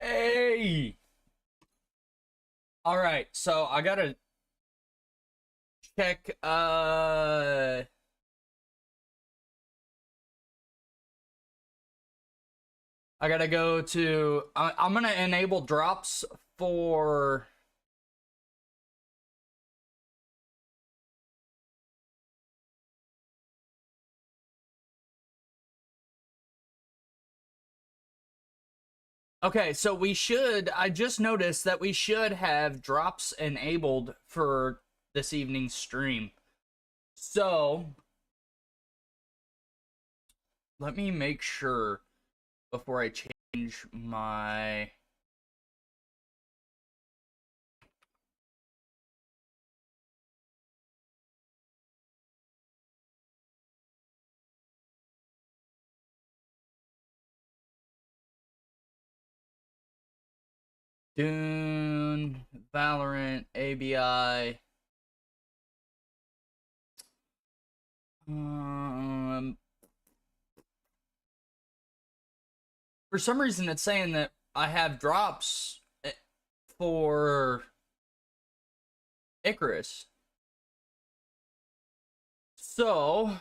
Hey! Alright, so I gotta check, I gotta go to, I'm gonna enable drops for, okay, so we should, I just noticed that we should have drops enabled for this evening's stream. So, let me make sure before I change my... Dune, Valorant, ABI. For some reason, it's saying that I have drops for Icarus. So,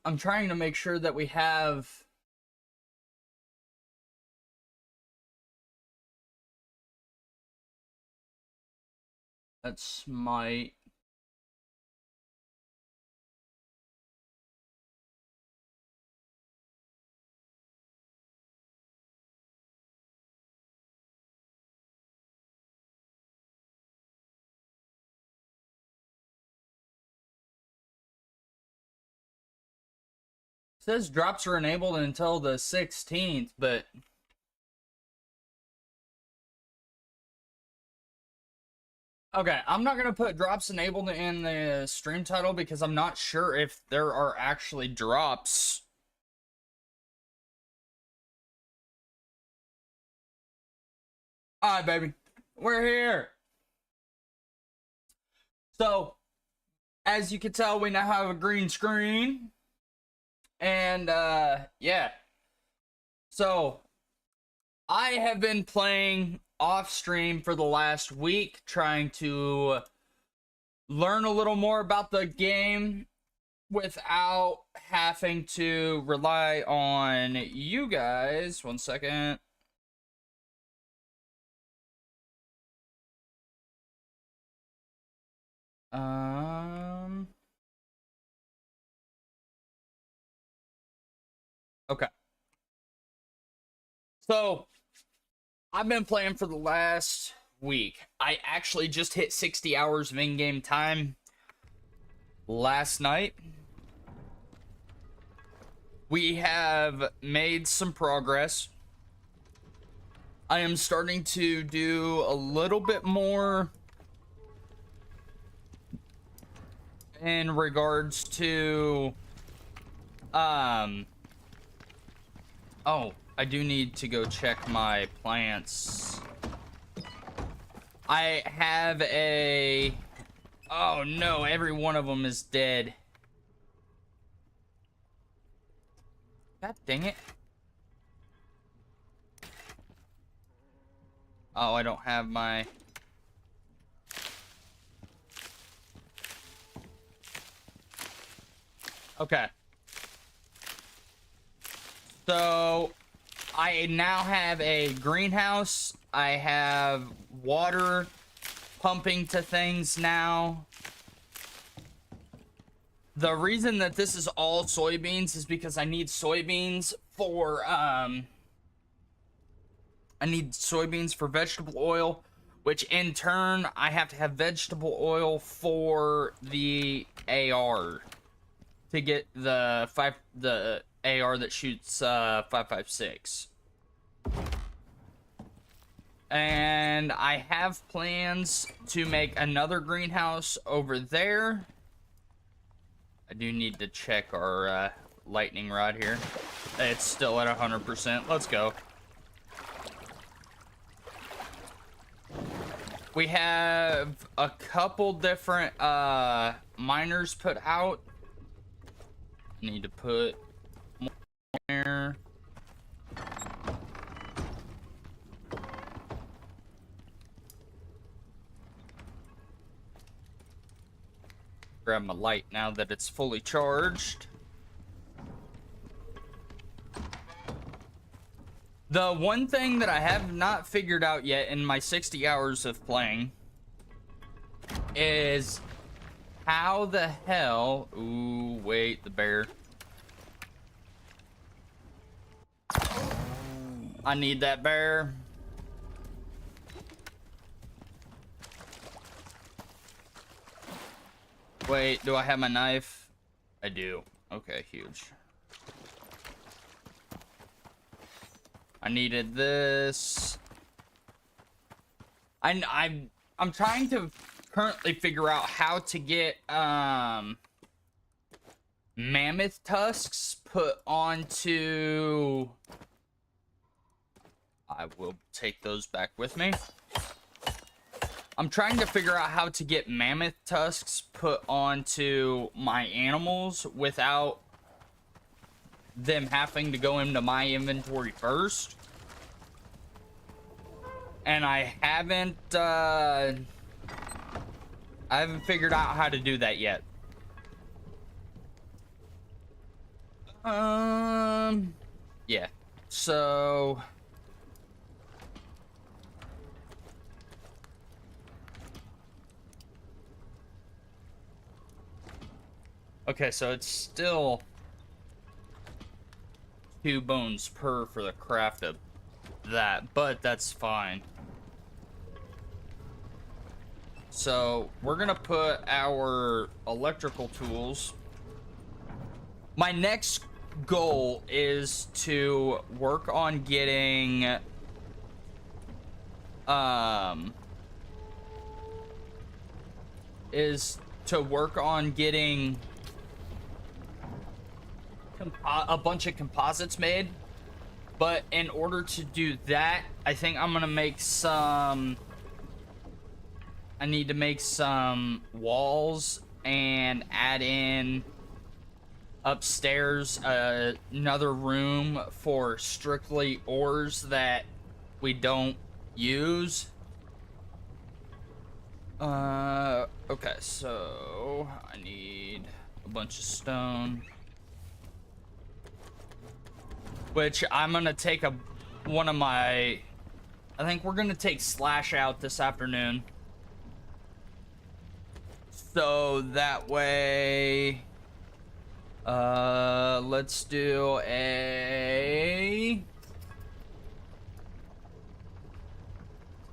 I'm trying to make sure that we have... That Smite. It says drops are enabled until the 16th, but... Okay, I'm not going to put drops enabled in the stream title because I'm not sure if there are actually drops. Alright, baby. We're here. So, as you can tell, we now have a green screen. And, yeah. So, I have been playing off stream for the last week, trying to learn a little more about the game without having to rely on you guys. One second. Okay. So, I've been playing for the last week. I actually just hit 60 hours of in-game time last night. We have made some progress. I am starting to do a little bit more in regards to, oh, I do need to go check my plants. I have a... Oh no, every one of them is dead. God dang it. Oh, I don't have my... Okay. So, I now have a greenhouse. I have water pumping to things now. The reason that this is all soybeans is because I need soybeans for, I need soybeans for vegetable oil, which in turn, I have to have vegetable oil for the AR to get the AR that shoots 5.56. And I have plans to make another greenhouse over there. I do need to check our lightning rod here. It's still at 100%. Let's go. We have a couple different miners put out. Need to put more there. Grab my light now that it's fully charged. The one thing that I have not figured out yet in my 60 hours of playing is how the hell... Ooh, wait, the bear. I need that bear. Wait, do I have my knife? I do. Okay, huge. I needed this. I'm trying to currently figure out how to get mammoth tusks put onto... I will take those back with me. I'm trying to figure out how to get mammoth tusks put onto my animals without them having to go into my inventory first. And I haven't figured out how to do that yet. Yeah. So okay, so it's still 2 bones per for the craft of that, but that's fine. So we're gonna put our electrical tools. My next goal is to work on getting a bunch of composites made. But in order to do that, I think I'm gonna make some... I need to make some walls and add in upstairs another room for strictly ores that we don't use. Okay, so I need a bunch of stone. Which I'm gonna take one of my... I think we're gonna take Slash out this afternoon. So that way... let's do a...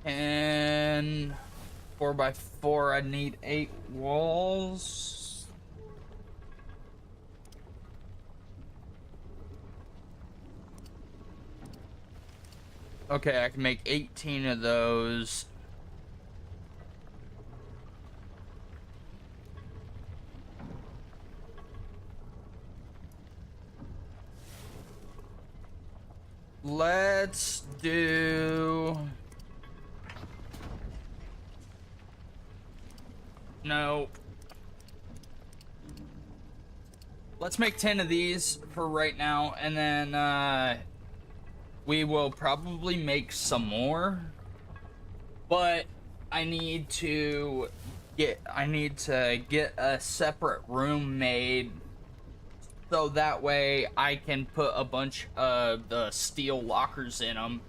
10... 4x4, I need 8 walls. Okay, I can make 18 of those. Let's do... No. Let's make 10 of these for right now, and then we will probably make some more. But I need to get a separate room made so that way I can put a bunch of the steel lockers in them.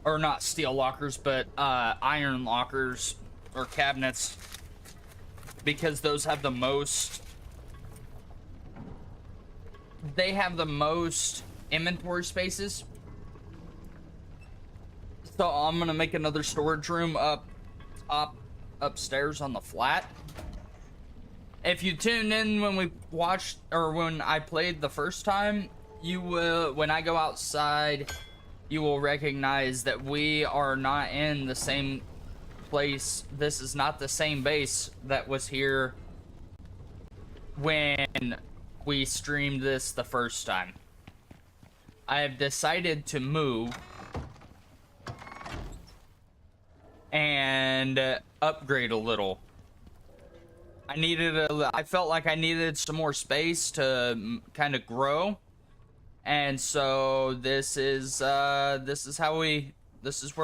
Or not steel lockers, but iron lockers or cabinets, because those have the most... They have the most inventory spaces. So I'm gonna make another storage room upstairs on the flat. If you tuned in when we watched, or when I played the first time, you will, when I go outside, you will recognize that we are not in the same place. This is not the same base that was here when we streamed this the first time. I have decided to move and upgrade a little. I felt like I needed some more space to kind of grow, and so this is where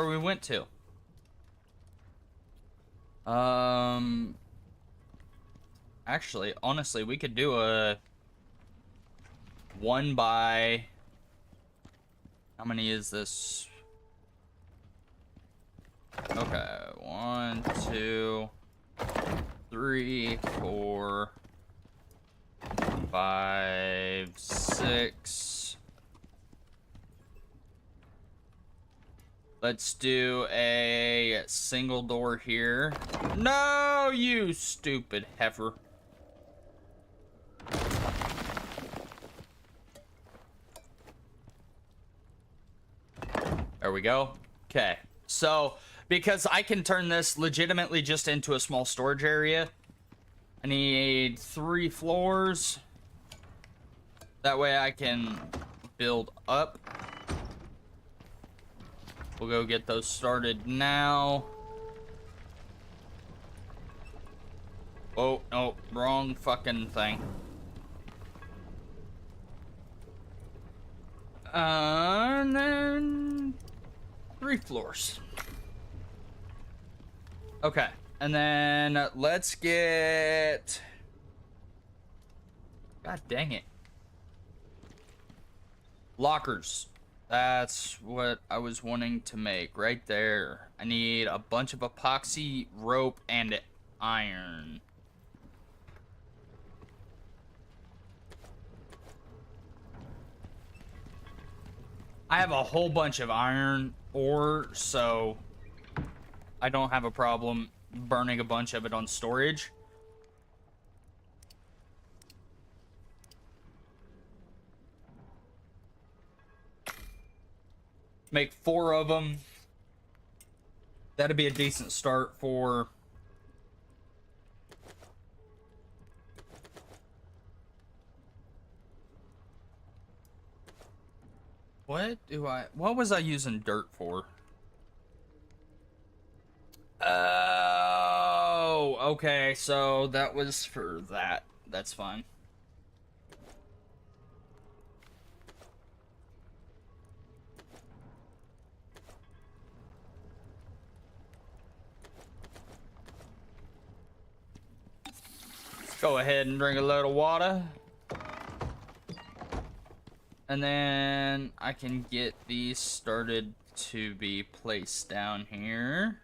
we went to. Actually, honestly, we could do a 1 by... How many is this? Okay, 1, 2, 3, 4, 5, 6. Let's do a single door here. No, you stupid heifer. There we go. Okay. So, because I can turn this legitimately just into a small storage area, I need 3 floors. That way I can build up. We'll go get those started now. Oh, no, wrong fucking thing. And then 3 floors. Okay, and then let's get... God dang it. Lockers. That's what I was wanting to make right there. I need a bunch of epoxy, rope, and iron. I have a whole bunch of iron ore, so I don't have a problem burning a bunch of it on storage. Make 4 of them. That'd be a decent start for... What was I using dirt for? Oh, okay, so that was for that. That's fine. Go ahead and drink a load of water. And then I can get these started to be placed down here.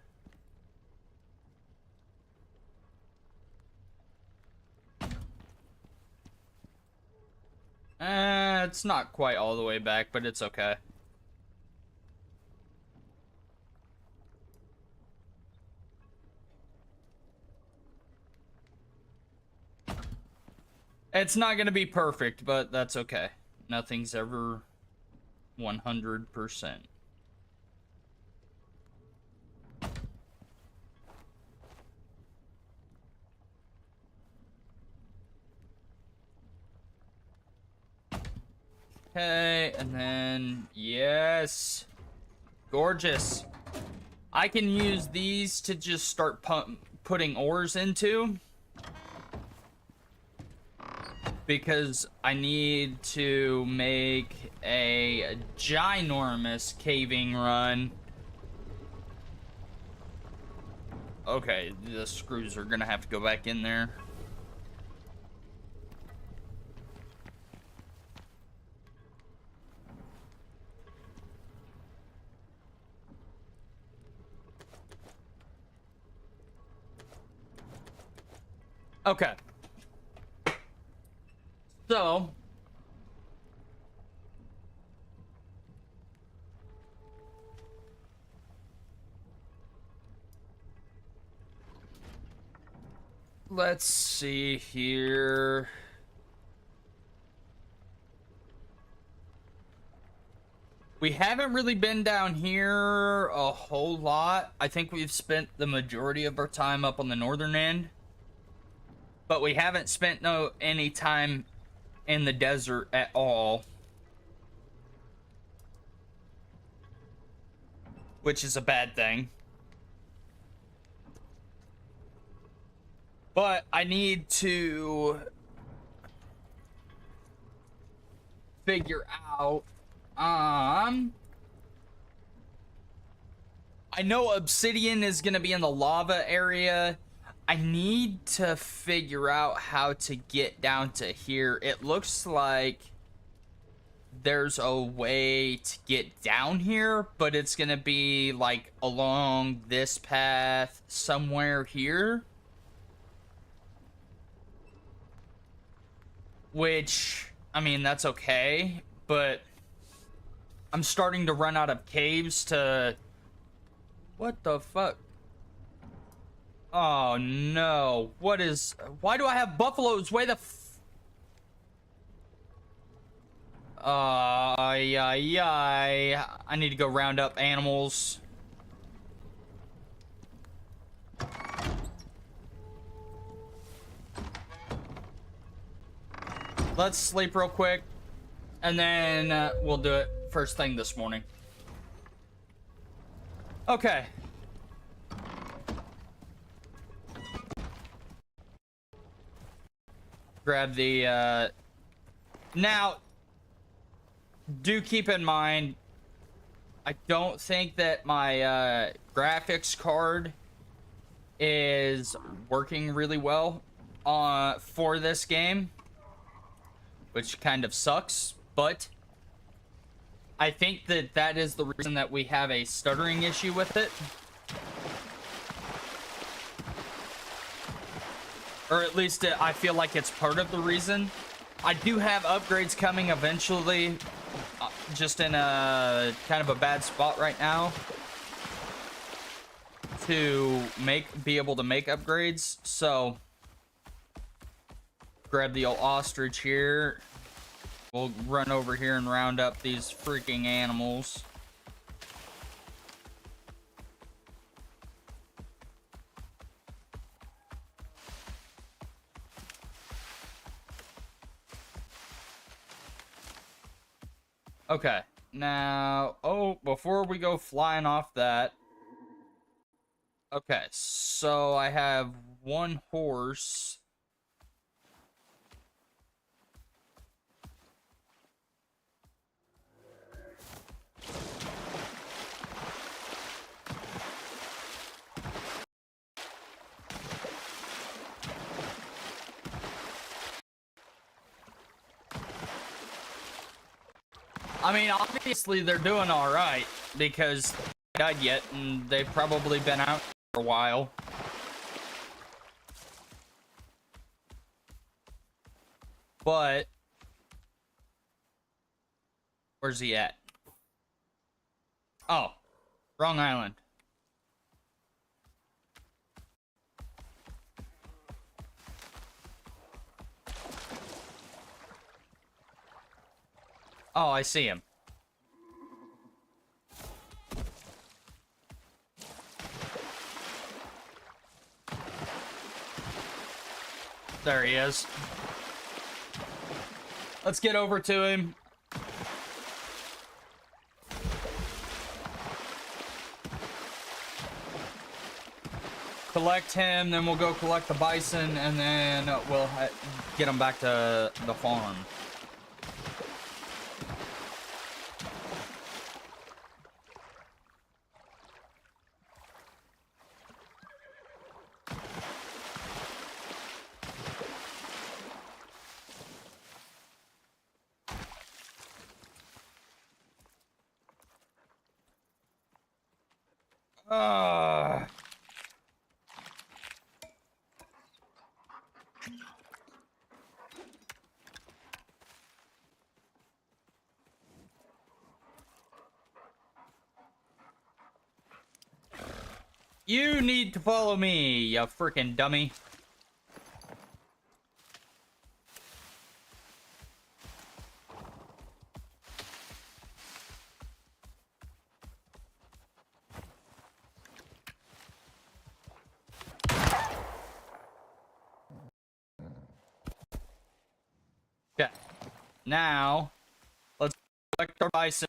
It's not quite all the way back, but it's okay. It's not gonna be perfect, but that's okay. Nothing's ever 100%. Okay, and then, yes. Gorgeous. I can use these to just start putting ores into. Because I need to make a ginormous caving run. Okay, the screws are gonna have to go back in there. Okay. So, let's see here. We haven't really been down here a whole lot. I think we've spent the majority of our time up on the northern end. But we haven't spent any time in the desert at all. Which is a bad thing. But I need to figure out I know obsidian is gonna be in the lava area. I need to figure out how to get down to here. It looks like there's a way to get down here, but it's gonna be like along this path somewhere here. Which, I mean, that's okay, but I'm starting to run out of caves to... What the fuck? Oh no, what is... Why do I have buffaloes? Way the I need to go round up animals. Let's sleep real quick, and then we'll do it first thing this morning. Okay. Grab the, Now, do keep in mind, I don't think that my, graphics card is working really well, for this game. Which kind of sucks, but I think that that is the reason that we have a stuttering issue with it. Or at least I feel like it's part of the reason. I do have upgrades coming eventually, just in a kind of a bad spot right now to be able to make upgrades. So grab the old ostrich here. We'll run over here and round up these freaking animals. Okay, now, before we go flying off that. Okay, so I have one horse. I mean, obviously they're doing all right because they haven't died yet, and they've probably been out for a while. But where's he at? Oh, wrong island. Oh, I see him. There he is. Let's get over to him. Collect him, then we'll go collect the bison, and then we'll get him back to the farm. You need to follow me, you freaking dummy. Okay. Now, let's collect our bison.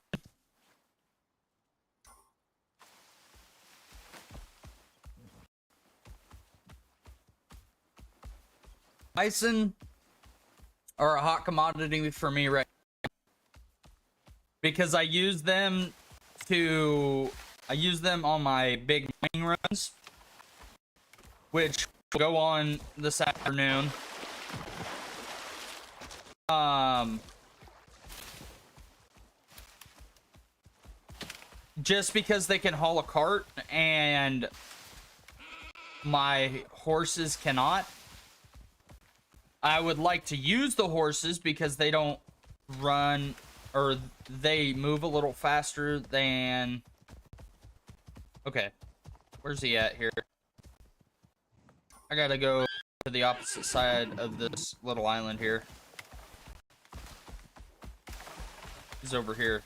Bison are a hot commodity for me right now because I use them on my big mining runs, which go on this afternoon. Just because they can haul a cart and my horses cannot. I would like to use the horses because they don't run, or they move a little faster than... Okay, where's he at here? I gotta go to the opposite side of this little island here. He's over here.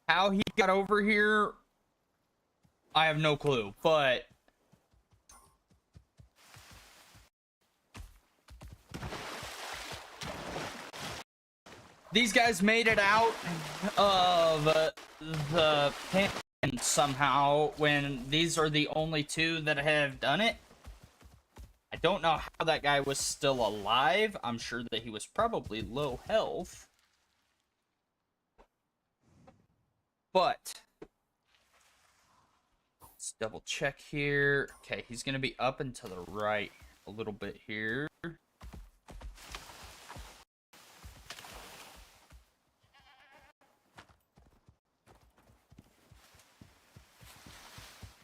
How he got over here, I have no clue, but... These guys made it out of the pen somehow when these are the only two that have done it. I don't know how that guy was still alive. I'm sure that he was probably low health. But let's double check here. Okay, he's going to be up and to the right a little bit here.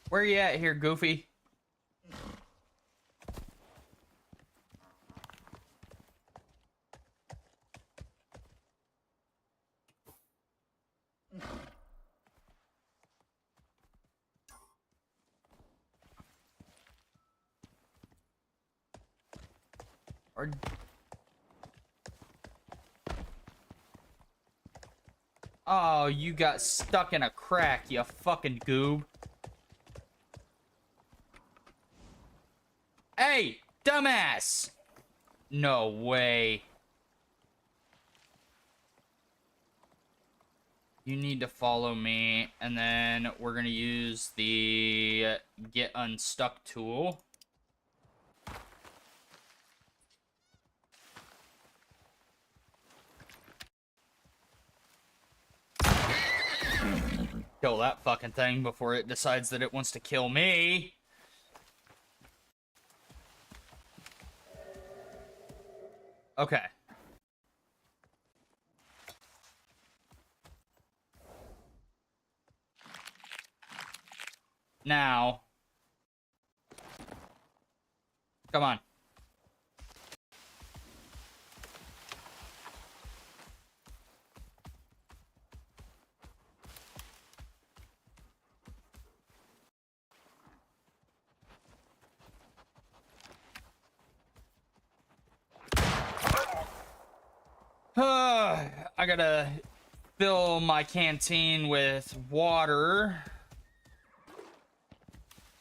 Where you at here, Goofy? Oh, you got stuck in a crack, you fucking goob. Hey, dumbass! No way. You need to follow me, and then we're gonna use the get unstuck tool. Kill that fucking thing before it decides that it wants to kill me. Okay. Now. Come on. I gotta fill my canteen with water.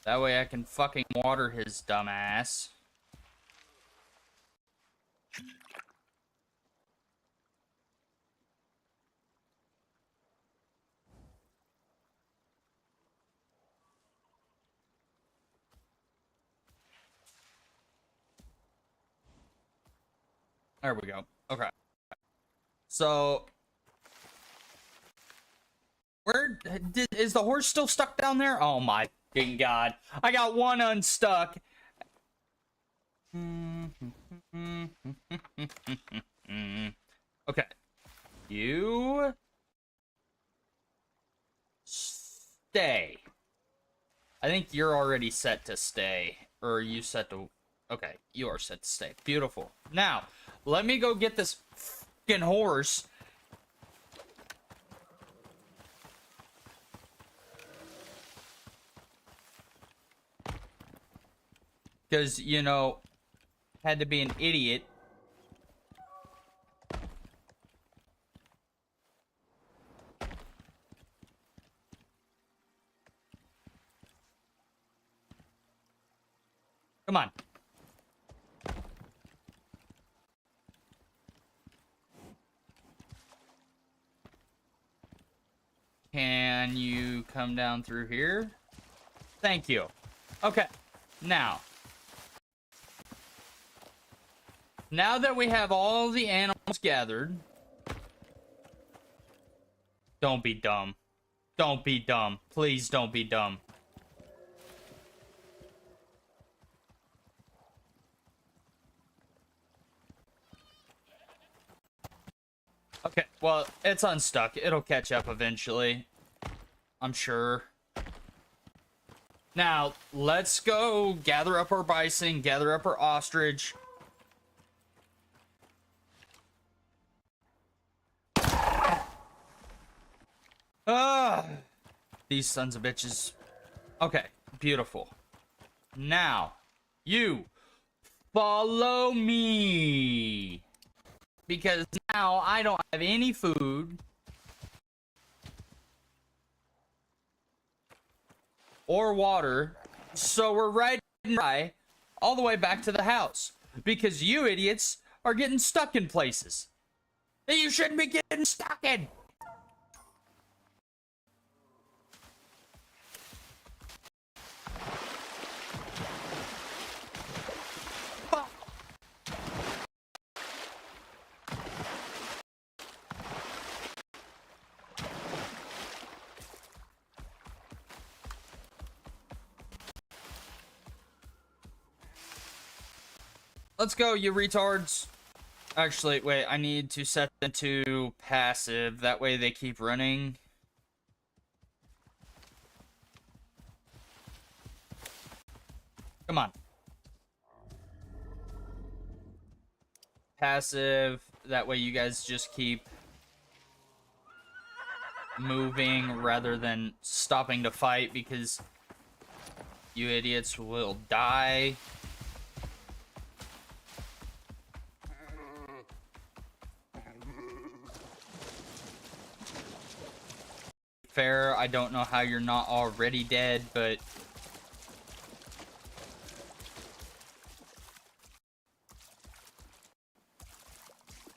That way I can fucking water his dumbass. There we go. Okay. So, where is the horse still stuck down there? Oh my fucking god! I got one unstuck. Okay, you stay. I think you're already set to stay, or you set to. Okay, you are set to stay. Beautiful. Now, let me go get this fucking horse. Because, you know, had to be an idiot. Come on. Can you come down through here? Thank you. Okay. Now that we have all the animals gathered, don't be dumb. Don't be dumb. Please don't be dumb. Okay, well, it's unstuck. It'll catch up eventually. I'm sure. Now, let's go gather up our bison, gather up our ostrich. Ah, these sons of bitches. Okay, beautiful. Now, you follow me. Because now I don't have any food. Or water. So we're riding right all the way back to the house. Because you idiots are getting stuck in places that you shouldn't be getting stuck in. Let's go, you retards. Actually, wait, I need to set them to passive. That way they keep running. Come on. Passive. That way you guys just keep moving rather than stopping to fight, because you idiots will die. Fair, I don't know how you're not already dead, but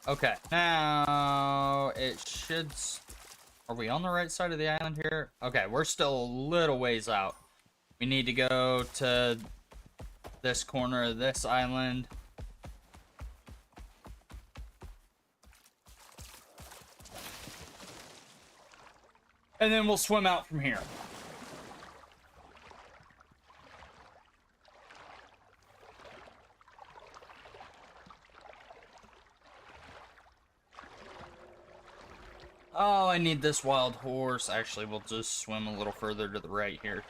okay, now it should. Are we on the right side of the island here? Okay, we're still a little ways out. We need to go to this corner of this island. And then we'll swim out from here. Oh, I need this wild horse. Actually, we'll just swim a little further to the right here.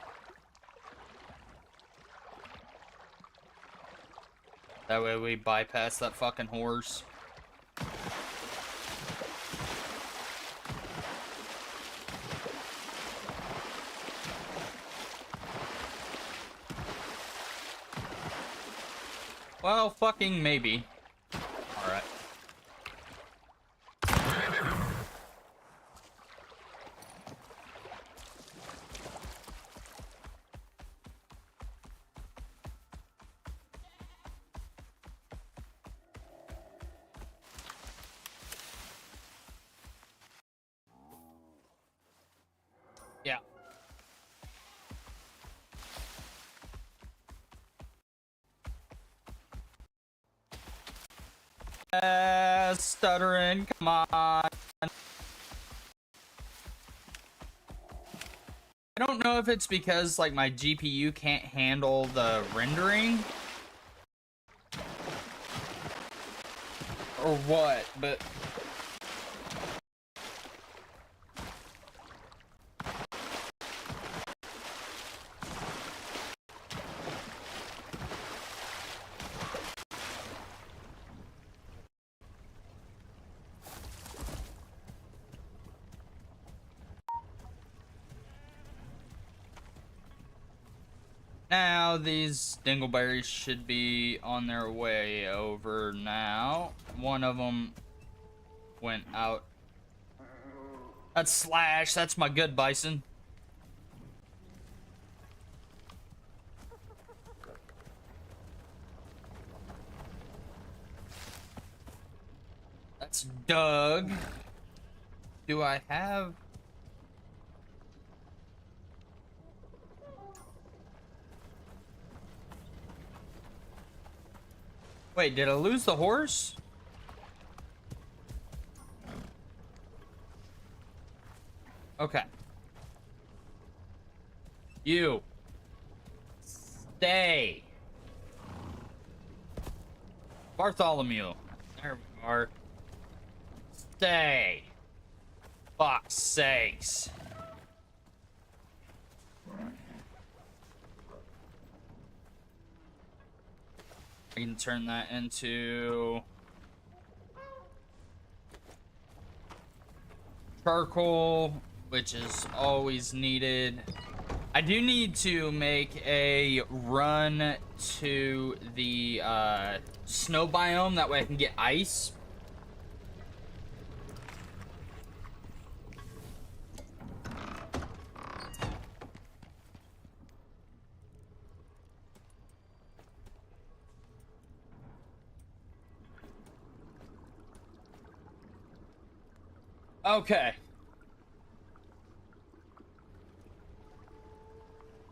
That way we bypass that fucking horse. Well, fucking maybe. Alright. Yeah. Stuttering, come on. I don't know if it's because, like, my GPU can't handle the rendering or what, but now these dingleberries should be on their way over now. One of them went out. That's Slash. That's my good bison. That's Doug. Do I have... Wait, did I lose the horse? Okay. You. Stay. Bartholomew. There we are. Stay. Fuck's sakes. I can turn that into charcoal, which is always needed. I do need to make a run to the snow biome, that way I can get ice. Okay.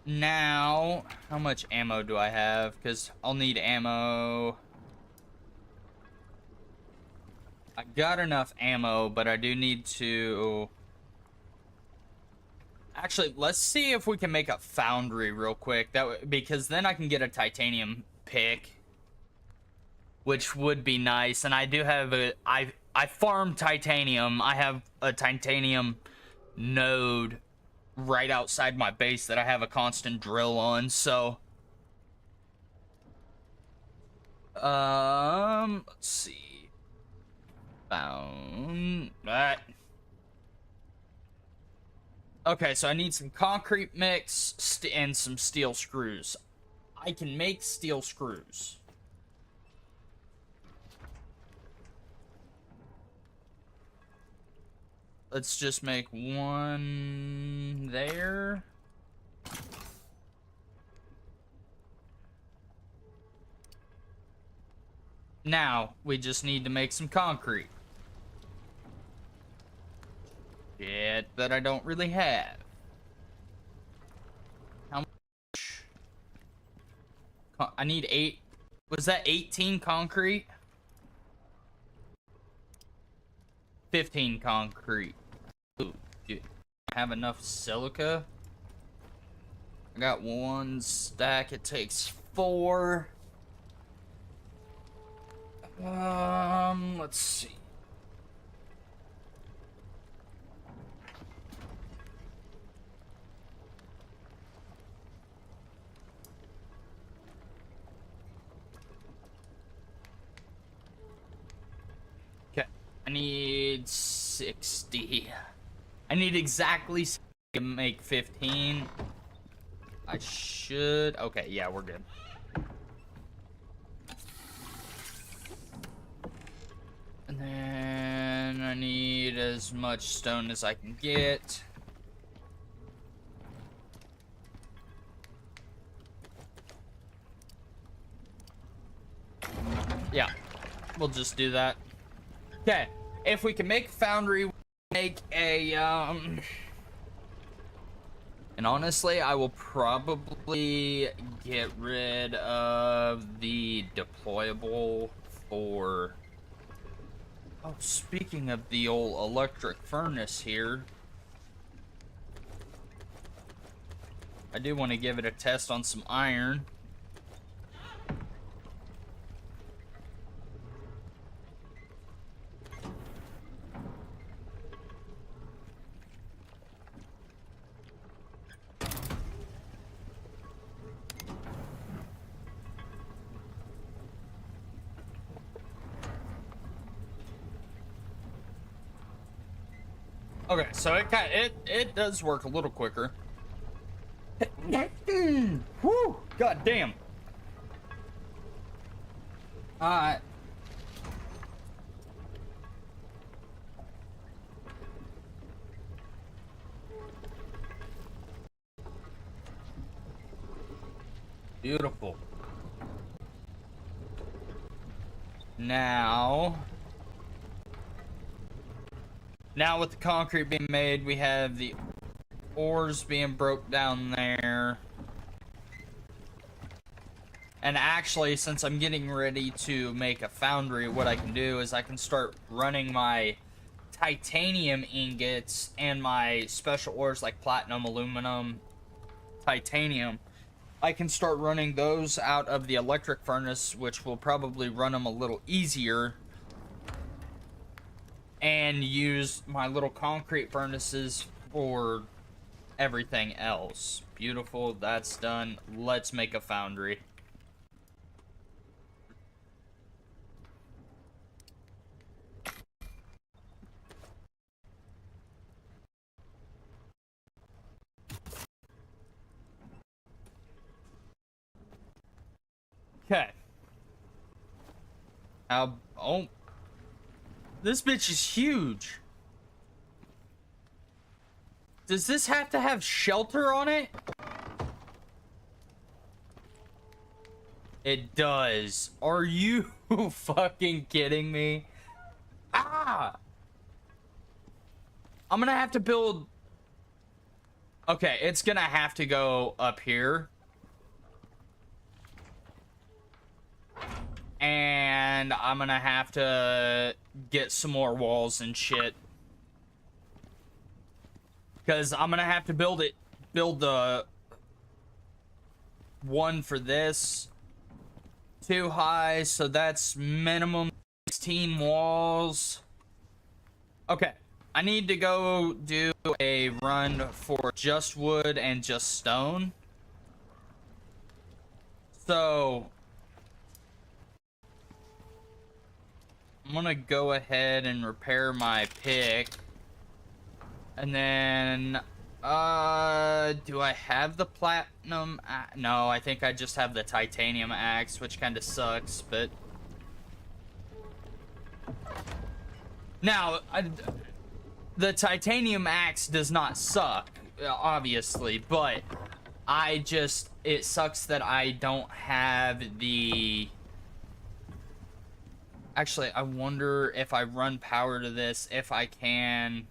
Now, how much ammo do I have? Because I'll need ammo. I got enough ammo, but I do need to... Actually, let's see if we can make a foundry real quick. Because then I can get a titanium pick, which would be nice. And I do have I farm titanium. I have a titanium node right outside my base that I have a constant drill on, so let's see. Found that. Okay, so I need some concrete mix and some steel screws. I can make steel screws. Let's just make one there. Now, we just need to make some concrete. Shit that I don't really have. How much? I need 8. Was that 18 concrete? 15 concrete. Ooh, do you have enough silica? I got 1 stack. It takes 4. Let's see. Okay, I need 60. I need exactly 60 to make 15. I should. Okay, yeah, we're good. And then I need as much stone as I can get. Yeah, we'll just do that. Okay, if we can make a foundry, we'll make a, and honestly, I will probably get rid of the deployable for... Oh, speaking of the old electric furnace here, I do want to give it a test on some iron. Okay, so it does work a little quicker. Whew, god damn. Alright. Beautiful. Now with the concrete being made, we have the ores being broke down there. And actually, since I'm getting ready to make a foundry, what I can do is I can start running my titanium ingots and my special ores like platinum, aluminum, titanium, I can start running those out of the electric furnace, which will probably run them a little easier, and use my little concrete furnaces for everything else. Beautiful, that's done. Let's make a foundry. Okay. Oh. This bitch is huge. Does this have to have shelter on it? It does. Are you fucking kidding me? Ah! I'm gonna have to build... Okay, it's gonna have to go up here. And I'm gonna have to get some more walls and shit. Because I'm gonna have to build the one for this. Too high, so that's minimum 16 walls. Okay, I need to go do a run for just wood and just stone. So I'm gonna go ahead and repair my pick. And then, do I have the platinum? No, I think I just have the titanium axe, which kind of sucks, but... Now, the titanium axe does not suck, obviously, but it sucks that I don't have the... Actually, I wonder if I run power to this, if I can...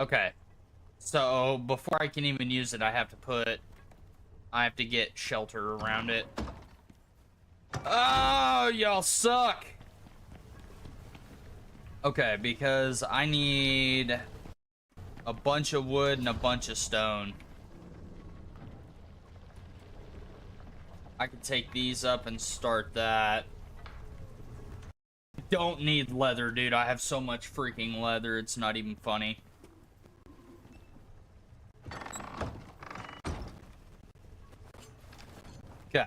Okay, so before I can even use it, I have to get shelter around it. Oh, y'all suck! Okay, because I need a bunch of wood and a bunch of stone. I can take these up and start that. Don't need leather, dude. I have so much freaking leather, it's not even funny. Okay.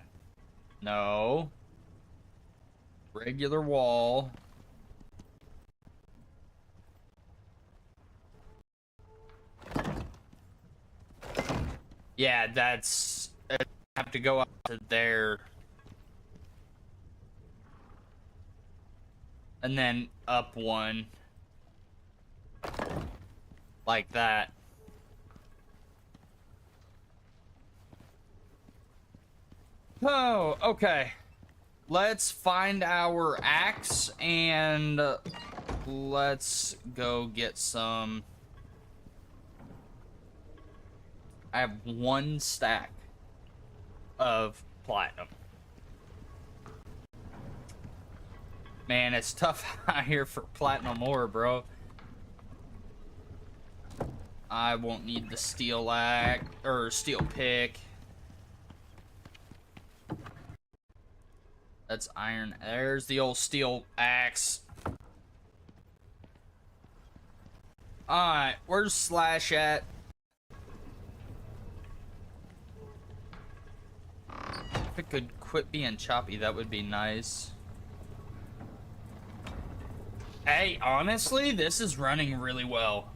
No. Regular wall. Yeah, that's... I have to go up to there. And then up one. Like that. Oh, okay. Let's find our axe and let's go get some. I have one stack of platinum. Man, it's tough out here for platinum ore, bro. I won't need the steel axe or steel pick. That's iron. There's the old steel axe. Alright, where's Slash at? If it could quit being choppy, that would be nice. Hey, honestly, this is running really well.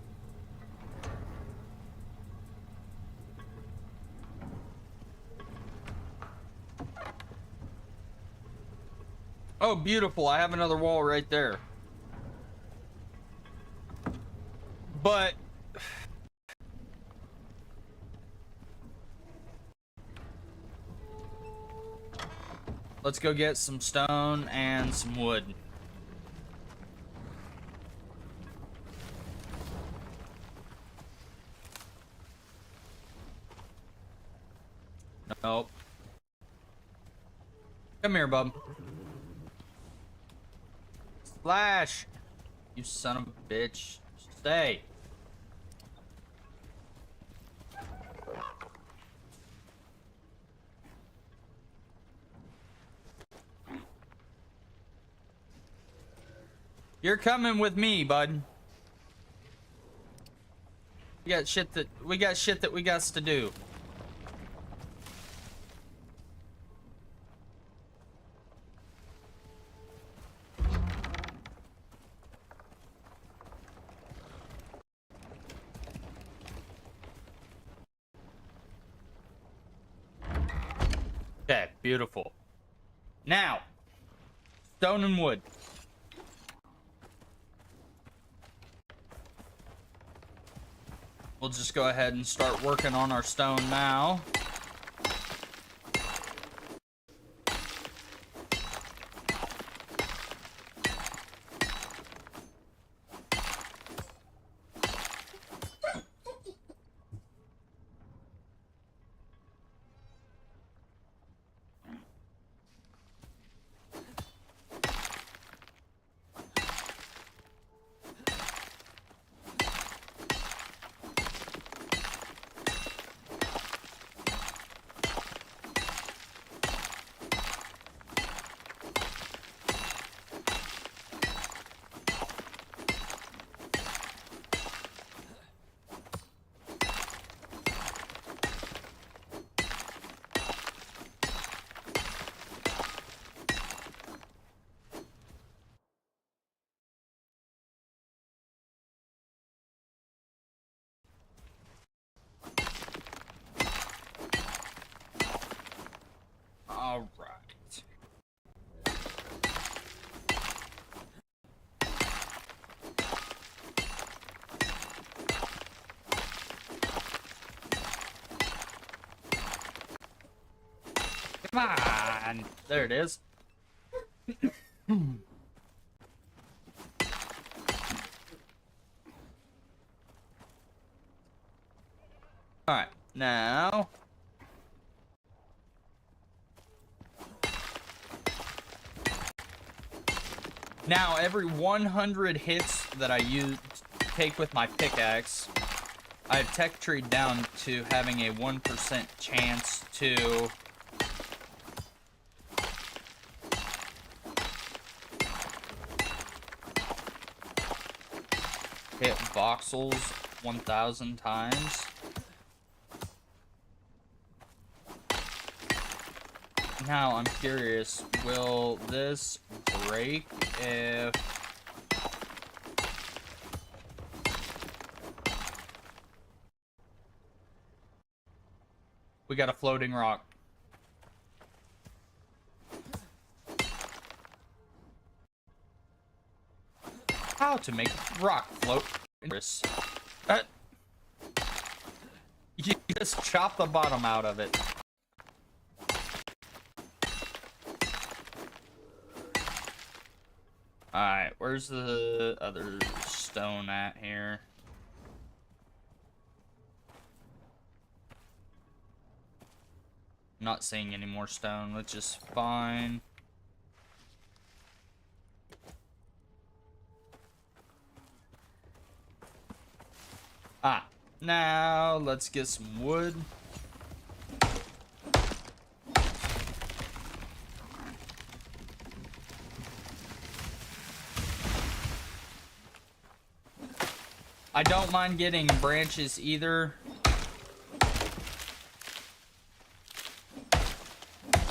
Oh, beautiful. I have another wall right there. But... let's go get some stone and some wood. Nope. Come here, bub. Slash! You son of a bitch. Stay. You're coming with me, bud. We got shit that we got to do. Okay, beautiful. Now, stone and wood. We'll just go ahead and start working on our stone now. All right. Come on. There it is. All right. Now, every 100 hits that I take with my pickaxe, I've tech treed down to having a 1% chance to hit voxels 1,000 times. Now I'm curious, will this break if we got a floating rock? How to make rock float? You just chop the bottom out of it. Alright, where's the other stone at here? I'm not seeing any more stone, which is fine. Ah, now let's get some wood. I don't mind getting branches either.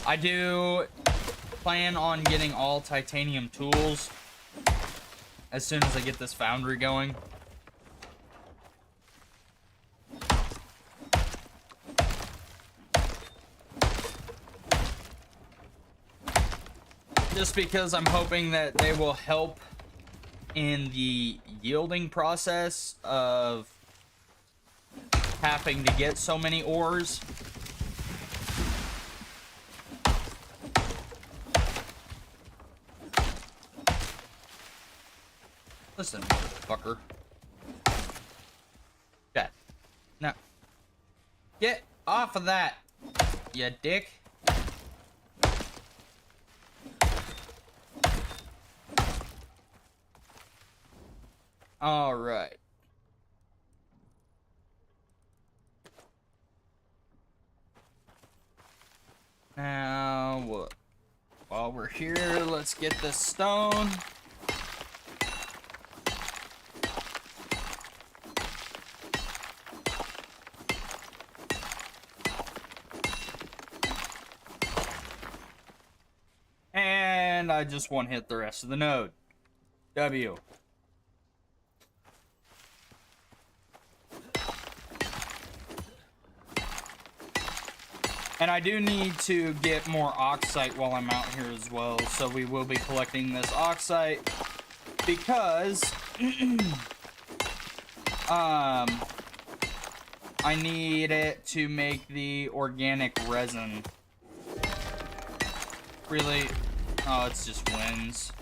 I do plan on getting all titanium tools as soon as I get this foundry going. Just because I'm hoping that they will help in the yielding process of having to get so many ores. Listen, motherfucker. Okay. Now, get off of that. you dick. All right. Now, while we're here, let's get this stone. And I just one hit the rest of the node. W. And I do need to get more oxite while I'm out here as well, so we will be collecting this oxite because I need it to make the organic resin. Really? Oh, it's just winds.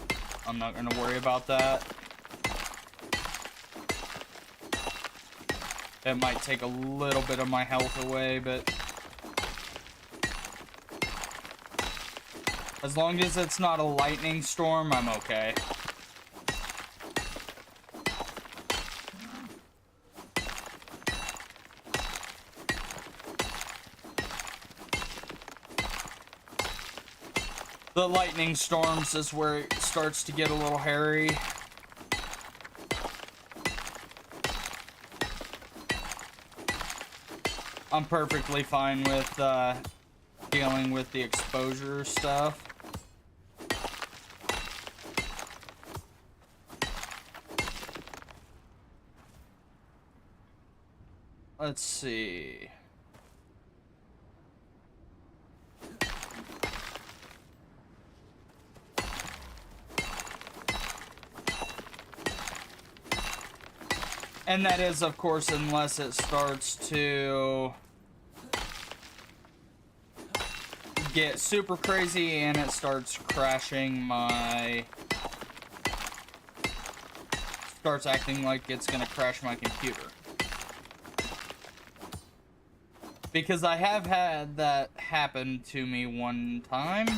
I'm not gonna worry about that. It might take a little bit of my health away, but as long as it's not a lightning storm, I'm okay. The lightning storms is where it starts to get a little hairy. I'm perfectly fine with dealing with the exposure stuff. Let's see. And that is, of course, unless it starts to get super crazy and it starts crashing starts acting like it's gonna crash my computer. Because I have had that happen to me one time.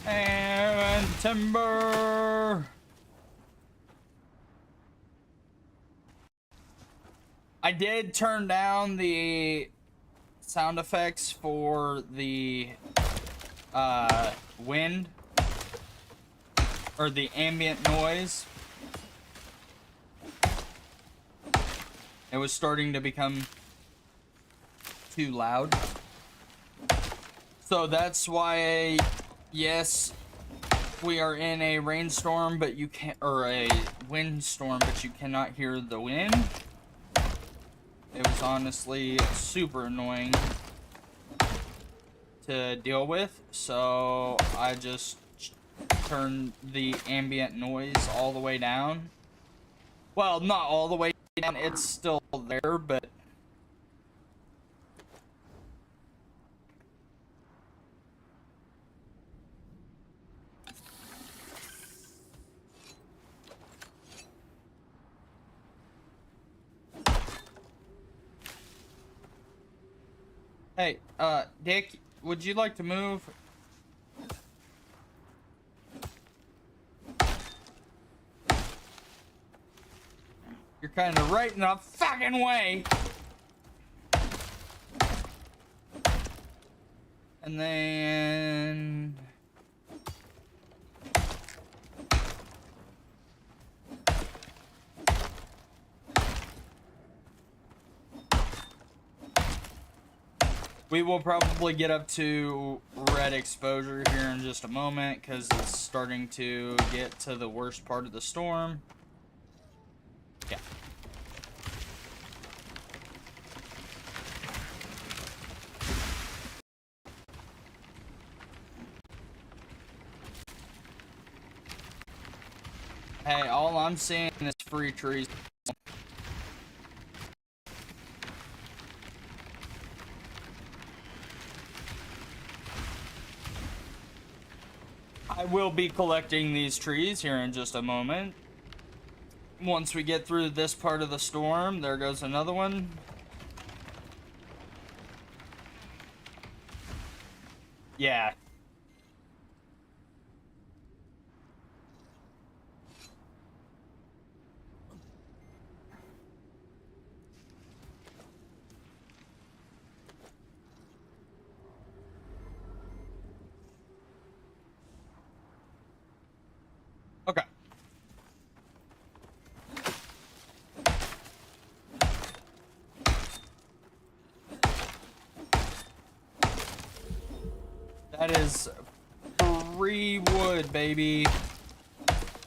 And timber. I did turn down the sound effects for the wind or the ambient noise. It was starting to become too loud. So that's why, yes, we are in a rainstorm, but you can't, or a windstorm, but you cannot hear the wind. It was honestly super annoying to deal with, so I just turned the ambient noise all the way down. Well, not all the way down, it's still there, but hey, Dick, would you like to move? You're kind of right in the fucking way. And then we will probably get up to red exposure here in just a moment because it's starting to get to the worst part of the storm. Yeah. Hey, all I'm seeing is free trees. I will be collecting these trees here in just a moment. Once we get through this part of the storm, there goes another one. Yeah. Okay. That is free wood, baby.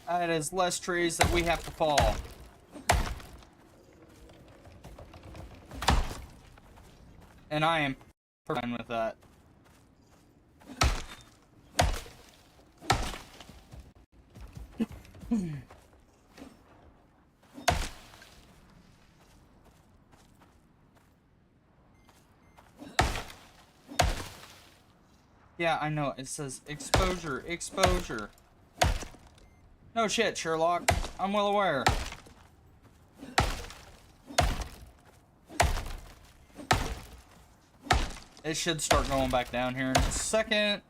That is less trees that we have to fall. And I am fine with that. Yeah, I know. It says exposure, exposure. No shit, Sherlock. I'm well aware. It should start going back down here in a second.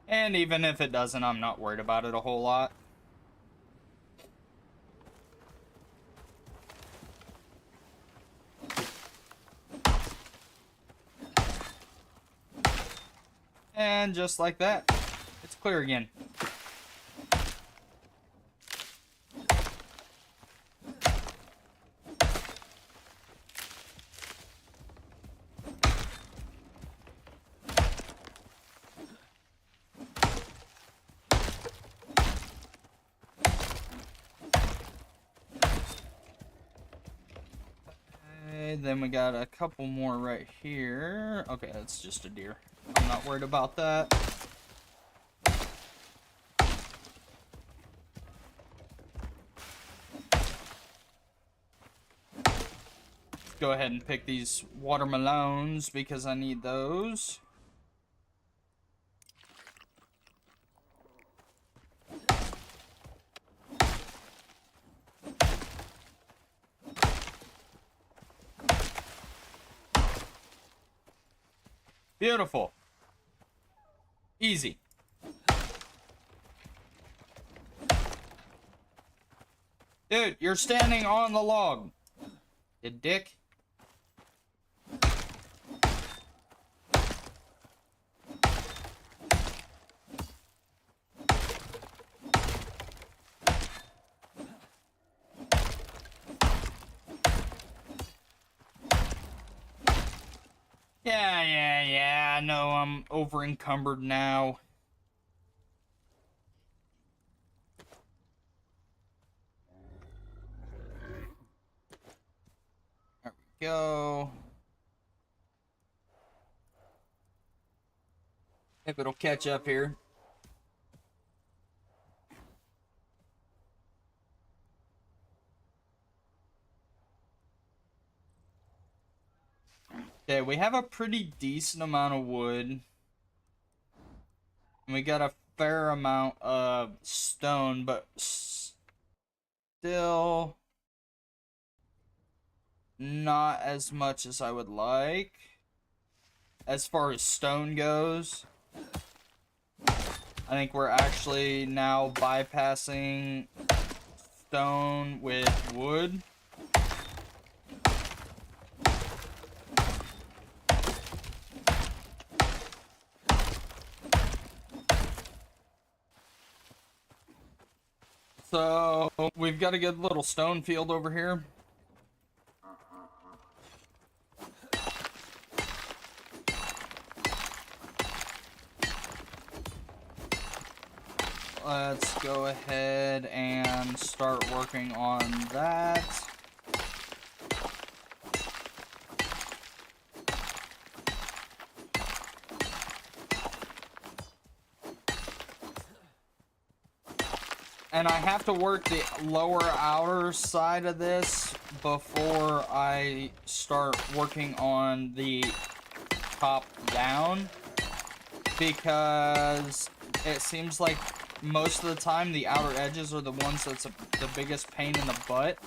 And even if it doesn't, I'm not worried about it a whole lot. And just like that, it's clear again. Then we got a couple more right here. Okay, that's just a deer. I'm not worried about that. Let's go ahead and pick these watermelons because I need those. Beautiful. Easy. Dude, you're standing on the log. You dick. Yeah, I know I'm over encumbered now. There we go. If it'll catch up here. Okay, we have a pretty decent amount of wood. And we got a fair amount of stone, but still not as much as I would like. As far as stone goes, I think we're actually now bypassing stone with wood. So we've got a good little stone field over here. Let's go ahead and start working on that. And I have to work the lower outer side of this before I start working on the top down, because it seems like most of the time the outer edges are the ones that's the biggest pain in the butt.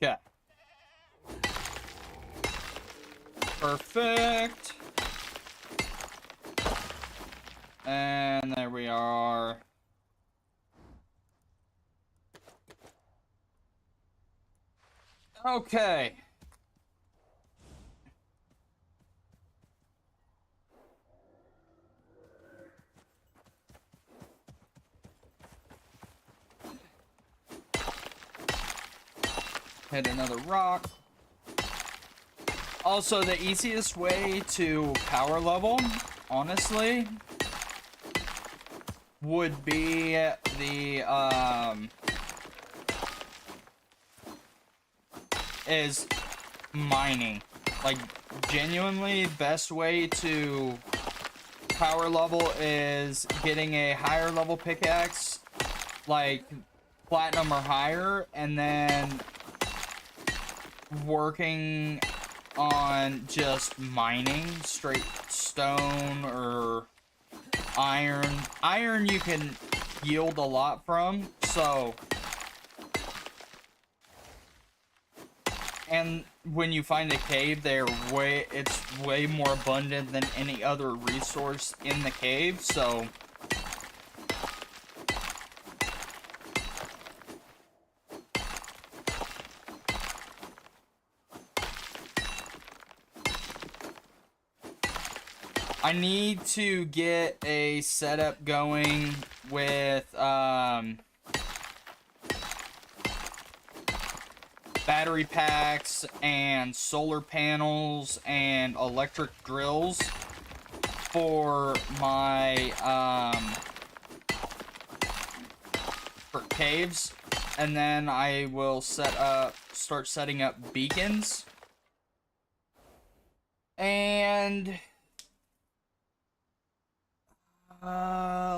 Okay. Perfect. And there we are. Okay. Hit another rock. Also, the easiest way to power level, honestly, would be the, is mining. Like, genuinely, best way to power level is getting a higher level pickaxe, like platinum or higher, and then working on just mining straight stone or iron. Iron you can yield a lot from, so, and when you find a cave, it's way more abundant than any other resource in the cave, so I need to get a setup going with battery packs and solar panels and electric drills for my for caves, and then I will start setting up beacons. And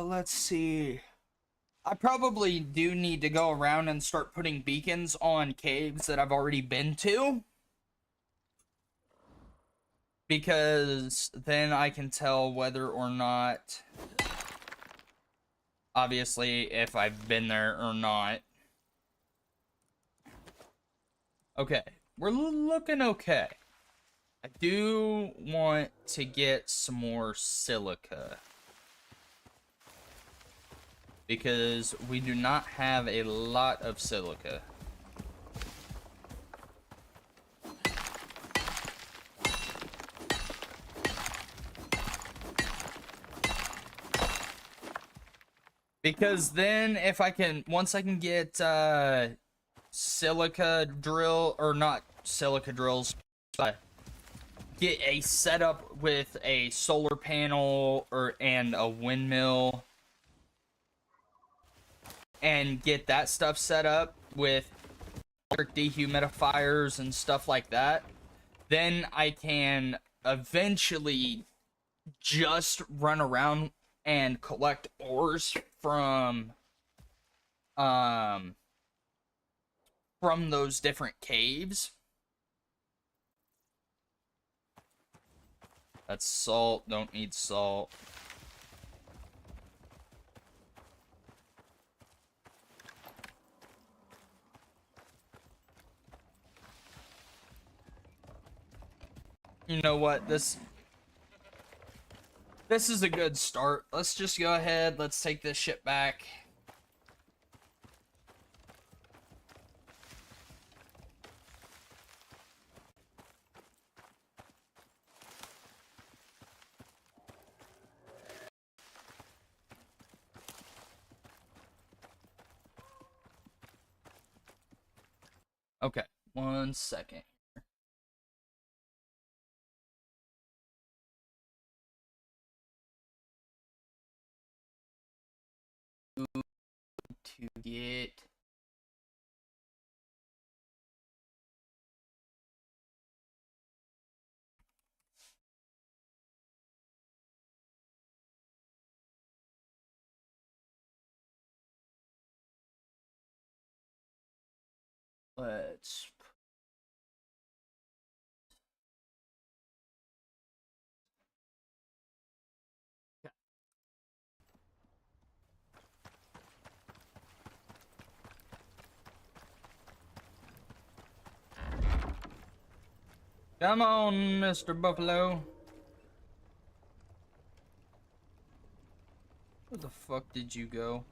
let's see. I probably do need to go around and start putting beacons on caves that I've already been to, because then I can tell whether or not, obviously, if I've been there or not. Okay, we're looking okay. I do want to get some more silica, because we do not have a lot of silica. Because then if I can, once I can get silica drill, or not silica drills, but get a setup with a solar panel and a windmill, and get that stuff set up with dehumidifiers and stuff like that, then I can eventually just run around and collect ores from those different caves. That's salt, don't need salt. You know what, this is a good start. Let's just go ahead, let's take this shit back. Okay, 1 second. to get. Let's. Come on, Mr. Buffalo. Where the fuck did you go?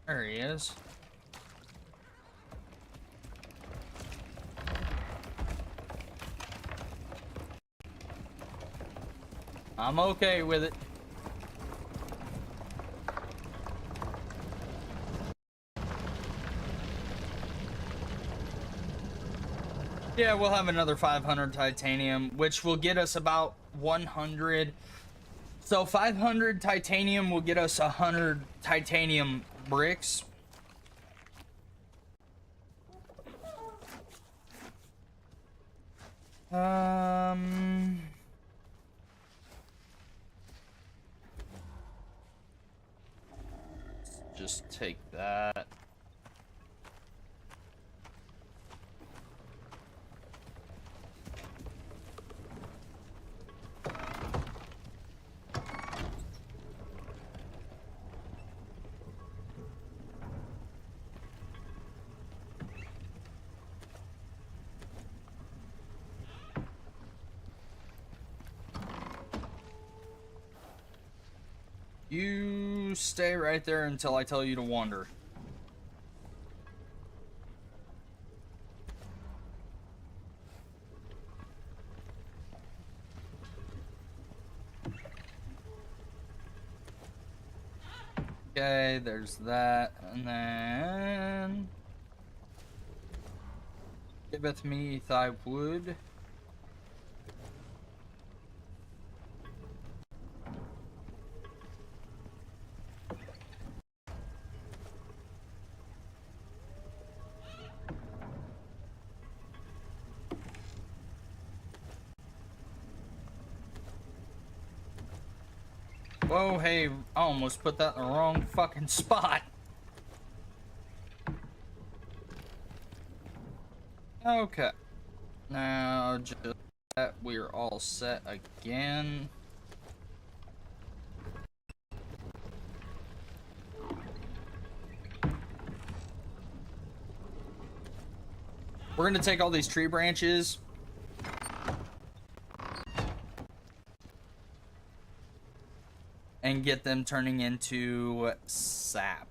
There he is. I'm okay with it. Yeah, we'll have another 500 titanium, which will get us about 100. So 500 titanium will get us 100 titanium bricks. Just take that. You stay right there until I tell you to wander. Okay, there's that, and then giveth me thy wood. Whoa, hey, I almost put that in the wrong fucking spot. Okay. Now, just that we're all set again. We're gonna take all these tree branches and get them turning into sap.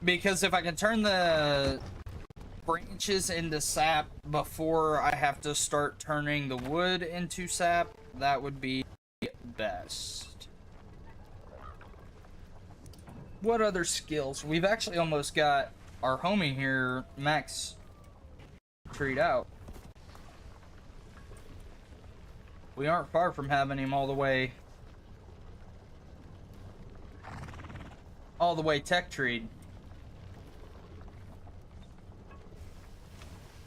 Because if I can turn the branches into sap before I have to start turning the wood into sap, that would be best. What other skills? We've actually almost got our homie here, Max, treed out. We aren't far from having him all the way tech treed.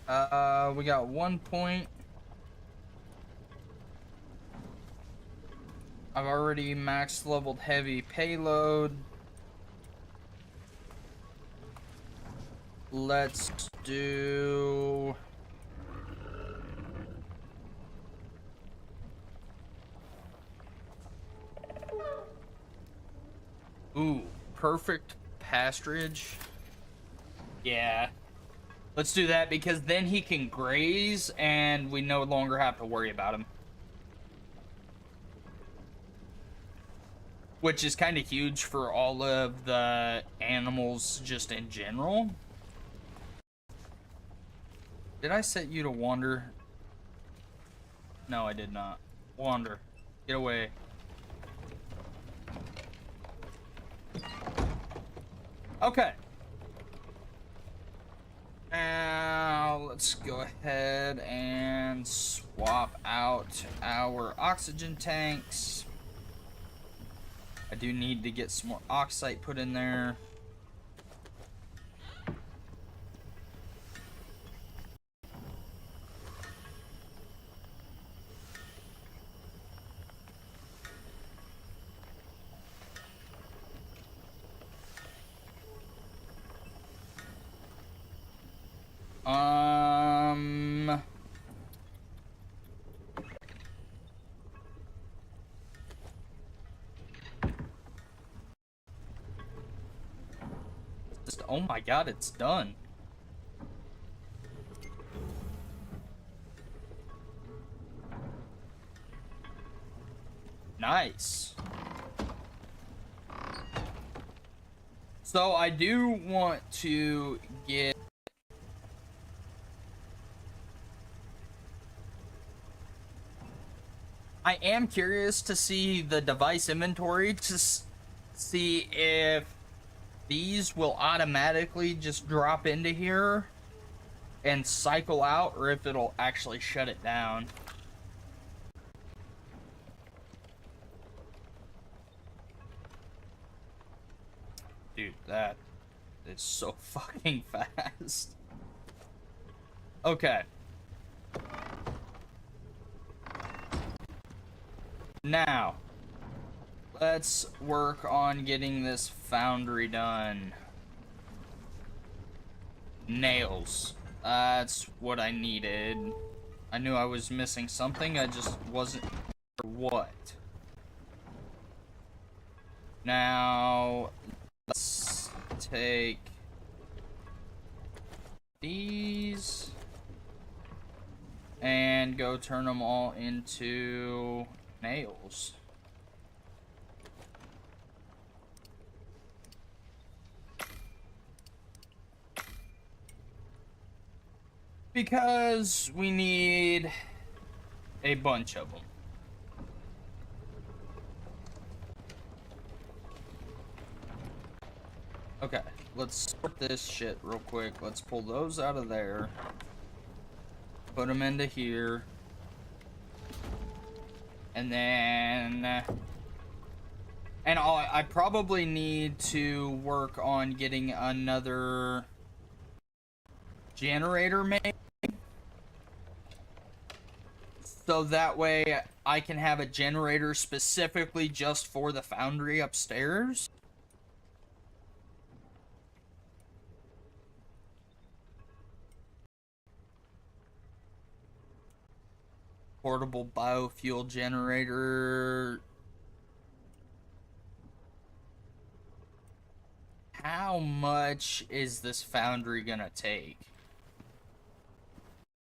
We got 1 point. I've already max leveled heavy payload. Let's do... Ooh, perfect pasturage. Yeah. Let's do that because then he can graze and we no longer have to worry about him. Which is kind of huge for all of the animals just in general. Did I set you to wander? No, I did not. Wander. Get away. Okay. Now, let's go ahead and swap out our oxygen tanks. I do need to get some more oxide put in there. Oh my god, it's done. Nice. So I do want to get... I am curious to see the device inventory to see if these will automatically just drop into here and cycle out, or if it'll actually shut it down. Dude, that is so fucking fast. Okay. Now, let's work on getting this foundry done. Nails. That's what I needed. I knew I was missing something, I just wasn't sure what. Now, let's take these and go turn them all into nails. Because we need a bunch of them. Okay, let's sort this shit real quick. Let's pull those out of there. Put them into here. And then... And I probably need to work on getting another generator made. So that way I can have a generator specifically just for the foundry upstairs. Portable biofuel generator. How much is this foundry gonna take?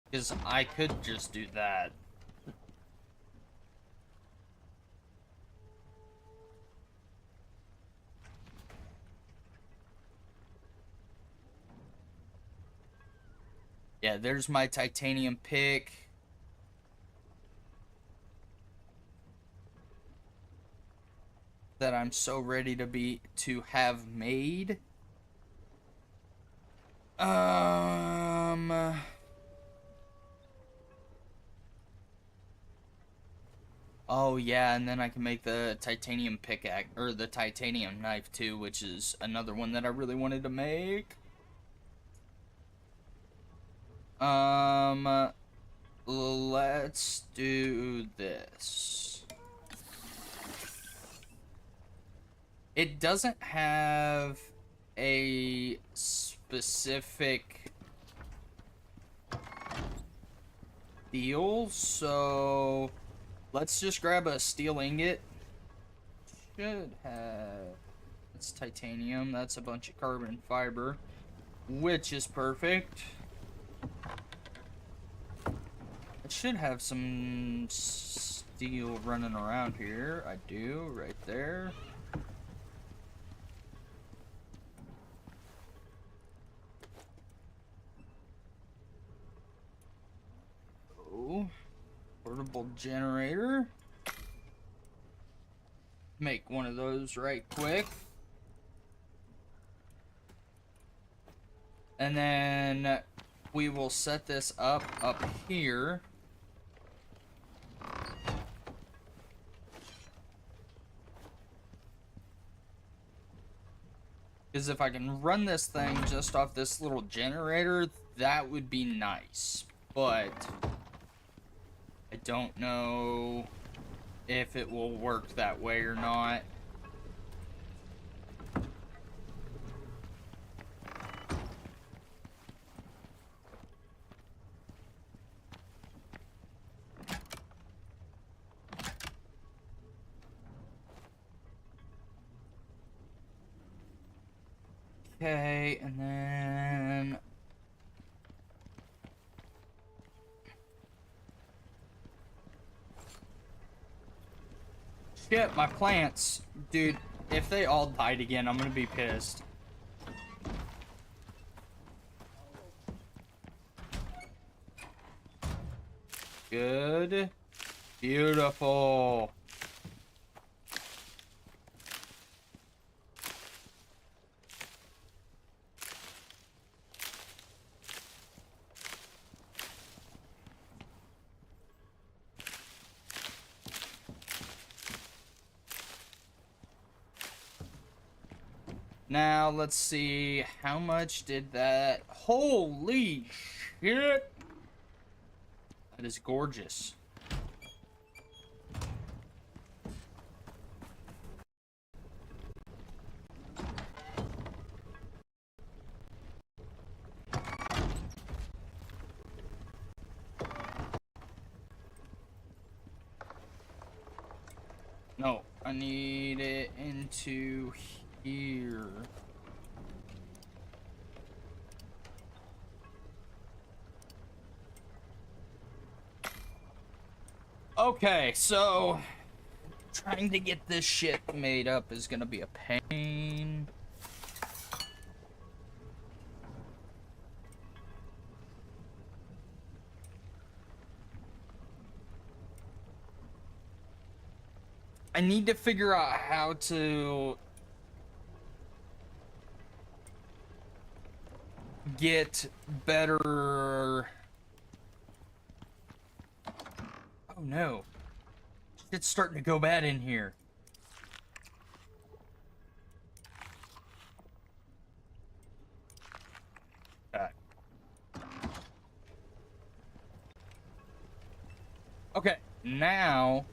Because I could just do that. Yeah, there's my titanium pick. That I'm so ready to have made. Oh yeah, and then I can make the titanium pickaxe, or the titanium knife too, which is another one that I really wanted to make. Let's do this. It doesn't have a specific deal, so let's just grab a steel ingot. Should have... It's titanium, that's a bunch of carbon fiber, which is perfect. I should have some steel running around here. I do, right there. Oh, portable generator. Make one of those right quick. And then we will set this up here. Because if I can run this thing just off this little generator, that would be nice. But I don't know if it will work that way or not. Okay, and then shit, my plants, dude, if they all died again, I'm gonna be pissed. Good. Beautiful. Now, let's see, how much did that... Holy shit! That is gorgeous. No, I need it into here. Okay, so trying to get this shit made up is gonna be a pain. I need to figure out how to get better. Oh no. Shit's starting to go bad in here. Okay, now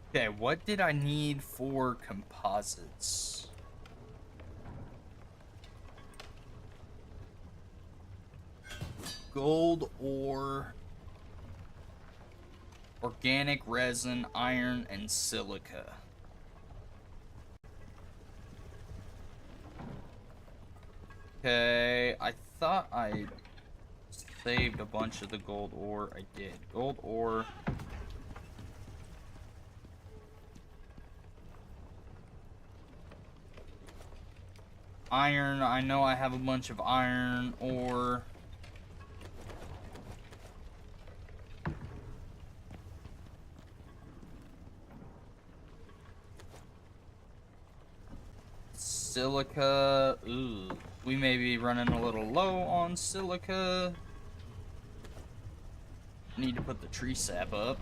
okay, what did I need for composites? Gold ore, organic resin, iron, and silica. Okay, I thought I saved a bunch of the gold ore. I did. Gold ore. Iron, I know I have a bunch of iron ore. Silica, ooh, we may be running a little low on silica. Need to put the tree sap up.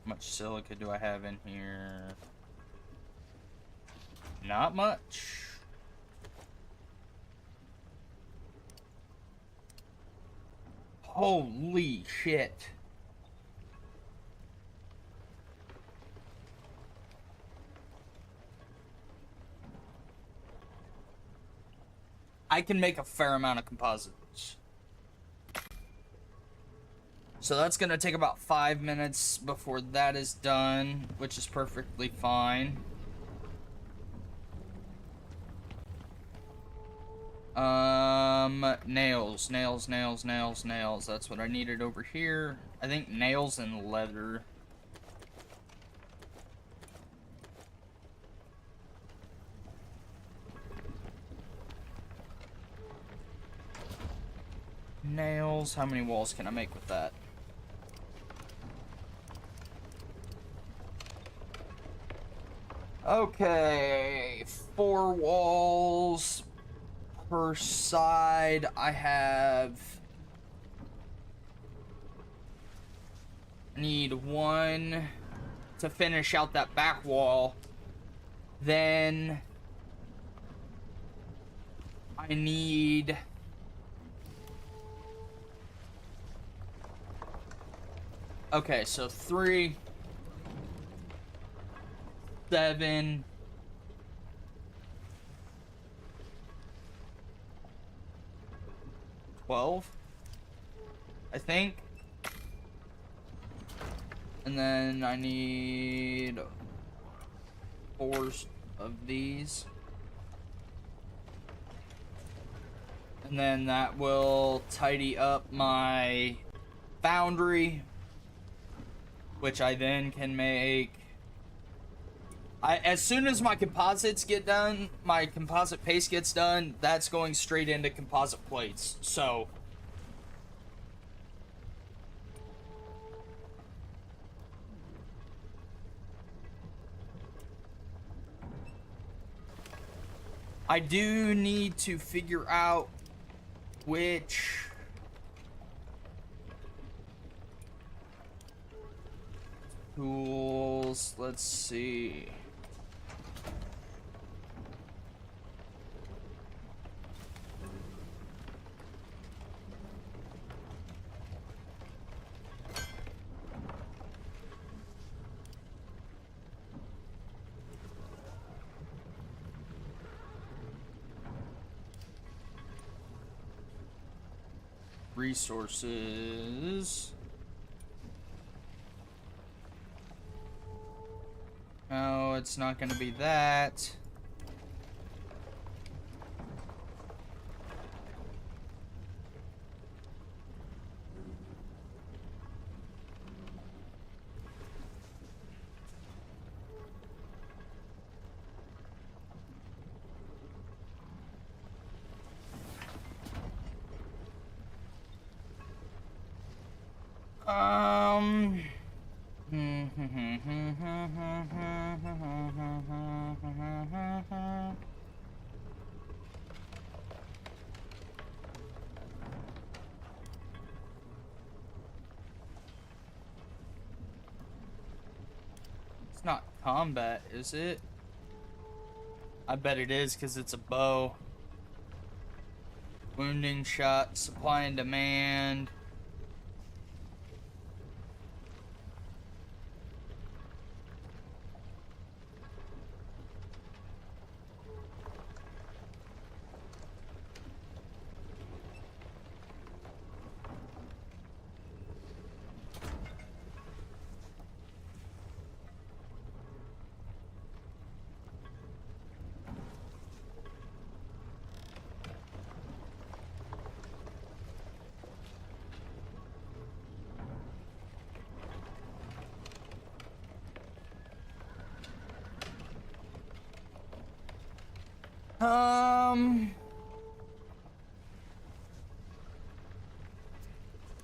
How much silica do I have in here? Not much. Holy shit. I can make a fair amount of composites. So that's gonna take about 5 minutes before that is done, which is perfectly fine. Nails. That's what I needed over here. I think nails and leather. nails. How many walls can I make with that? Okay, 4 walls per side. I need 1 to finish out that back wall. Then I need okay, so 3, 7, 12, I think. And then I need 4 of these. And then that will tidy up my foundry, which I then can make. As soon as my composites get done, my composite paste gets done, that's going straight into composite plates. So I do need to figure out which tools. Let's see. Resources. No, it's not going to be that. It's not combat, is it? I bet it is, because it's a bow. Wounding shot, supply and demand.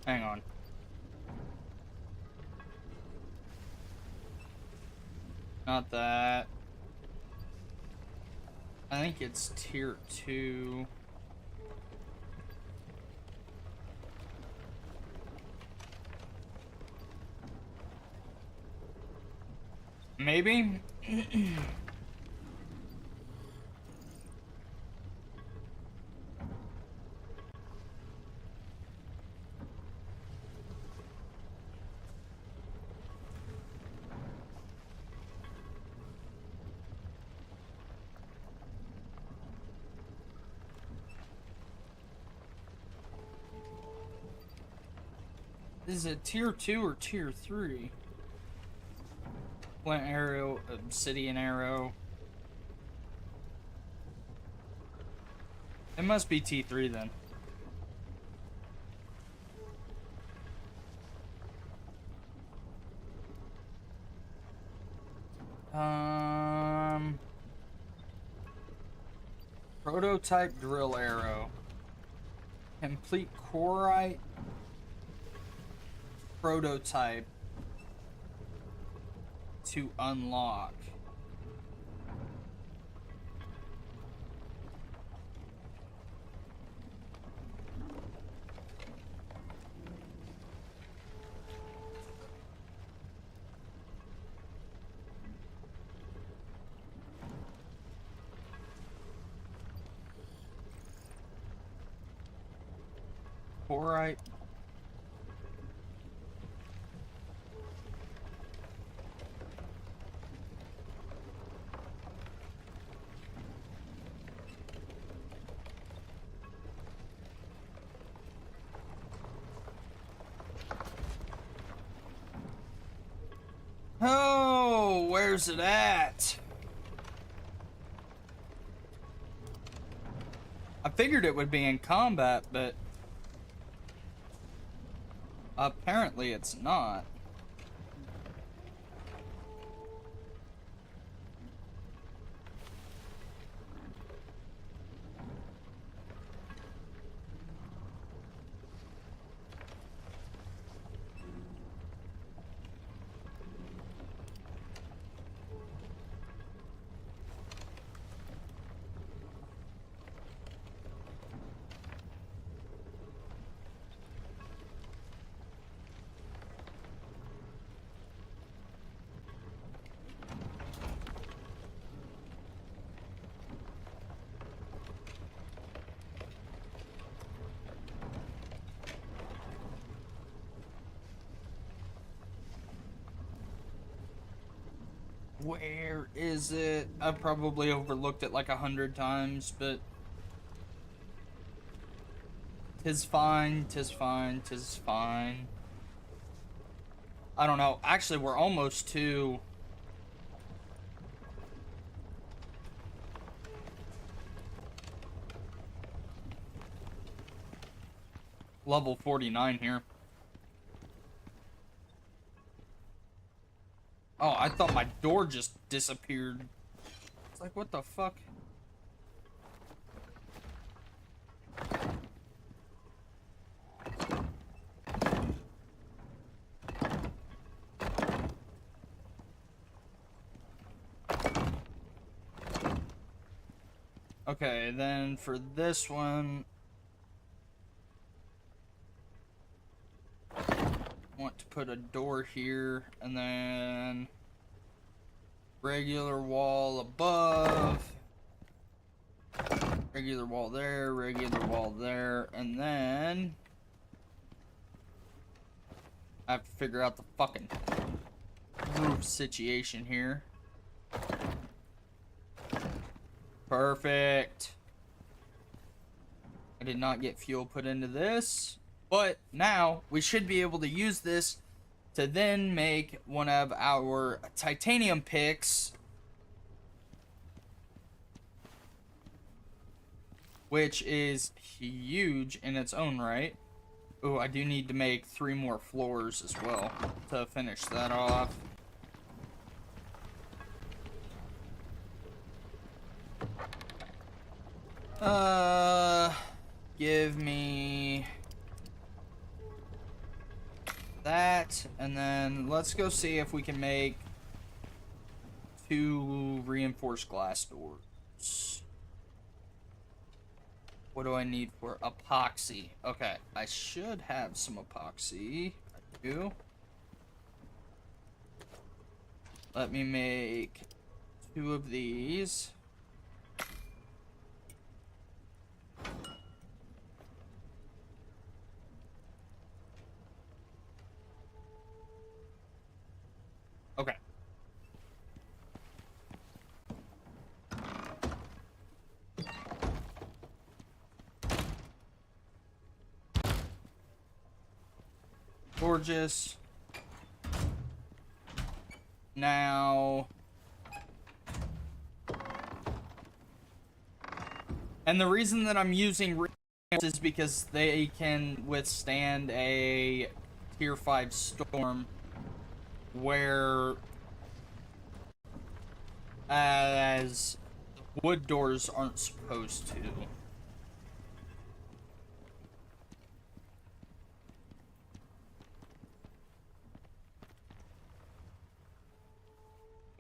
Hang on. Not that. I think it's tier 2. Maybe? Is it tier 2 or tier 3? Flint arrow, obsidian arrow. It must be T3 then. Prototype drill arrow. Complete Corite prototype to unlock. Corite. Oh, where's it at? I figured it would be in combat, but apparently it's not. Where is it? I've probably overlooked it like 100 times, but tis fine, tis fine, tis fine. I don't know. Actually, we're almost to level 49 here. Oh, I thought my door just disappeared. It's like, what the fuck? Okay, then for this one, want to put a door here, and then regular wall above, regular wall there, and then I have to figure out the fucking roof situation here. Perfect. I did not get fuel put into this. But now we should be able to use this to then make one of our titanium picks, which is huge in its own right. Oh, I do need to make 3 more floors as well to finish that off. Give me that, and then let's go see if we can make 2 reinforced glass doors. What do I need for epoxy? Okay, I should have some epoxy. I do. Let me make 2 of these. Okay. Gorgeous. Now, and the reason that I'm using ramps is because they can withstand a tier 5 storm, where as wood doors aren't supposed to.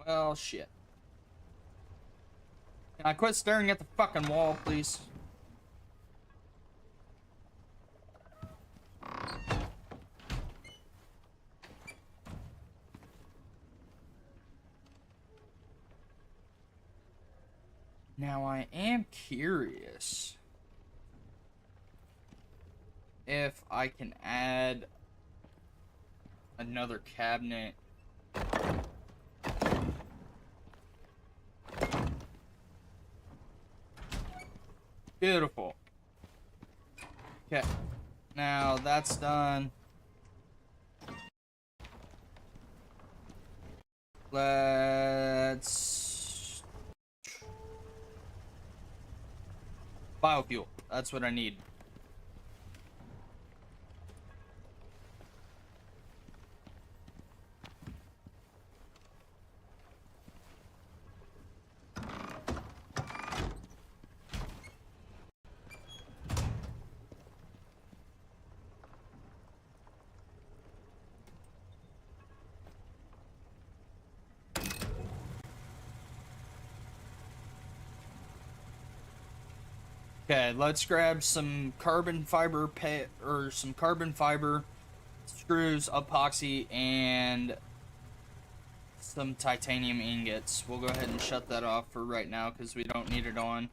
Well, shit. Can I quit staring at the fucking wall, please? Now, I am curious if I can add another cabinet. Beautiful. Okay. Now that's done. Let's... Biofuel. That's what I need. Okay, let's grab some carbon fiber some carbon fiber screws, epoxy, and some titanium ingots. We'll go ahead and shut that off for right now because we don't need it on.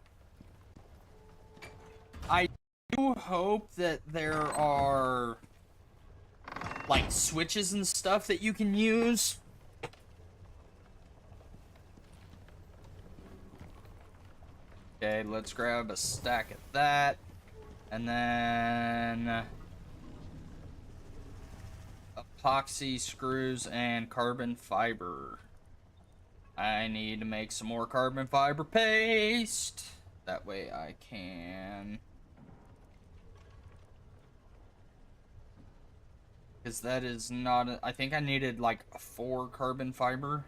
I do hope that there are like switches and stuff that you can use. Okay, let's grab a stack of that, and then epoxy screws and carbon fiber. I need to make some more carbon fiber paste. That way I can... Because that is not... I think I needed like 4 carbon fiber.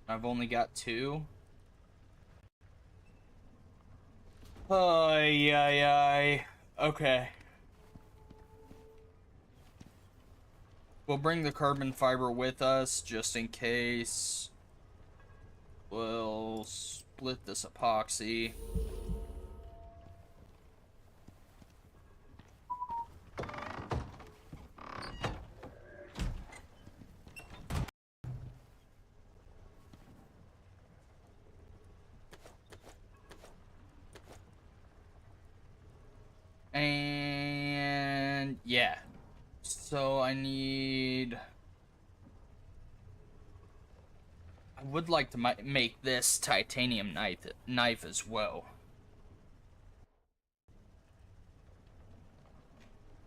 I've only got 2. Ay. Okay. We'll bring the carbon fiber with us just in case. We'll split this epoxy. And yeah. So I need... I would like to make this titanium knife as well.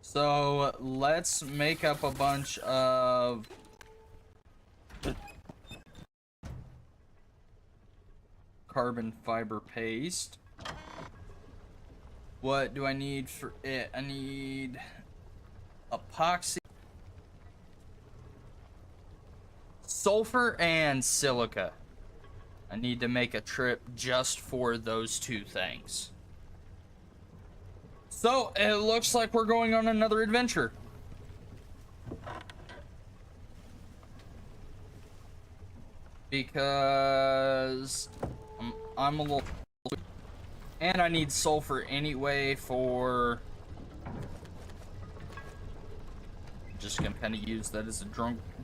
So let's make up a bunch of carbon fiber paste. What do I need for it? I need epoxy, sulfur, and silica. I need to make a trip just for those 2 things. So it looks like we're going on another adventure. Because I'm a little... And I need sulfur anyway for... Just gonna kind of use that as a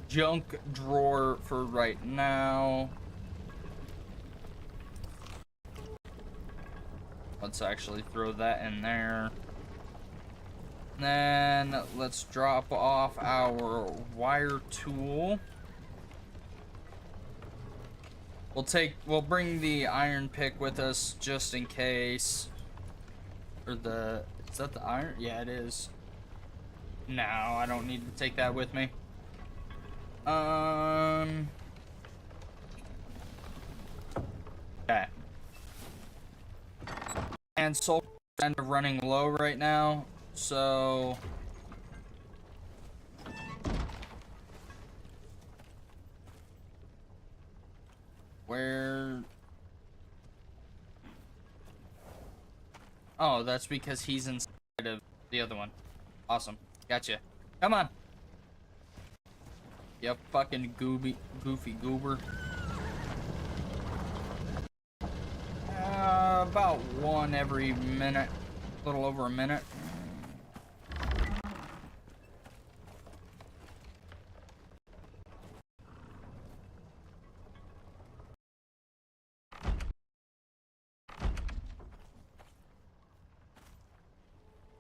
junk drawer for right now. Let's actually throw that in there. Then let's drop off our wire tool. We'll bring the iron pick with us just in case. Or is that the iron? Yeah, it is. No, I don't need to take that with me. Okay. And sulfur's kind of running low right now, so... Where... Oh, that's because he's inside of the other one. Awesome. Gotcha. Come on. You fucking goofy goober. about one every minute, a little over a minute.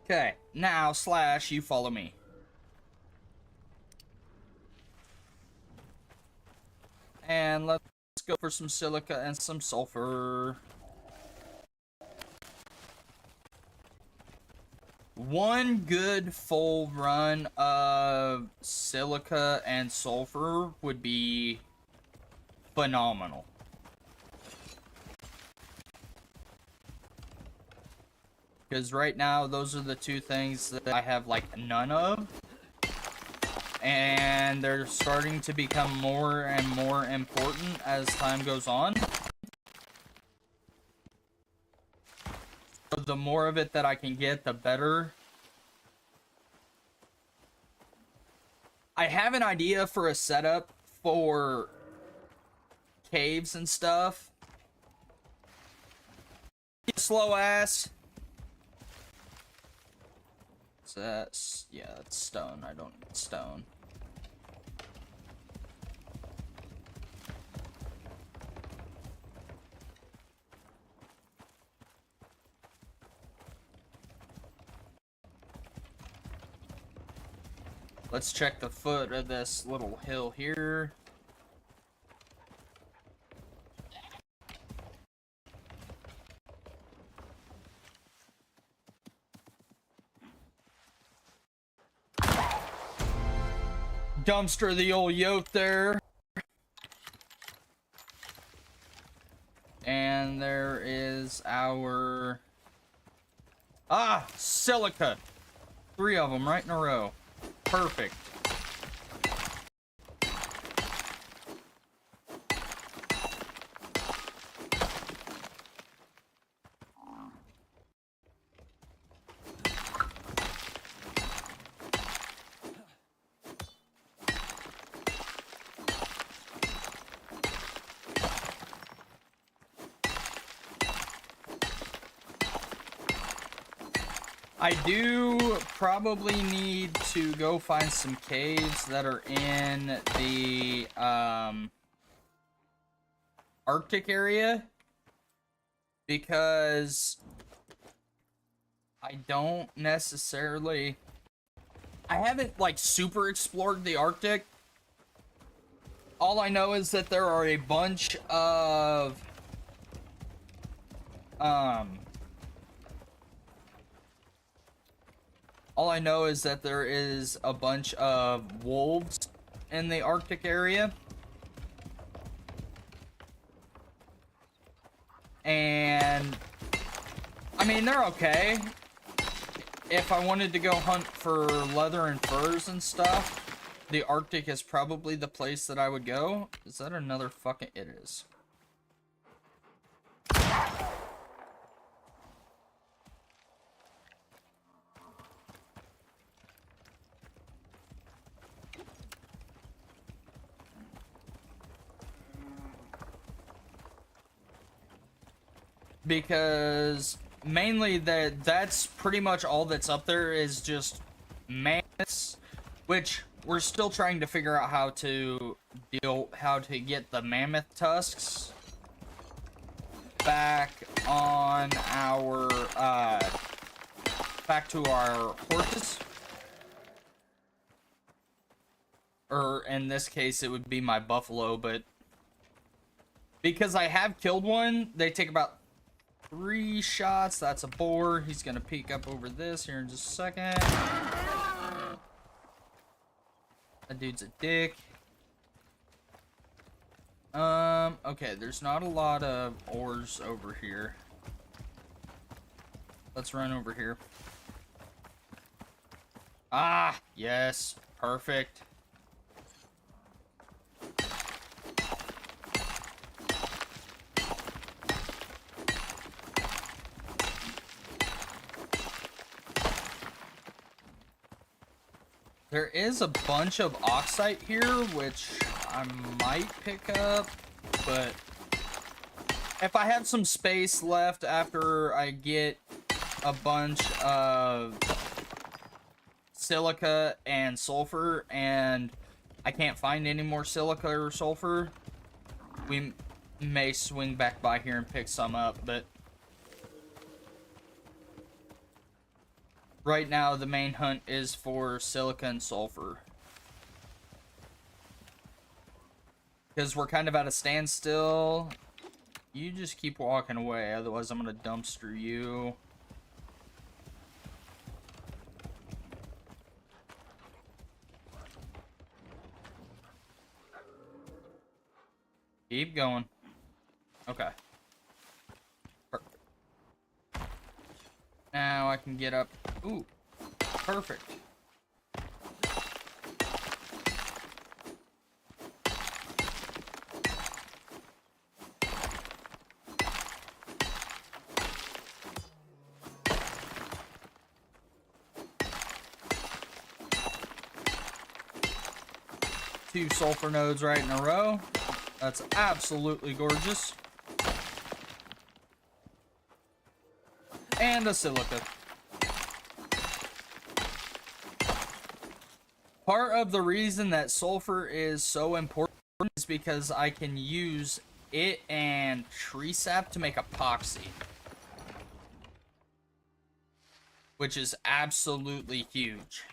Okay, now Slash, you follow me. And let's go for some silica and some sulfur. One good full run of silica and sulfur would be phenomenal. Because right now, those are the two things that I have, like, none of. And they're starting to become more and more important as time goes on. So the more of it that I can get, the better. I have an idea for a setup for caves and stuff. Slow ass. So that's, yeah, that's stone. I don't need stone. Let's check the foot of this little hill here. Dumpster the old yoke there. And there is our... Ah! Silica! 3 of them right in a row. Perfect. I do probably need to go find some caves that are in the Arctic area, because I don't necessarily... I haven't, like, super explored the Arctic. All I know is that there are a bunch of all I know is that there is a bunch of wolves in the Arctic area. And I mean, they're okay. If I wanted to go hunt for leather and furs and stuff, the Arctic is probably the place that I would go. Is that another fucking... It is. Because mainly that's pretty much all that's up there is just mammoths, which we're still trying to figure out how to get the mammoth tusks back on our back to our horses, or in this case it would be my buffalo, but because I have killed one, they take about 3 shots. That's a boar. He's gonna peek up over this here in just a second. That dude's a dick. Okay, there's not a lot of ores over here. Let's run over here. Ah, yes, perfect. There is a bunch of oxide here, which I might pick up, but if I have some space left after I get a bunch of silica and sulfur, and I can't find any more silica or sulfur, we may swing back by here and pick some up, but right now the main hunt is for silica and sulfur. Because we're kind of at a standstill. You just keep walking away, otherwise I'm gonna dumpster you. Keep going. Okay. Perfect. Now I can get up. Ooh. Perfect. Two sulfur nodes right in a row. That's absolutely gorgeous. And a silica. Part of the reason that sulfur is so important is because I can use it and tree sap to make epoxy. Which is absolutely huge.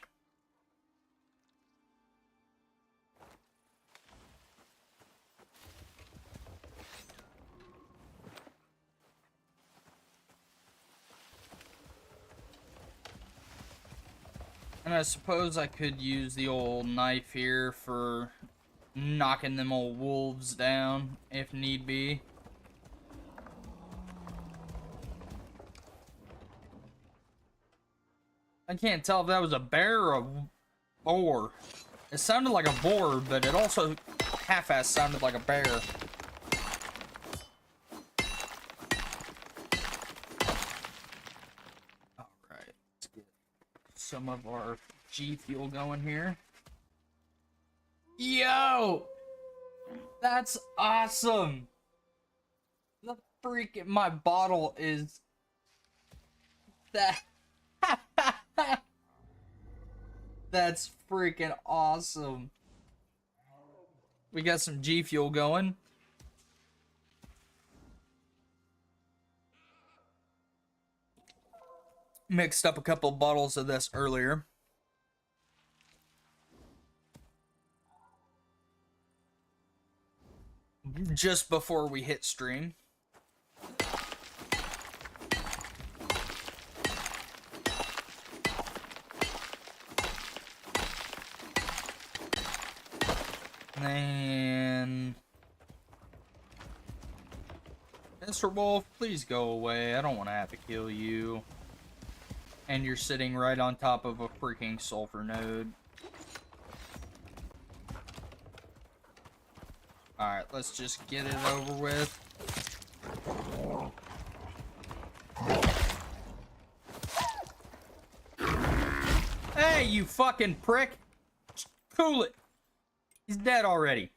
And I suppose I could use the old knife here for knocking them old wolves down, if need be. I can't tell if that was a bear or a boar. It sounded like a boar, but it also half-ass sounded like a bear. Some of our G fuel going here. Yo! That's awesome! The freaking, my bottle is that. That's freaking awesome. We got some G fuel going. Mixed up a couple bottles of this earlier. Just before we hit stream. And Mr. Wolf, please go away. I don't want to have to kill you. And you're sitting right on top of a freaking sulfur node. Alright, let's just get it over with. Hey, you fucking prick! Cool it! He's dead already.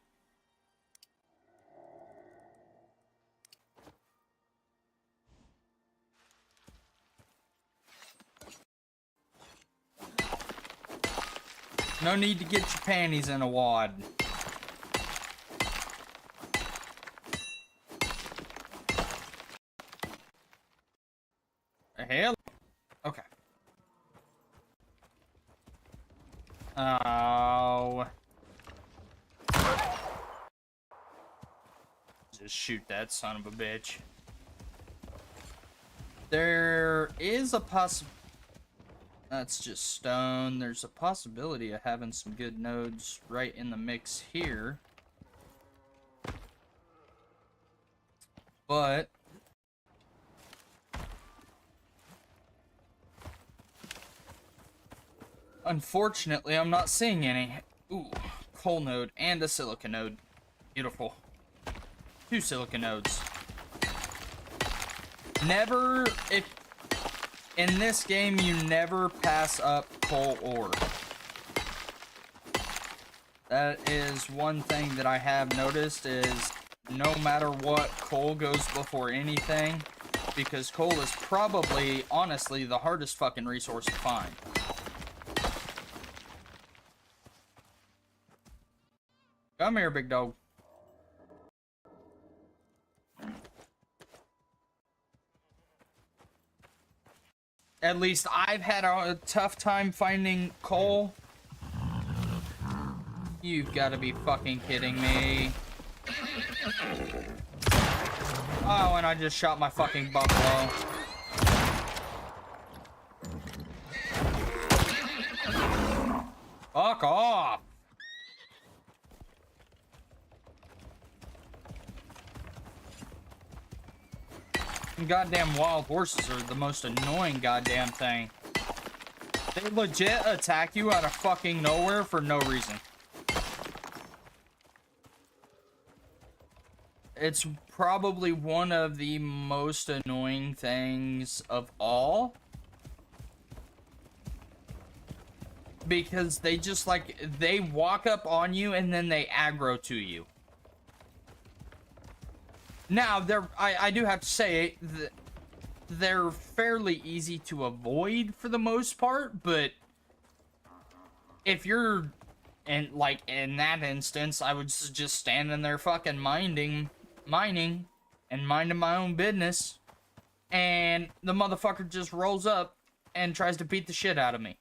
No need to get your panties in a wad. The hell? Okay. Oh. Just shoot that son of a bitch. There is a possibility. That's just stone. There's a possibility of having some good nodes right in the mix here. But unfortunately, I'm not seeing any. Ooh, coal node and a silica node. Beautiful. 2 silica nodes. Never, if in this game, you never pass up coal ore. That is one thing that I have noticed is no matter what, coal goes before anything. Because coal is probably, honestly, the hardest fucking resource to find. Come here, big dog. At least I've had a tough time finding coal. You've got to be fucking kidding me. Oh, and I just shot my fucking buffalo. Fuck off. Goddamn wild horses are the most annoying goddamn thing. They legit attack you out of fucking nowhere for no reason. It's probably one of the most annoying things of all. Because they just like, they walk up on you and then they aggro to you. Now, I do have to say that they're fairly easy to avoid for the most part, but if you're in that instance, I would just stand in there fucking mining and minding my own business, and the motherfucker just rolls up and tries to beat the shit out of me.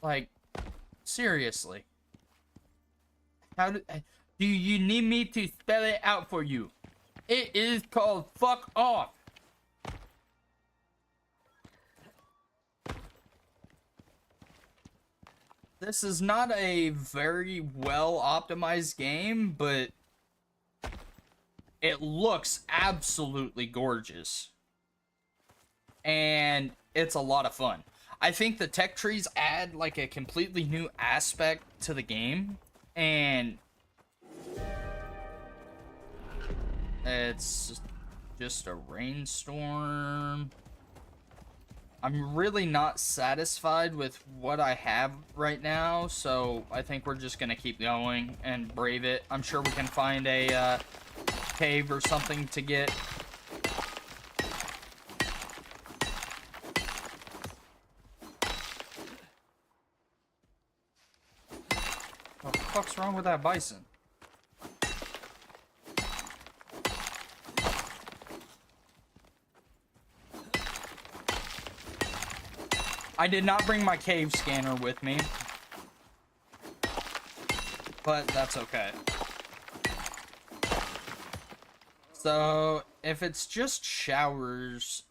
Like, seriously. Do you need me to spell it out for you? It is called fuck off. This is not a very well optimized game, but it looks absolutely gorgeous. And it's a lot of fun. I think the tech trees add like a completely new aspect to the game, and it's just a rainstorm. I'm really not satisfied with what I have right now, so I think we're just gonna keep going and brave it. I'm sure we can find a cave or something to get. What the fuck's wrong with that bison? I did not bring my cave scanner with me, but that's okay. So, if it's just showers,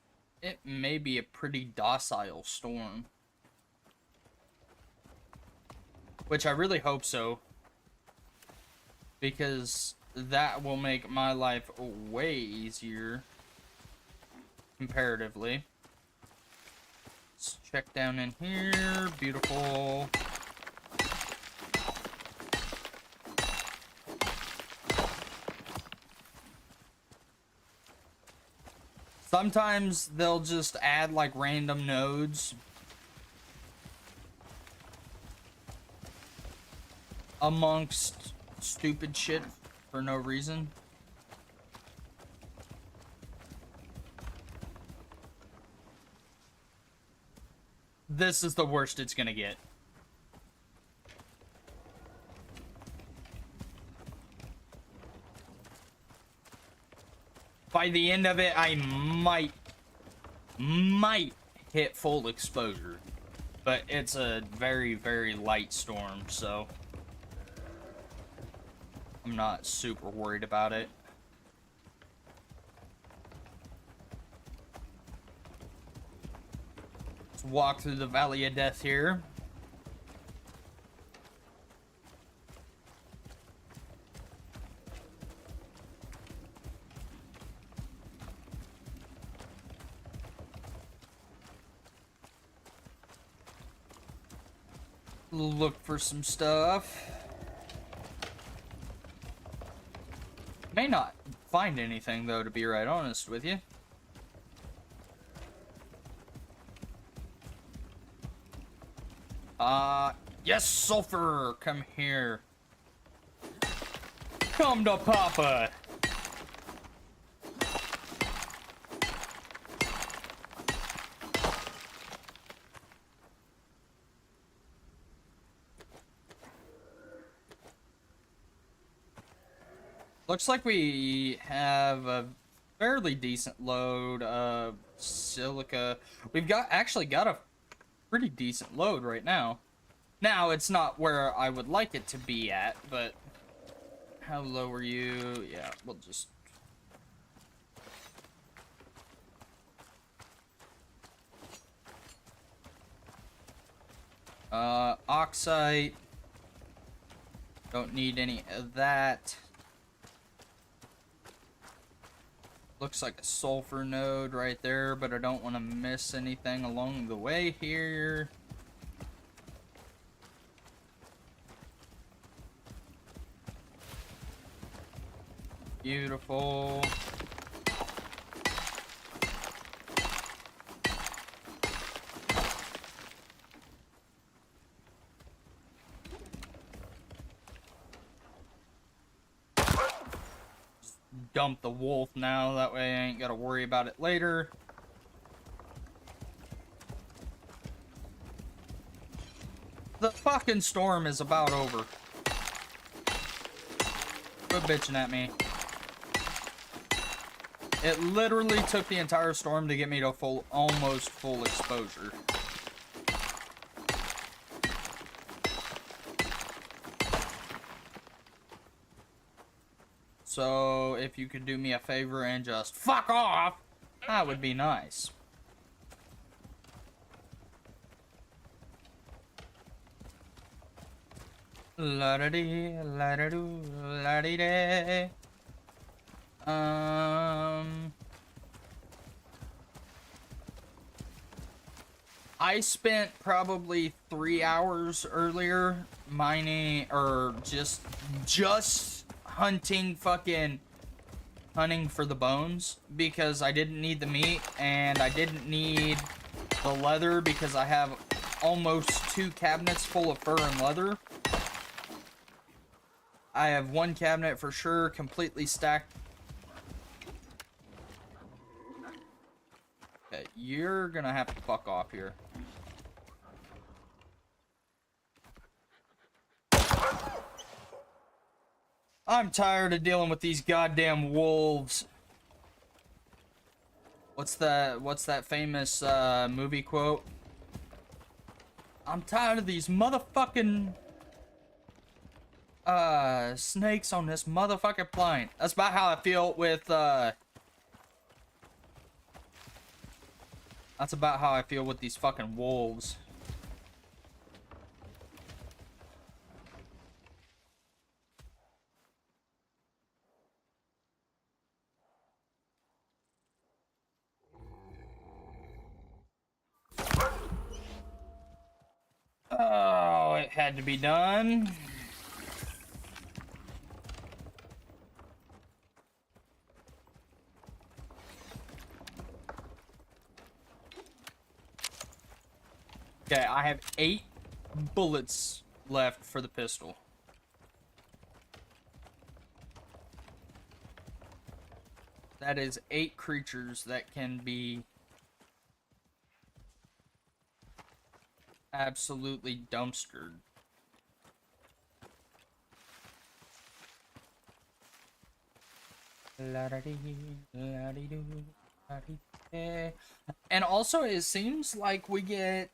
it may be a pretty docile storm. Which I really hope so, because that will make my life way easier, comparatively. Let's check down in here. Beautiful. Sometimes they'll just add like random nodes amongst stupid shit for no reason. This is the worst it's gonna get. By the end of it, I might hit full exposure. But it's a very, very light storm, so I'm not super worried about it. Let's walk through the Valley of Death here. Look for some stuff. May not find anything though, to be right honest with you. Yes, sulfur, come here. Come to Papa. Looks like we have a fairly decent load of silica. We've actually got a pretty decent load right now. Now, it's not where I would like it to be at, but how low are you? Yeah, we'll just... Oxide. Don't need any of that. Looks like a sulfur node right there, but I don't want to miss anything along the way here. Beautiful. Dump the wolf now, that way I ain't gotta worry about it later. The fucking storm is about over. Quit bitching at me. It literally took the entire storm to get me to almost full exposure. So, if you could do me a favor and just fuck off, that would be nice. La-da-dee, la-da-doo, la-dee-day. I spent probably 3 hours earlier mining, or just hunting for the bones, because I didn't need the meat and I didn't need the leather, because I have almost 2 cabinets full of fur and leather. I have 1 cabinet for sure completely stacked. Okay, you're gonna have to fuck off here. I'm tired of dealing with these goddamn wolves. What's that famous movie quote? I'm tired of these motherfucking snakes on this motherfucking plane. That's about how I feel with that's about how I feel with these fucking wolves. Oh, it had to be done. Okay, I have 8 bullets left for the pistol. That is 8 creatures that can be absolutely dumpstered. And also, it seems like we get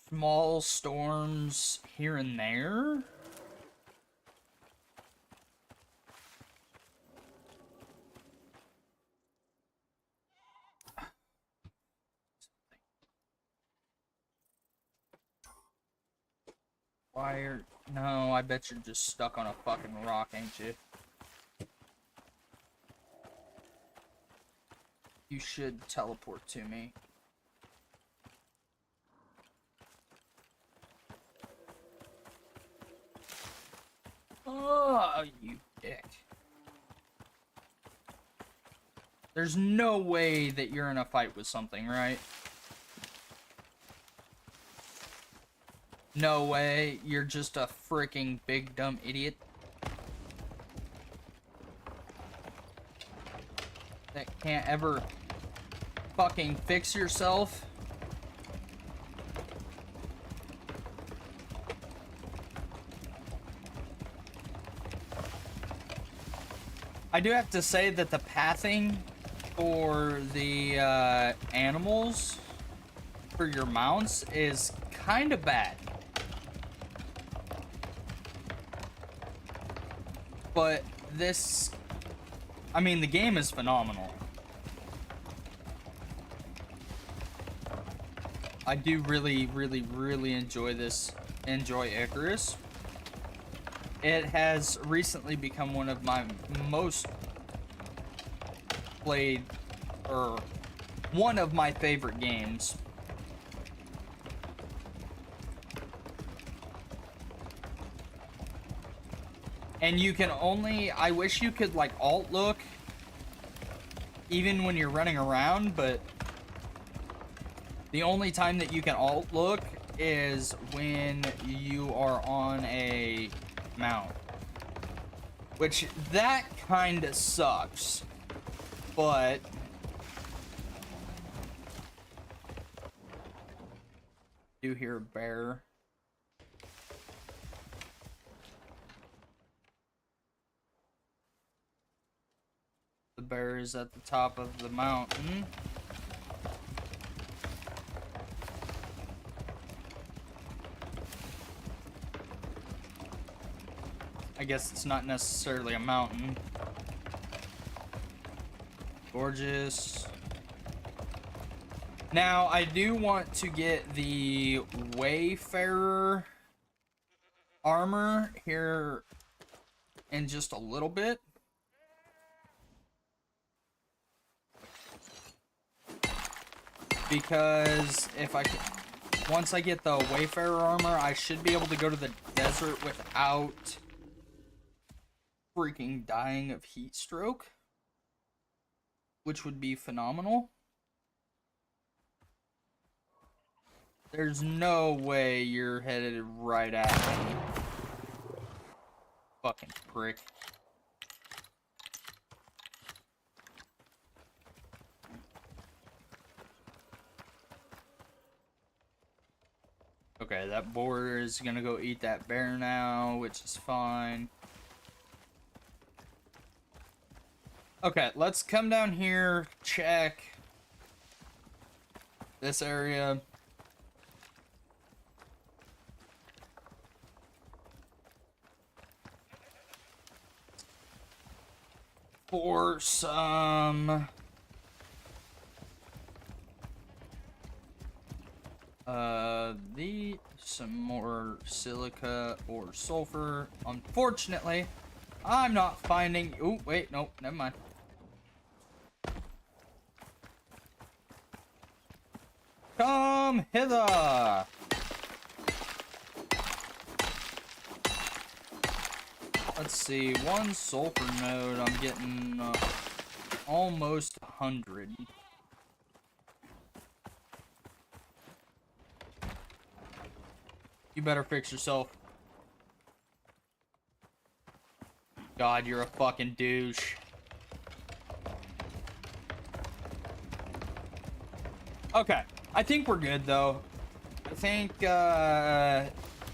small storms here and there. Wire? No, I bet you're just stuck on a fucking rock, ain't you? You should teleport to me. Oh, you dick. There's no way that you're in a fight with something, right? No way, you're just a freaking big dumb idiot. That can't ever fucking fix yourself. I do have to say that the pathing for the animals for your mounts is kind of bad. But this, I mean, the game is phenomenal. I do really enjoy this, enjoy Icarus. It has recently become one of my most played, or one of my favorite games. And you can only, I wish you could like alt look even when you're running around, but the only time that you can alt look is when you are on a mount, which that kind of sucks, but do hear a bear. The bear is at the top of the mountain. I guess it's not necessarily a mountain. Gorgeous. Now, I do want to get the Wayfarer armor here in just a little bit. Because if I can, once I get the Wayfarer armor, I should be able to go to the desert without freaking dying of heat stroke, which would be phenomenal. There's no way you're headed right at me. Fucking prick. Okay, that boar is gonna go eat that bear now, which is fine. Okay, let's come down here, check this area. For some some more silica or sulfur. Unfortunately, I'm not finding. Oh, wait, nope, never mind. Come hither. Let's see, one sulfur node, I'm getting almost 100. You better fix yourself. God, you're a fucking douche. Okay, I think we're good though. I think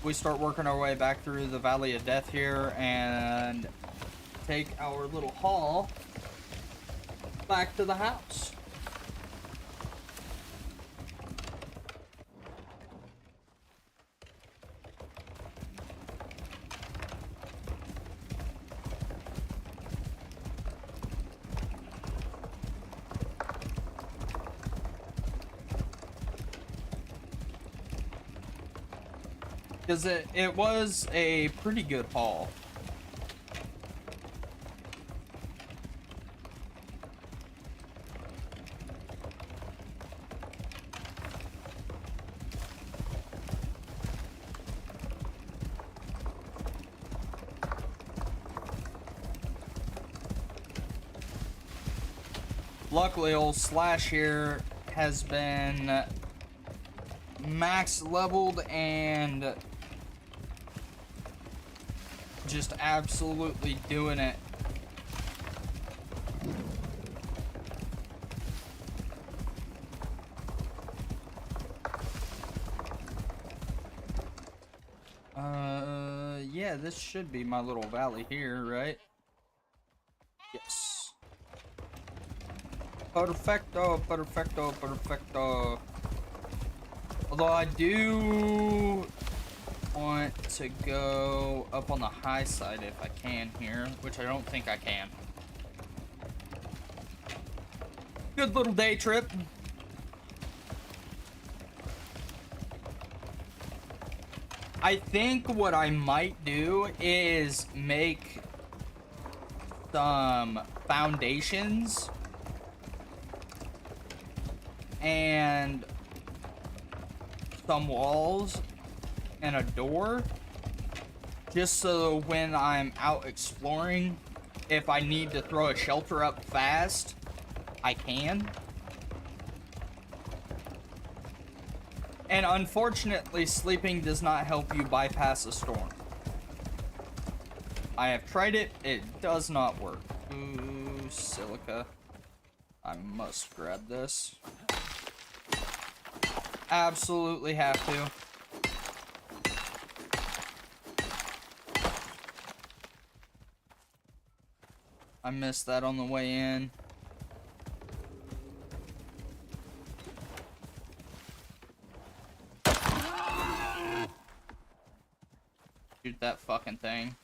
we start working our way back through the Valley of Death here and take our little haul back to the house. Because it was a pretty good haul. Luckily, old Slash here has been max leveled and Just absolutely doing it. Yeah, this should be my little valley here, right? Yes. Perfecto, perfecto, perfecto. Although I do want to go up on the high side if I can here, which I don't think I can. Good little day trip. I think what I might do is make some foundations and some walls and a door, just so when I'm out exploring, if I need to throw a shelter up fast, I can. And unfortunately, sleeping does not help you bypass a storm. I have tried it, it does not work. Ooh, silica. I must grab this. Absolutely have to. I missed that on the way in. Shoot that fucking thing.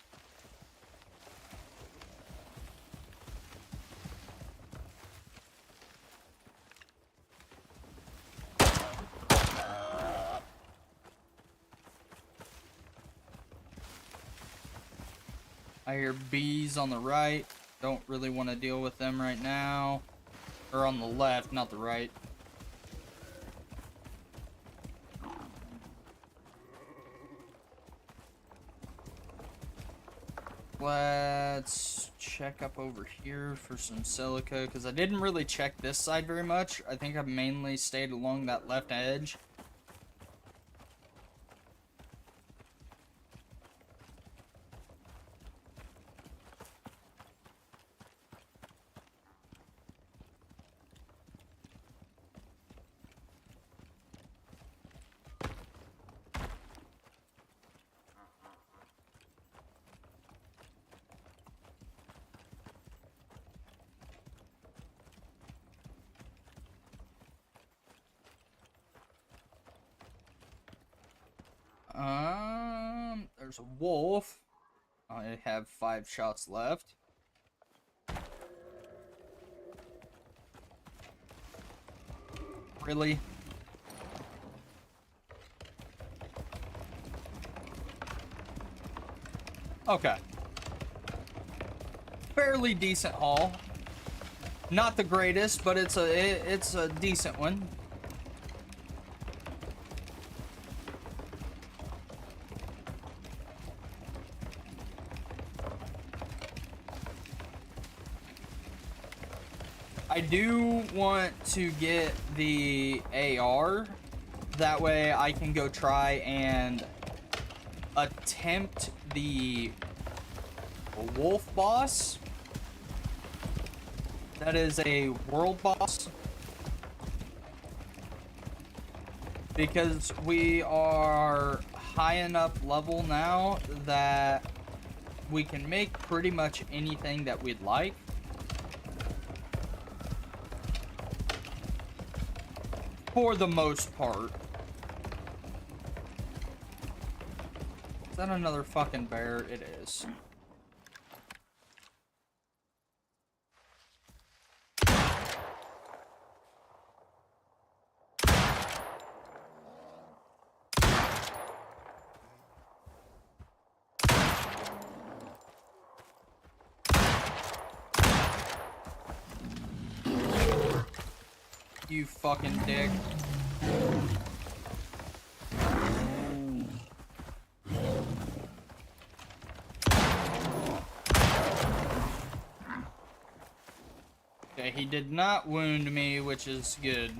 I hear bees on the right. Don't really want to deal with them right now. Or on the left, not the right. Let's check up over here for some silica, because I didn't really check this side very much. I think I've mainly stayed along that left edge. There's a wolf. I have 5 shots left. Really? Okay. Fairly decent haul. Not the greatest, but it's a decent one. I do want to get the AR. That way I can go try and attempt the wolf boss. That is a world boss. Because we are high enough level now that we can make pretty much anything that we'd like. For the most part. Is that another fucking bear? It is. You fucking dick. Okay, he did not wound me, which is good.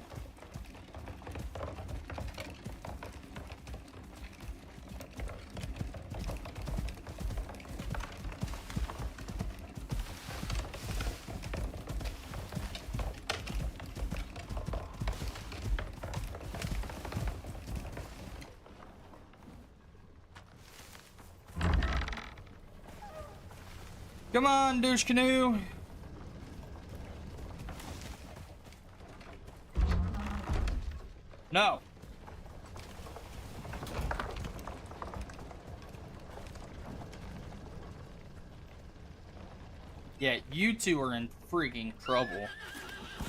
Come on, douche canoe. No. Yeah, you two are in freaking trouble.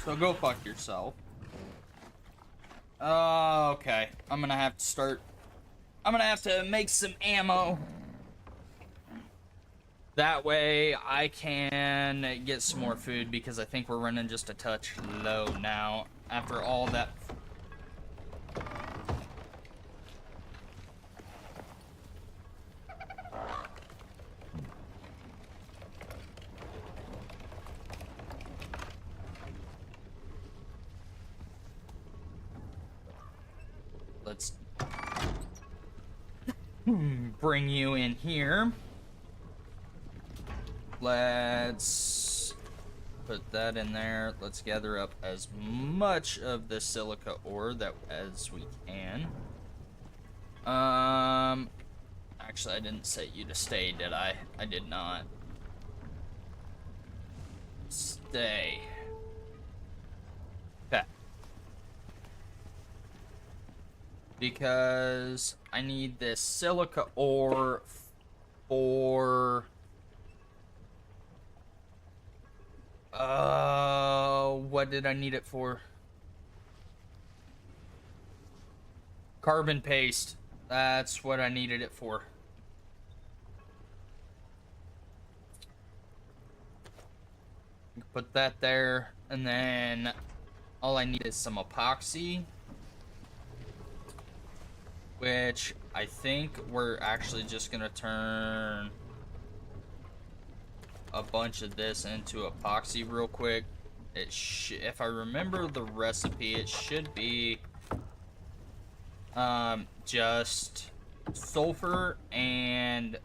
So go fuck yourself. Okay. I'm gonna have to make some ammo. That way I can get some more food because I think we're running just a touch low now after all that. Let's bring you in here. Let's put that in there. Let's gather up as much of the silica ore as we can. Actually, I didn't set you to stay, did I? I did not. Stay. Okay. Because I need this silica ore for... what did I need it for? Carbon paste. That's what I needed it for. Put that there, and then all I need is some epoxy, which I think we're actually just gonna turn a bunch of this into epoxy real quick. If I remember the recipe, it should be just sulfur and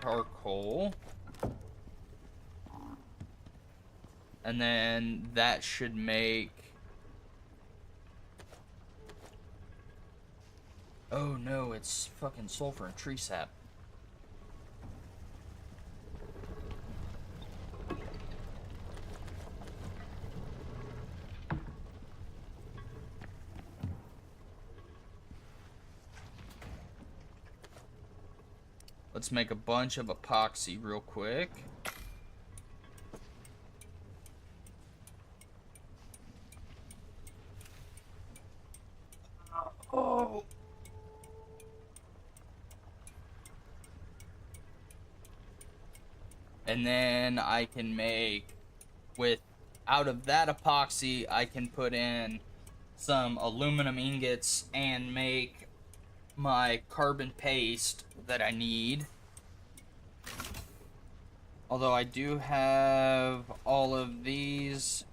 charcoal, and then that should make... Oh no, it's fucking sulfur and tree sap. Let's make a bunch of epoxy real quick. Oh. And then I can make, out of that epoxy, I can put in some aluminum ingots and make my carbon paste that I need. Although I do have all of these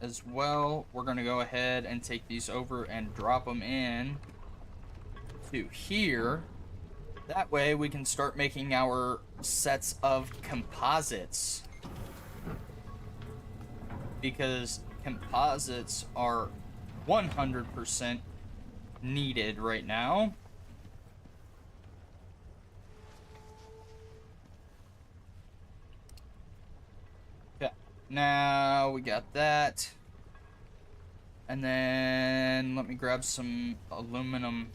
as well. We're gonna go ahead and take these over and drop them in to here. That way we can start making our sets of composites, because composites are 100% needed right now. Okay, now we got that. And then let me grab some aluminum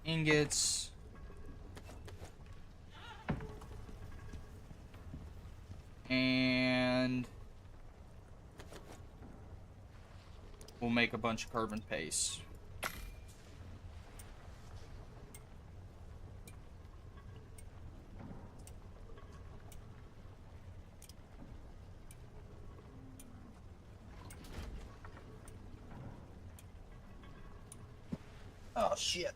ingots. And we'll make a bunch of carbon paste. Oh shit.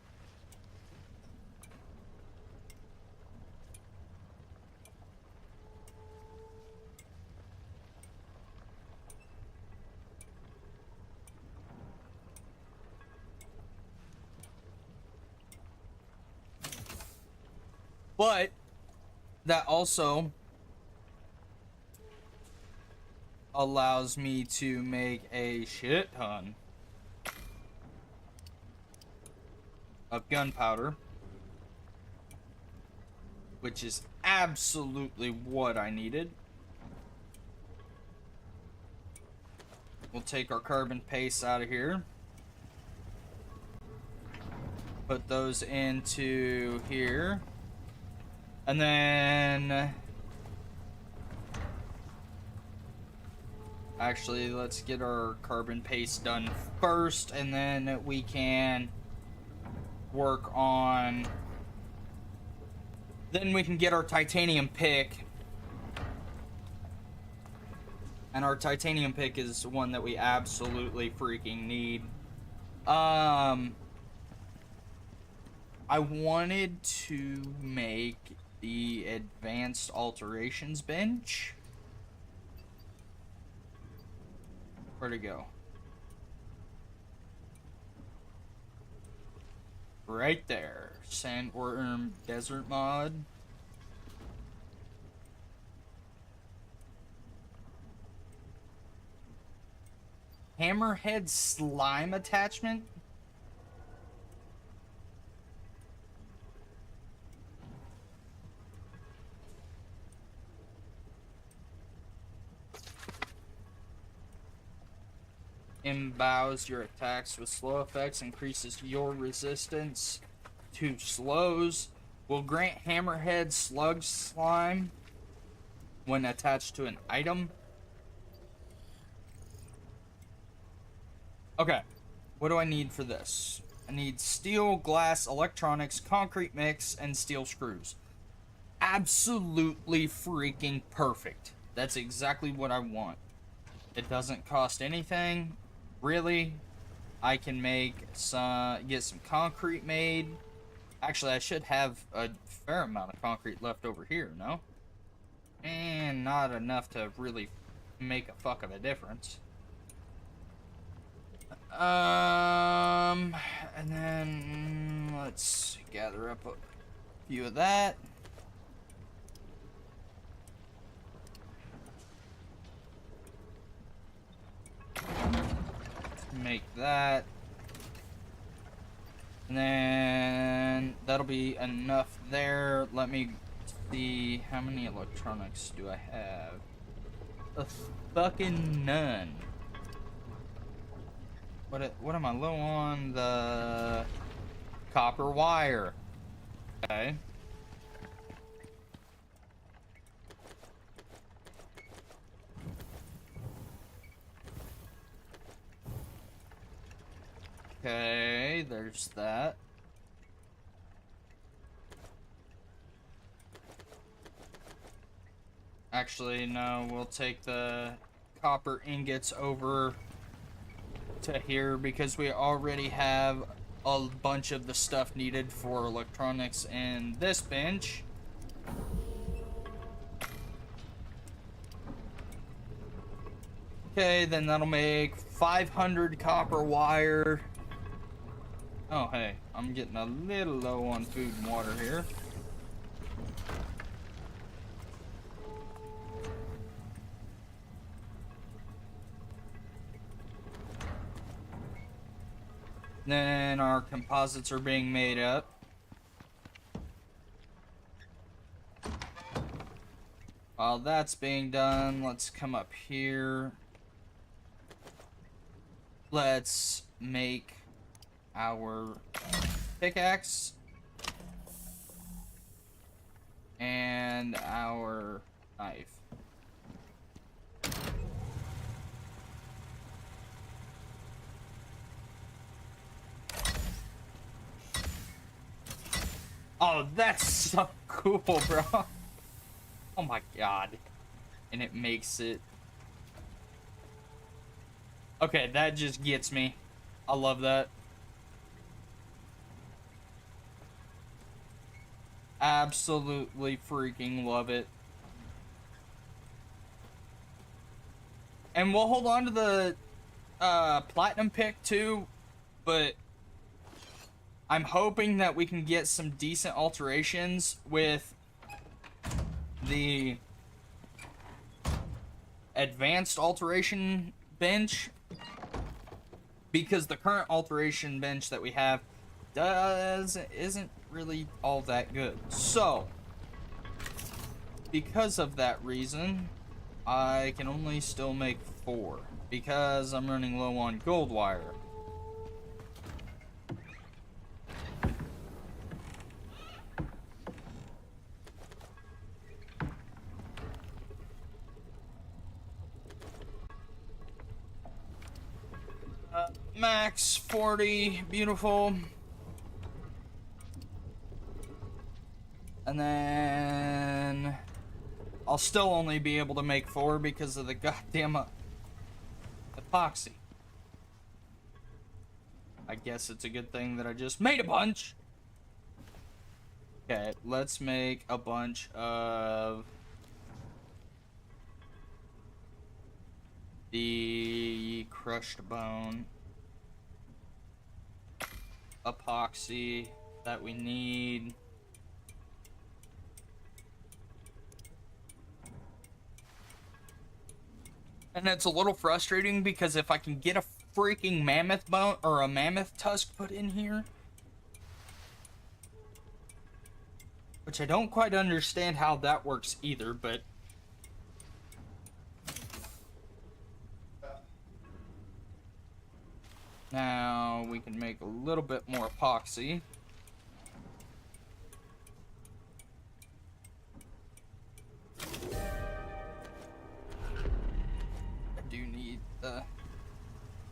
But that also allows me to make a shit ton of gunpowder, which is absolutely what I needed. We'll take our carbon paste out of here. Put those into here. And then... actually, let's get our carbon paste done first, and then we can work on... then we can get our titanium pick. And our titanium pick is one that we absolutely freaking need. I wanted to make the advanced alterations bench. Where'd it go? Right there. Sandworm desert mod. Hammerhead slime attachment. Imbows your attacks with slow effects, increases your resistance to slows. Will grant hammerhead slug slime when attached to an item. Okay, what do I need for this? I need steel, glass, electronics, concrete mix, and steel screws. Absolutely freaking perfect. That's exactly what I want. It doesn't cost anything. Really, I can make get some concrete made. Actually, I should have a fair amount of concrete left over here, no? And not enough to really make a fuck of a difference. And then let's gather up a few of that. Make that, and then that'll be enough there. Let me see, how many electronics do I have? A fucking none. What am I low on? The copper wire. Okay. Okay, there's that. Actually, no, we'll take the copper ingots over to here because we already have a bunch of the stuff needed for electronics in this bench. Okay, then that'll make 500 copper wire. Oh, hey, I'm getting a little low on food and water here. Then our composites are being made up. While that's being done, let's come up here. Let's make our pickaxe and our knife. Oh, that's so cool, bro. Oh my god. And it makes it... okay, that just gets me. I love that. Absolutely freaking love it. And we'll hold on to the platinum pick too, but I'm hoping that we can get some decent alterations with the advanced alteration bench, because the current alteration bench that we have isn't really all that good. So because of that reason, I can only still make 4 because I'm running low on gold wire. Max 40, beautiful. And then I'll still only be able to make 4 because of the goddamn epoxy. I guess it's a good thing that I just made a bunch. Okay, let's make a bunch of the crushed bone epoxy that we need. And it's a little frustrating because if I can get a freaking mammoth bone or a mammoth tusk put in here, which I don't quite understand how that works either, but now we can make a little bit more epoxy. I do need the...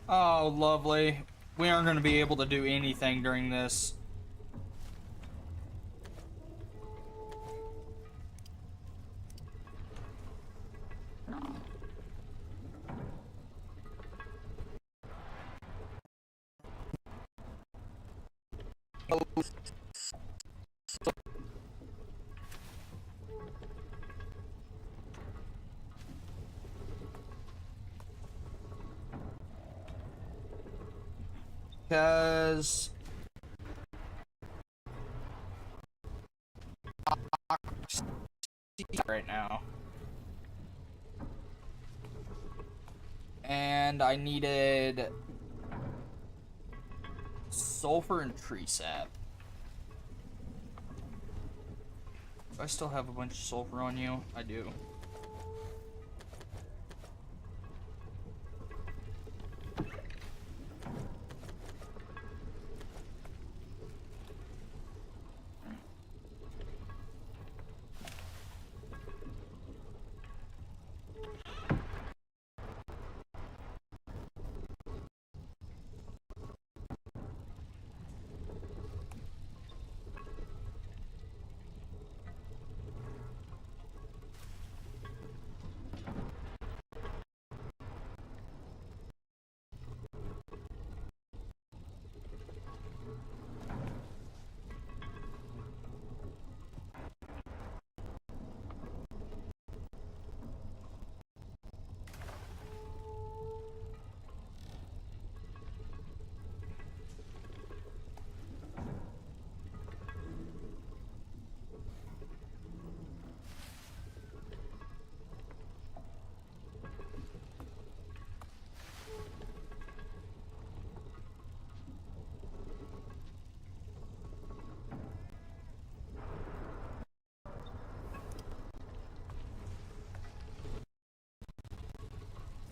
Oh, lovely. We aren't going to be able to do anything during this. Because right now, and I needed sulfur and tree sap. Do I still have a bunch of sulfur on you? I do.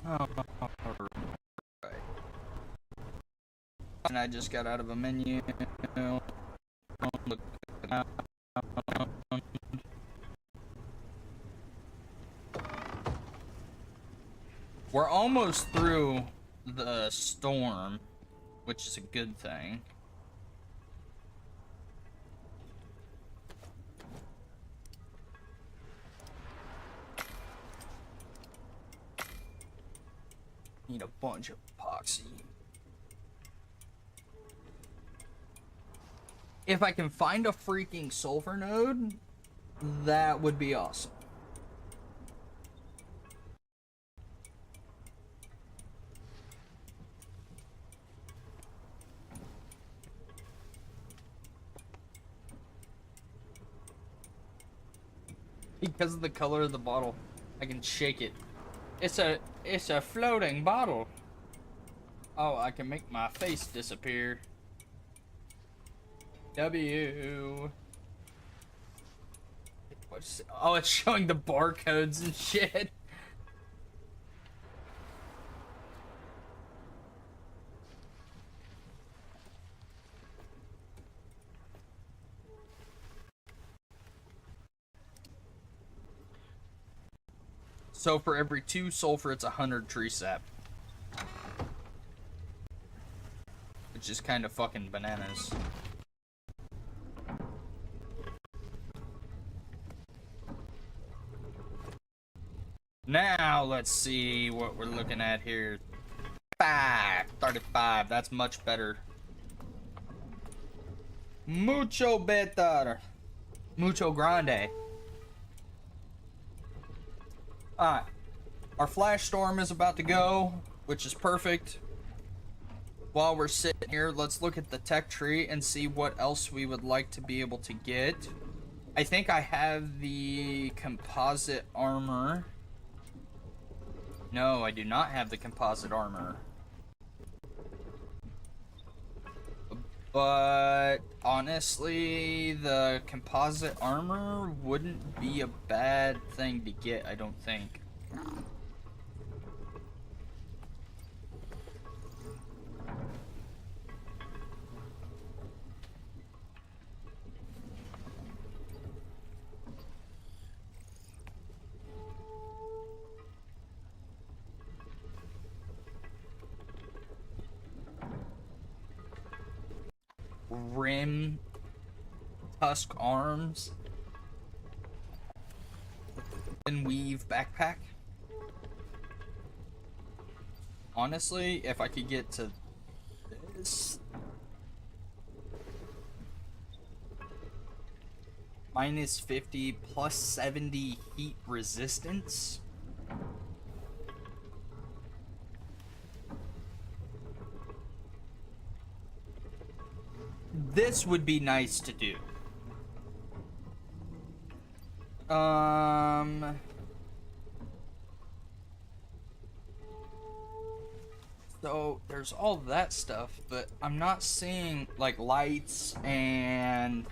Oh, right. And I just got out of a menu. Look around. We're almost through the storm, which is a good thing. Need a bunch of epoxy. If I can find a freaking sulfur node, that would be awesome. Because of the color of the bottle, I can shake it. It's a floating bottle. Oh, I can make my face disappear. W. What Oh, it's showing the barcodes and shit. So for every 2 sulfur, it's 100 tree sap. Which is kind of fucking bananas. Now, let's see what we're looking at here. 35. That's much better. Mucho better. Mucho grande. Alright. Our flash storm is about to go, which is perfect. While we're sitting here, let's look at the tech tree and see what else we would like to be able to get. I think I have the composite armor. No, I do not have the composite armor. But honestly, the composite armor wouldn't be a bad thing to get, I don't think. Rim tusk arms and weave backpack. Honestly, if I could get to this minus 50 plus 70 heat resistance. This would be nice to do. So there's all that stuff, but I'm not seeing like lights and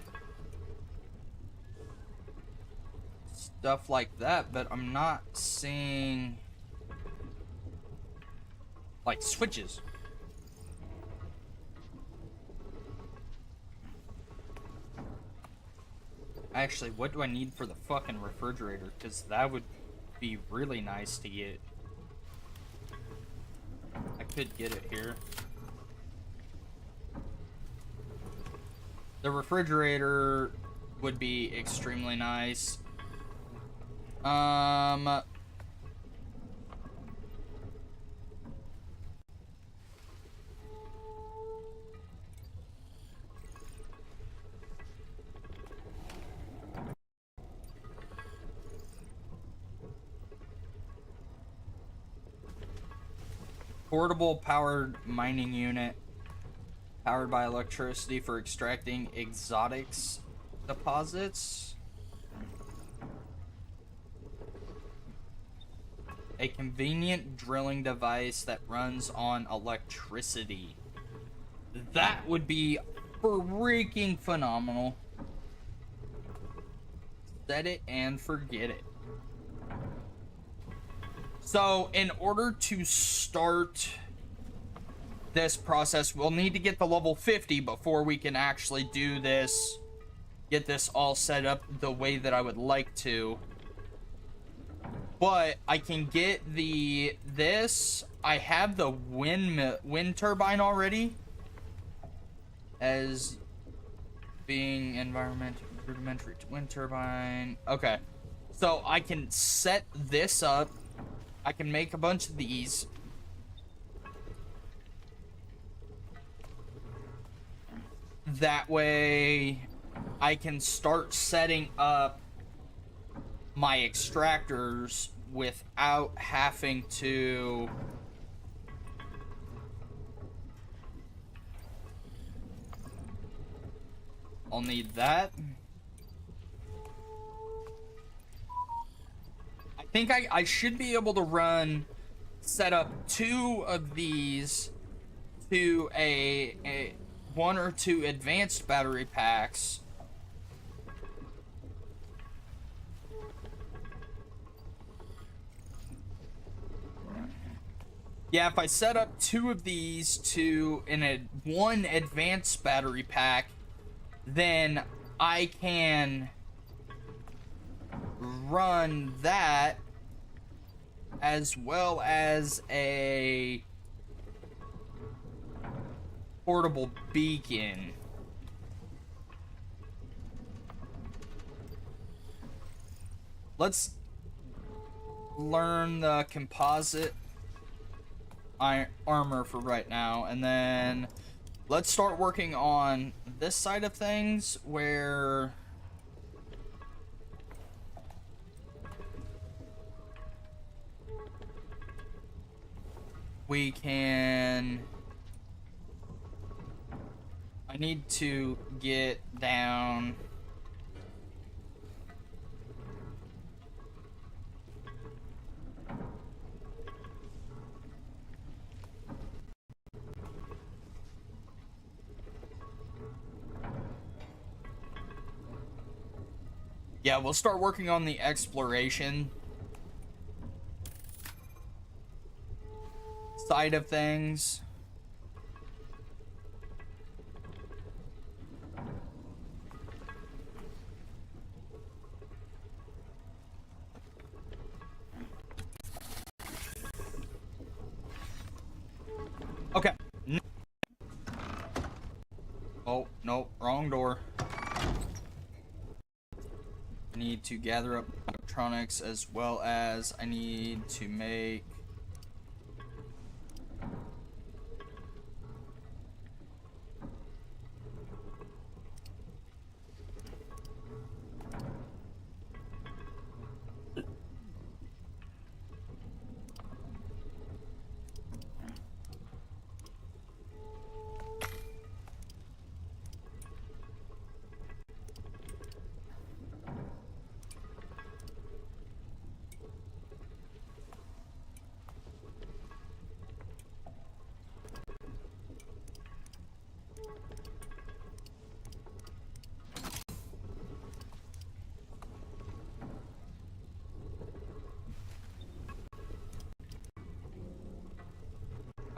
stuff like that, but I'm not seeing like switches. Actually, what do I need for the fucking refrigerator? Because that would be really nice to get. I could get it here. The refrigerator would be extremely nice. Portable powered mining unit powered by electricity for extracting exotics deposits. A convenient drilling device that runs on electricity. That would be freaking phenomenal. Set it and forget it. So, in order to start this process, we'll need to get the level 50 before we can actually do this, get this all set up the way that I would like to. But I can get this. I have the wind turbine already as being rudimentary wind turbine. Okay, so I can set this up. I can make a bunch of these. That way I can start setting up my extractors without having to I'll need that. I think I should be able to set up 2 of these to a 1 or 2 advanced battery packs. Yeah, if I set up 2 of these to in a one advanced battery pack, then I can run that as well as a portable beacon. Let's learn the composite armor for right now, and then let's start working on this side of things where we can... I need to get down... Yeah, we'll start working on the exploration side of things. Okay. Oh, no, wrong door. I need to gather up electronics, as well as I need to make...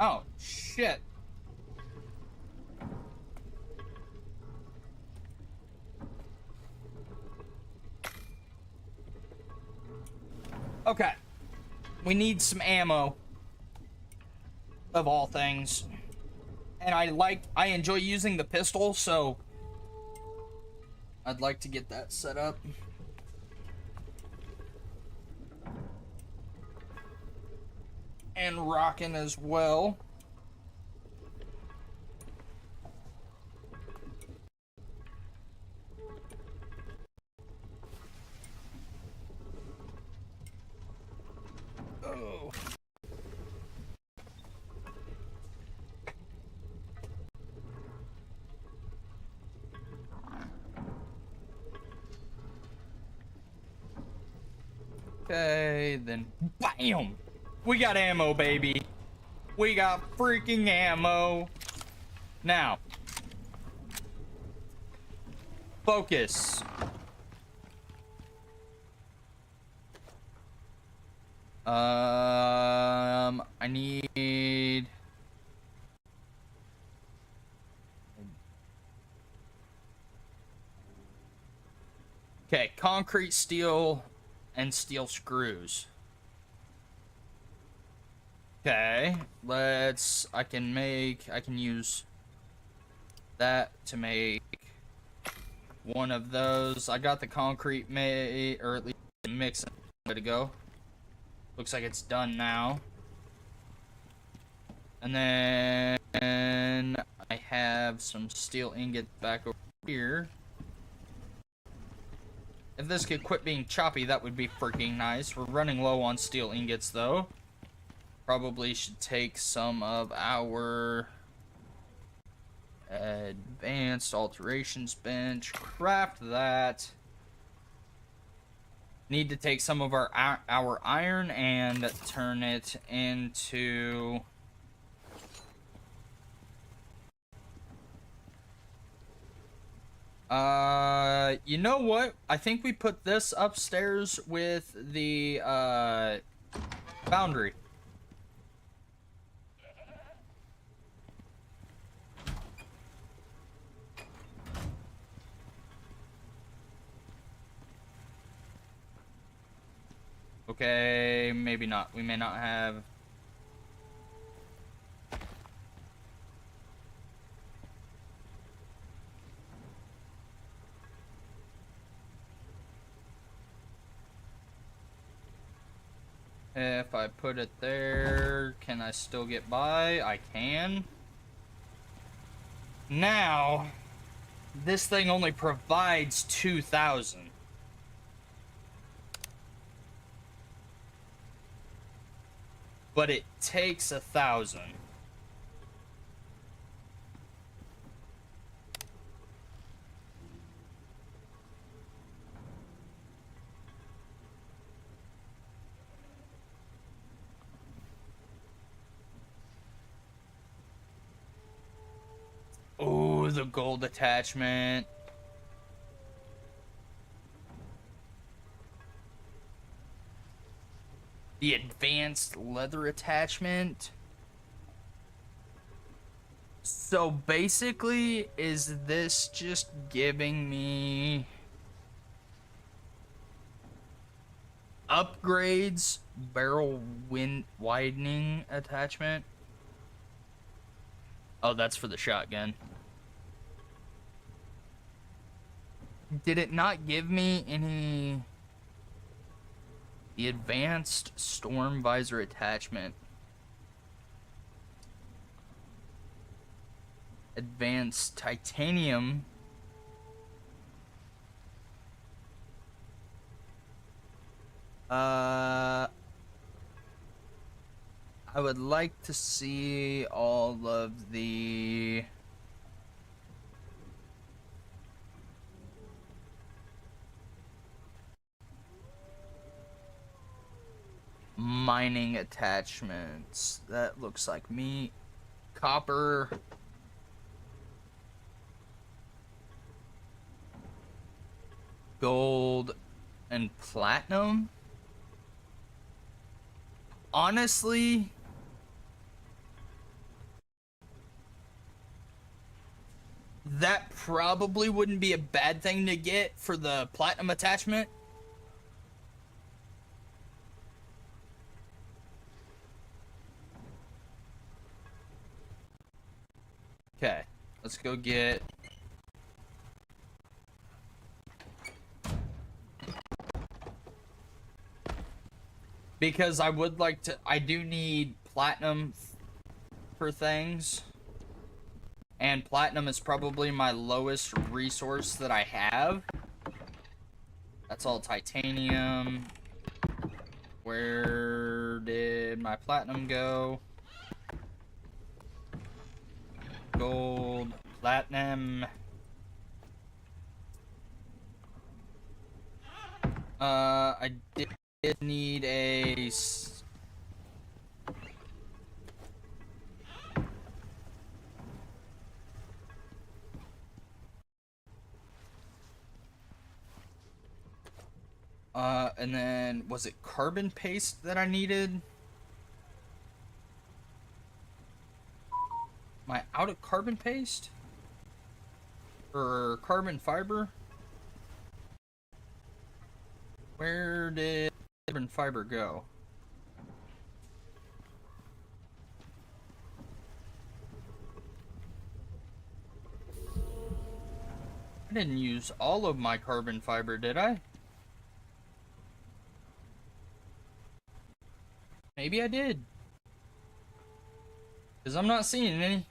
Oh, shit. Okay. We need some ammo. Of all things. And I enjoy using the pistol, so I'd like to get that set up. And rocking as well. Oh. Okay, then BAM! We got ammo, baby. We got freaking ammo. Now, focus. I need... Okay, concrete, steel, and steel screws. Okay, I can use that to make one of those. I got the concrete made, or at least mix it. Good to go. Looks like it's done now. And then I have some steel ingots back over here. If this could quit being choppy, that would be freaking nice. We're running low on steel ingots, though. Probably should take some of our advanced alterations bench, craft that. Need to take some of our iron and turn it into... you know what? I think we put this upstairs with the foundry. Okay, maybe not. We may not have... If I put it there, can I still get by? I can. Now, this thing only provides 2,000. But it takes 1,000. Oh, the gold attachment. The advanced leather attachment. So basically, is this just giving me upgrades? Barrel widening attachment. Oh, that's for the shotgun. Did it not give me any... The advanced storm visor attachment. Advanced titanium. I would like to see all of the... mining attachments. That looks like me. Copper. Gold and platinum. Honestly, that probably wouldn't be a bad thing to get for the platinum attachment. Okay, let's go get... Because I would like to... I do need platinum for things. And platinum is probably my lowest resource that I have. That's all titanium. Where did my platinum go? Gold, platinum. I did need a... and then, was it carbon paste that I needed? Am I out of carbon paste? Or carbon fiber? Where did carbon fiber go? I didn't use all of my carbon fiber, did I? Maybe I did. Because I'm not seeing any.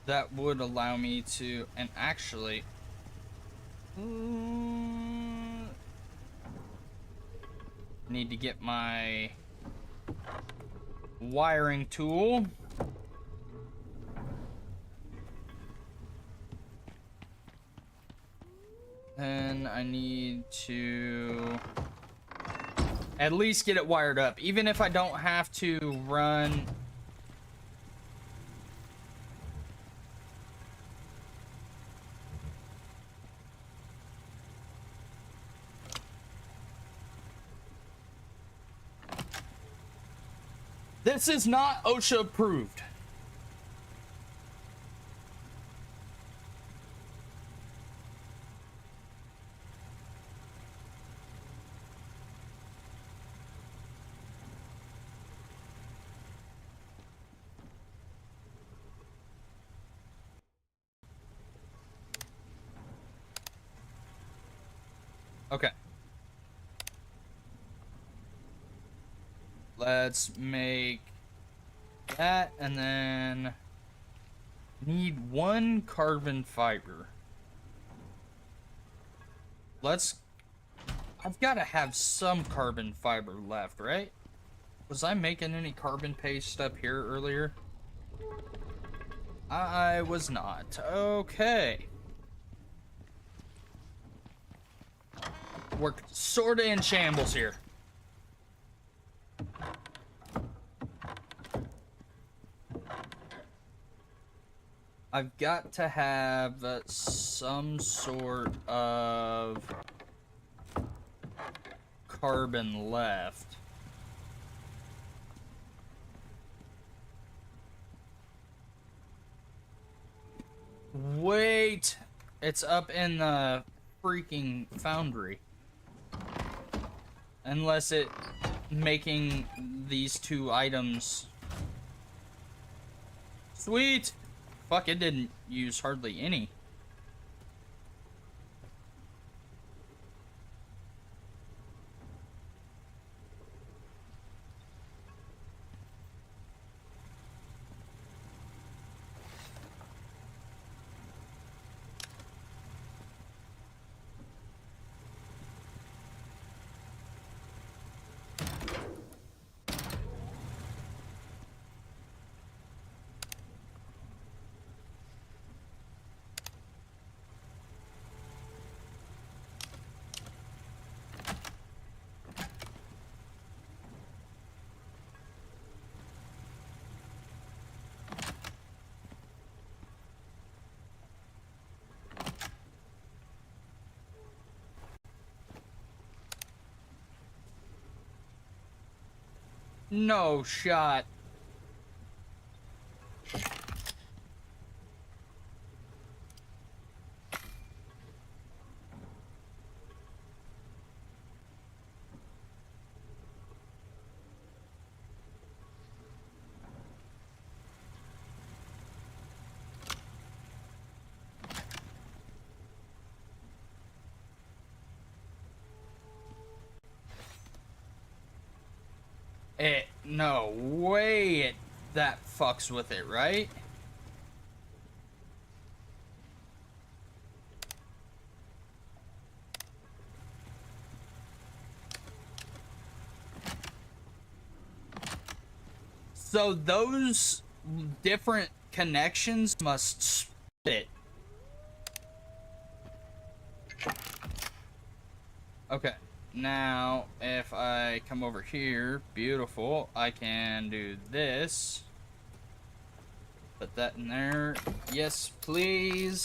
That would allow me to, and actually, need to get my wiring tool. Then I need to at least get it wired up, even if I don't have to run. This is not OSHA approved. Okay. Let's make that, and then need 1 carbon fiber. I've got to have some carbon fiber left, right? Was I making any carbon paste up here earlier? I was not. Okay. We're sorta in shambles here. I've got to have some sort of carbon left. Wait, it's up in the freaking foundry. Unless it making these 2 items. Sweet. Fuck, it didn't use hardly any. No shot. No way that fucks with it, right? So those different connections must split. Okay. Now, if I come over here, beautiful, I can do this. Put that in there. Yes, please.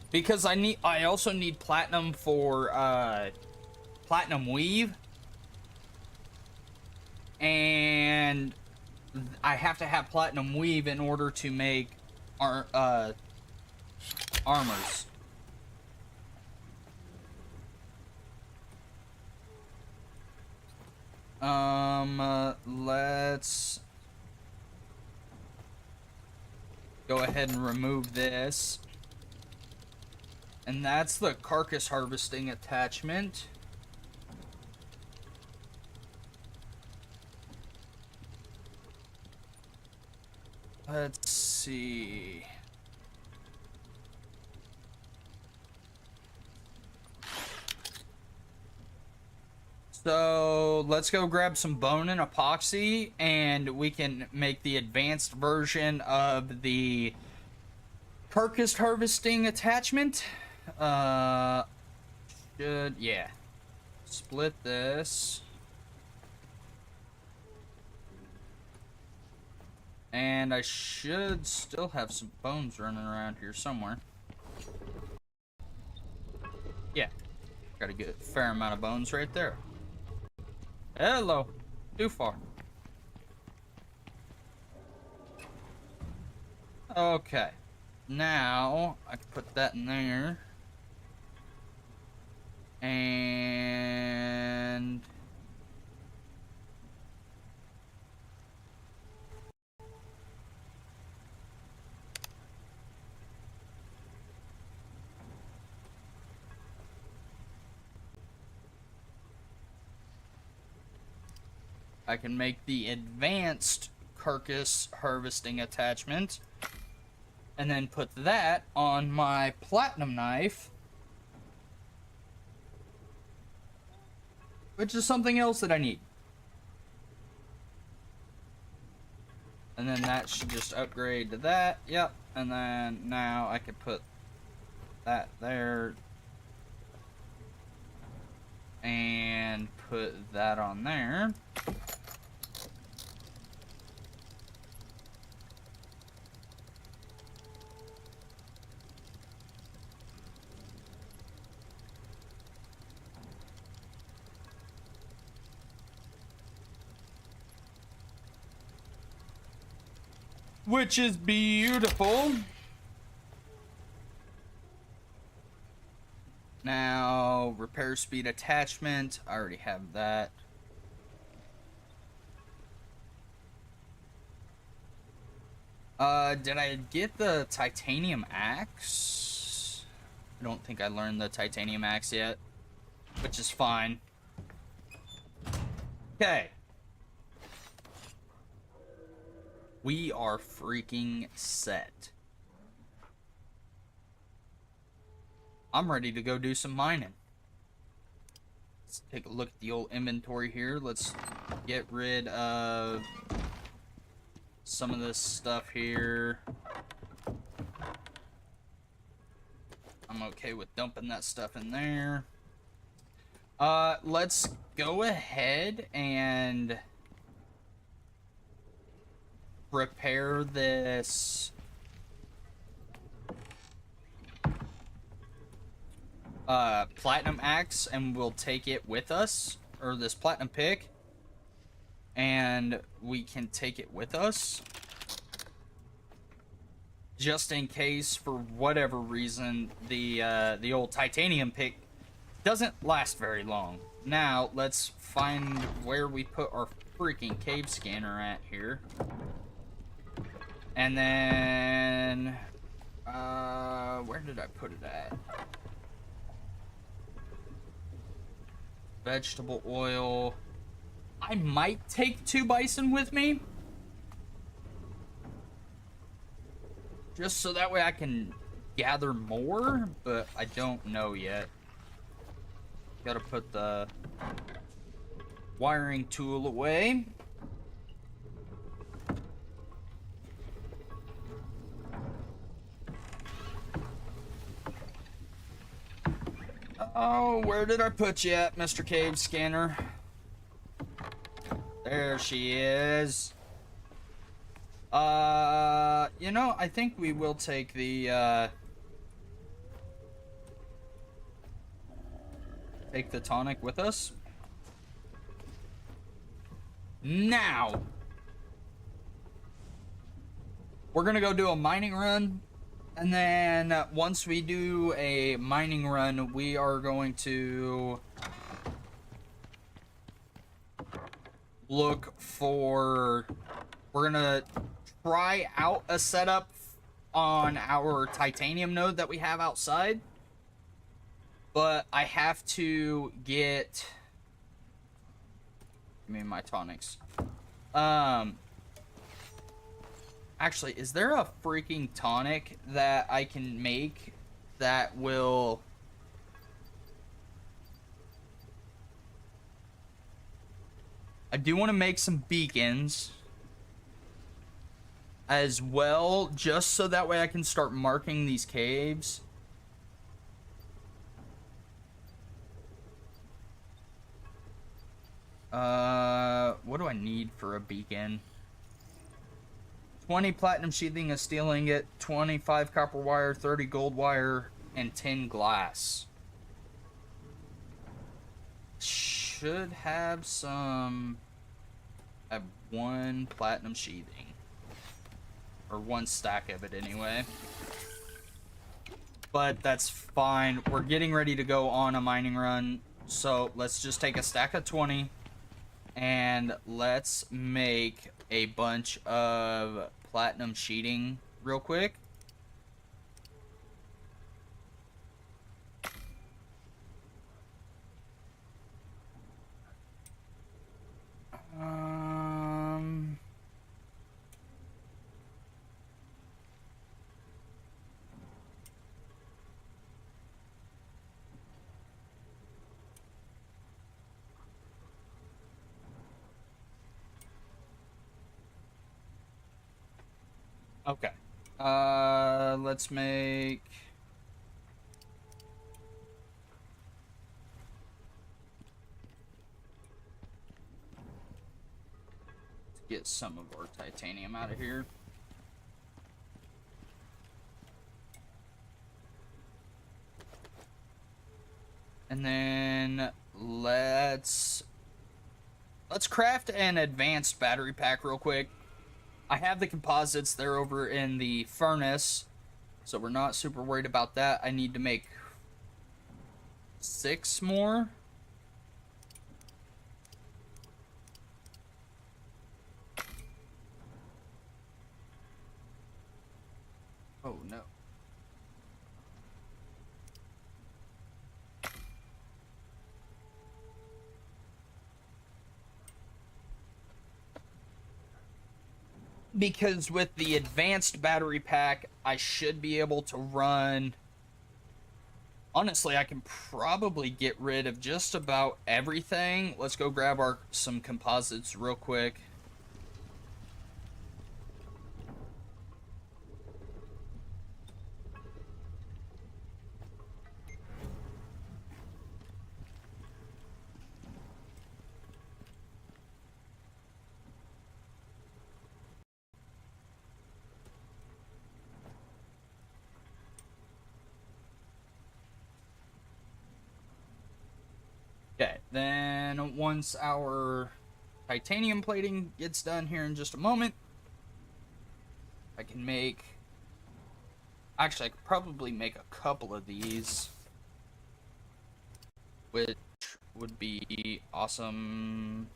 Because I also need platinum for, platinum weave. And I have to have platinum weave in order to make armors. Let's go ahead and remove this. And that's the carcass harvesting attachment. Let's see. So let's go grab some bone and epoxy, and we can make the advanced version of the carcass harvesting attachment. Yeah. Split this. And I should still have some bones running around here somewhere. Yeah. Got a good fair amount of bones right there. Hello. Too far. Okay. Now, I can put that in there. And... I can make the advanced carcass harvesting attachment. And then put that on my platinum knife. Which is something else that I need. And then that should just upgrade to that. Yep. And then now I could put that there. And put that on there. Which is beautiful. Now, repair speed attachment. I already have that. Did I get the titanium axe? I don't think I learned the titanium axe yet, which is fine. Okay. We are freaking set. I'm ready to go do some mining. Let's take a look at the old inventory here. Let's get rid of some of this stuff here. I'm okay with dumping that stuff in there. Let's go ahead and repair this platinum axe, and we'll take it with us, or this platinum pick, and we can take it with us just in case, for whatever reason, the old titanium pick doesn't last very long. Now let's find where we put our freaking cave scanner at here. And then, where did I put it at? Vegetable oil. I might take 2 bison with me. Just so that way I can gather more, but I don't know yet. Gotta put the wiring tool away. Oh, where did I put you at, Mr. Cave Scanner? There she is. You know, I think we will take the, take the tonic with us. Now, we're gonna go do a mining run. And then once we do a mining run, we are going to look for, we're gonna try out a setup on our titanium node that we have outside. But I have to get, give me my tonics. Actually, is there a freaking tonic that I can make that will... I do want to make some beacons as well, just so that way I can start marking these caves. What do I need for a beacon? 20 platinum sheathing, a steel ingot, 25 copper wire, 30 gold wire, and 10 glass. should have some... I have 1 platinum sheathing. Or 1 stack of it anyway. But that's fine. We're getting ready to go on a mining run. So let's just take a stack of 20. And let's make a bunch of platinum sheeting real quick. Okay. Let's make... Let's get some of our titanium out of here. And then let's craft an advanced battery pack real quick. I have the composites. They're over in the furnace, so we're not super worried about that. I need to make 6 more. Oh no. Because with the advanced battery pack, I should be able to run... Honestly, I can probably get rid of just about everything. Let's go grab some composites real quick. Okay, then once our titanium plating gets done here in just a moment, I can make... Actually, I could probably make a couple of these, which would be awesome.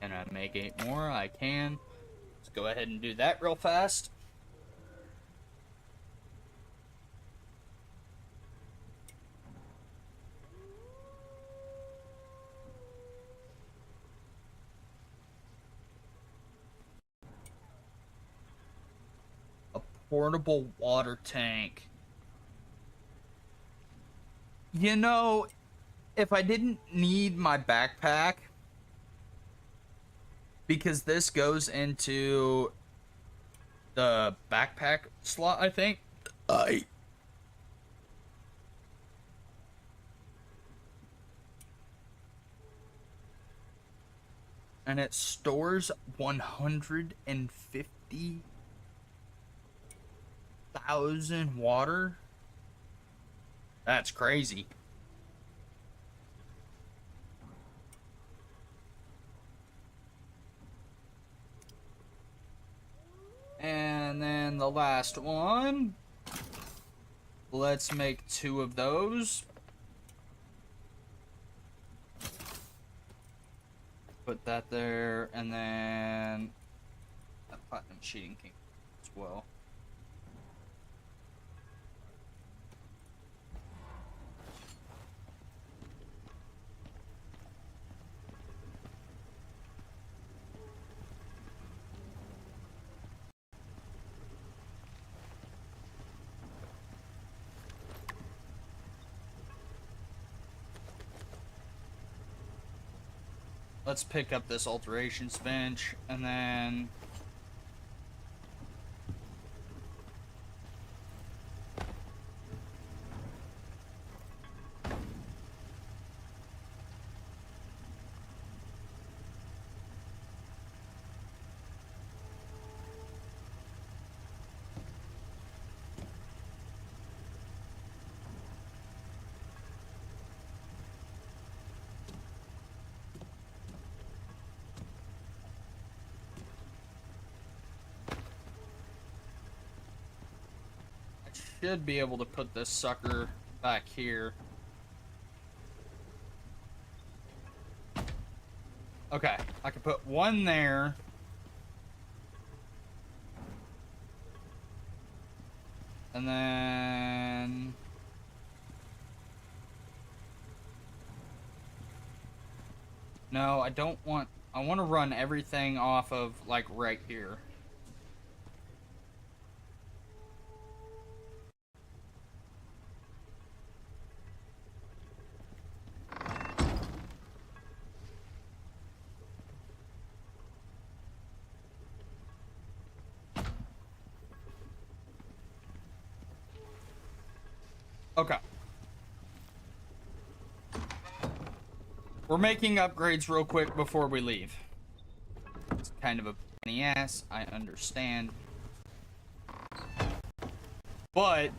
Can I make 8 more? I can. Let's go ahead and do that real fast. Portable water tank. You know, if I didn't need my backpack, because this goes into the backpack slot, I think. And it stores 150,000 water. That's crazy. And then the last one. Let's make 2 of those. Put that there, and then that platinum sheeting king as well. Let's pick up this alterations bench, and then should be able to put this sucker back here. Okay, I can put one there. And then... No, I don't want... I want to run everything off of, like, right here. Okay. We're making upgrades real quick before we leave. It's kind of a pain in the ass, I understand. But...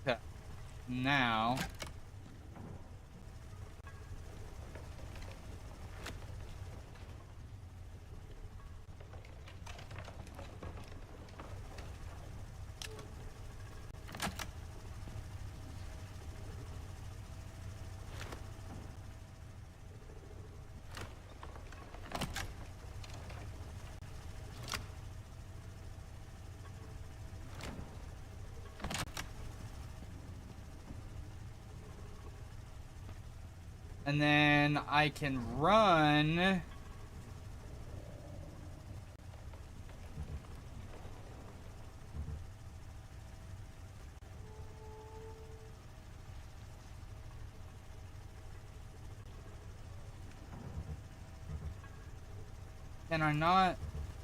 Okay. Now... And then I can run... Can I not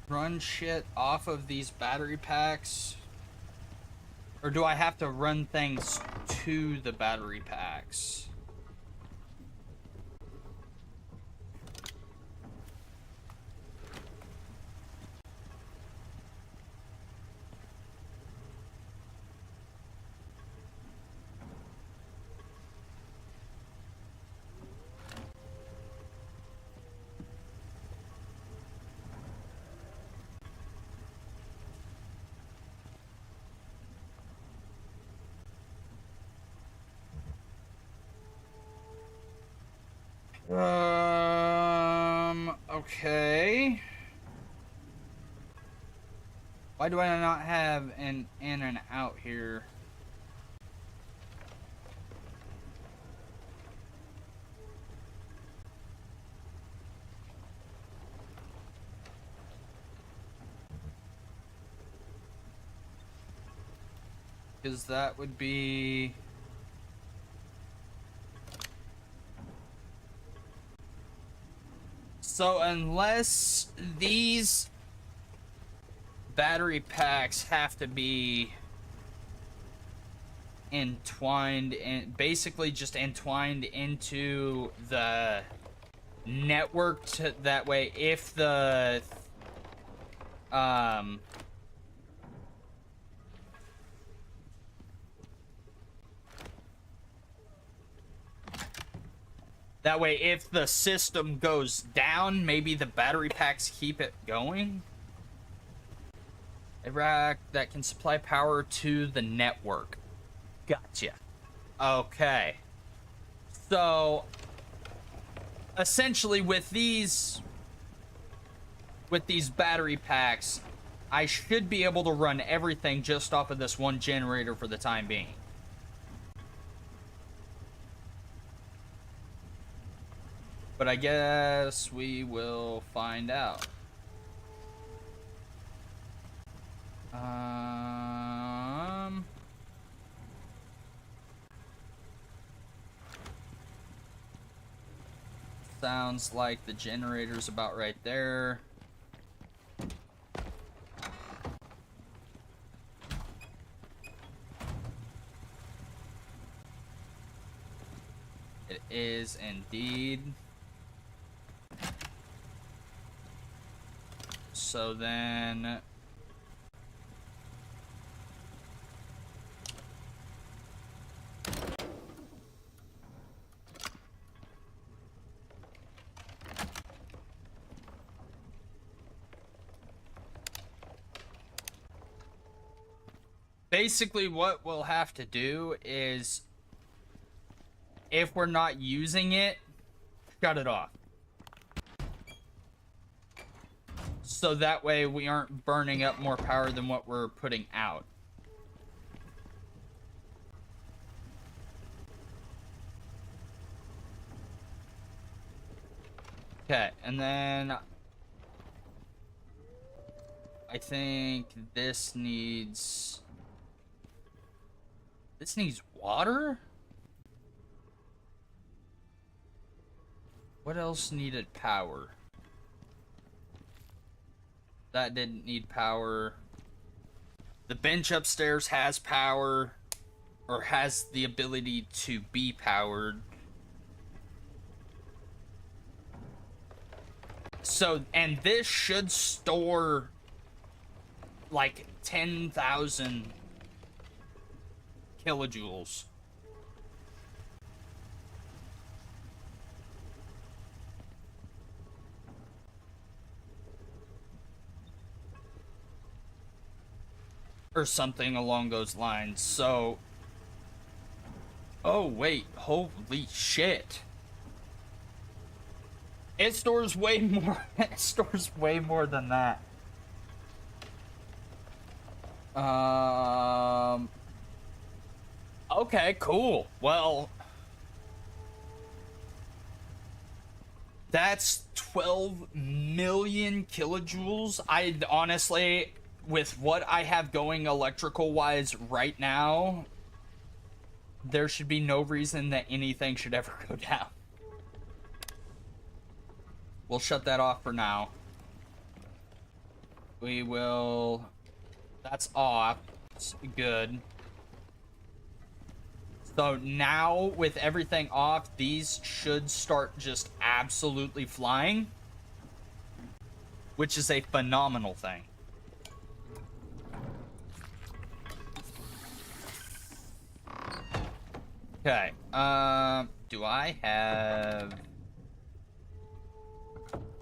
run shit off of these battery packs? Or do I have to run things to the battery packs? Okay. Why do I not have an in and out here? Because that would be... So unless these battery packs have to be entwined and basically just entwined into the network that way if the that way if the system goes down, maybe the battery packs keep it going. A rack that can supply power to the network. Gotcha. Okay. So, essentially with these battery packs, I should be able to run everything just off of this one generator for the time being. But I guess we will find out. Sounds like the generator's about right there. It is indeed. So then... basically what we'll have to do is, if we're not using it, shut it off. So that way we aren't burning up more power than what we're putting out. Okay, and then I think this needs water? What else needed power? That didn't need power. The bench upstairs has power, or has the ability to be powered. So, and this should store like 10,000 kilojoules. Or something along those lines. So, oh wait, holy shit. It stores way more. It stores way more than that. Okay, cool. Well, that's 12 million kilojoules. I honestly, with what I have going electrical wise right now, there should be no reason that anything should ever go down. We'll shut that off for now. We will... That's off. It's good. So now, with everything off, these should start just absolutely flying. Which is a phenomenal thing. Okay. Do I have...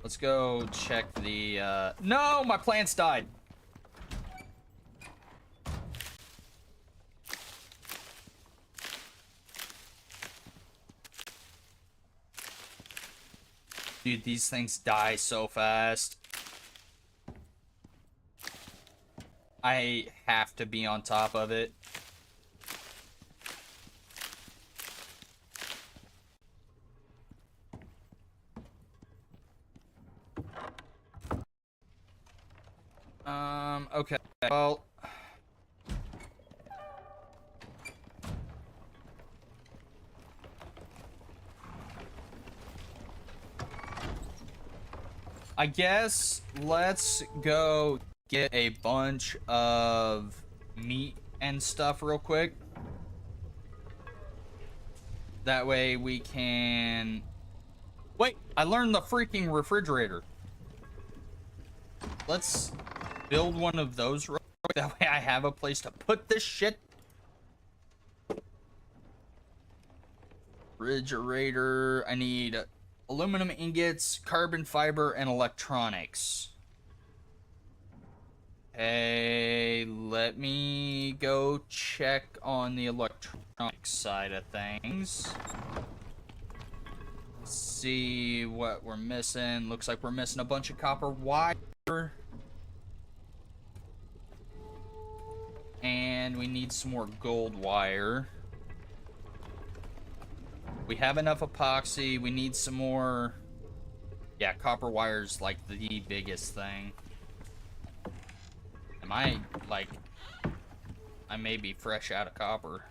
Let's go check the, No! My plants died! Dude, these things die so fast. I have to be on top of it. Okay, well... I guess let's go get a bunch of meat and stuff real quick. That way we can... Wait, I learned the freaking refrigerator. Let's build one of those real quick. That way I have a place to put this shit. Refrigerator. I need aluminum ingots, carbon fiber, and electronics. Hey, let me go check on the electronic side of things. See what we're missing. Looks like we're missing a bunch of copper wire. And we need some more gold wire. We have enough epoxy. We need some more. Yeah, copper wire's like the biggest thing. Am I, like... I may be fresh out of copper.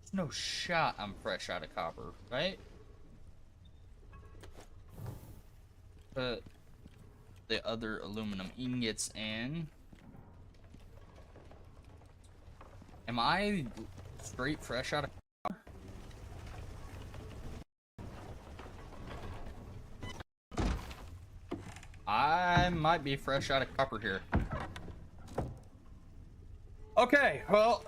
There's no shot I'm fresh out of copper, right? Put the other aluminum ingots in. Am I straight fresh out of copper? might be fresh out of copper here. Okay, well,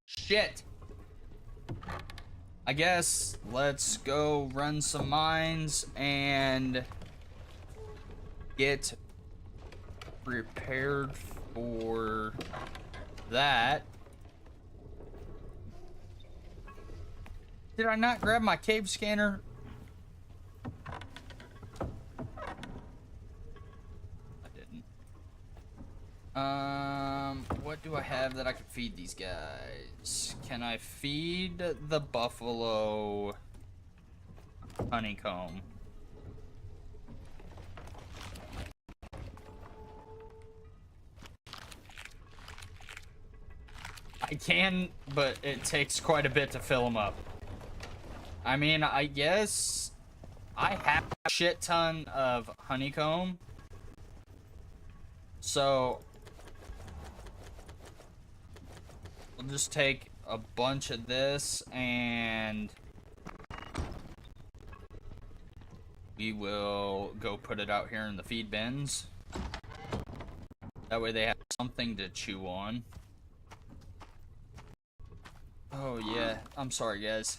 shit. I guess let's go run some mines and get prepared for that. Did I not grab my cave scanner? I didn't. What do I have that I can feed these guys? Can I feed the buffalo honeycomb? I can, but it takes quite a bit to fill them up. I mean, I guess I have a shit ton of honeycomb. So we'll just take a bunch of this and we will go put it out here in the feed bins. That way they have something to chew on. Oh yeah, I'm sorry guys.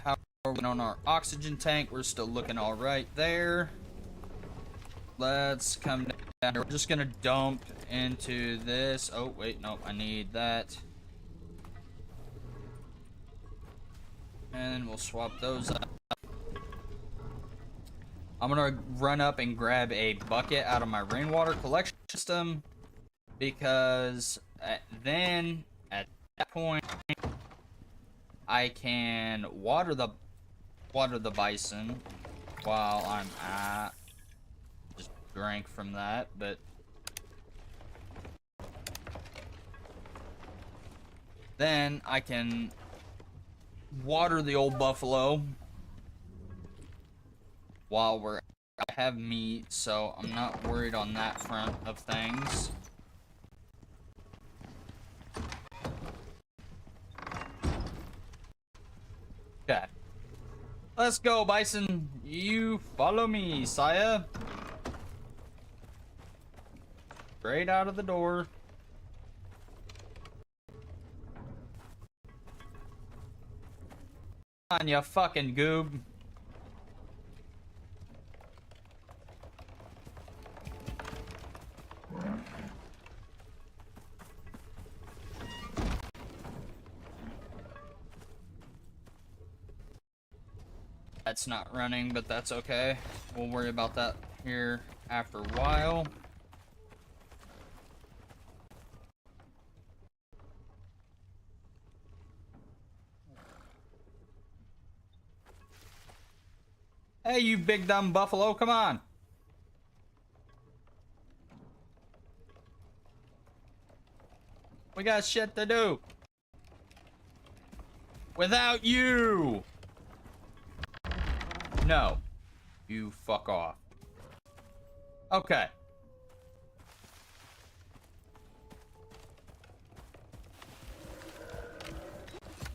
How are we on our oxygen tank? We're still looking all right there. Let's come down here. We're just gonna dump into this. Oh, wait, no, I need that. And then we'll swap those up. I'm gonna run up and grab a bucket out of my rainwater collection system because then at that point I can water the bison while I'm at. Just drank from that, but then I can water the old buffalo while I have meat, so I'm not worried on that front of things. Okay. Let's go, bison. You follow me, sire. Straight out of the door. Come on, you fucking goob. That's not running, but that's okay. We'll worry about that here after a while. Hey, you big dumb buffalo, come on. We got shit to do. Without you. No. You fuck off. Okay.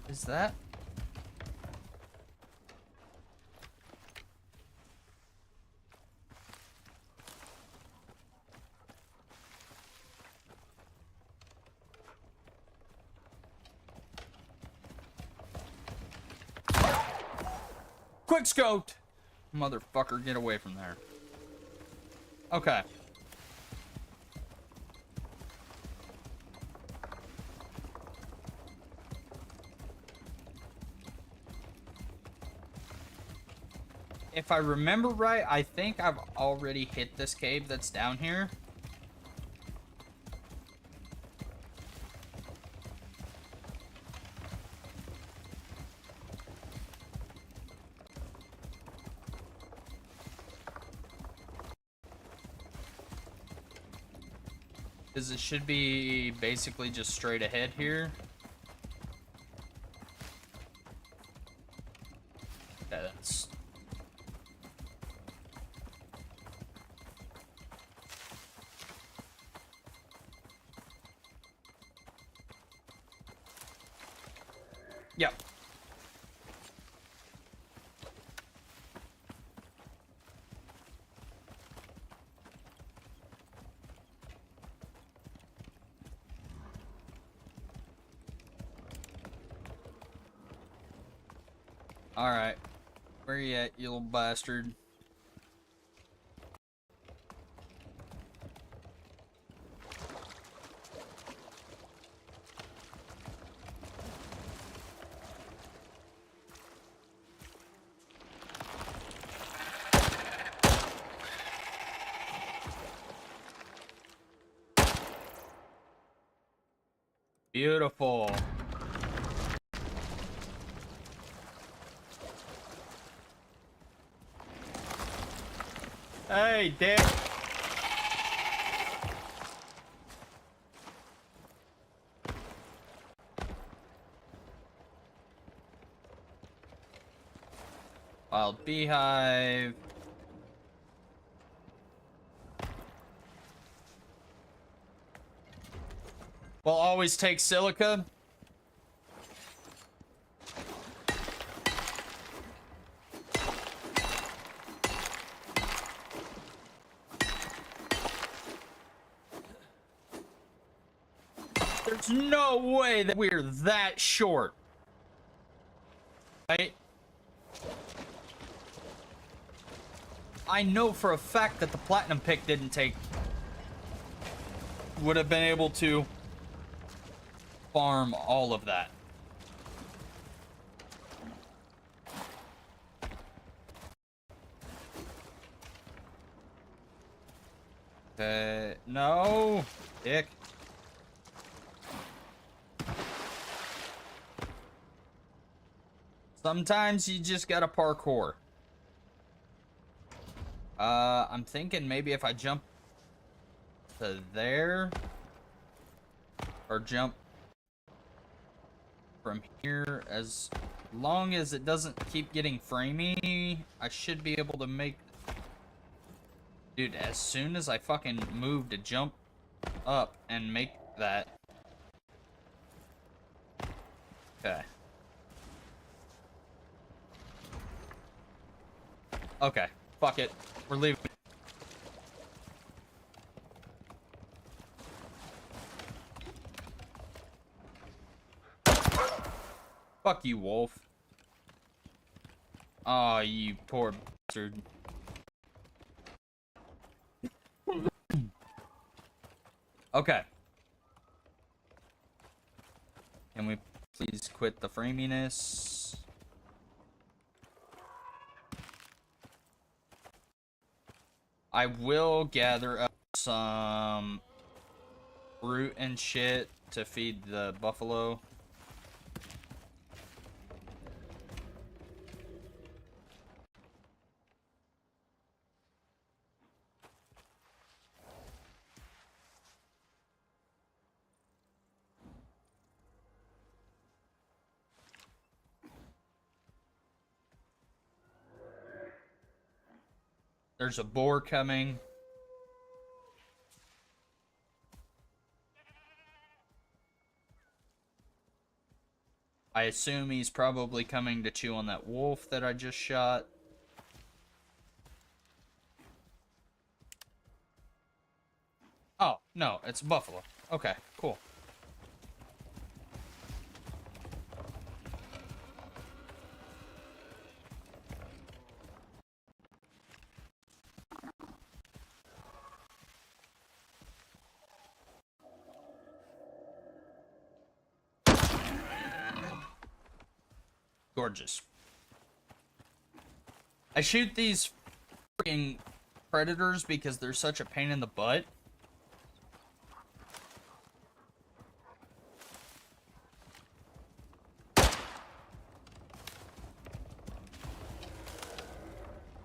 Is that? Quick scoped! Motherfucker, get away from there. Okay. If I remember right, I think I've already hit this cave that's down here. Because it should be basically just straight ahead here. Okay, that's... Yep. Alright. Where you at, you little bastard? Beautiful. Hey, dick. Wild beehive. We'll always take silica. There's no way that we're that short. Right? I know for a fact that the platinum pick didn't take... would have been able to farm all of that. Okay, no, dick. Sometimes you just gotta parkour. I'm thinking maybe if I jump to there, or jump from here, as long as it doesn't keep getting framey, I should be able to make... Dude, as soon as I fucking move to jump up and make that... Okay. Okay, fuck it. We're leaving. Fuck you, wolf. Aw, oh, you poor bastard. Okay. Can we please quit the framiness? I will gather up some fruit and shit to feed the buffalo. There's a boar coming. I assume he's probably coming to chew on that wolf that I just shot. Oh, no, it's a buffalo. Okay, cool. Gorgeous. I shoot these freaking predators because they're such a pain in the butt.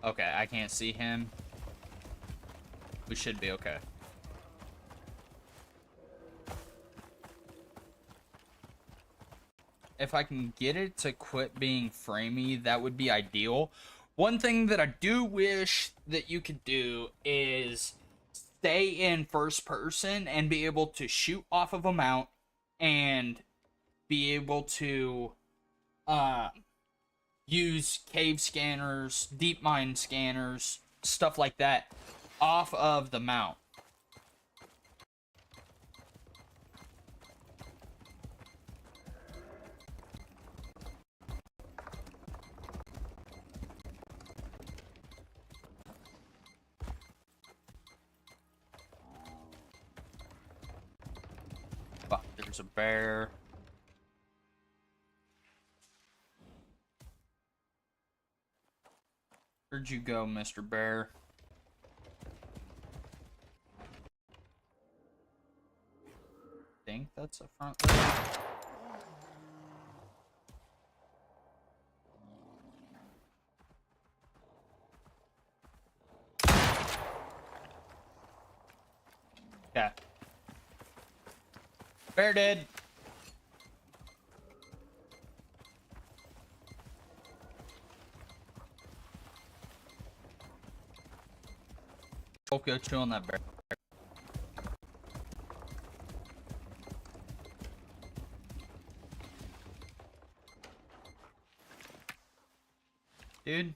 Okay, I can't see him. We should be okay. if I can get it to quit being framey, that would be ideal. One thing that I do wish that you could do is stay in first person and be able to shoot off of a mount and be able to use cave scanners, deep mine scanners, stuff like that off of the mount. Fuck, there's a bear. Where'd you go, Mr. Bear? I think that's a front leg. Yeah. Bear dead. Go chill on that bear. Dude.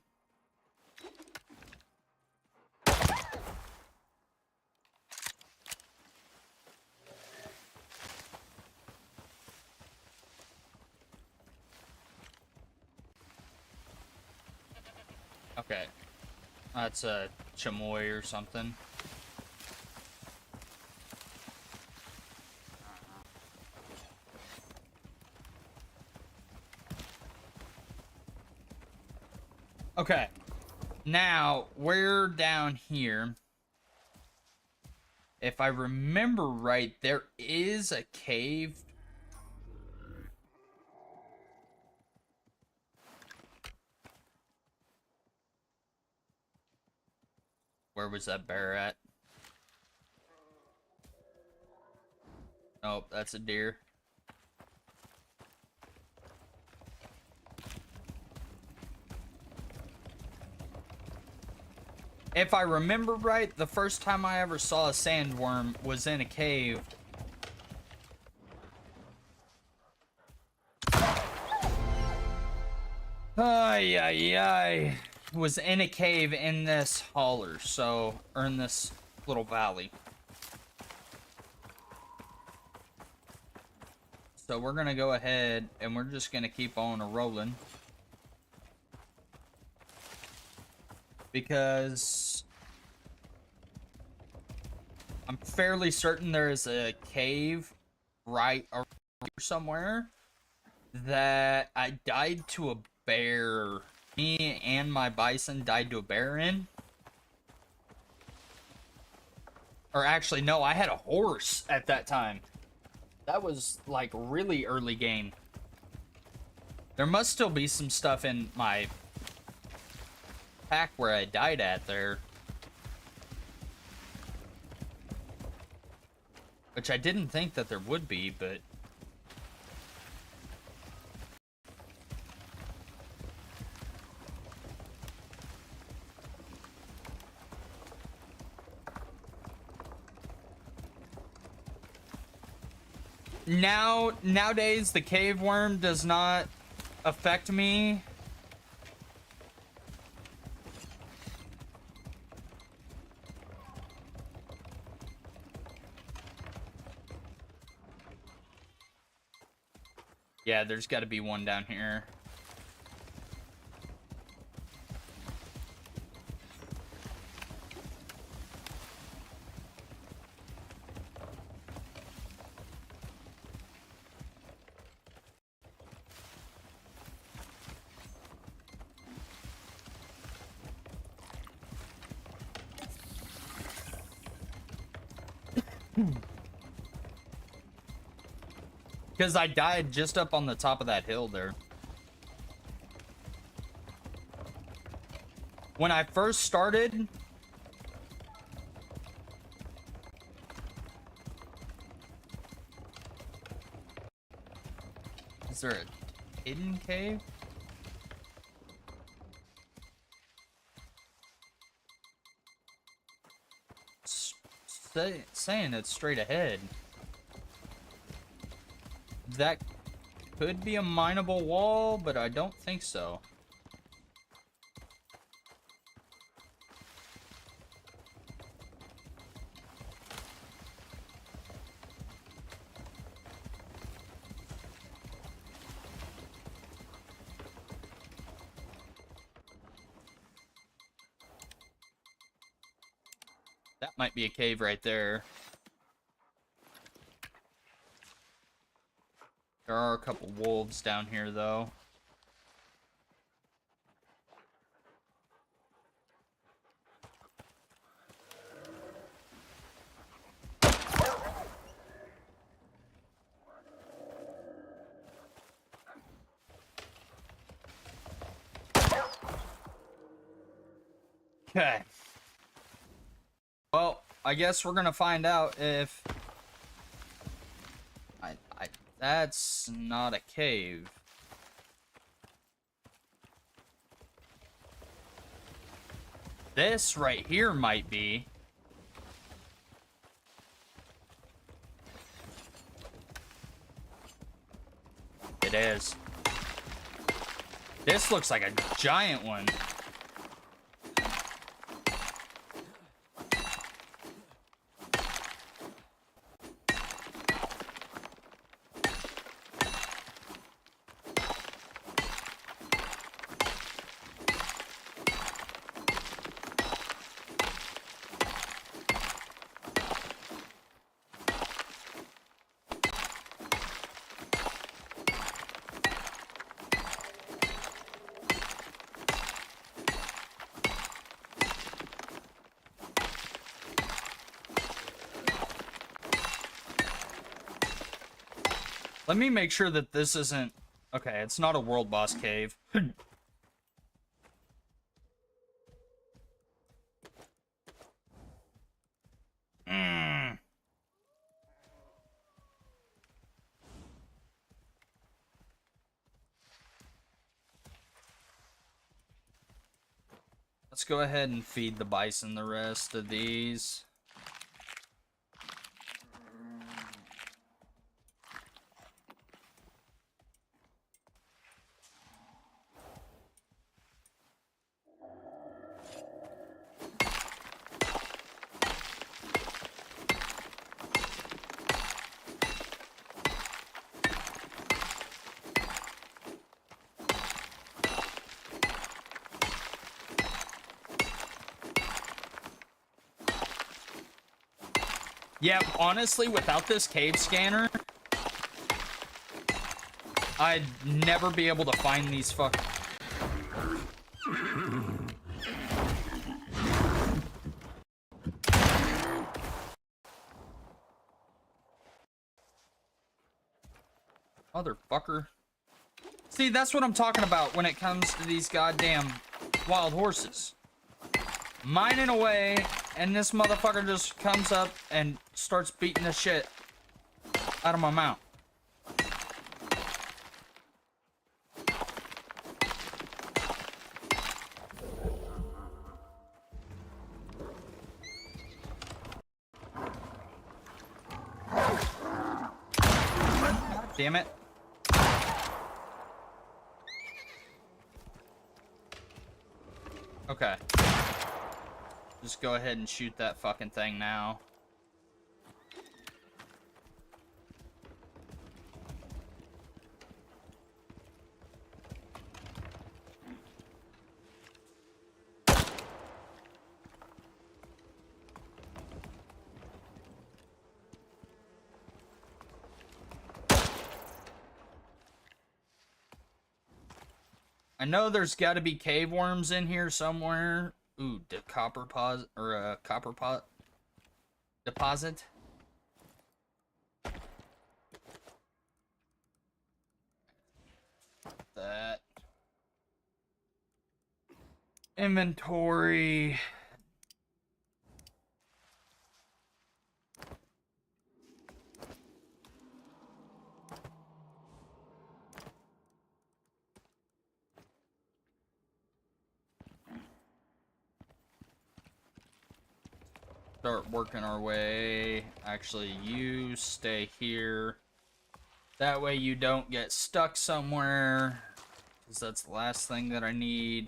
Okay. That's a chamoy or something. Okay. Now, we're down here. If I remember right, there is a cave. Where was that bear at? Nope, that's a deer. If I remember right, the first time I ever saw a sandworm was in a cave. Ay, ay, ay. Was in a cave in this holler, so, or in this little valley. So we're gonna go ahead and we're just gonna keep on rolling. Because I'm fairly certain there is a cave right around here somewhere that I died to a bear. Me and my bison died to a bear in. Or actually, no, I had a horse at that time. That was like really early game. There must still be some stuff in my pack where I died at there. Which I didn't think that there would be, but... Nowadays, the cave worm does not affect me. Yeah, there's got to be one down here. Because I died just up on the top of that hill there. When I first started... Is there a hidden cave? Saying it's straight ahead. That could be a mineable wall, but I don't think so. That might be a cave right there. There are a couple wolves down here, though. Okay. Well, I guess we're gonna find out if... That's not a cave. This right here might be. It is. This looks like a giant one. Let me make sure that this isn't... Okay, it's not a world boss cave. Let's go ahead and feed the bison the rest of these. Yeah, honestly, without this cave scanner, I'd never be able to find these fuck... Motherfucker. See, that's what I'm talking about when it comes to these goddamn wild horses. Mining away, and this motherfucker just comes up and starts beating the shit out of my mount. God damn it. Okay. Just go ahead and shoot that fucking thing now. I know there's got to be cave worms in here somewhere. Ooh, the copper pot or a copper pot deposit. That inventory. start working our way. Actually, you stay here. That way you don't get stuck somewhere. Because that's the last thing that I need.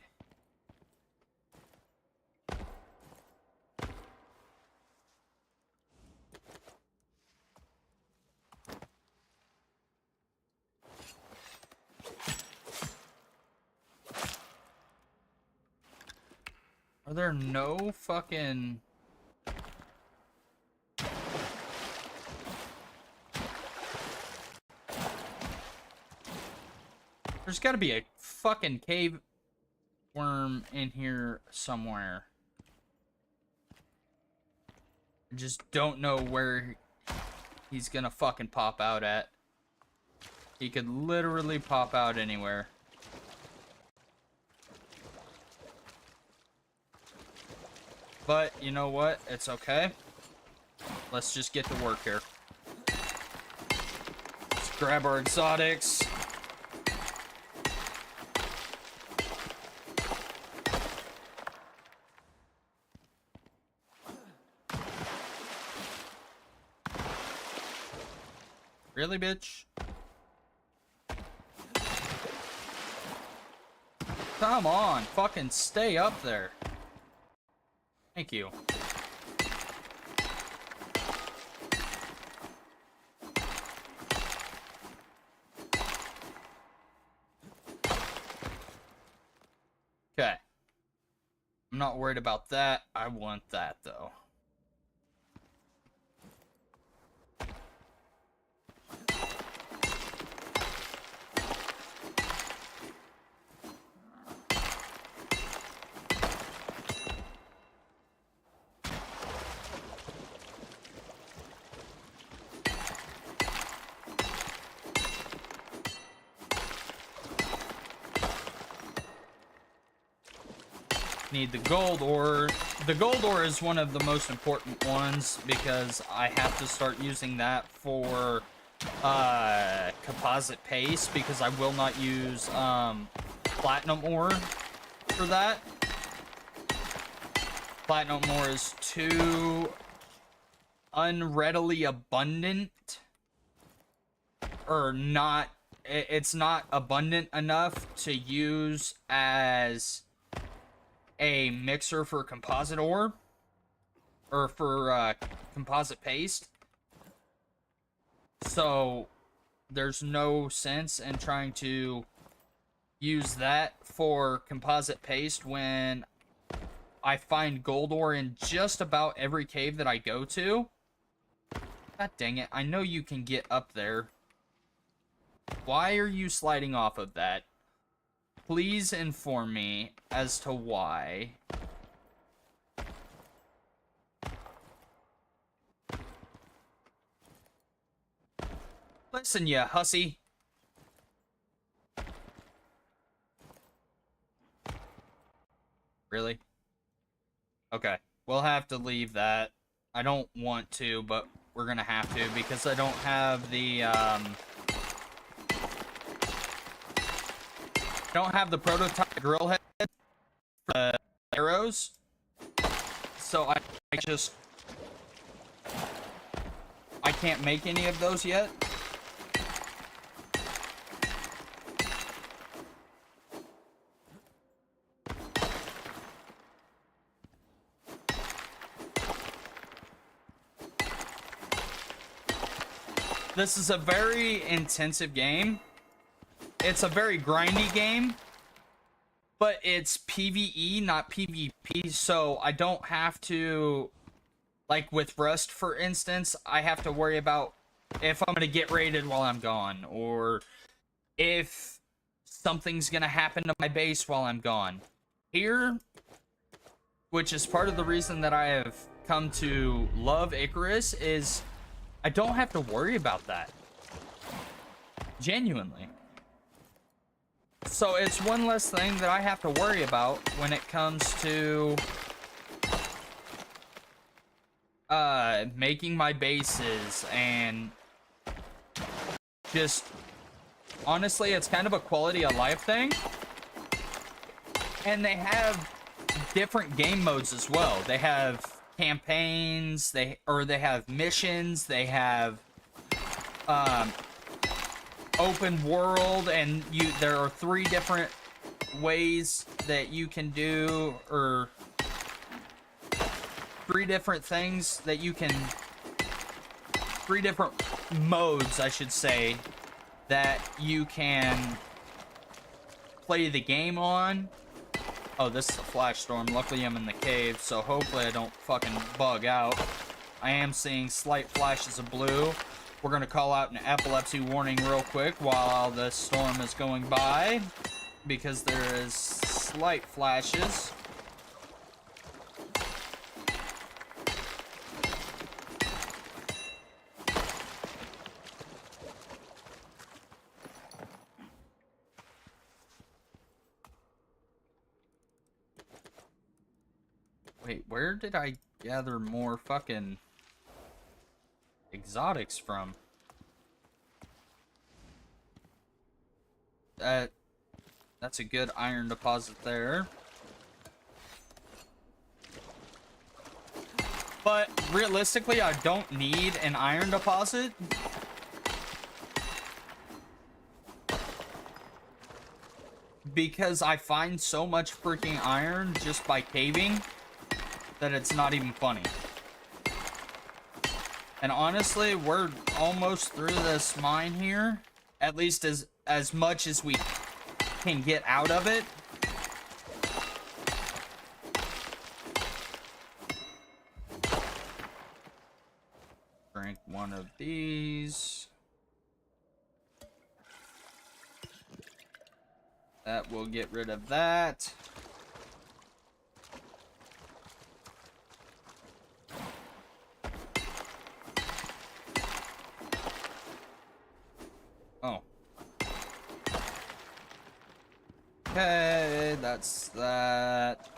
Are there no fucking... There's gotta be a fucking cave worm in here somewhere. I just don't know where he's gonna fucking pop out at. He could literally pop out anywhere. But, you know what? It's okay. Let's just get to work here. Let's grab our exotics. Really, bitch? Come on, fucking stay up there. Thank you. Okay. I'm not worried about that. I want that, though. Need the gold ore. The gold ore is one of the most important ones because I have to start using that for composite paste because I will not use platinum ore for that. Platinum ore is too unreadily abundant, or not, it's not abundant enough to use as a mixer for composite ore, or for composite paste. So there's no sense in trying to use that for composite paste when I find gold ore in just about every cave that I go to. God dang it, I know you can get up there. Why are you sliding off of that? Please inform me as to why. Listen, ya hussy. Really? Okay, we'll have to leave that. I don't want to, but we're gonna have to because I don't have the, don't have the prototype drill head for the arrows, so I can't make any of those yet. This is a very intensive game. It's a very grindy game, but it's PvE, not PvP, so I don't have to, like with Rust, for instance, I have to worry about if I'm going to get raided while I'm gone, or if something's going to happen to my base while I'm gone. Here, which is part of the reason that I have come to love Icarus, is I don't have to worry about that. Genuinely. So it's one less thing that I have to worry about when it comes to making my bases, and just honestly, it's kind of a quality of life thing. And they have different game modes as well. They have campaigns, they have missions, they have open world, and there are 3 different ways that you can do, or 3 different things that you can, 3 different modes, I should say, that you can play the game on. Oh, this is a flash storm. Luckily, I'm in the cave, so hopefully I don't fucking bug out. I am seeing slight flashes of blue. We're gonna call out an epilepsy warning real quick while the storm is going by, because there is slight flashes. Wait, where did I gather more fucking exotics from? That's a good iron deposit there. But realistically, I don't need an iron deposit. Because I find so much freaking iron just by caving that it's not even funny. And honestly, we're almost through this mine here. At least as much as we can get out of it. Drink one of these. That will get rid of that. Oh. Okay, that's that.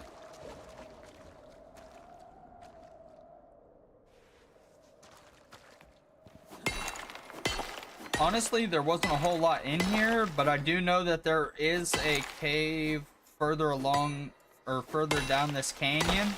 Honestly, there wasn't a whole lot in here, but I do know that there is a cave further along, or further down this canyon.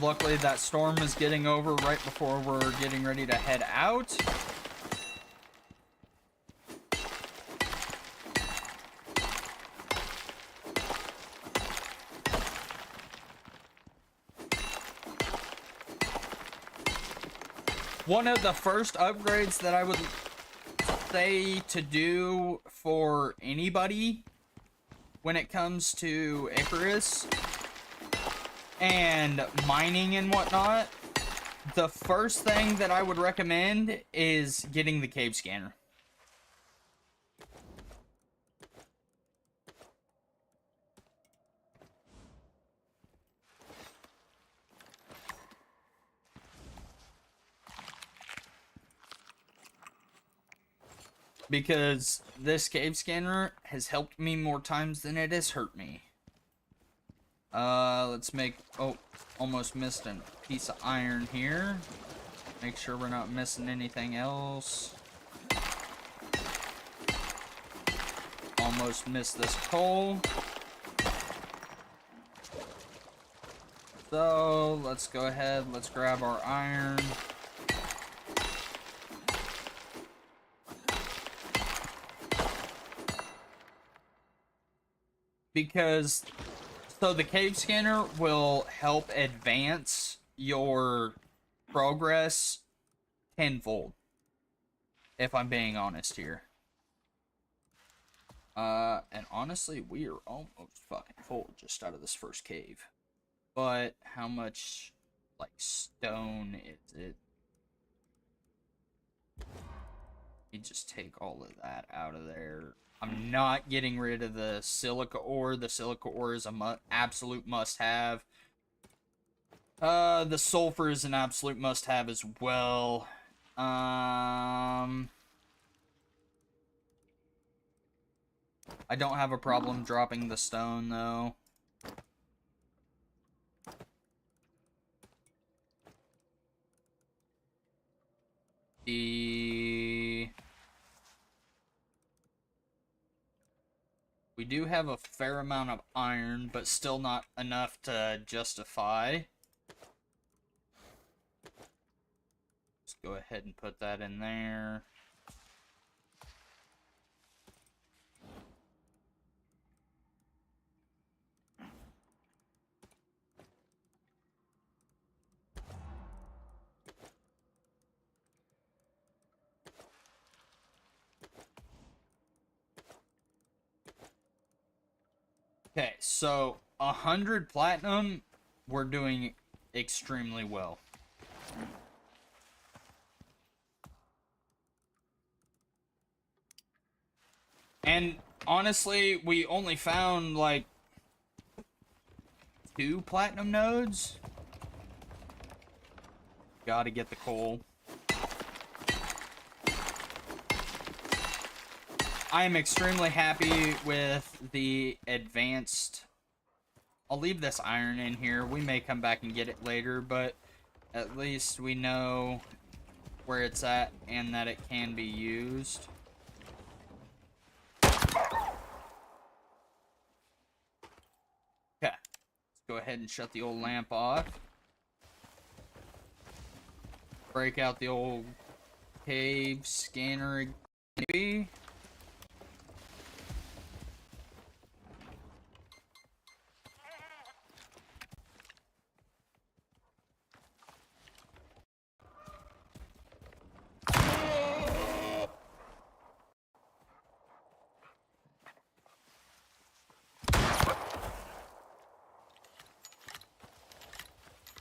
Luckily, that storm is getting over right before we're getting ready to head out. One of the first upgrades that I would say to do for anybody when it comes to Icarus and mining and whatnot, the first thing that I would recommend is getting the cave scanner. Because this cave scanner has helped me more times than it has hurt me. Let's make... Oh, almost missed a piece of iron here. Make sure we're not missing anything else. Almost missed this coal. So, let's go ahead. Let's grab our iron. Because... So the cave scanner will help advance your progress tenfold, if I'm being honest here. And honestly, we are almost fucking full just out of this first cave. But how much, like, stone is it? You just take all of that out of there. I'm not getting rid of the silica ore. The silica ore is a absolute must-have. The sulfur is an absolute must-have as well. I don't have a problem dropping the stone, though. We do have a fair amount of iron, but still not enough to justify. Let's go ahead and put that in there. Okay, so 100 platinum, we're doing extremely well. And honestly, we only found like 2 platinum nodes. Gotta get the coal. I am extremely happy with the advanced... I'll leave this iron in here. We may come back and get it later, but at least we know where it's at and that it can be used. Okay. Let's go ahead and shut the old lamp off. Break out the old cave scanner again.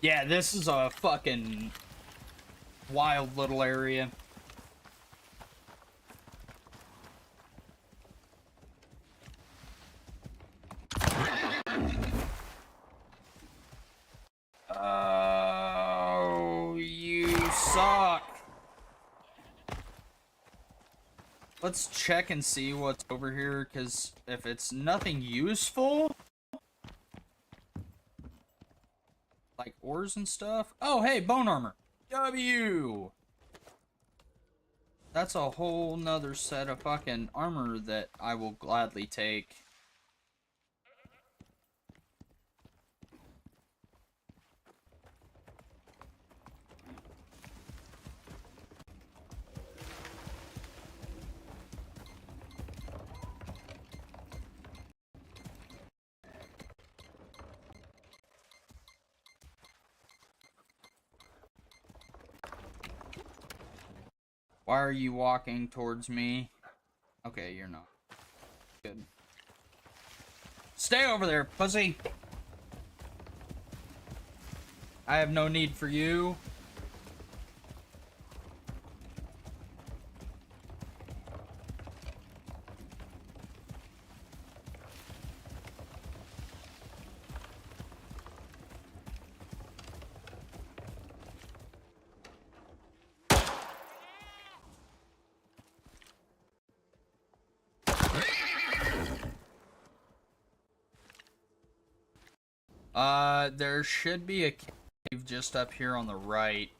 Yeah, this is a fucking wild little area. Oh, you suck. Let's check and see what's over here, because if it's nothing useful... like ores and stuff. Oh, hey, bone armor. W! That's a whole nother set of fucking armor that I will gladly take. Why are you walking towards me? Okay, you're not. Good. Stay over there, pussy! I have no need for you. There should be a cave just up here on the right.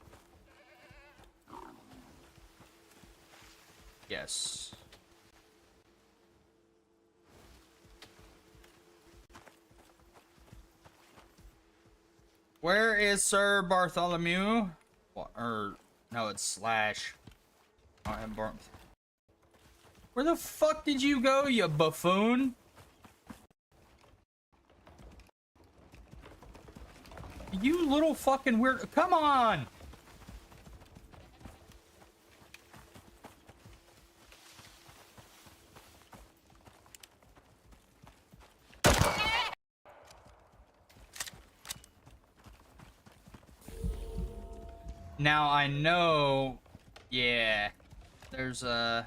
Yes. Where is Sir Bartholomew? Or, no, it's Slash. I am Where the fuck did you go, you buffoon? You little fucking weird. Come on! Now I know, yeah, there's a,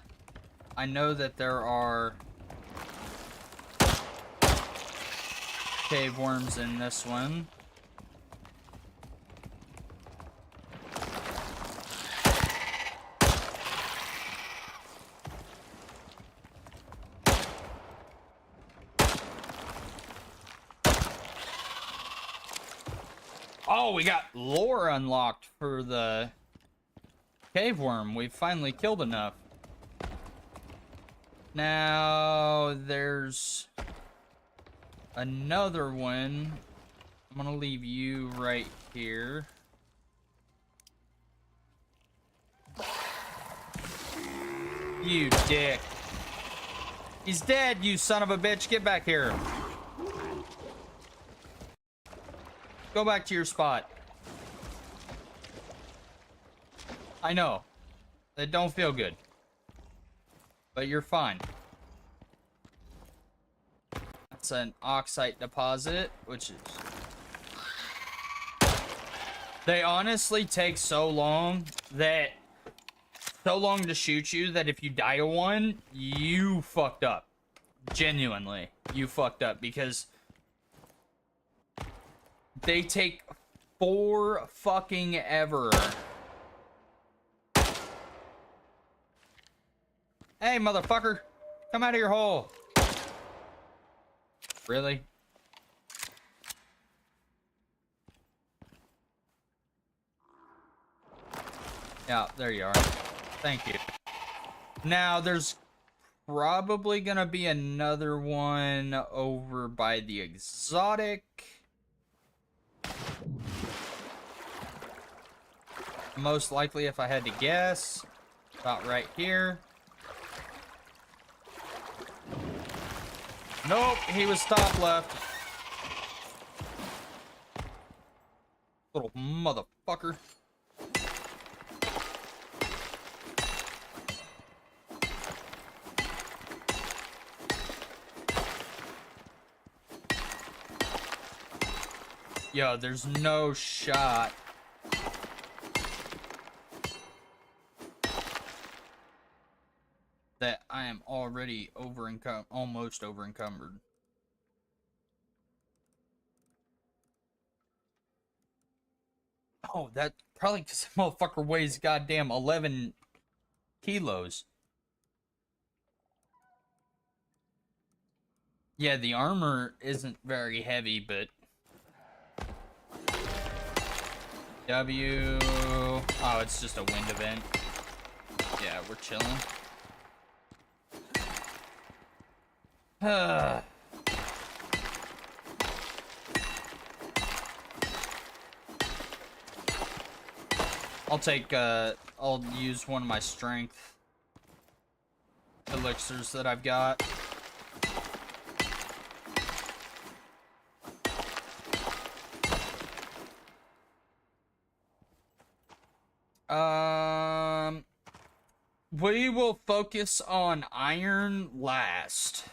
I know that there are cave worms in this one. Oh, we got lore unlocked for the cave worm. We've finally killed enough. Now, there's another one. I'm gonna leave you right here. You dick. He's dead, you son of a bitch. Get back here. Go back to your spot. I know. That don't feel good. But you're fine. That's an oxide deposit, which is... They honestly take so long to shoot you that if you die to one, you fucked up. Genuinely, you fucked up because they take for fucking ever. Hey, motherfucker, come out of your hole. Really? Yeah, there you are. Thank you. Now, there's probably gonna be another one over by the exotic. Most likely, if I had to guess, about right here. Nope, he was top left. Little motherfucker. Yo, there's no shot. That I am already almost over encumbered. Oh, that probably because the motherfucker weighs goddamn 11 kilos. Yeah, the armor isn't very heavy, but W. Oh, it's just a wind event. Yeah, we're chilling. I'll use one of my strength elixirs that I've got. We will focus on iron last.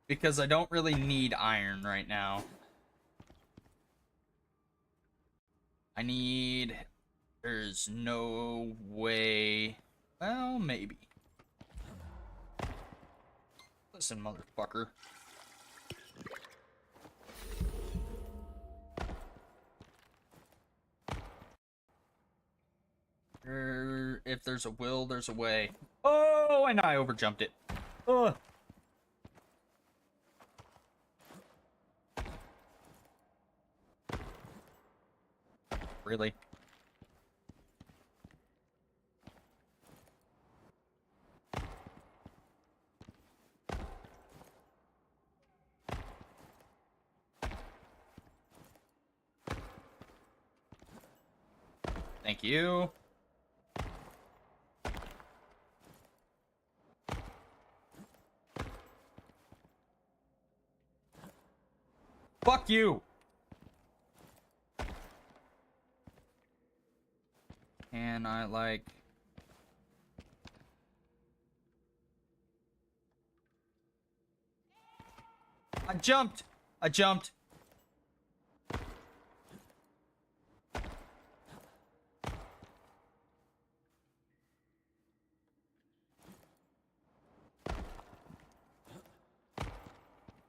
Because I don't really need iron right now. There's no way. Well, maybe. Listen, motherfucker. If there's a will, there's a way. Oh, and I overjumped it. Ugh. Really? Thank you. Fuck you. And I like... I jumped.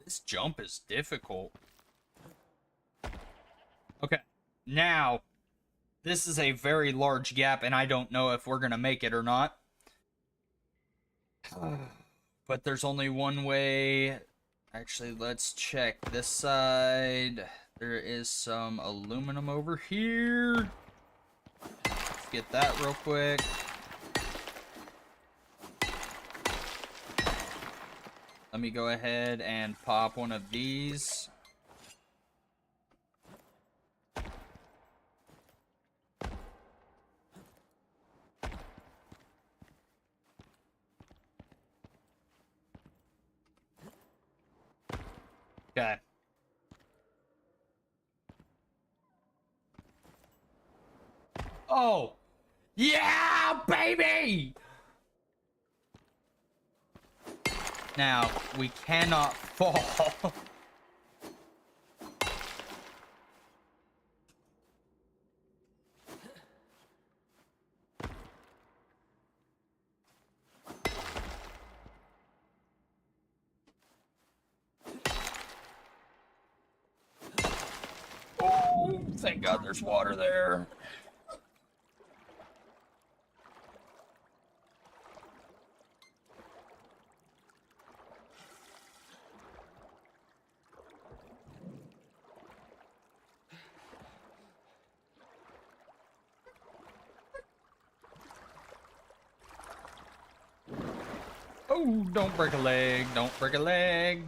This jump is difficult. Okay, now, this is a very large gap, and I don't know if we're gonna make it or not. But there's only one way. Actually, let's check this side. There is some aluminum over here. Let's get that real quick. Let me go ahead and pop one of these. Okay. Oh! Yeah, baby! Now, we cannot fall. Oh, thank God there's water there. Oh, don't break a leg. Don't break a leg.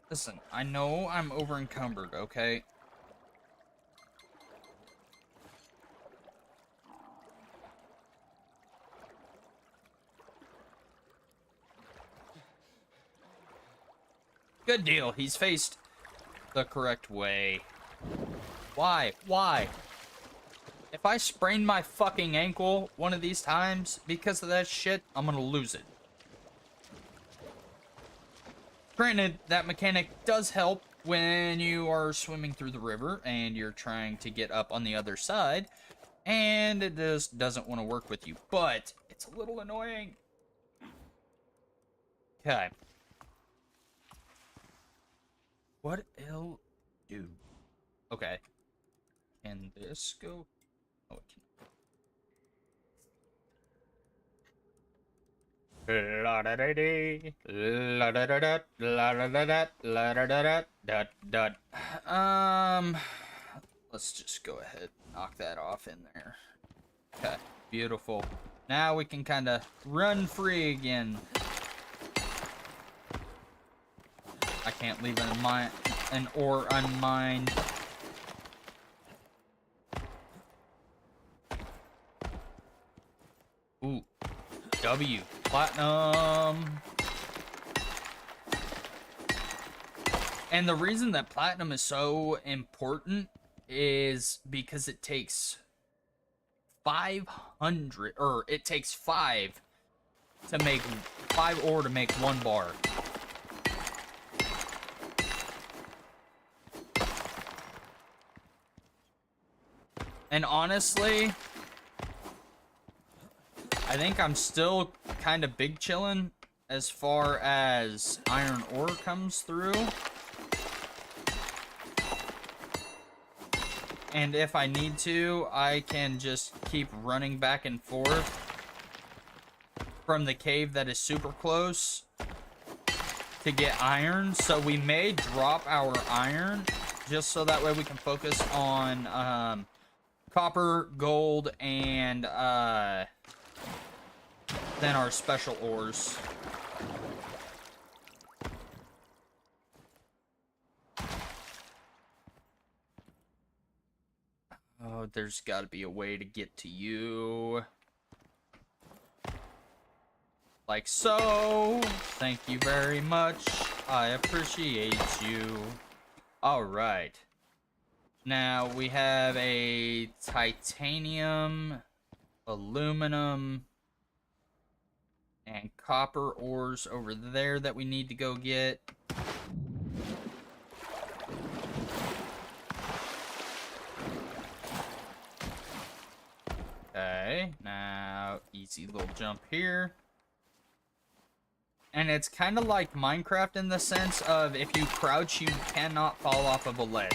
Listen, I know I'm over encumbered, okay? Good deal. He's faced the correct way. Why? Why? If I sprain my fucking ankle one of these times because of that shit, I'm gonna lose it. Granted, that mechanic does help when you are swimming through the river and you're trying to get up on the other side, and it just doesn't want to work with you, but it's a little annoying. Okay. What it'll do? Okay. Can this go? Oh, it can. La da da dee, la da da da, la da da da, la da da da, dot dot. Let's just go ahead and knock that off in there. Okay, beautiful. Now we can kind of run free again. I can't leave an ore unmined. Ooh, W, platinum. And the reason that platinum is so important is because it takes 500, or it takes 5 to make 5 ore to make 1 bar. And honestly, I think I'm still kind of big chillin' as far as iron ore comes through. And if I need to, I can just keep running back and forth from the cave that is super close to get iron. So we may drop our iron just so that way we can focus on copper, gold, and then our special ores. Oh, there's got to be a way to get to you. Like so. Thank you very much. I appreciate you. Alright. Now we have a titanium, aluminum, and copper ores over there that we need to go get. Okay, now easy little jump here. And it's kind of like Minecraft in the sense of if you crouch, you cannot fall off of a ledge.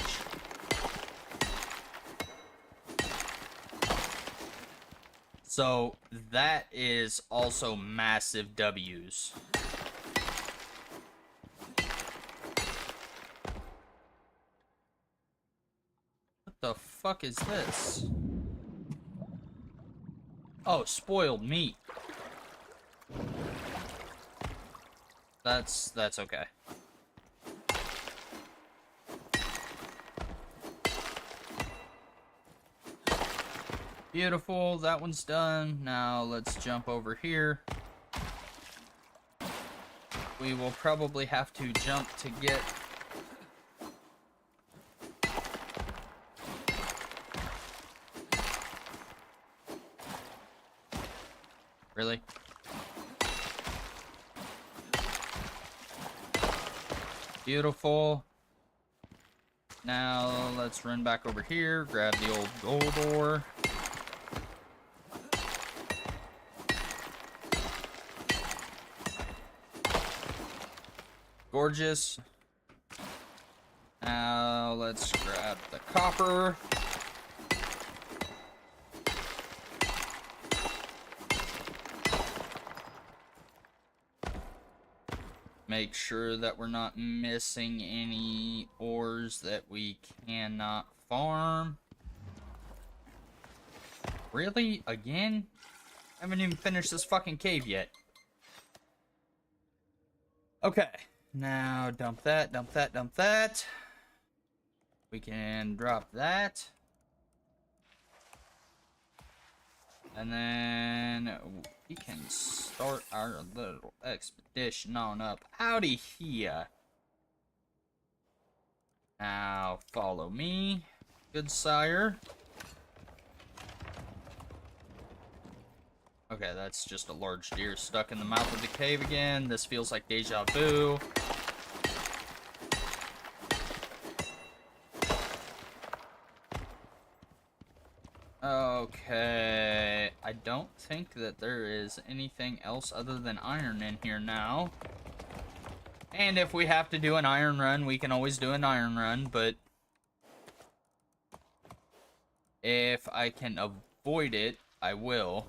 So that is also massive W's. What the fuck is this? Oh, spoiled meat. That's okay. Beautiful, that one's done. Now let's jump over here. We will probably have to jump to get... Really? Beautiful. Now let's run back over here, grab the old gold ore. Gorgeous. Now let's grab the copper. Make sure that we're not missing any ores that we cannot farm. Really? Again? I haven't even finished this fucking cave yet. Okay. Now dump that, dump that, dump that. We can drop that. And then we can start our little expedition on up out of here. Now follow me, good sire. Okay, that's just a large deer stuck in the mouth of the cave again. This feels like deja vu. Okay, I don't think that there is anything else other than iron in here now. And if we have to do an iron run, we can always do an iron run, but if I can avoid it, I will.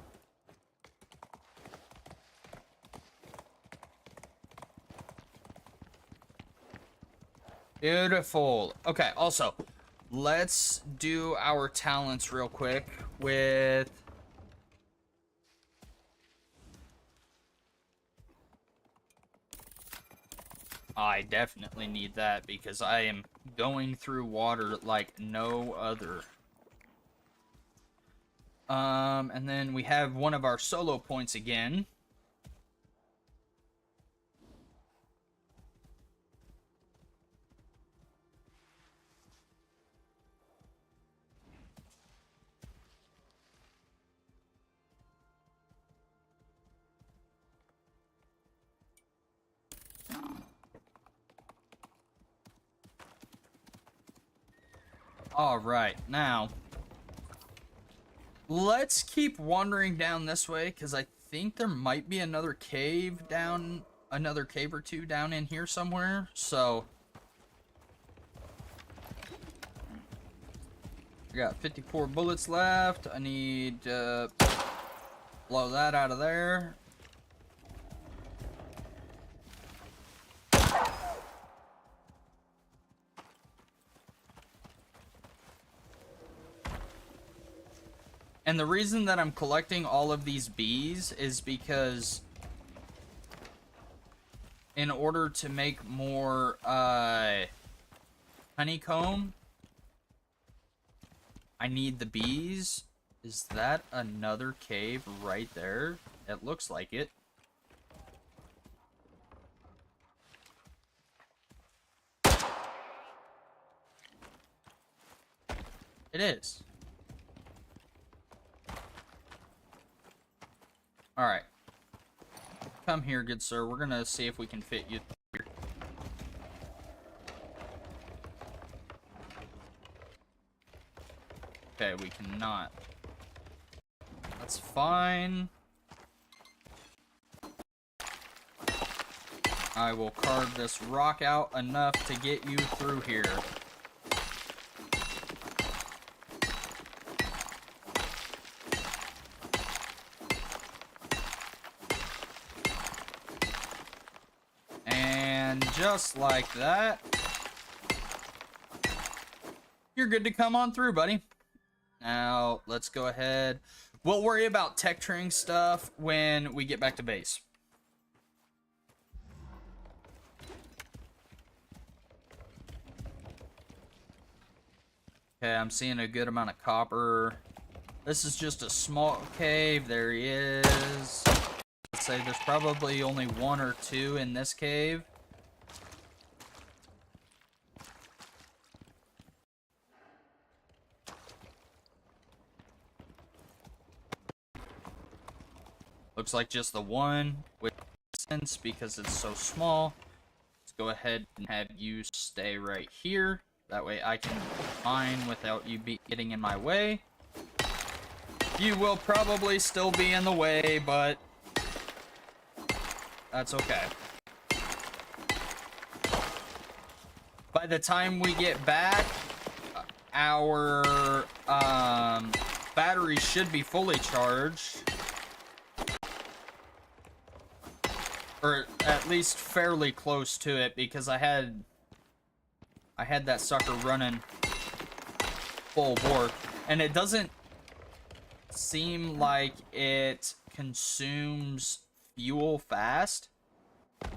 Beautiful. Okay, also, let's do our talents real quick with... I definitely need that because I am going through water like no other. And then we have one of our solo points again. Alright, now, let's keep wandering down this way, because I think there might be another cave down, another cave or two down in here somewhere, so... I got 54 bullets left. I need to blow that out of there. And the reason that I'm collecting all of these bees is because in order to make more honeycomb, I need the bees. Is that another cave right there? It looks like it. It is. Alright. Come here, good sir. We're gonna see if we can fit you here. Okay, we cannot. That's fine. I will carve this rock out enough to get you through here. just like that. You're good to come on through, buddy. Now, let's go ahead. We'll worry about tech training stuff when we get back to base. Okay, I'm seeing a good amount of copper. This is just a small cave. There he is. Let's say there's probably only one or two in this cave. Looks like just the one, which makes sense because it's so small. Let's go ahead and have you stay right here. That way I can mine without you getting in my way. You will probably still be in the way, but that's okay. By the time we get back, our battery should be fully charged. Or at least fairly close to it, because I had that sucker running full bore, and it doesn't seem like it consumes fuel fast,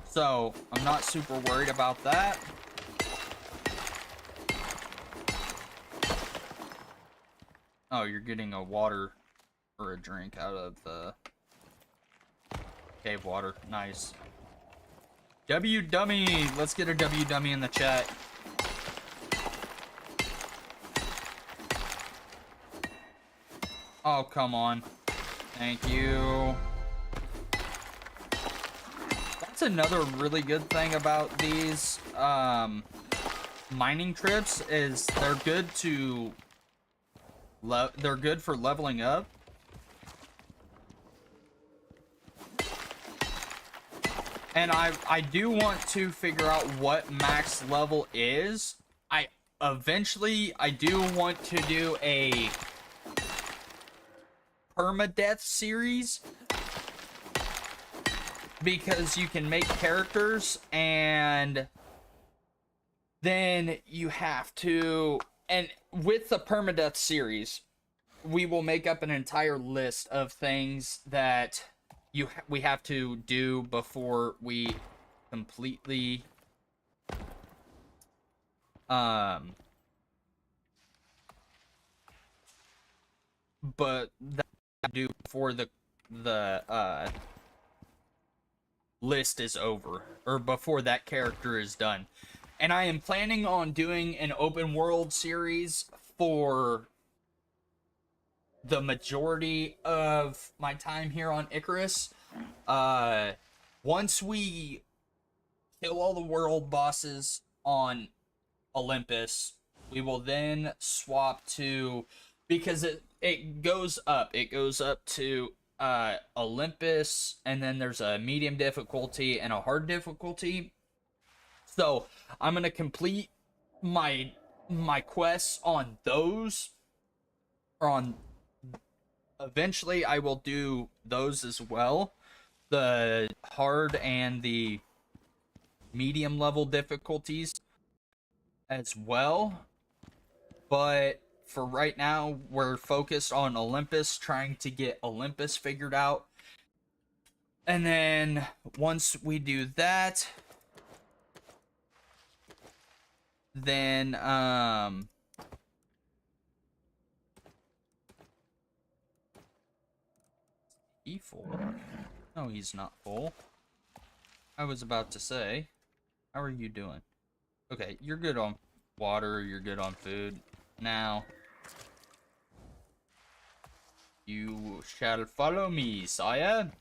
so I'm not super worried about that. Oh, you're getting a water or a drink out of the cave water. Nice. W dummy. Let's get a W dummy in the chat. Oh, come on. Thank you. That's another really good thing about these mining trips is they're good to they're good for leveling up. And I do want to figure out what max level is. Eventually I do want to do a permadeath series, because you can make characters and then you have to, and with the permadeath series we will make up an entire list of things that we have to do before we completely but that I do before the list is over, or before that character is done. And I am planning on doing an open world series for the majority of my time here on Icarus. Once we kill all the world bosses on Olympus, we will then swap to, because it goes up. It goes up to Olympus, and then there's a medium difficulty and a hard difficulty. So I'm gonna complete my quests on those, or on, eventually I will do those as well, the hard and the medium level difficulties as well. But for right now, we're focused on Olympus, trying to get Olympus figured out. And then once we do that, then he full? No, he's not full. I was about to say, how are you doing? Okay, you're good on water, you're good on food. Now, you shall follow me, sire.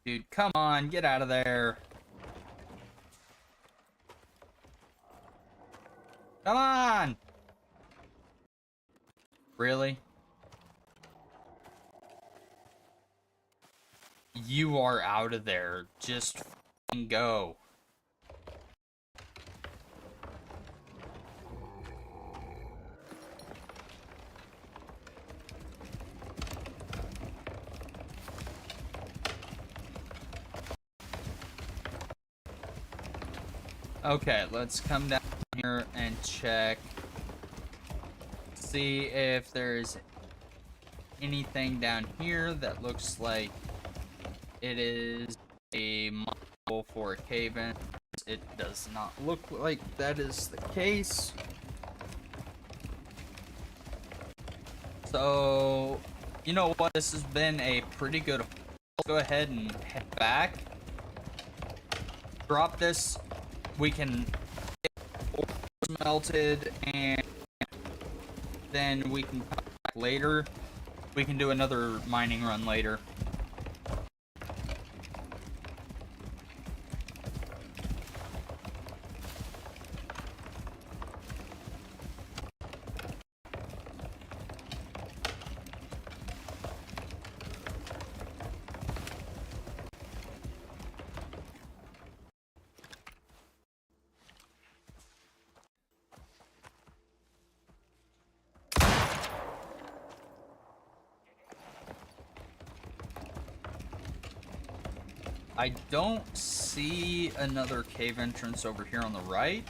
Dude, come on, get out of there. Come on! Really? You are out of there. Just f***ing go. Okay, let's come down here and check. See if there's anything down here that looks like it is a model for a cave-in. It does not look like that is the case. So, you know what? This has been a pretty good. Let's go ahead and head back. Drop this. We can get ore melted, and then we can come back later. We can do another mining run later. I don't see another cave entrance over here on the right.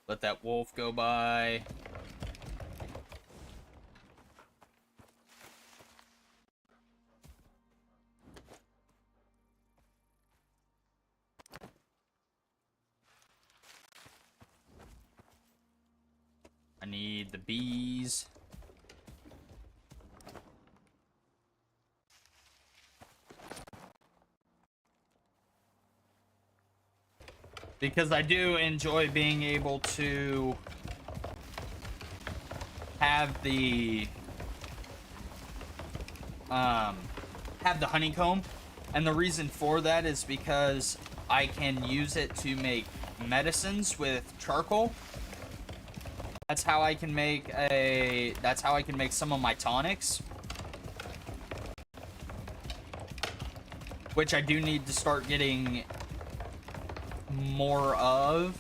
Let that wolf go by. I need the bees. Because I do enjoy being able to have the honeycomb, and the reason for that is because I can use it to make medicines with charcoal. That's how I can make some of my tonics, which I do need to start getting more of.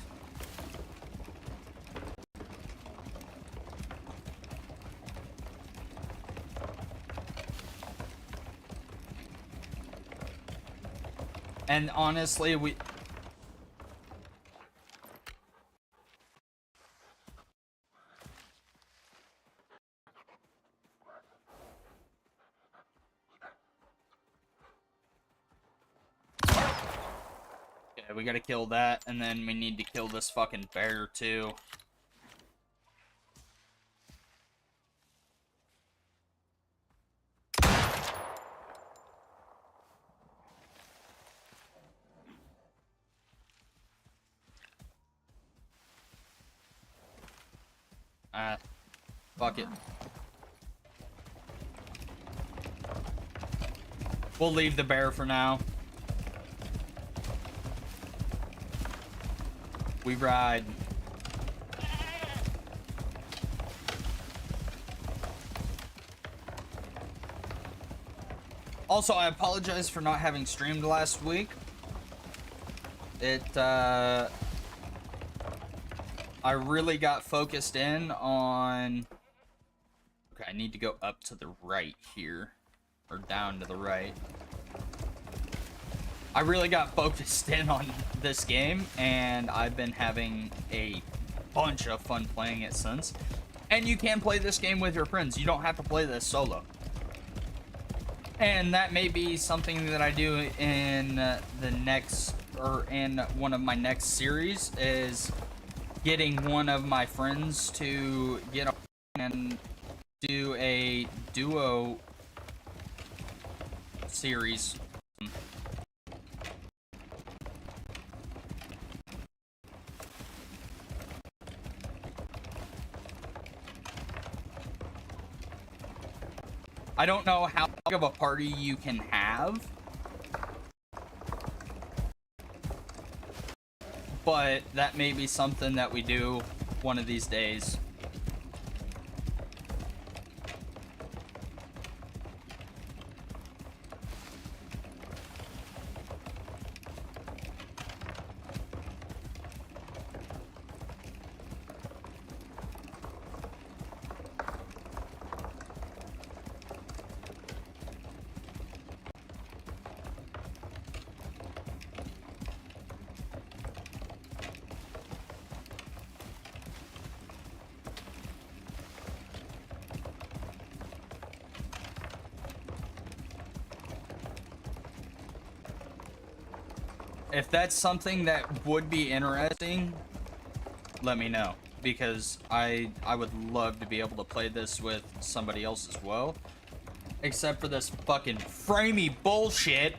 And honestly, we gotta kill that, and then we need to kill this fucking bear too. Fuck it. We'll leave the bear for now. We ride. Also, I apologize for not having streamed last week. I really got focused in on... Okay, I need to go up to the right here. Or down to the right. I really got focused in on this game, and I've been having a bunch of fun playing it since. And you can play this game with your friends. You don't have to play this solo. And that may be something that I do in the next, or in one of my next series, is getting one of my friends to get on and do a duo series. I don't know how big of a party you can have, but that may be something that we do one of these days. If that's something that would be interesting, let me know, because I would love to be able to play this with somebody else as well. Except for this fucking framey bullshit.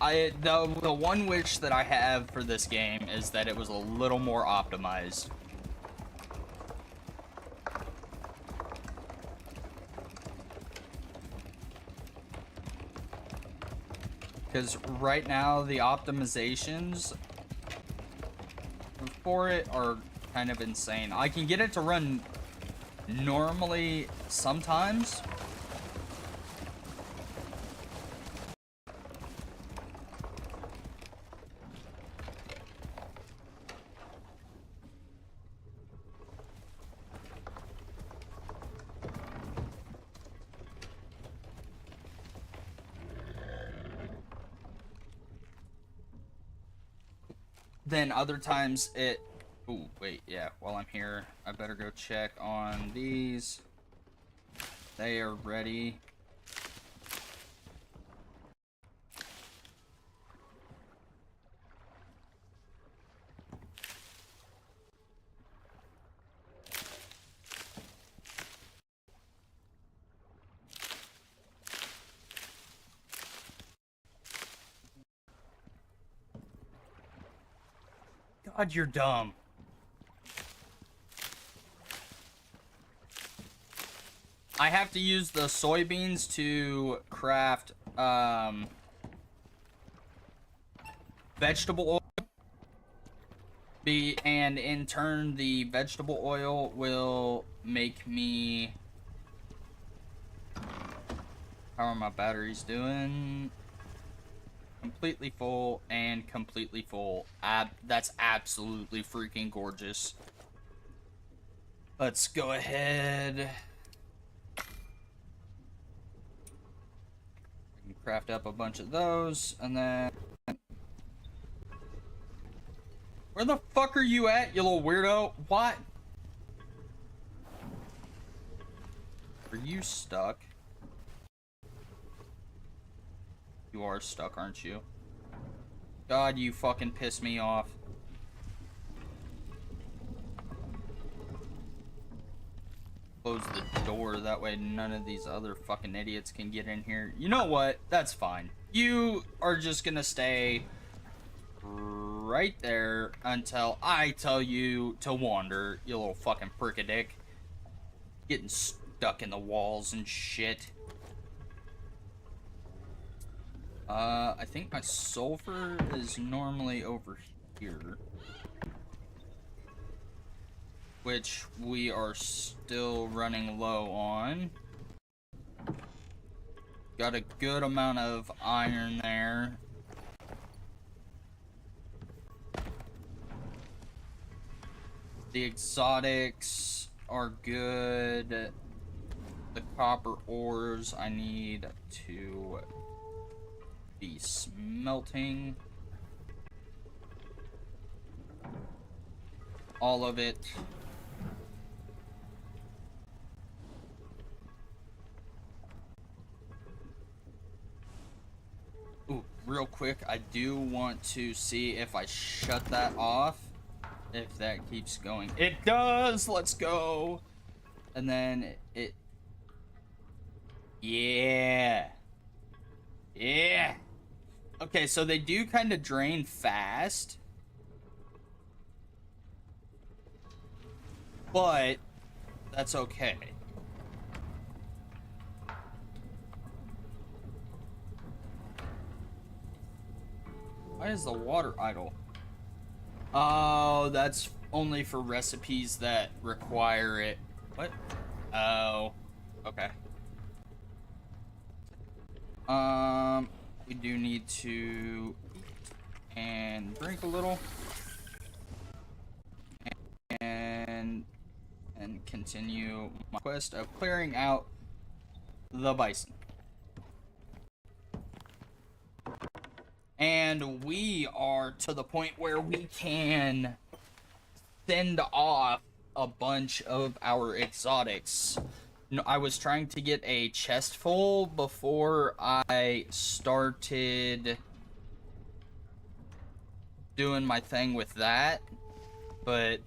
The one wish that I have for this game is that it was a little more optimized. Because right now, the optimizations for it are kind of insane. I can get it to run normally sometimes. Then other times it... Ooh, wait, yeah, while I'm here, I better go check on these. They are ready. God, you're dumb. I have to use the soybeans to craft vegetable oil. And in turn, the vegetable oil will make me... How are my batteries doing? Completely full and completely full. That's absolutely freaking gorgeous. Let's go ahead. I can craft up a bunch of those, and then... Where the fuck are you at, you little weirdo? What? Are you stuck? You are stuck, aren't you? God, you fucking piss me off. Close the door, that way none of these other fucking idiots can get in here. You know what? That's fine. You are just gonna stay right there until I tell you to wander, you little fucking prickadick. Getting stuck in the walls and shit. I think my sulfur is normally over here. Which we are still running low on. Got a good amount of iron there. The exotics are good. The copper ores I need to be smelting. All of it. Ooh, real quick, I do want to see if I shut that off. If that keeps going. It does! Let's go! And then it... Yeah! Yeah! Okay, so they do kind of drain fast. But that's okay. Why is the water idle? Oh, that's only for recipes that require it. What? Oh, okay. We do need to eat and drink a little, and continue my quest of clearing out the bison. And we are to the point where we can send off a bunch of our exotics. No, I was trying to get a chest full before I started doing my thing with that, but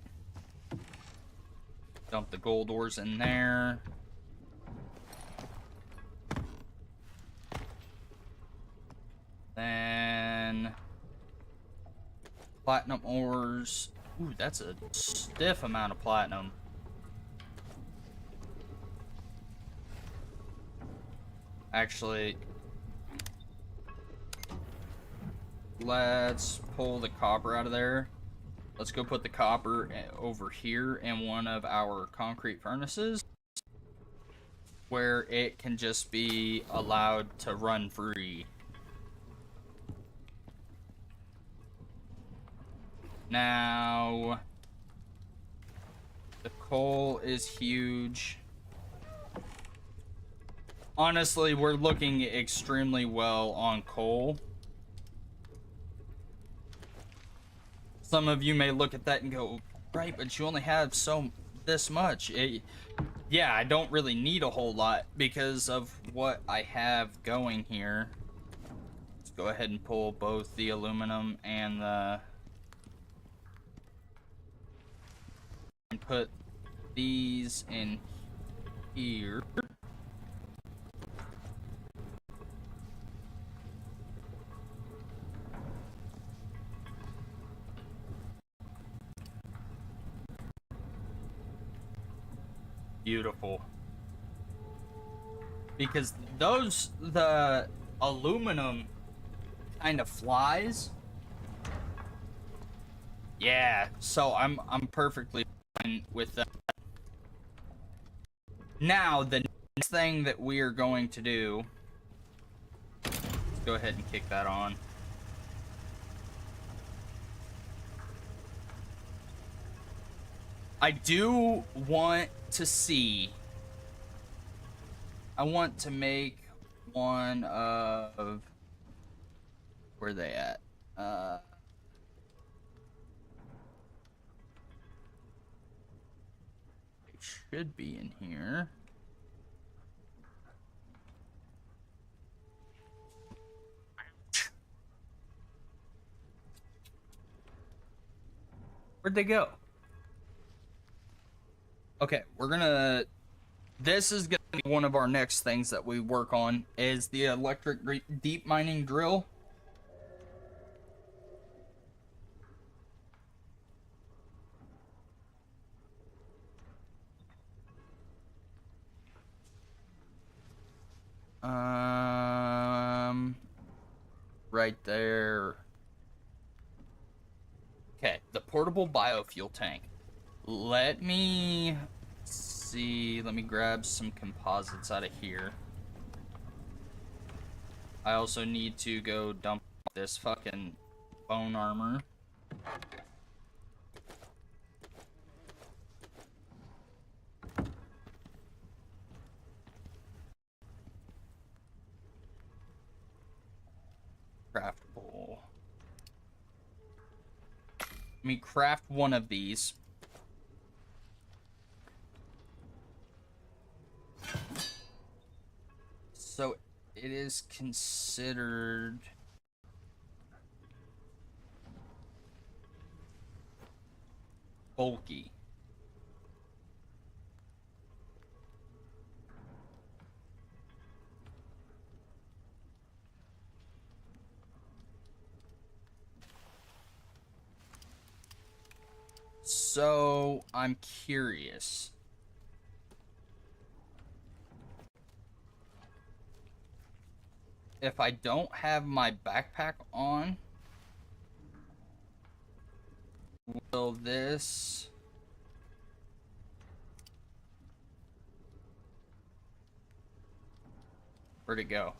dump the gold ores in there. Then platinum ores. Ooh, that's a stiff amount of platinum. Actually, let's pull the copper out of there. Let's go put the copper over here in one of our concrete furnaces, where it can just be allowed to run free. Now, the coal is huge. Honestly, we're looking extremely well on coal. Some of you may look at that and go, right, but you only have this much. Yeah, I don't really need a whole lot because of what I have going here. Let's go ahead and pull both the aluminum and put these in here. Beautiful. Because the aluminum kind of flies. Yeah, so I'm perfectly fine with that. Now, the next thing that we are going to do, let's go ahead and kick that on. I do want to see, I want to make one of, where are they at? It should be in here. Where'd they go? Okay, this is gonna be one of our next things that we work on, is the electric deep mining drill. Right there. Okay, the portable biofuel tank. Let me see. Let me grab some composites out of here. I also need to go dump this fucking bone armor. Craftable. Let me craft one of these. So it is considered bulky. So I'm curious. if I don't have my backpack on, will this... Where'd it go?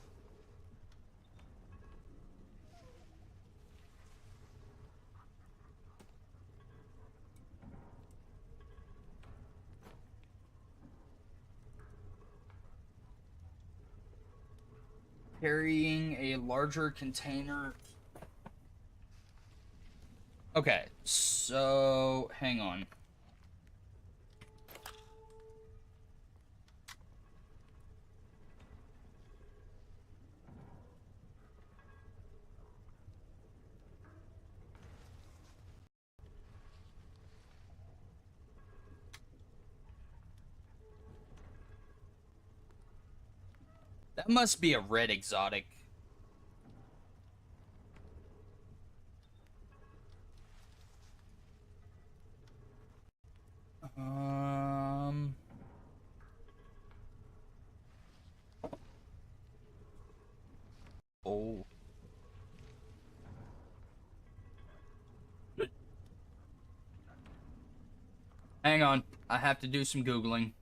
Carrying a larger container. Okay, so hang on. That must be a red exotic. Oh. Hang on. I have to do some Googling.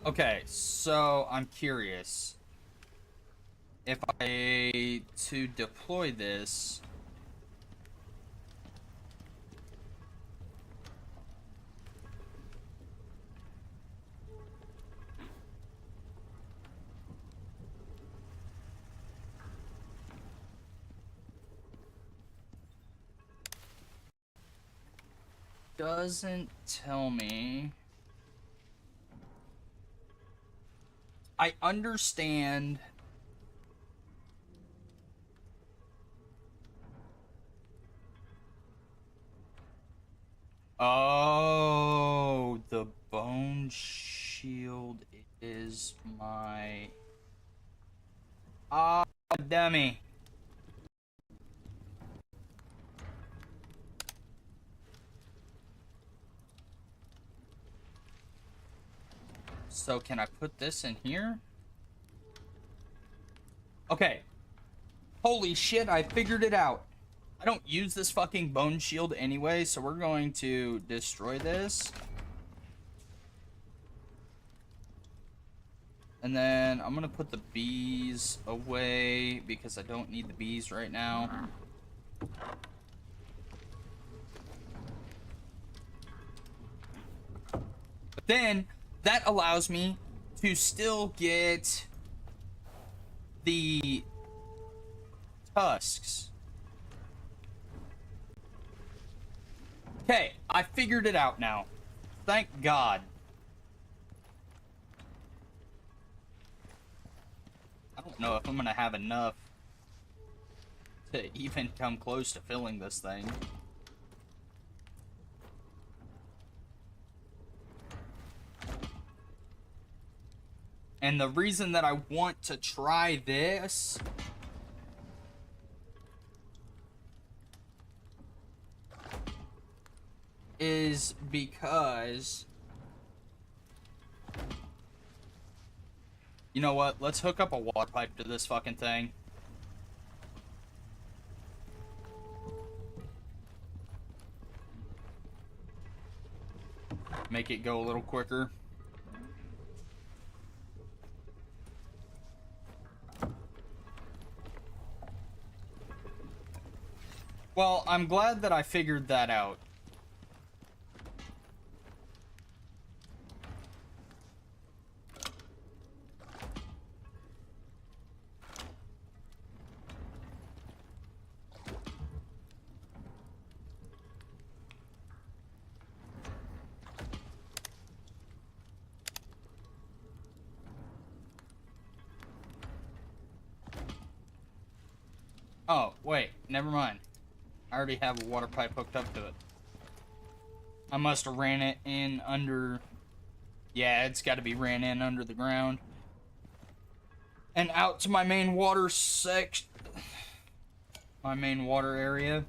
Okay, so I'm curious. If I to deploy this, doesn't tell me. I understand. Oh, the bone shield is my... Ah, dummy. So can I put this in here? Okay. Holy shit, I figured it out. I don't use this fucking bone shield anyway, so we're going to destroy this. And then I'm gonna put the bees away because I don't need the bees right now. But then that allows me to still get the tusks. Okay, I figured it out now. Thank God. I don't know if I'm gonna have enough to even come close to filling this thing. And the reason that I want to try this is because, you know what? Let's hook up a water pipe to this fucking thing. Make it go a little quicker. Well, I'm glad that I figured that out. Oh, wait, never mind. I already have a water pipe hooked up to it. I must have ran it in under... Yeah, it's got to be ran in under the ground. And out to my main water my main water area.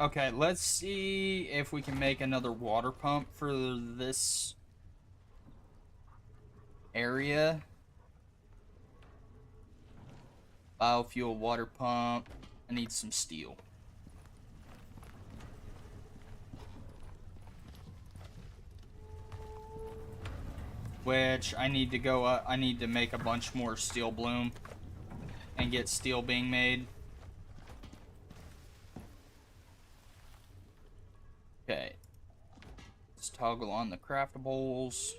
Okay, let's see if we can make another water pump for this area. Biofuel water pump. I need some steel. Which I need to go up. I need to make a bunch more steel bloom and get steel being made. Okay. Let's toggle on the craftables.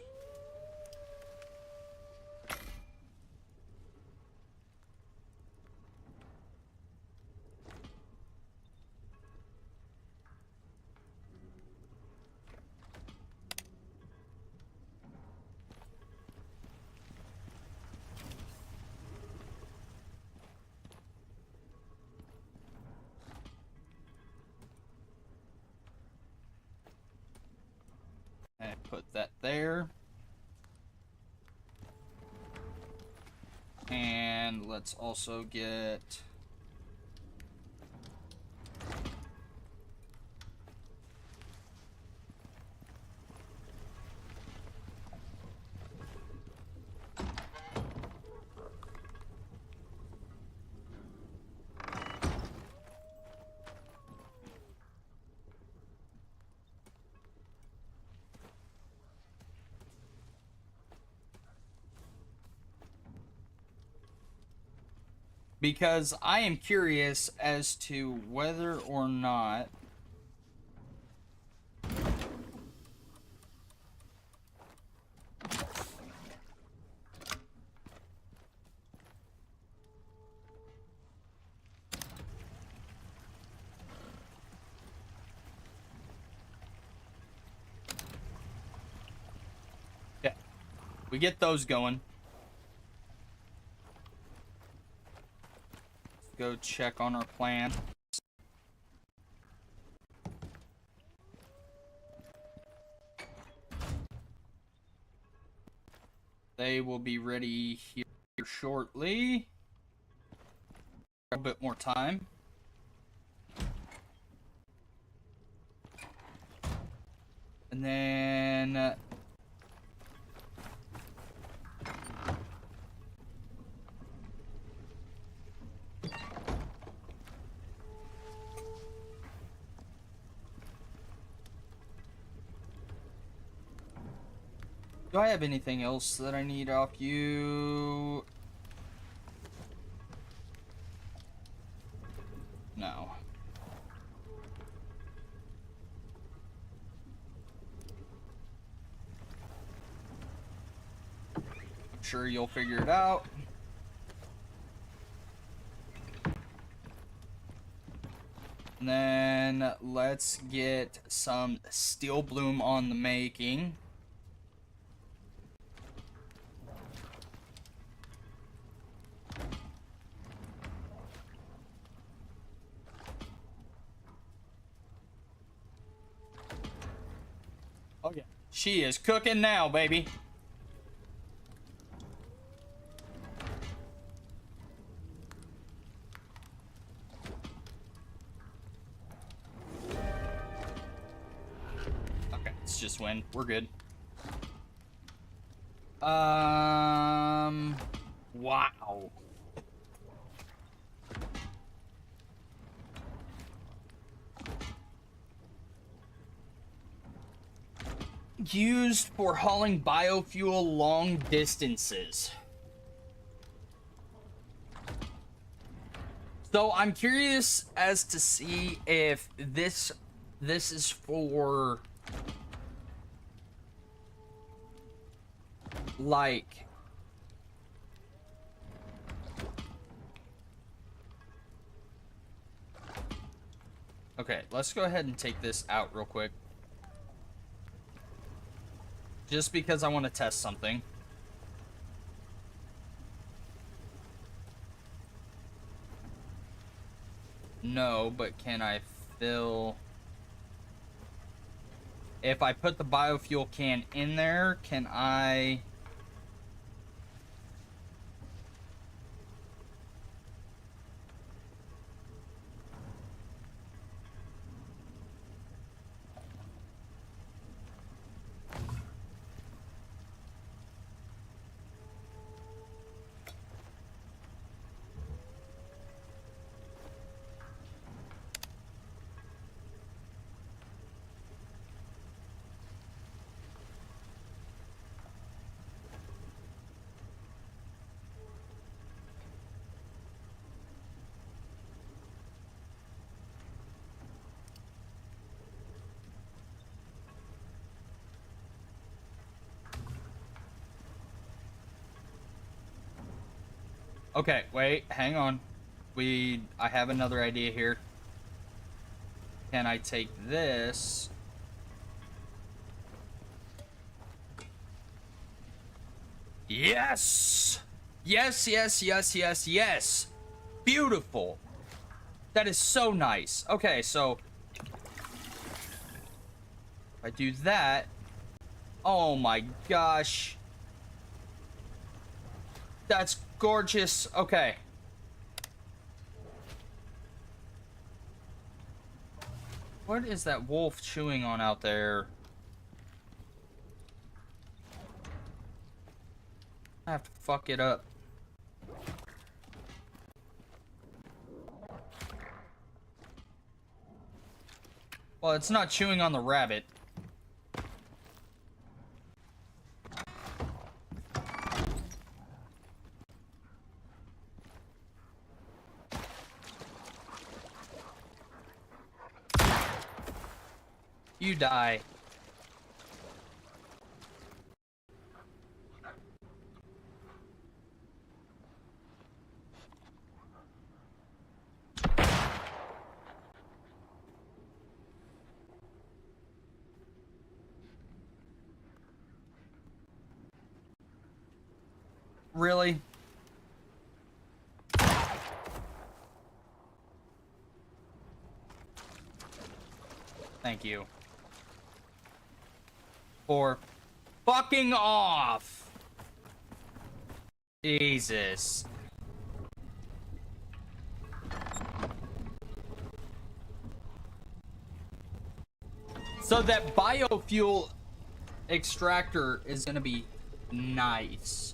And put that there. And let's also get... Because I am curious as to whether or not yeah, we get those going. Go check on our plan. They will be ready here shortly. A bit more time. And then do I have anything else that I need off you? No. I'm sure you'll figure it out. And then let's get some steel bloom on the making. She is cooking now, baby. Okay, let's just win. We're good. Wow. Used for hauling biofuel long distances. So I'm curious as to see if this is for like okay, let's go ahead and take this out real quick. Just because I want to test something. No, but can I fill... If I put the biofuel can in there, can I... Okay, wait, hang on. I have another idea here. Can I take this? Yes! Yes, yes, yes, yes, yes! Beautiful! That is so nice. Okay, so... if I do that... Oh my gosh. That's gorgeous. Okay. What is that wolf chewing on out there? I have to fuck it up. Well, it's not chewing on the rabbit. You die. Really? Thank you. For fucking off. Jesus. So that biofuel extractor is gonna be nice.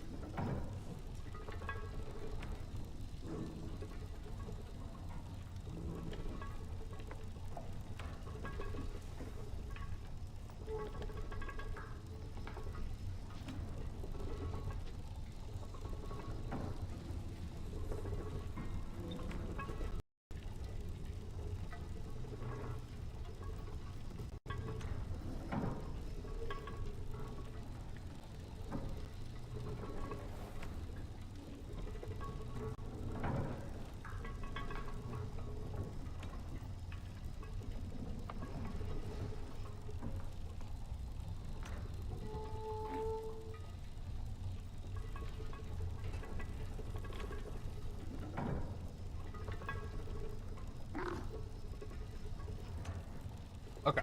Okay.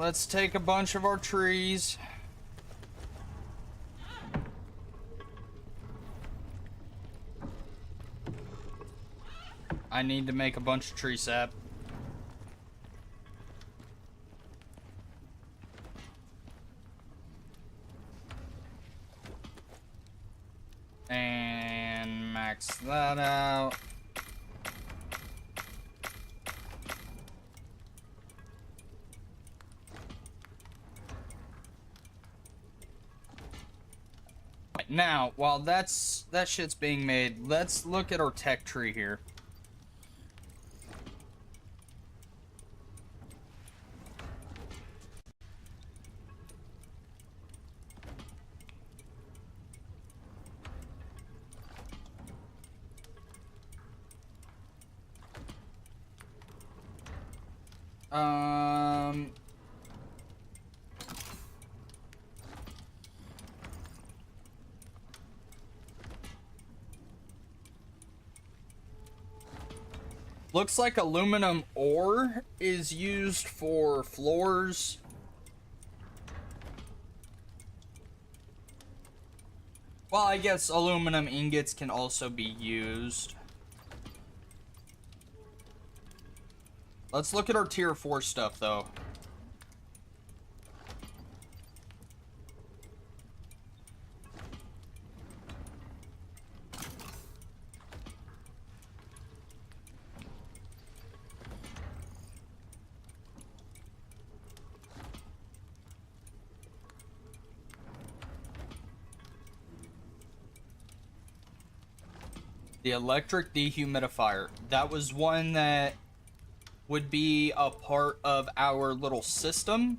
let's take a bunch of our trees. I need to make a bunch of tree sap. And max that out. Now, while that shit's being made, let's look at our tech tree here. Looks like aluminum ore is used for floors. Well, I guess aluminum ingots can also be used. Let's look at our tier 4 stuff, though. The electric dehumidifier. That was one that would be a part of our little system.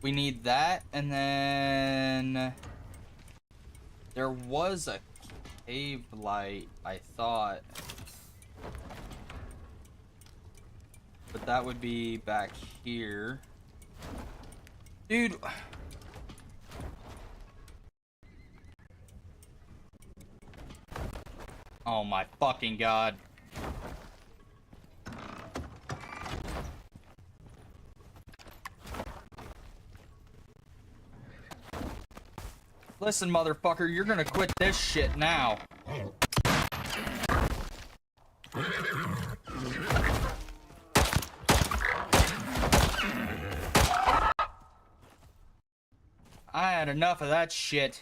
We need that, and then there was a cave light, I thought. But that would be back here. Dude. Oh my fucking god. Listen, motherfucker, you're gonna quit this shit now. I had enough of that shit.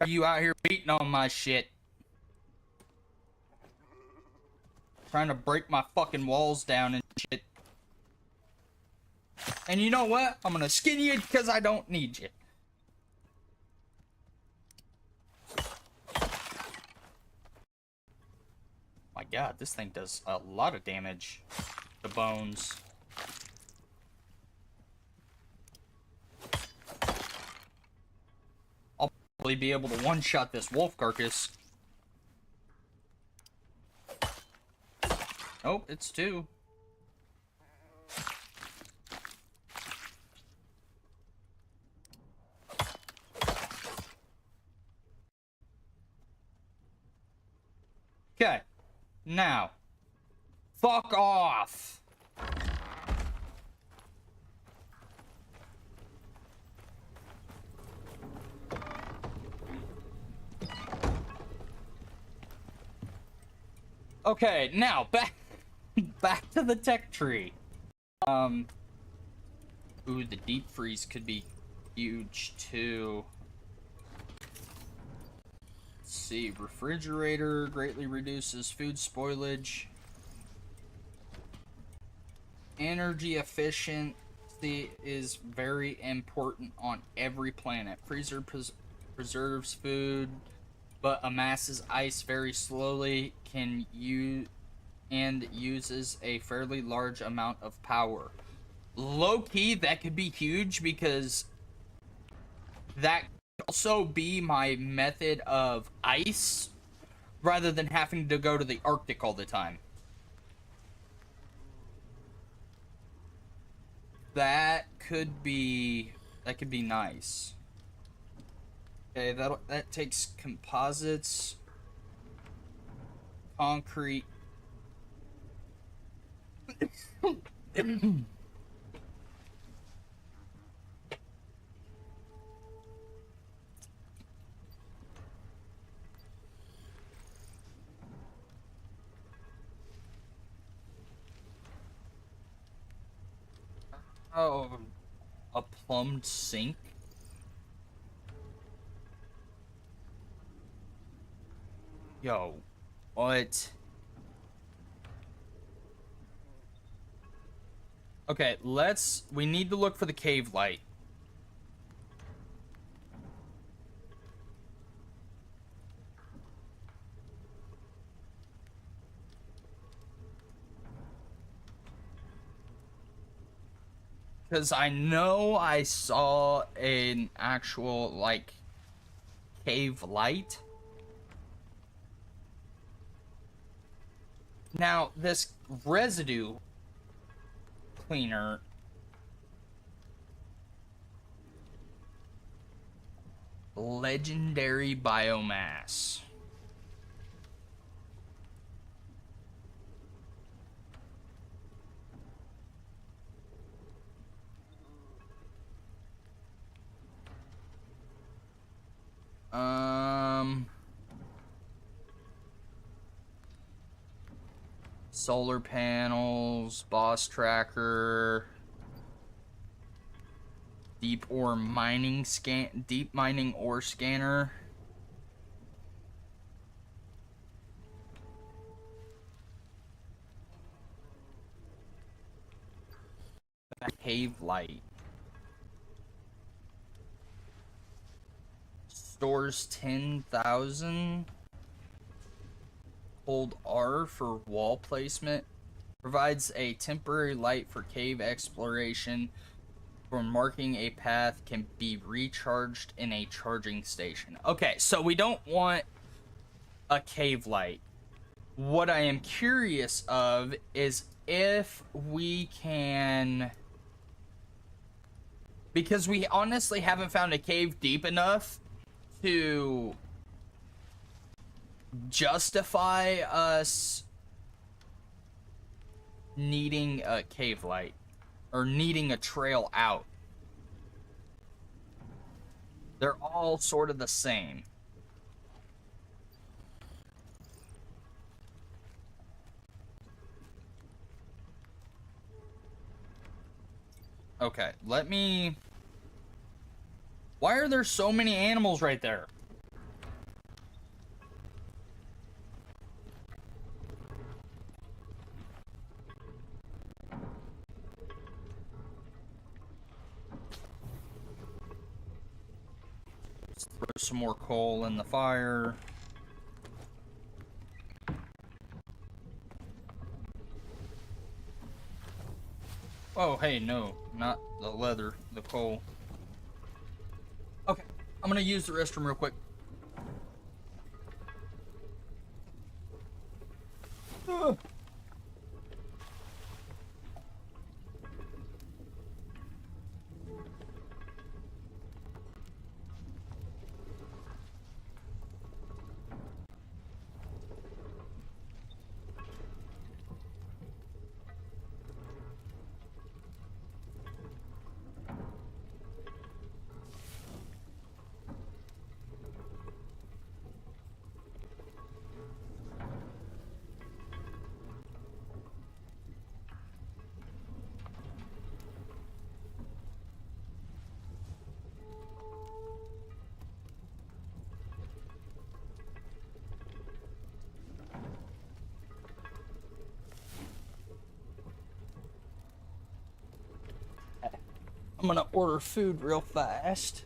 You out here beating on my shit. Trying to break my fucking walls down and shit. And you know what? I'm gonna skin you because I don't need you. My god, this thing does a lot of damage. The bones. I'll probably be able to one-shot this wolf carcass. Nope, it's two. Okay, now, fuck off. Okay, now back to the tech tree. Ooh, the deep freeze could be huge too. Let's see, refrigerator greatly reduces food spoilage. Energy efficiency is very important on every planet. Freezer preserves food, but amasses ice very slowly. And uses a fairly large amount of power. Low-key, that could be huge because that could also be my method of ice rather than having to go to the Arctic all the time. That could be nice. Okay, that takes composites. concrete. Oh, a plumbed sink. Yo, what? Okay, we need to look for the cave light. Because I know I saw an actual, like, cave light. Now, this residue cleaner. Legendary biomass. Solar panels, boss tracker, deep mining ore scanner. Cave light. Stores 10,000. Hold R for wall placement. Provides a temporary light for cave exploration. For marking a path, can be recharged in a charging station. Okay, so we don't want a cave light. What I am curious of is if we can... Because we honestly haven't found a cave deep enough to justify us needing a cave light or needing a trail out. They're all sort of the same. Okay, let me... Why are there so many animals right there? Let's throw some more coal in the fire. Oh, hey, no, not the leather, the coal. Okay, I'm gonna use the restroom real quick. I'm gonna order food real fast.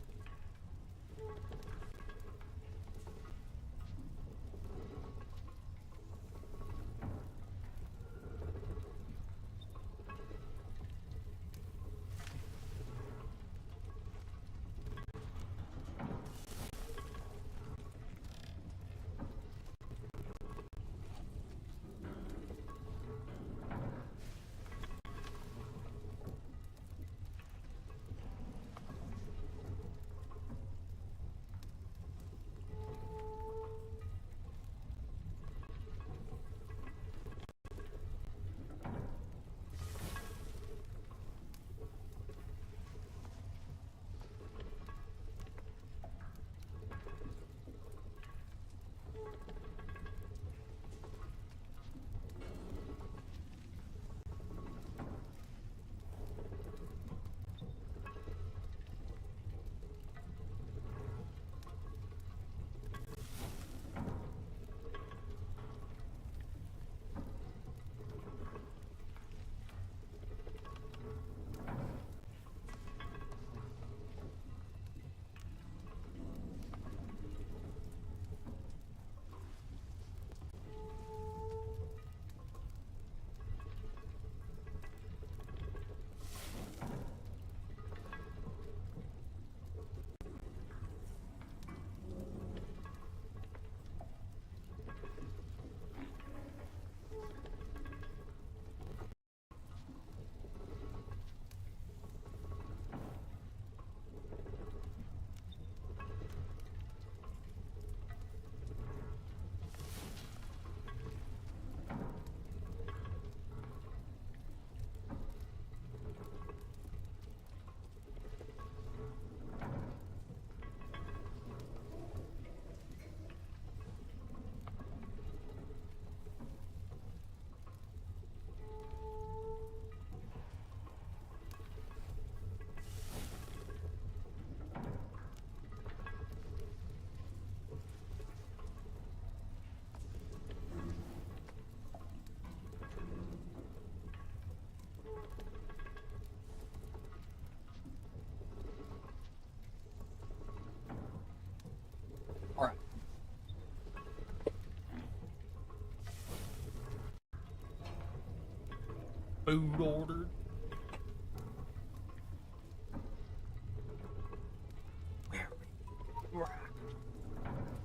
food ordered.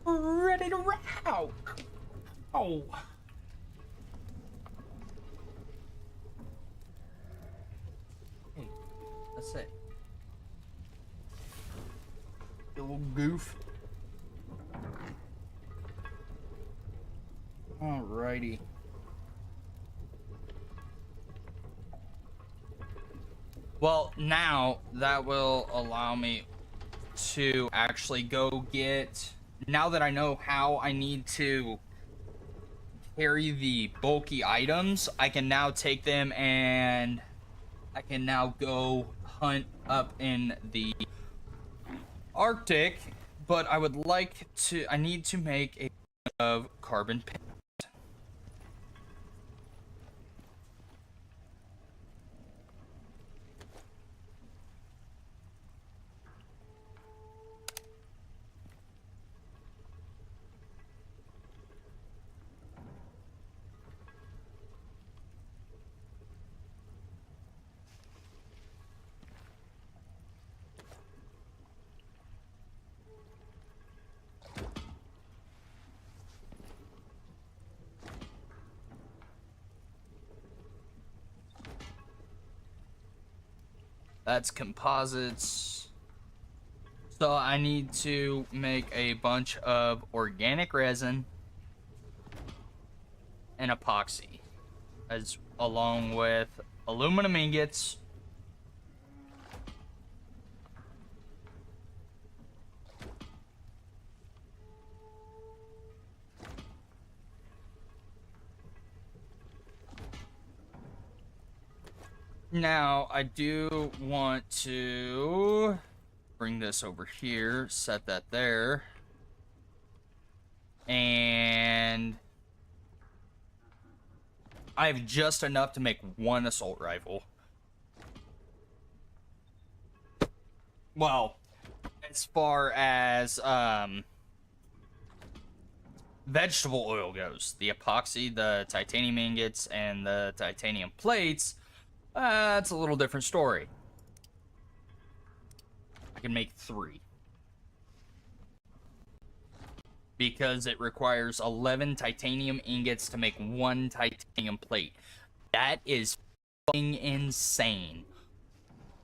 We're ready to rock. Oh. Hey, that's it. You little goof. Alrighty. Well, now that will allow me to actually go get, now that I know how I need to carry the bulky items, I can now take them and I can now go hunt up in the Arctic, but I would like to, I need to make a of carbon paste. That's composites. So I need to make a bunch of organic resin and epoxy, as along with aluminum ingots. Now, I do want to bring this over here, set that there, and I have just enough to make one assault rifle. Well, as far as vegetable oil goes, the epoxy, the titanium ingots, and the titanium plates, that's a little different story. I can make 3. Because it requires 11 titanium ingots to make 1 titanium plate. That is fucking insane.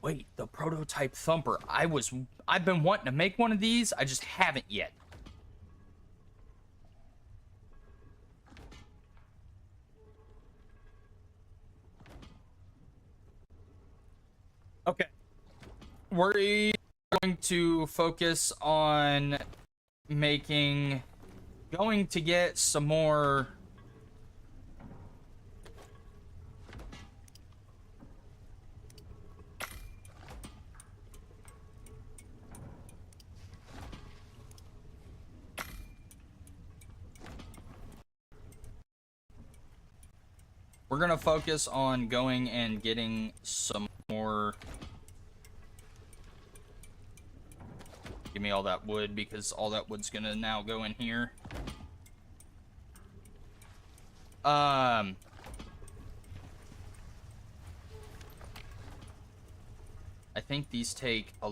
Wait, the prototype thumper. I've been wanting to make one of these, I just haven't yet. Okay. We're going to focus on going to get some more we're gonna focus on going and getting some more. Give me all that wood, because all that wood's gonna now go in here. I think these take a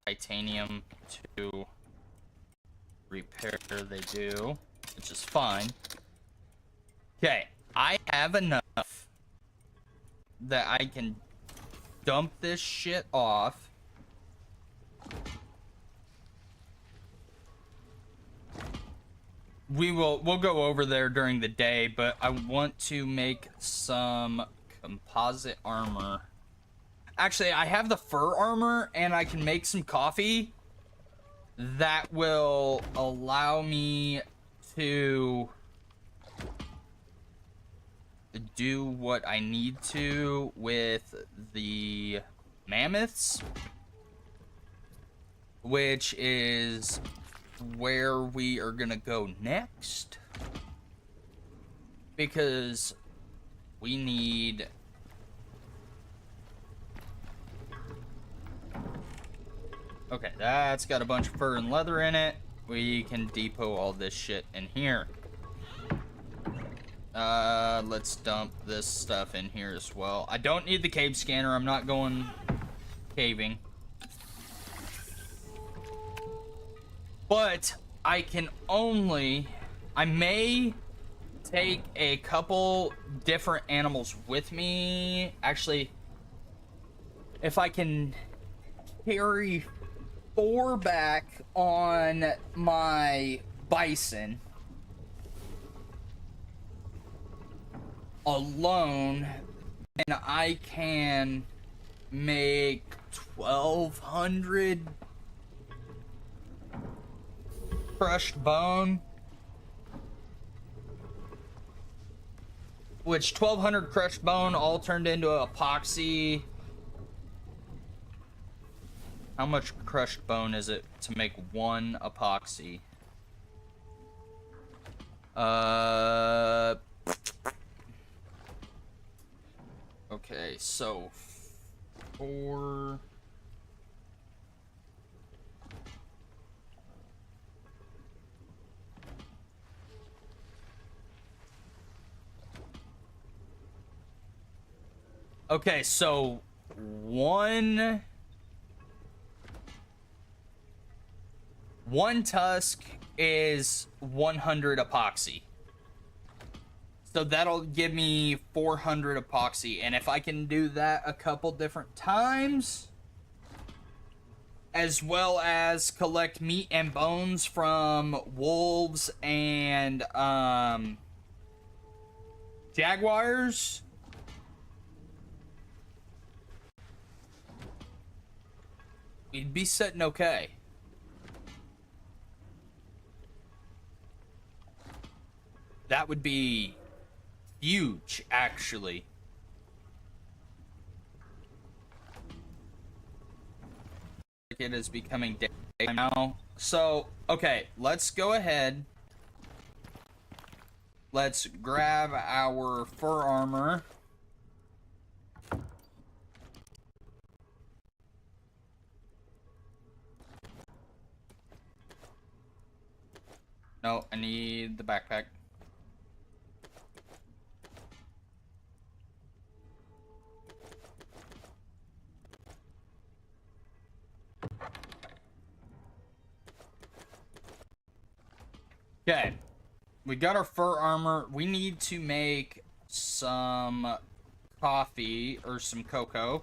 titanium to repair. They do, which is fine. Okay, I have enough that I can dump this shit off. We'll go over there during the day, but I want to make some composite armor. Actually, I have the fur armor, and I can make some coffee that will allow me to do what I need to with the mammoths, which is where we are gonna go next, because we need okay, that's got a bunch of fur and leather in it. We can depot all this shit in here. Let's dump this stuff in here as well. I don't need the cave scanner. I'm not going caving. But I may take a couple different animals with me. Actually, if I can carry 4 back on my bison alone, and I can make 1,200 crushed bone, which 1,200 crushed bone all turned into epoxy. How much crushed bone is it to make 1 epoxy? Okay, so 4. Okay, so one tusk is 100 epoxy. So that'll give me 400 epoxy. And if I can do that a couple different times, as well as collect meat and bones from wolves and jaguars, we'd be sitting okay. That would be huge, actually. It is becoming day now. So, okay, let's go ahead. Let's grab our fur armor. No, I need the backpack. Okay, we got our fur armor. We need to make some coffee or some cocoa.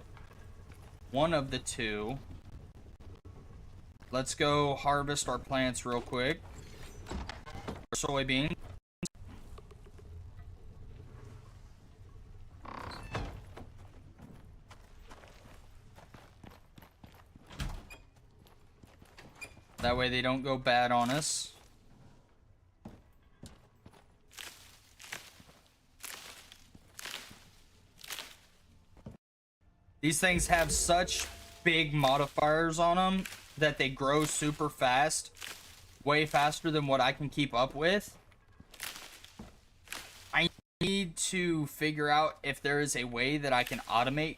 One of the two. Let's go harvest our plants real quick. Soybeans. That way they don't go bad on us. These things have such big modifiers on them that they grow super fast. Way faster than what I can keep up with. I need to figure out if there is a way that I can automate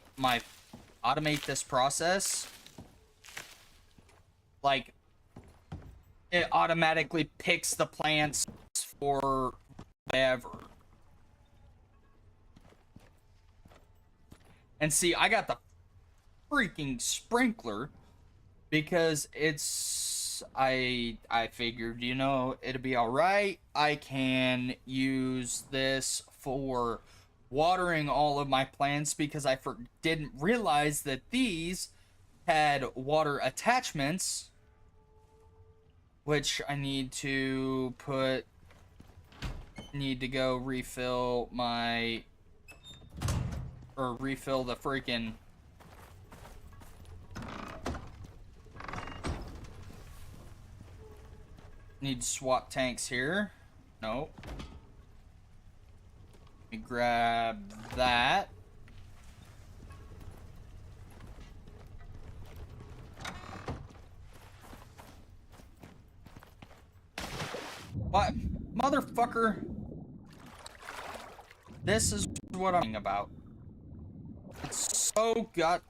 this process. Like, it automatically picks the plants for whatever. And see, I got the freaking sprinkler because it's, I figured, you know, it'd be alright. I can use this for watering all of my plants because I didn't realize that these had water attachments, which I need to go refill my, or refill the freaking need to swap tanks here. Nope. Let me grab that. What? Motherfucker. This is what I'm about. It's so gut.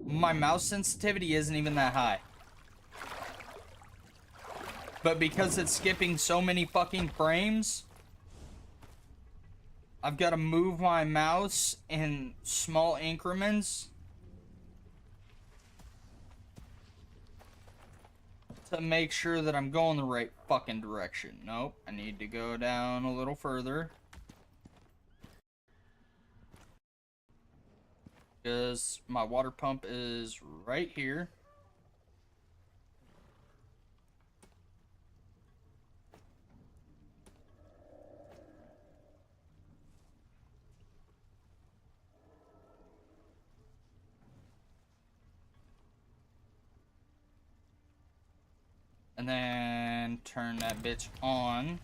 My mouse sensitivity isn't even that high. But because it's skipping so many fucking frames, I've got to move my mouse in small increments to make sure that I'm going the right fucking direction. Nope, I need to go down a little further. Because my water pump is right here. And then turn that bitch on.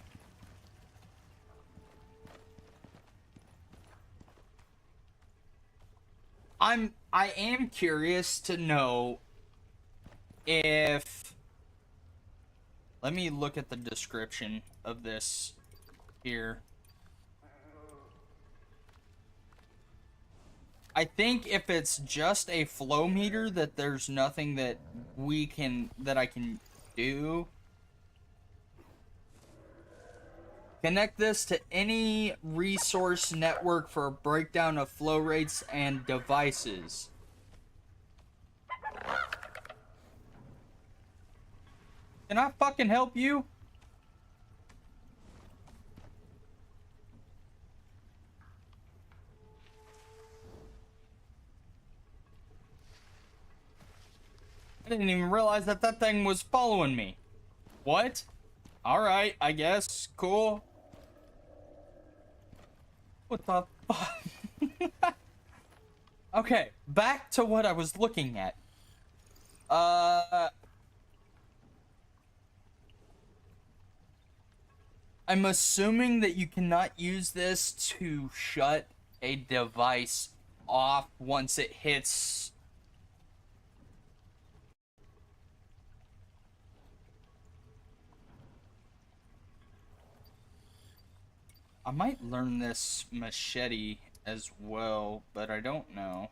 I am curious to know if, let me look at the description of this here. I think if it's just a flow meter, that there's nothing that I can do. Connect this to any resource network for a breakdown of flow rates and devices. Can I fucking help you? I didn't even realize that that thing was following me. What? Alright, I guess. Cool. What the fuck? Okay, back to what I was looking at. I'm assuming that you cannot use this to shut a device off once it hits. I might learn this machete as well, but I don't know.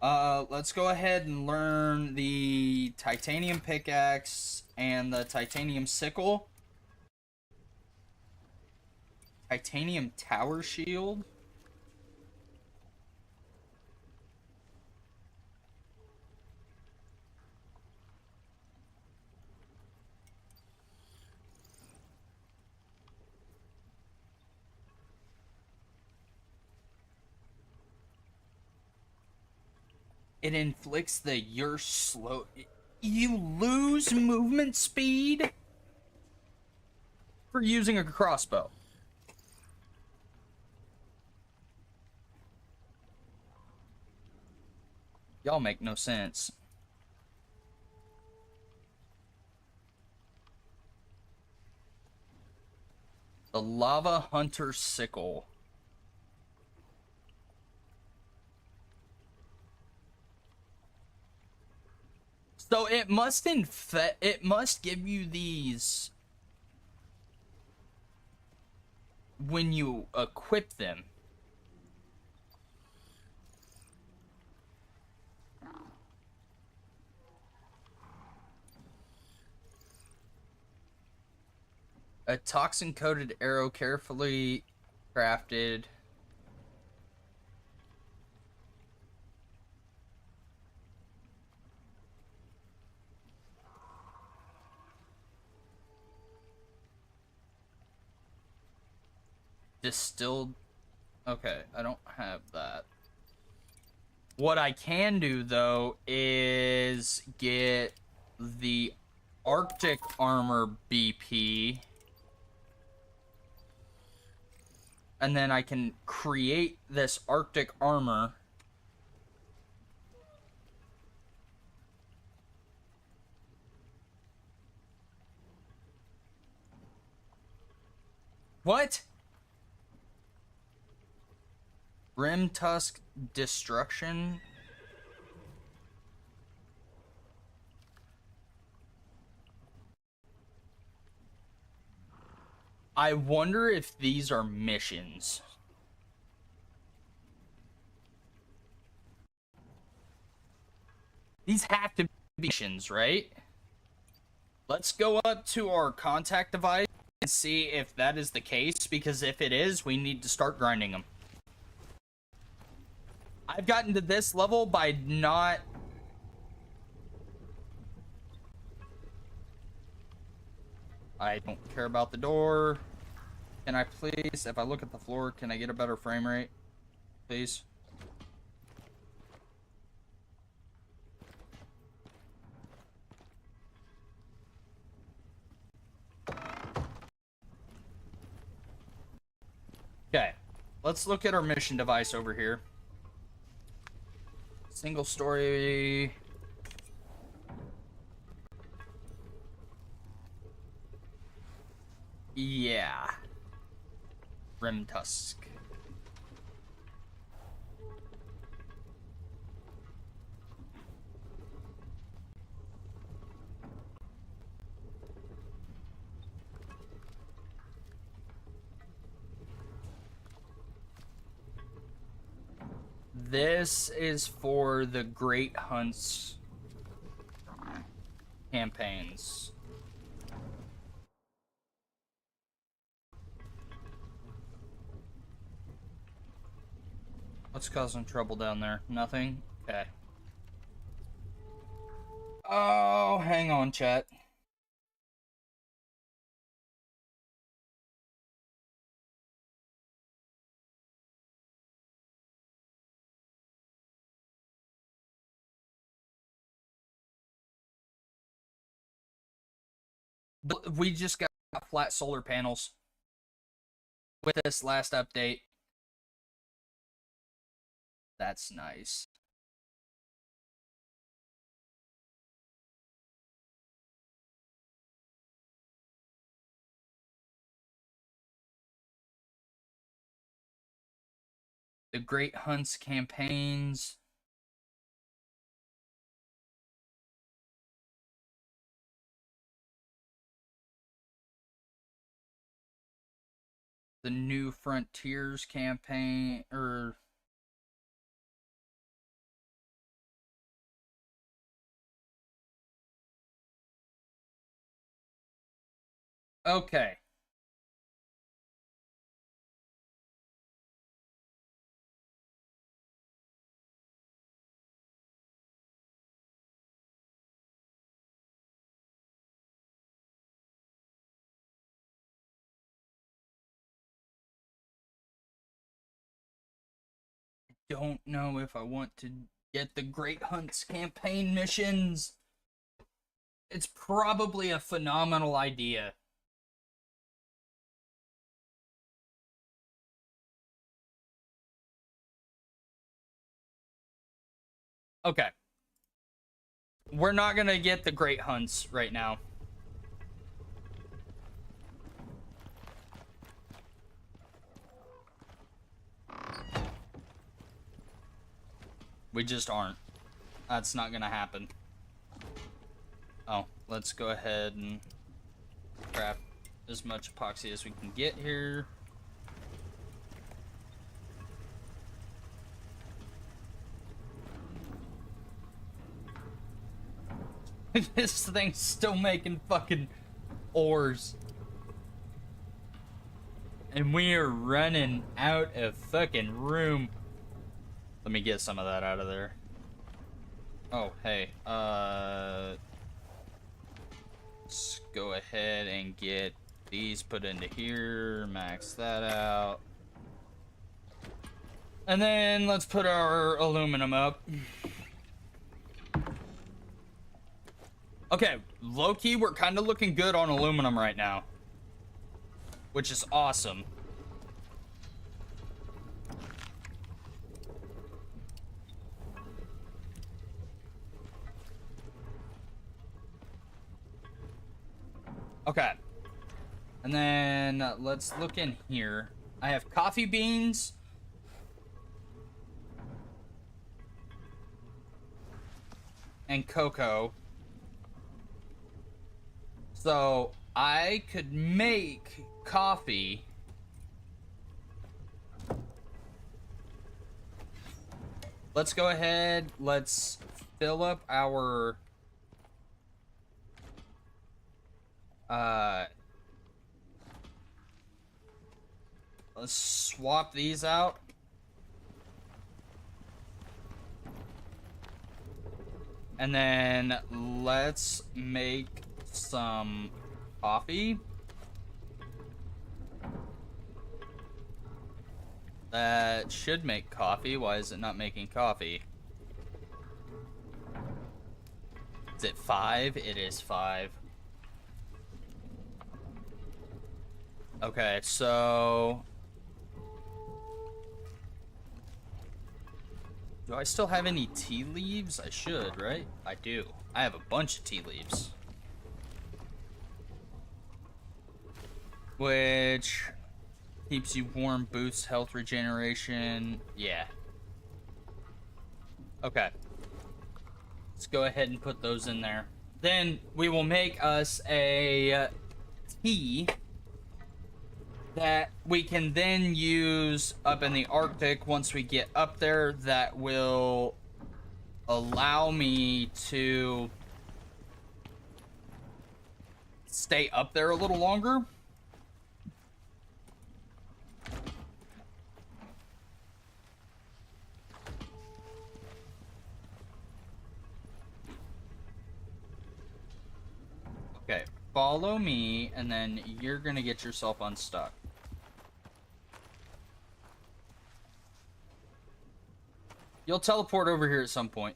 Let's go ahead and learn the titanium pickaxe and the titanium sickle. Titanium tower shield. It inflicts the your slow. You lose movement speed for using a crossbow. Y'all make no sense. The Lava Hunter Sickle. So it must give you these when you equip them. A toxin-coated arrow carefully crafted. Distilled. Okay, I don't have that. What I can do, though, is get the Arctic Armor BP. And then I can create this Arctic Armor. What? Grim Tusk Destruction. I wonder if these are missions. These have to be missions, right? Let's go up to our contact device and see if that is the case, because if it is, we need to start grinding them. I've gotten to this level by not... I don't care about the door. Can I please, if I look at the floor, can I get a better frame rate? Please. Okay, let's look at our mission device over here. Single story. Yeah. Rim tusk. This is for the Great Hunts campaigns. What's causing trouble down there? Nothing? Okay. Oh, hang on, chat. But we just got flat solar panels with this last update. That's nice. The Great Hunts campaigns. The New Frontiers campaign, okay. Don't know if I want to get the Great Hunts campaign missions. It's probably a phenomenal idea. Okay. We're not gonna get the Great Hunts right now. We just aren't. That's not gonna happen. Oh, let's go ahead and grab as much epoxy as we can get here. This thing's still making fucking ores. And we are running out of fucking room. Let me get some of that out of there. Oh, hey. Let's go ahead and get these put into here. Max that out. And then let's put our aluminum up. Okay, low-key, we're kind of looking good on aluminum right now. Which is awesome. Okay. And then let's look in here. I have coffee beans. And cocoa. So I could make coffee. Let's go ahead. Let's fill up our Let's swap these out. And then let's make some coffee. That should make coffee. Why is it not making coffee? Is it 5? It is 5. Okay, so... do I still have any tea leaves? I should, right? I do. I have a bunch of tea leaves. Which... keeps you warm, boosts health regeneration. Yeah. Okay. Let's go ahead and put those in there. Then we will make us a tea that we can then use up in the Arctic once we get up there, that will allow me to stay up there a little longer. Okay, follow me, and then you're gonna get yourself unstuck. You'll teleport over here at some point.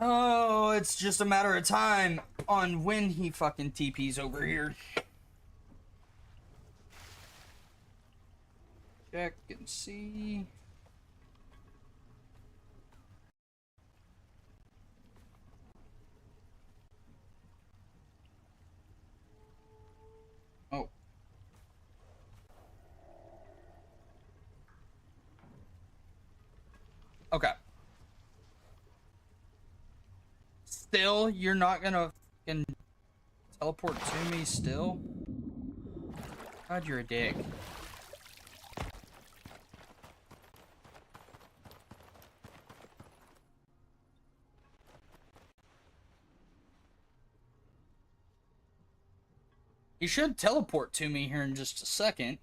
Oh, it's just a matter of time on when he fucking TP's over here. Check and see. Oh. Okay. Still, you're not gonna fucking teleport to me still? God, you're a dick. He should teleport to me here in just a second.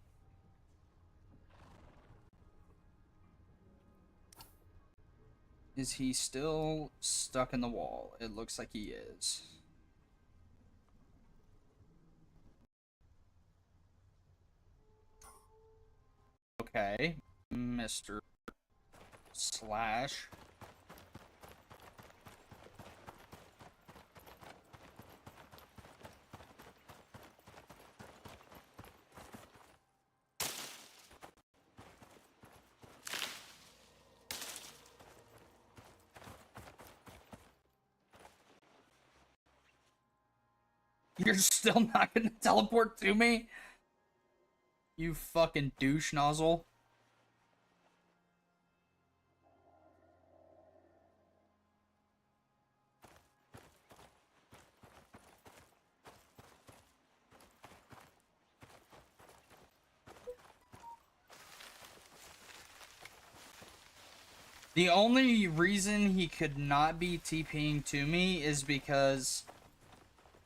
Is he still stuck in the wall? It looks like he is. Okay, Mr. Slash. You're still not gonna teleport to me? You fucking douche nozzle. The only reason he could not be TPing to me is because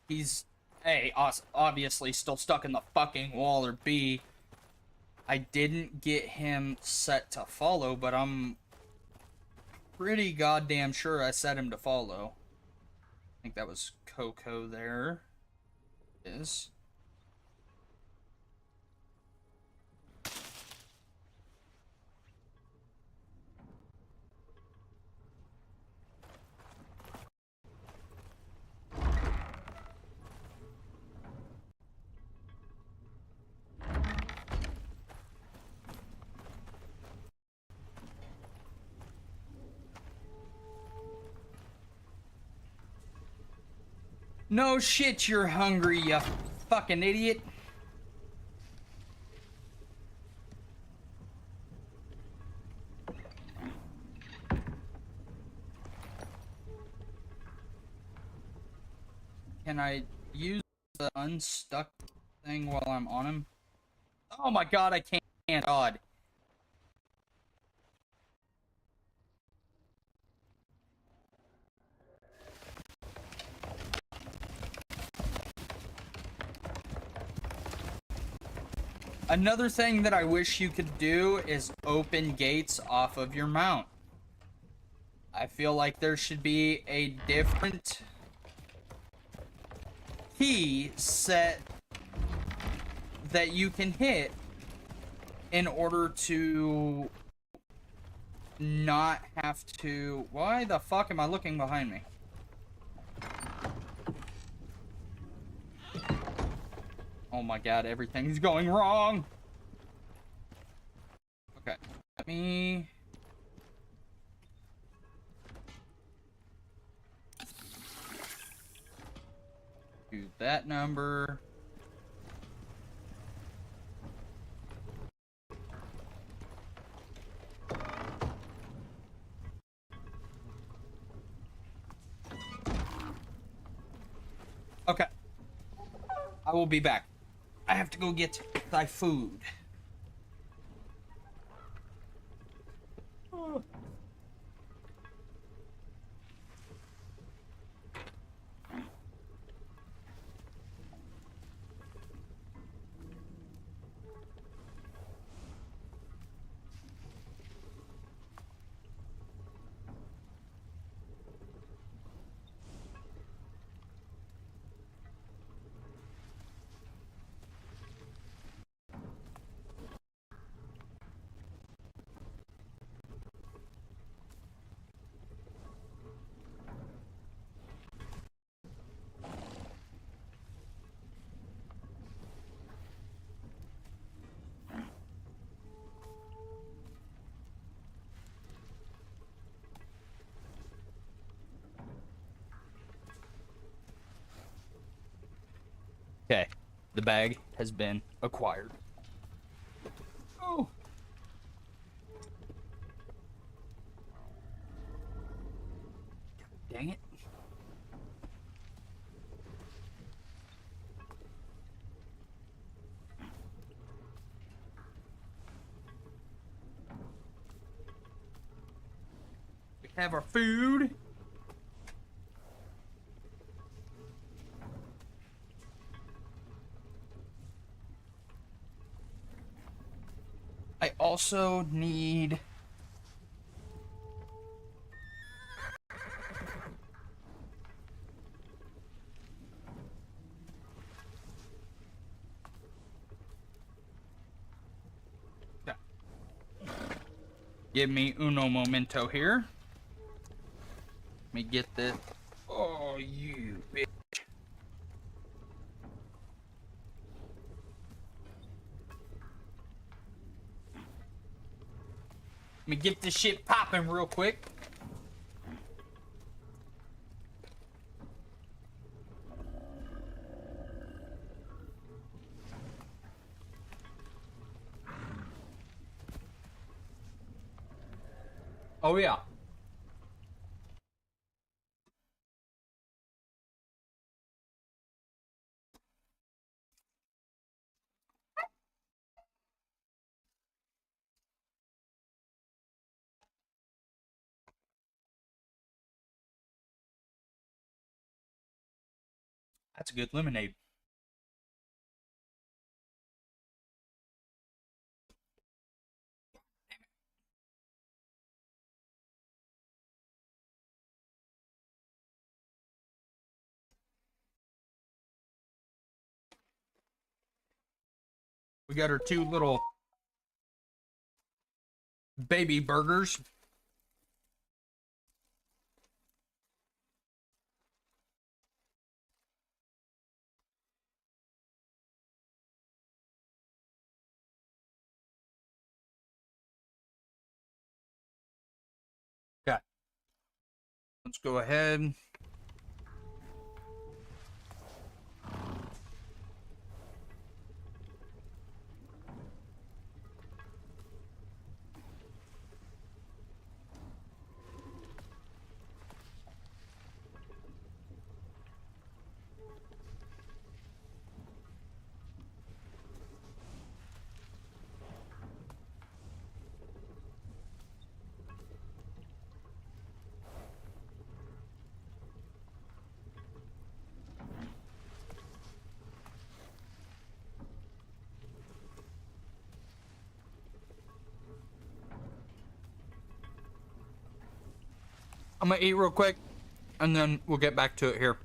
he's A, obviously still stuck in the fucking wall, or B, I didn't get him set to follow, but I'm pretty goddamn sure I set him to follow. I think that was Coco there. Is. No shit, you're hungry, you fucking idiot. Can I use the unstuck thing while I'm on him? Oh my god, I can't. God. Another thing that I wish you could do is open gates off of your mount. I feel like there should be a different key set that you can hit in order to not have to... Why the fuck am I looking behind me? Oh my god, everything's going wrong! Okay, let me... do that number. Okay. I will be back. I have to go get thy food. Okay, the bag has been acquired. Oh. Dang it. We have our food. I also need... Yeah. Give me uno momento here. Let me get this. Oh, you bitch. Let me get this shit popping real quick. Oh yeah. That's a good lemonade. We got our two little baby burgers. Okay. Let's go ahead. I'm gonna eat real quick, and then we'll get back to it here.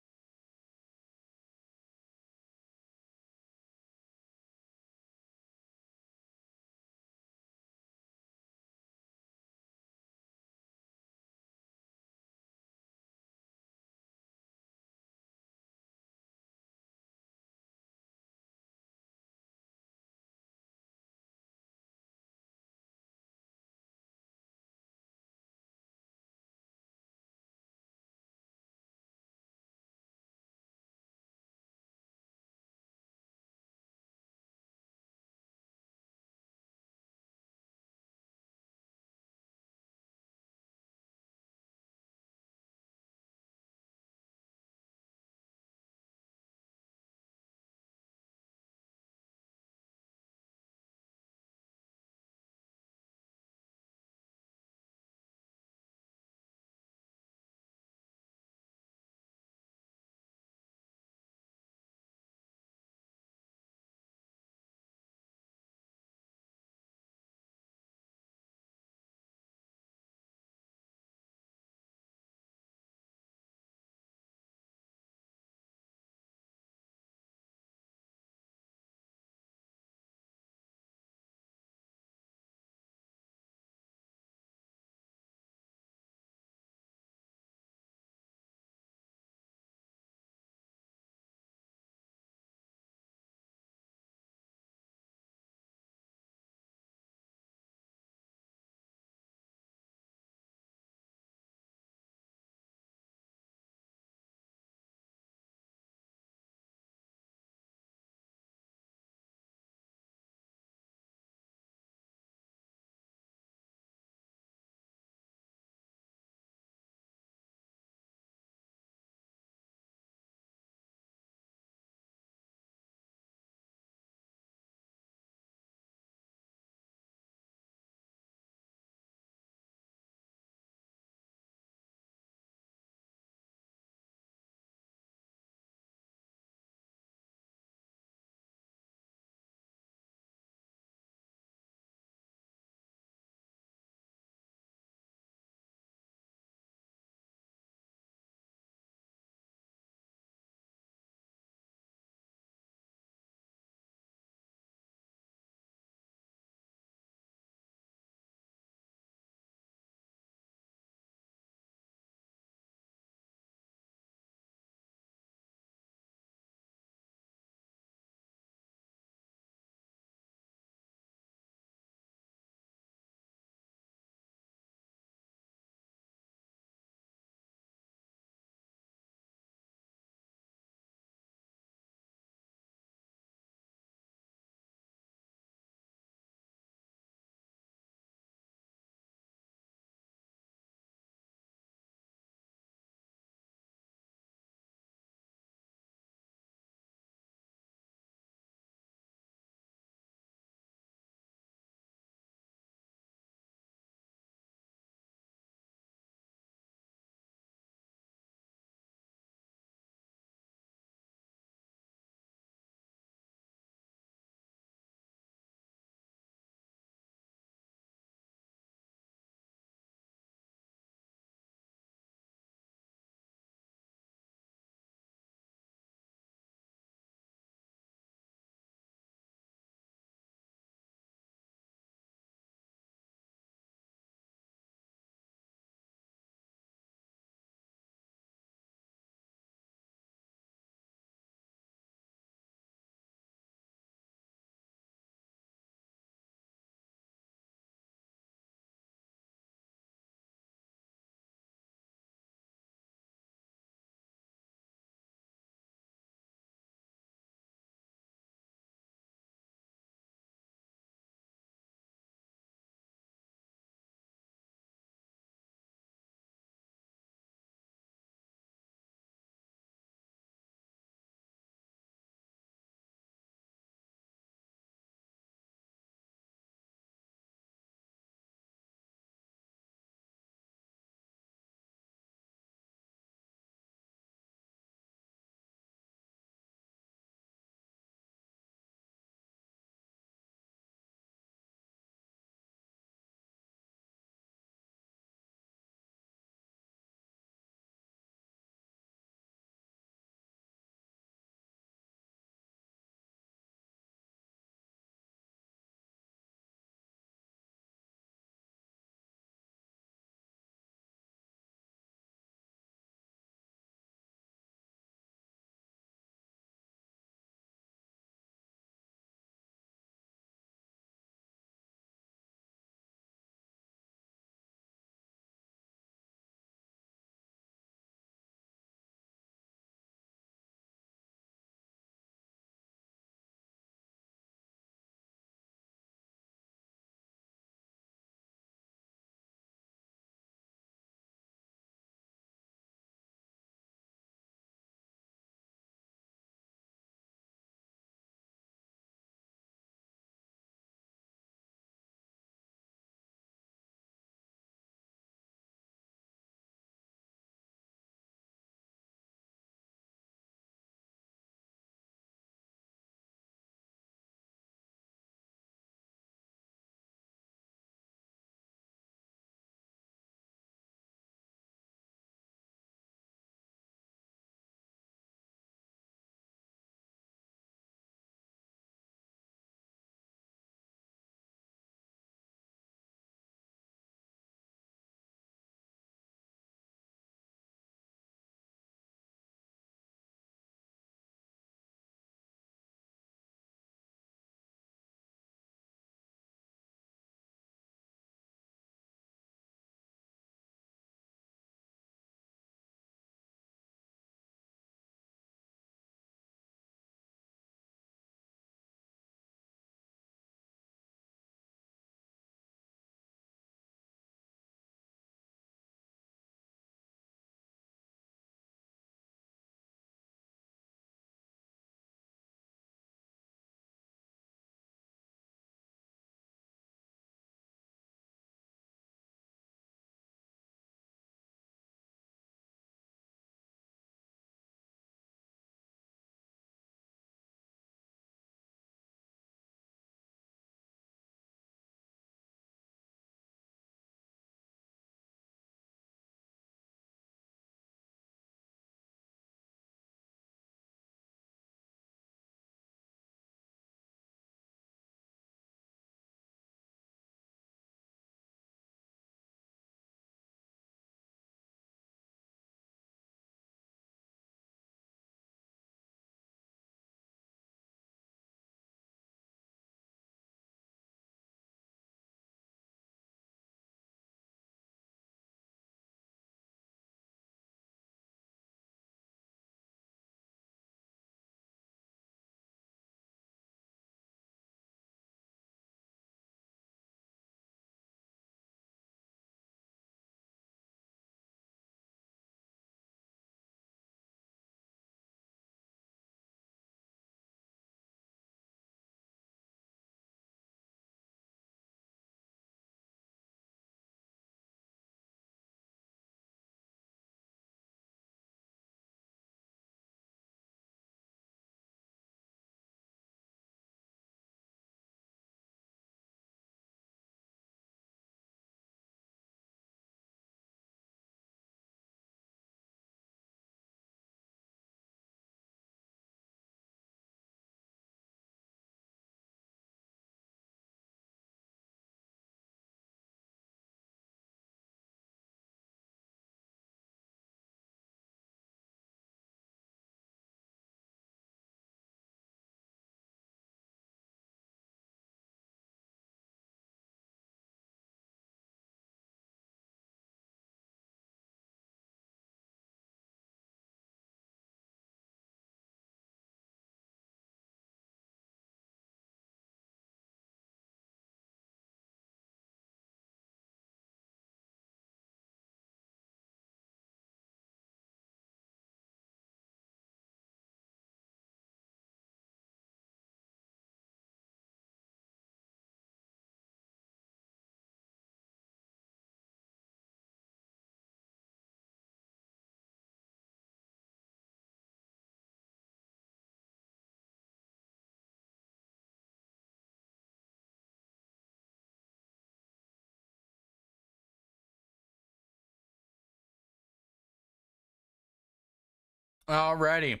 Alrighty.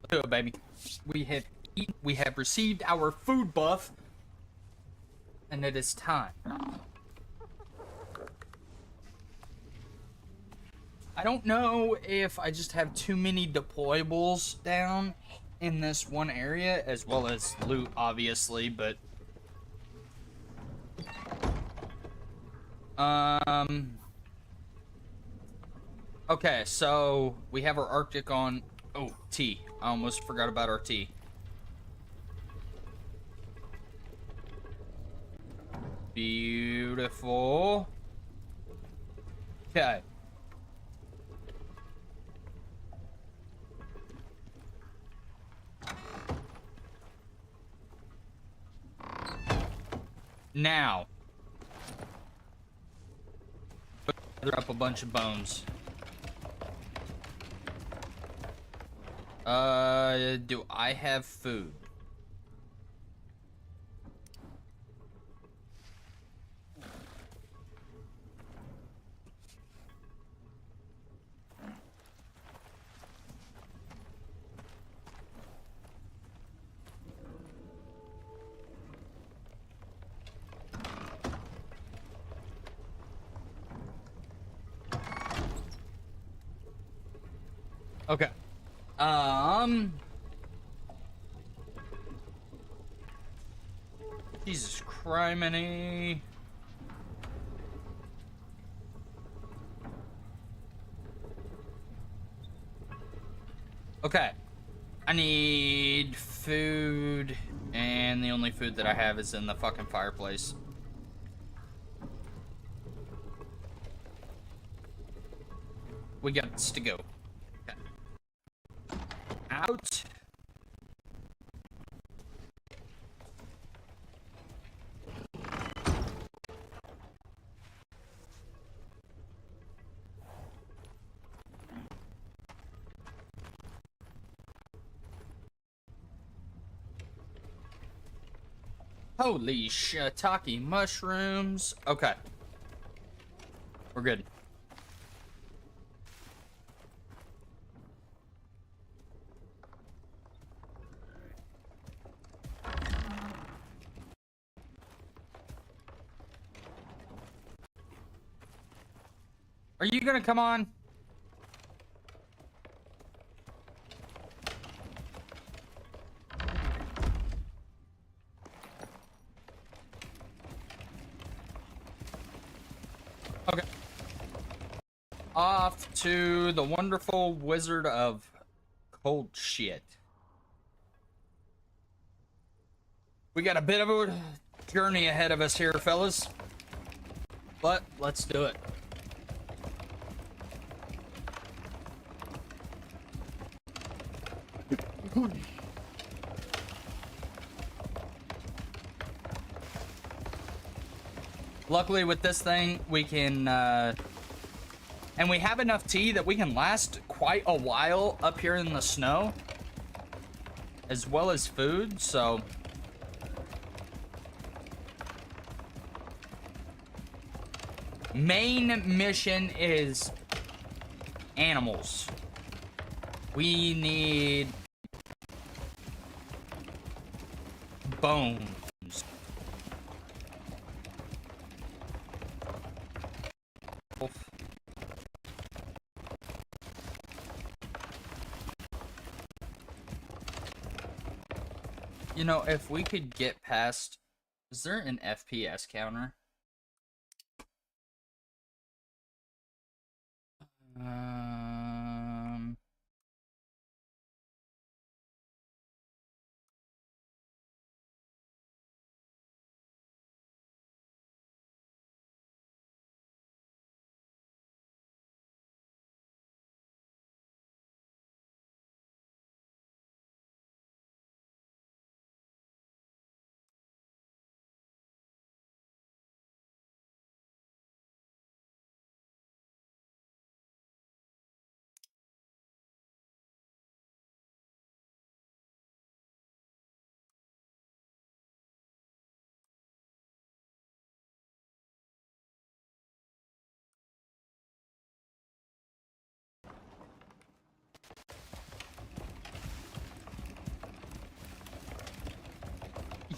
Let's do it, baby. We have received our food buff, and it is time. I don't know if I just have too many deployables down in this one area, as well as loot, obviously, but okay, so we have our Arctic on. Oh, tea. I almost forgot about our tea. Beautiful. Okay. Now, gather up a bunch of bones. Do I have food? Okay. Jesus criminy. Okay. I need food, and the only food that I have is in the fucking fireplace. We got to go. Okay. Out. Holy shiitake mushrooms. Okay. We're good. Are you gonna come on? Okay. Off to the wonderful Wizard of Cold Shit. We got a bit of a journey ahead of us here, fellas. But let's do it. Luckily with this thing, we can, and we have enough tea that we can last quite a while up here in the snow. As well as food, so. Main mission is animals. We need bones. You know, if we could get past... Is there an FPS counter?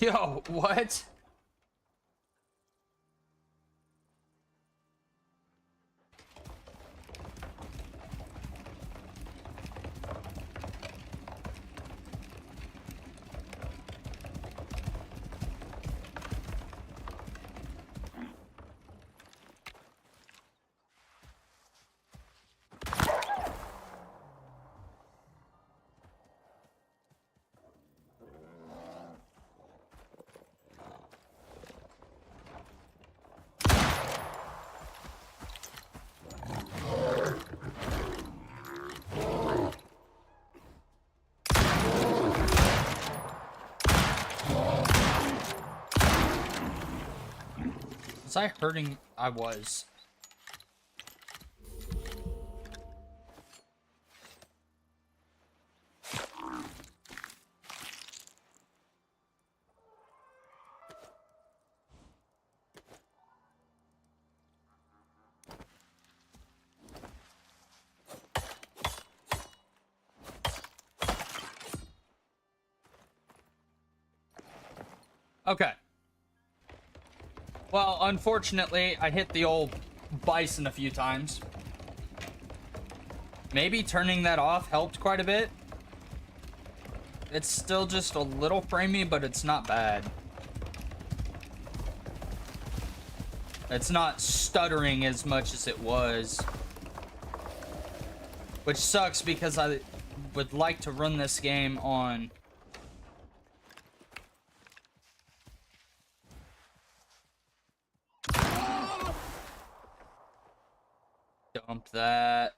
Yo, what? Was I hurting? I was. Okay. Well, unfortunately, I hit the old bison a few times. Maybe turning that off helped quite a bit. It's still just a little framey, but it's not bad. It's not stuttering as much as it was. Which sucks because I would like to run this game on... Dump that.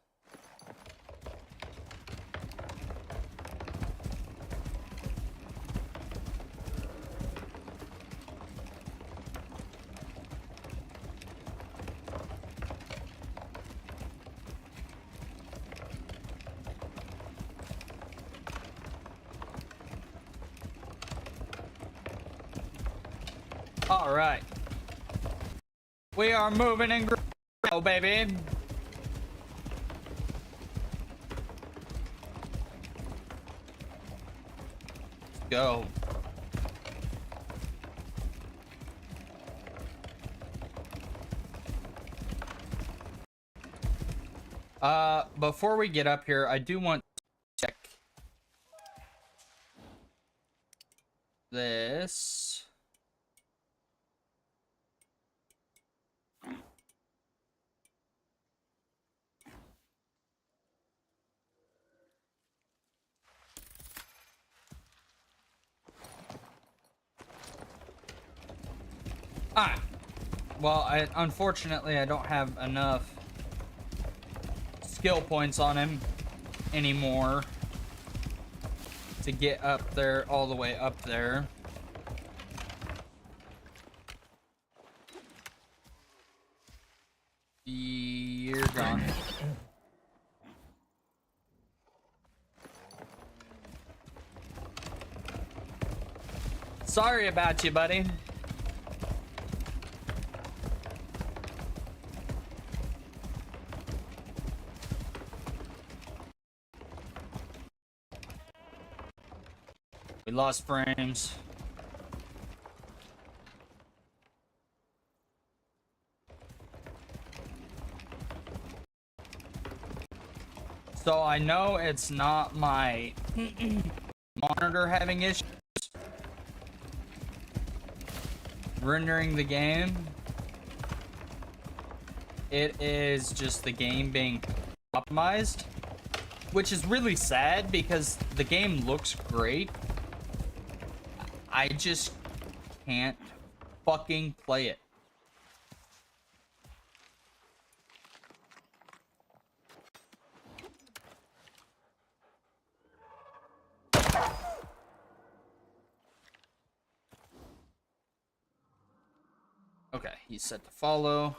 All right. We are moving and grow, baby. Go. Before we get up here, I do want to check this. Well, unfortunately, I don't have enough skill points on him anymore to get up there, all the way up there. You're gone. Sorry about you, buddy. We lost frames. So I know it's not my monitor having issues rendering the game. It is just the game being optimized, which is really sad because the game looks great. I just can't fucking play it. Okay, he's set to follow.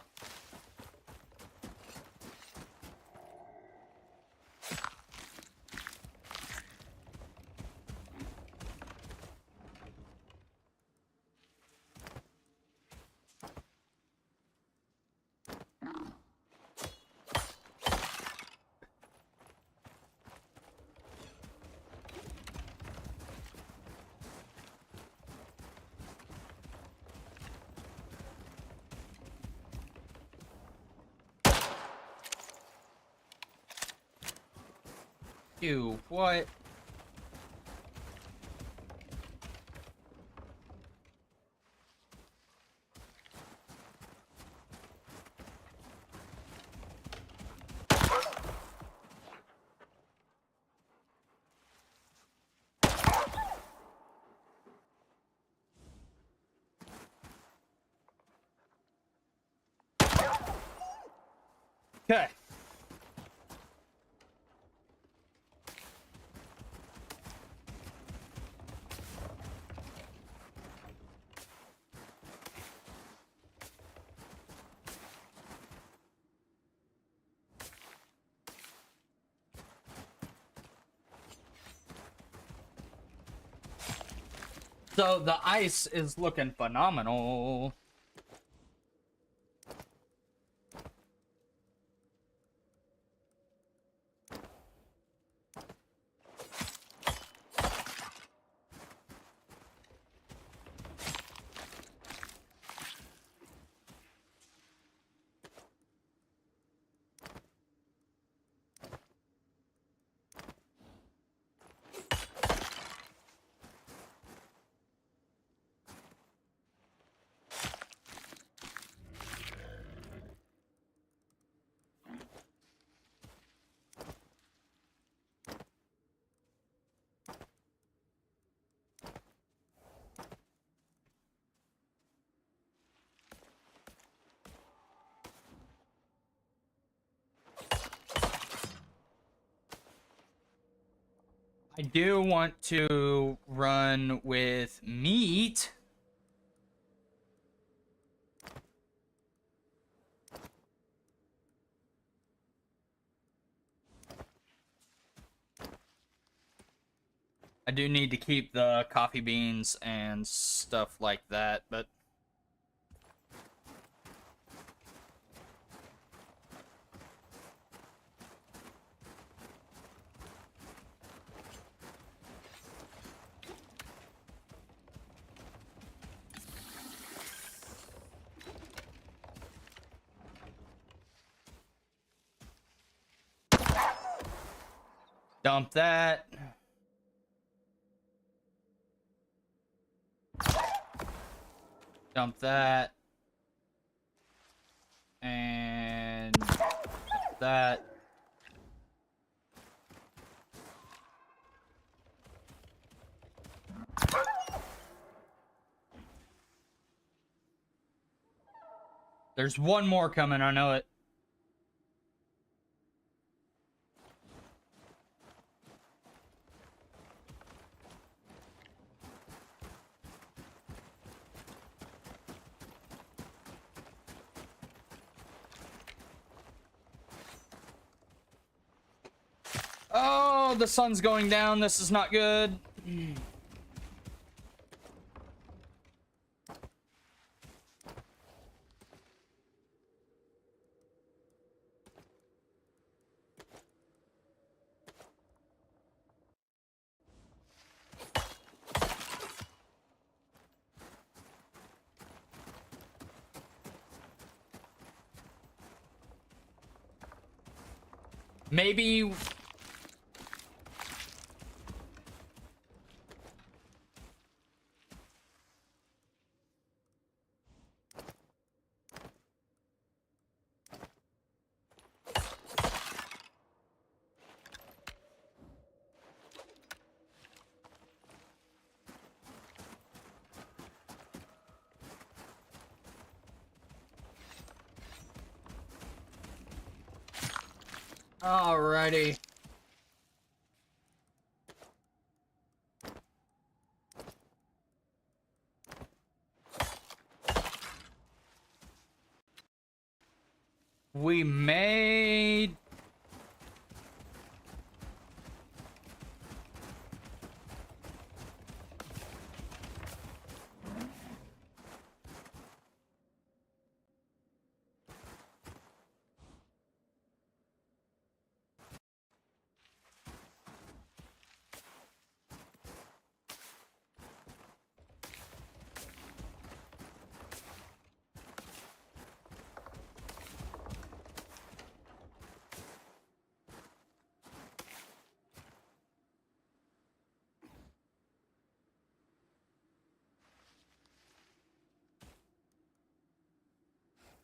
Ew, what? Okay. So the ice is looking phenomenal. I do want to run with meat. I do need to keep the coffee beans and stuff like that, but dump that. Dump that. And dump that. There's one more coming, I know it. Oh, the sun's going down. This is not good. Maybe... Alrighty. We made...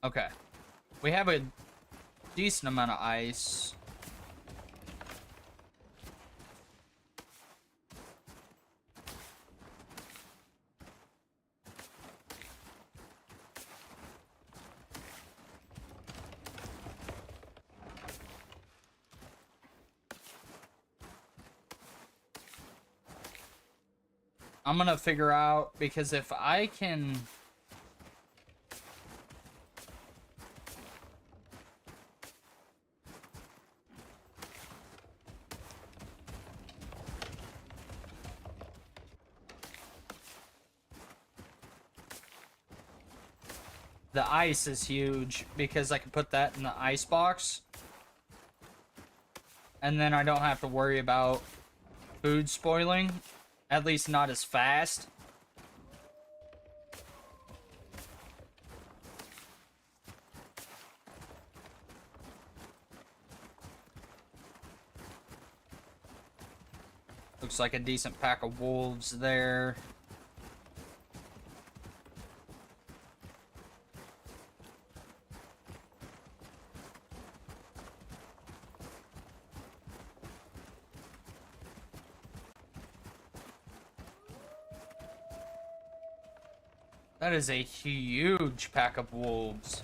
Okay. We have a decent amount of ice. I'm gonna figure out, because if I can... The ice is huge, because I can put that in the ice box. And then I don't have to worry about food spoiling. At least not as fast. Looks like a decent pack of wolves there. That is a huge pack of wolves.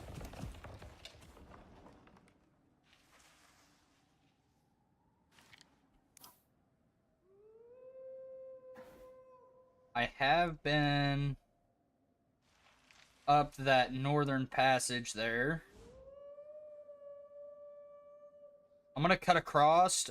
I have been up that northern passage there. I'm gonna cut across.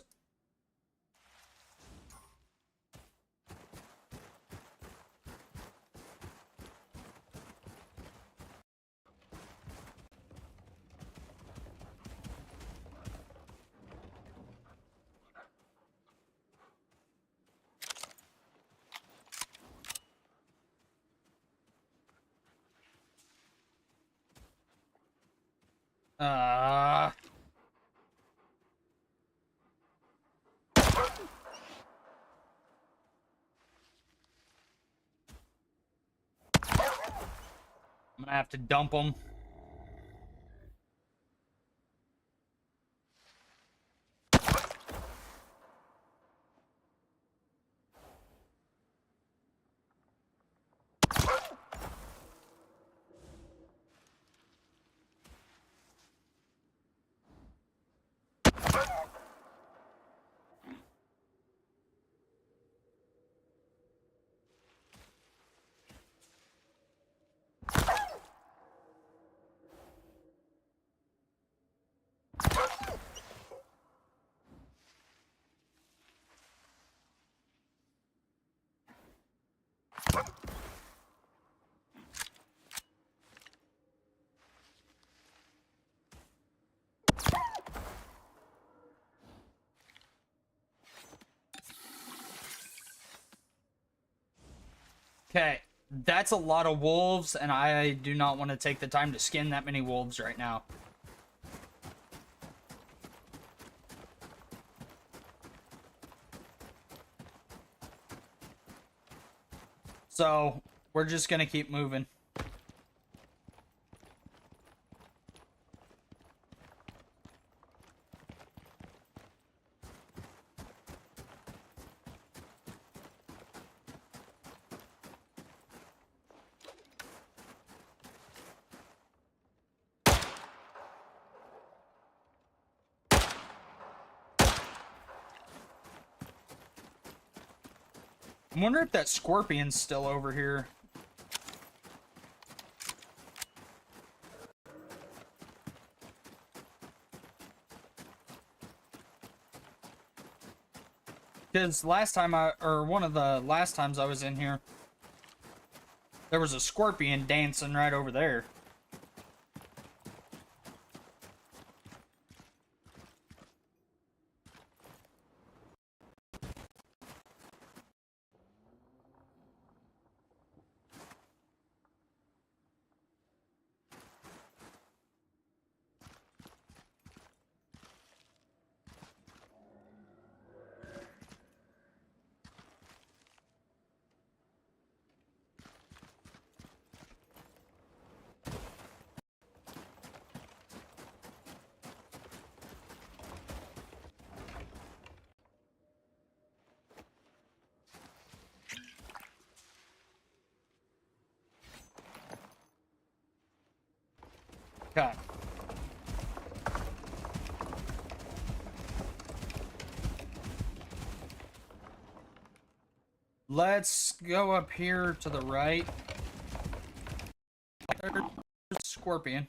I'm gonna have to dump them. Okay, that's a lot of wolves, and I do not want to take the time to skin that many wolves right now. So, we're just gonna keep moving. I wonder if that scorpion's still over here. Because last time one of the last times I was in here, there was a scorpion dancing right over there. Okay. Let's go up here to the right. There's a scorpion.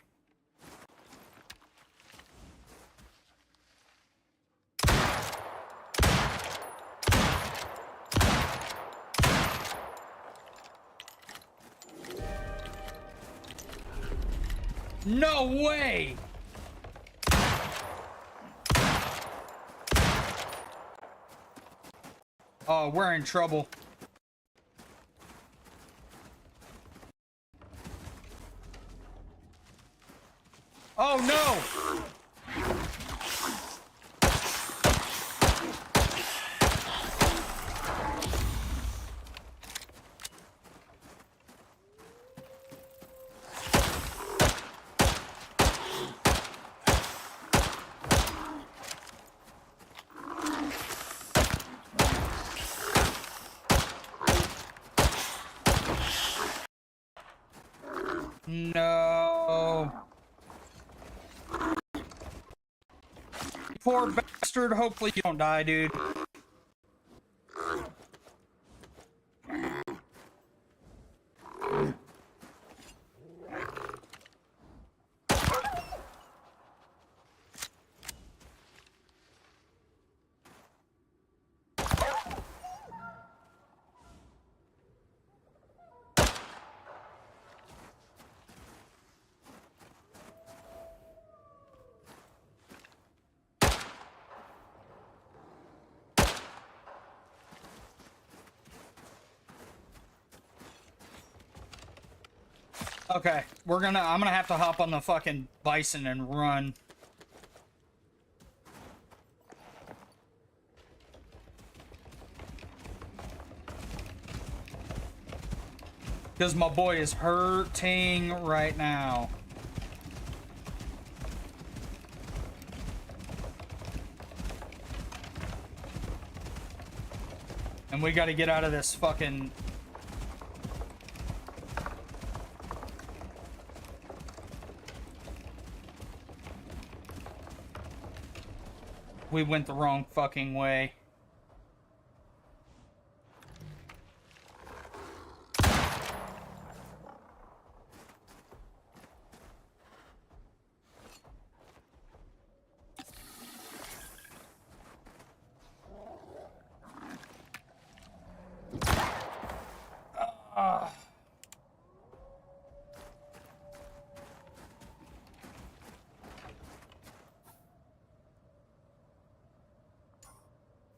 No way! Oh, we're in trouble. Oh no! No. Poor bastard. Hopefully you don't die, dude. Okay, I'm gonna have to hop on the fucking bison and run. Because my boy is hurting right now. And we gotta get out of this fucking... We went the wrong fucking way.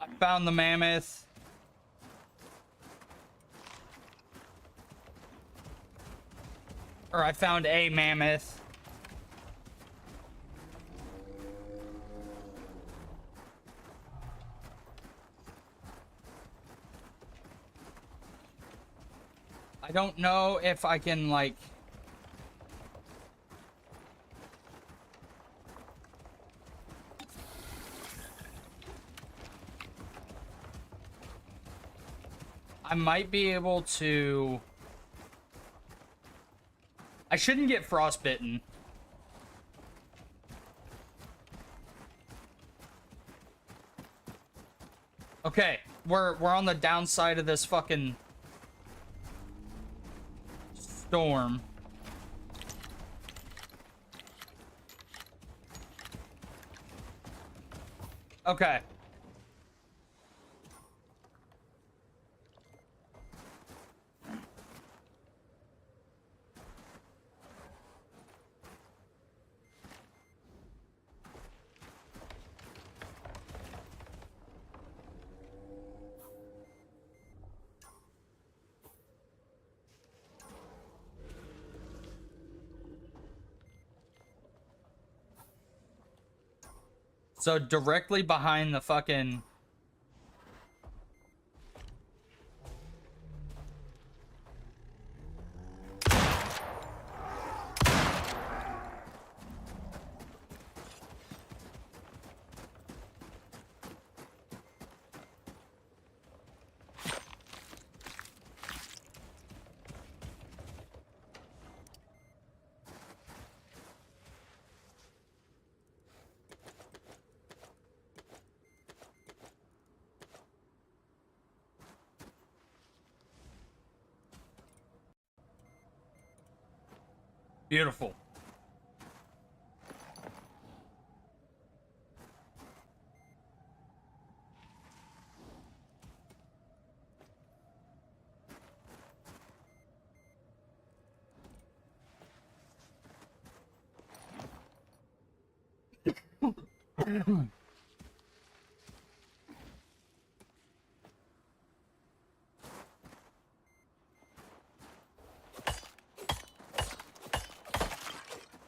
I found the mammoth. Or I found a mammoth. I don't know if I can, like... I might be able to... I shouldn't get frostbitten. Okay, we're on the downside of this fucking storm. Okay. So directly behind the fucking... Beautiful.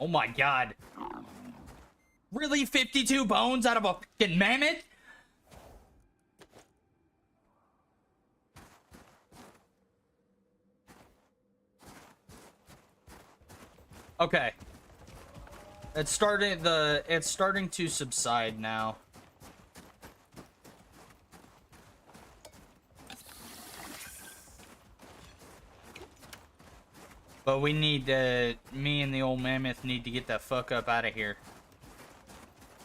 Oh my god. Really? 52 bones out of a fucking mammoth? Okay. It's starting to subside now. But we need to, me and the old mammoth need to get the fuck up out of here.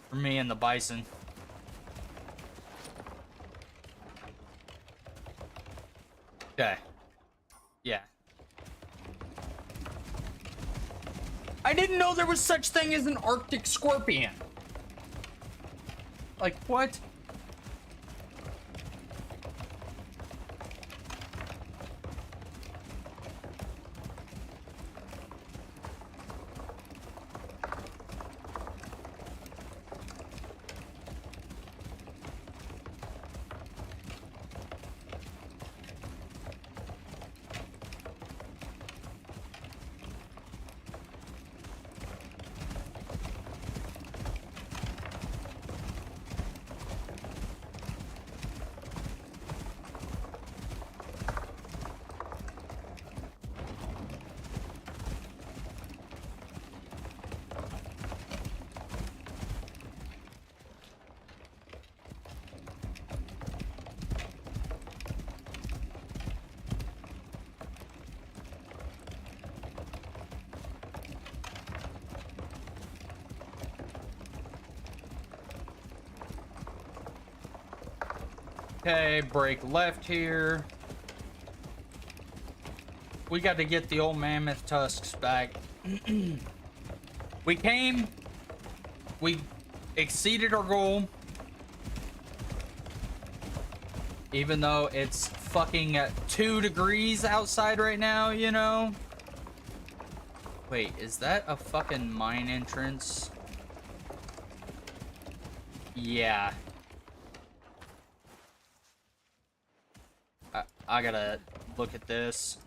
For me and the bison. Okay. Yeah. I didn't know there was such thing as an Arctic scorpion. Like, what? Okay, break left here. We got to get the old mammoth tusks back. We exceeded our goal. Even though it's fucking 2 degrees outside right now, you know? Wait, is that a fucking mine entrance? Yeah. I gotta look at this.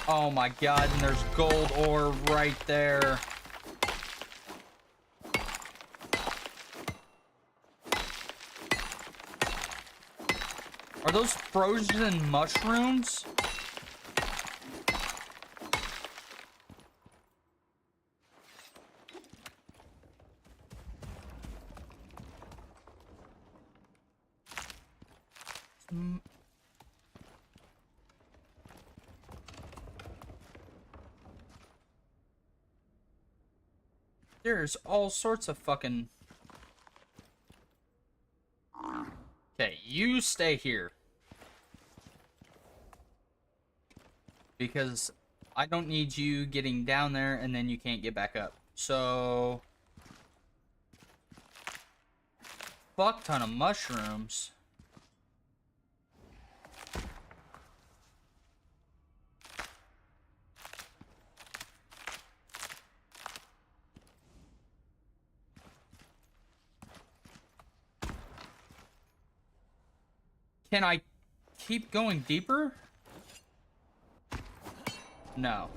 Oh my god, and there's gold ore right there. Are those frozen mushrooms? There's all sorts of fucking... Okay, you stay here. Because I don't need you getting down there and then you can't get back up. So... Fuck ton of mushrooms. Can I keep going deeper? No.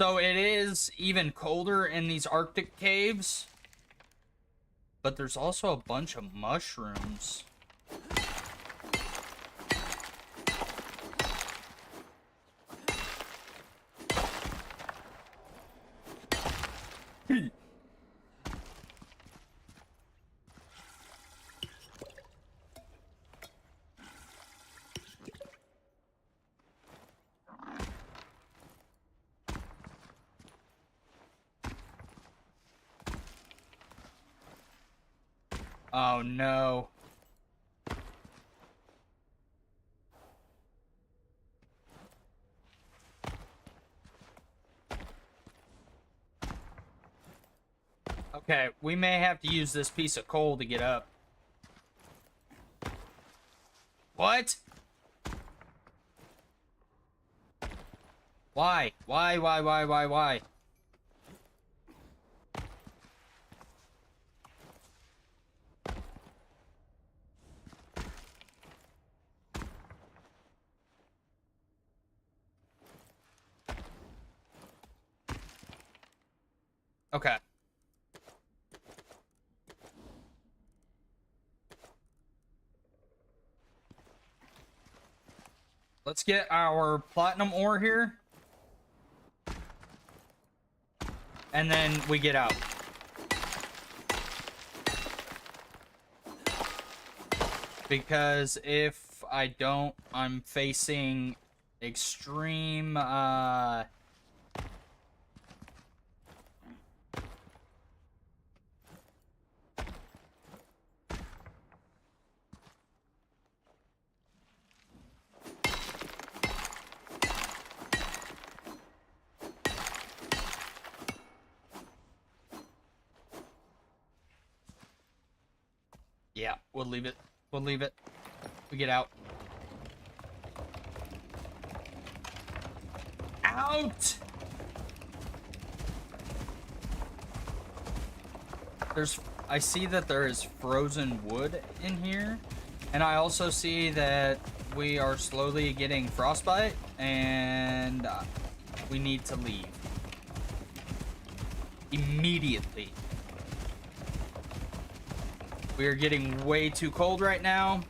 So it is even colder in these Arctic caves. But there's also a bunch of mushrooms. Oh no. Okay, we may have to use this piece of coal to get up. What? Why? Why? Okay. Let's get our platinum ore here. And then we get out. Because if I don't, I'm facing extreme, yeah, we'll leave it. We'll leave it. We get out. Out! I see that there is frozen wood in here. And I also see that we are slowly getting frostbite. And we need to leave. Immediately. We are getting way too cold right now.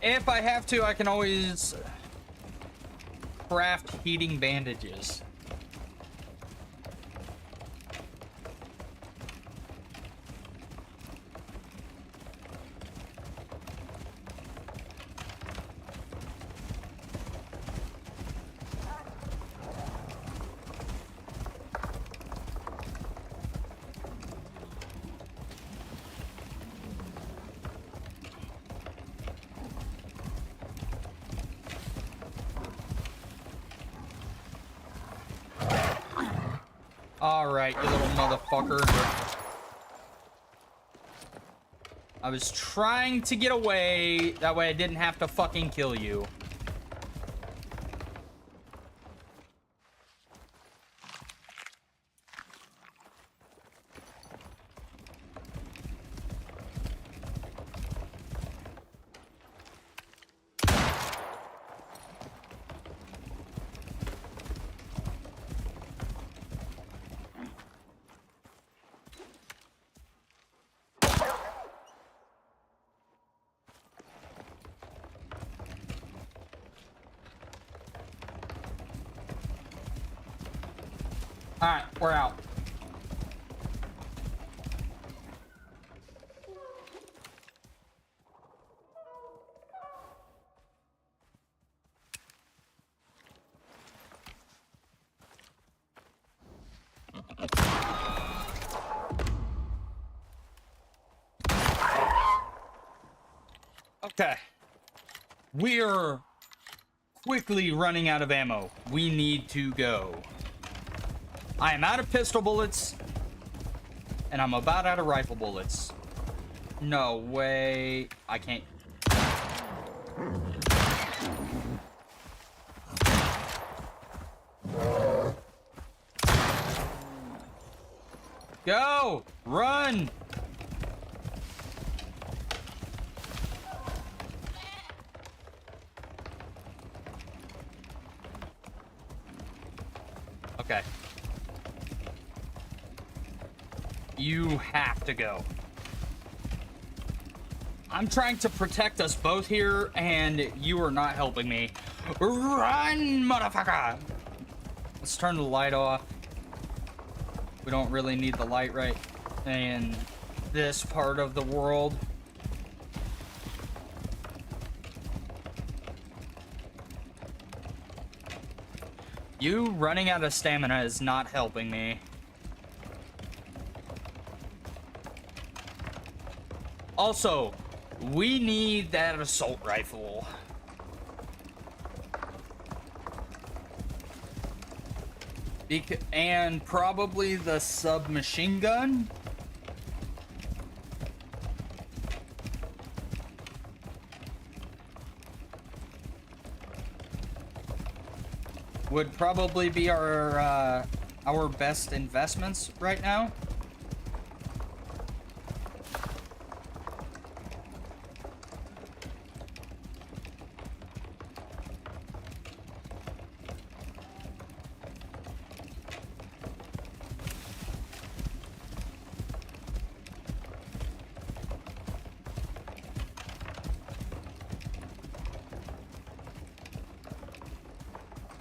If I have to, I can always craft heating bandages. Alright, you little motherfucker. I was trying to get away. That way I didn't have to fucking kill you. Alright, we're out. Okay. We're quickly running out of ammo. We need to go. I am out of pistol bullets. And I'm about out of rifle bullets. No way. I can't. Go! Run! Okay. You have to go. I'm trying to protect us both here, and you are not helping me. Run, motherfucker! Let's turn the light off. We don't really need the light right in this part of the world. You running out of stamina is not helping me. Also, we need that assault rifle. And probably the submachine gun. Would probably be our best investments right now.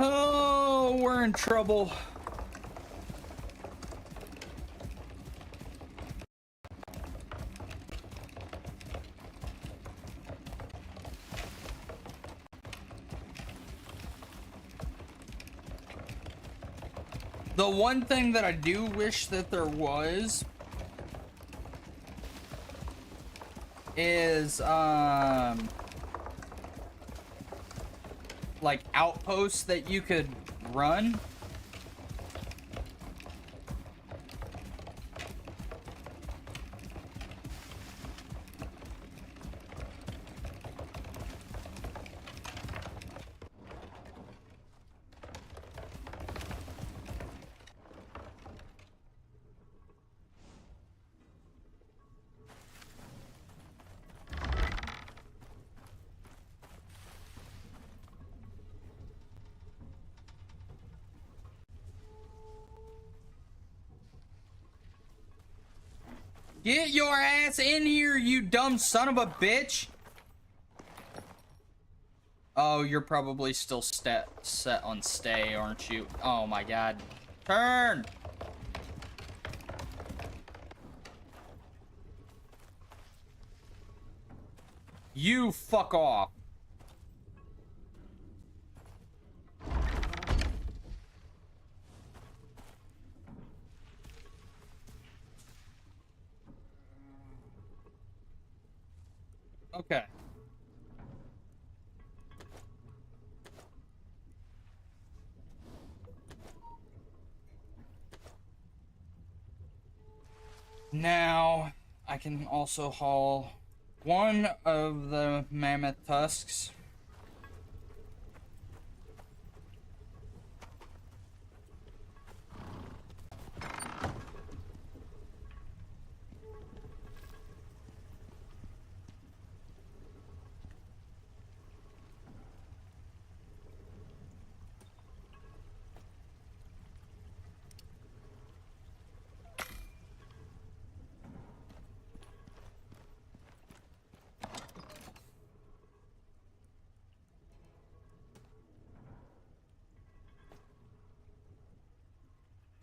Oh, we're in trouble. The one thing that I do wish that there was is like outposts that you could run. Get your ass in here, you dumb son of a bitch! Oh, you're probably still set on stay, aren't you? Oh my god. Turn! You fuck off. Okay. Now, I can also haul one of the mammoth tusks.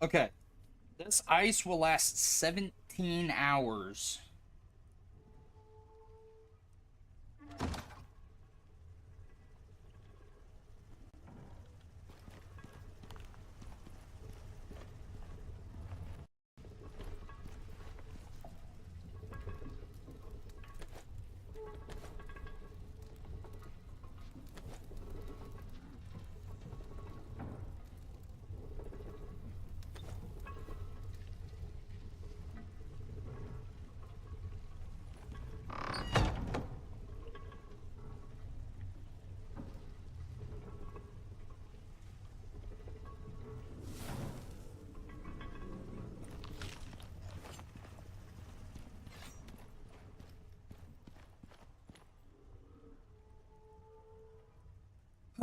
Okay. This ice will last 17 hours.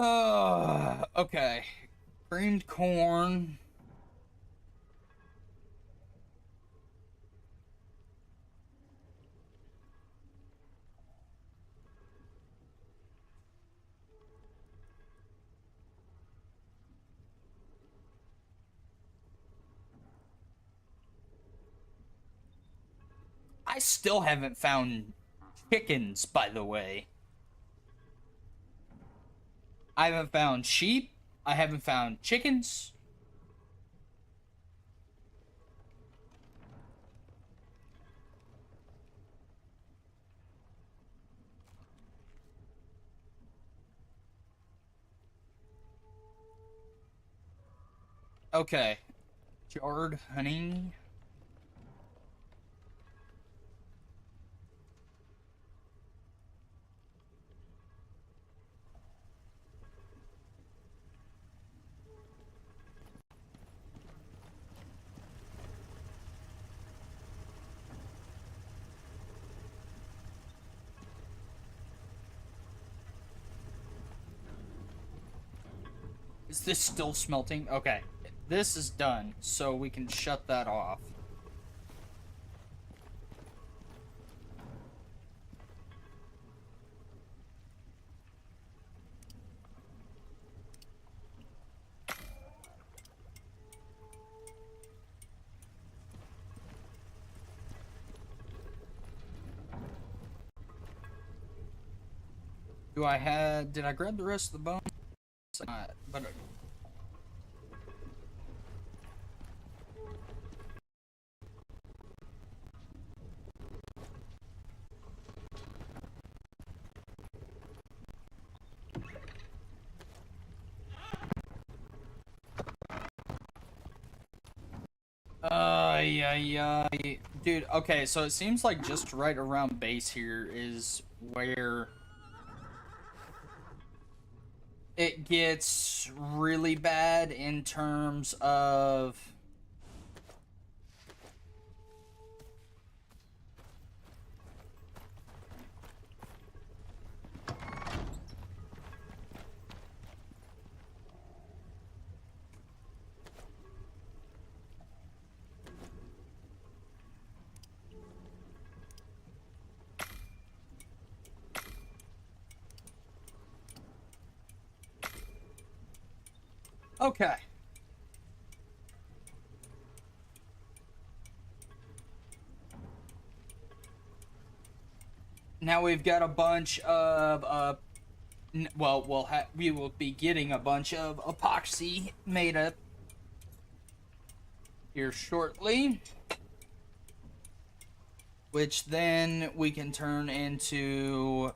Okay. Creamed corn. I still haven't found chickens, by the way. I haven't found sheep. I haven't found chickens. Okay. Jarred honey. Is this still smelting? Okay. This is done, so we can shut that off. Did I grab the rest of the bones? But yeah. Dude, okay, so it seems like just right around base here is where it gets really bad in terms of okay. Now we've got a bunch of well, we will be getting a bunch of epoxy made up here shortly, which then we can turn into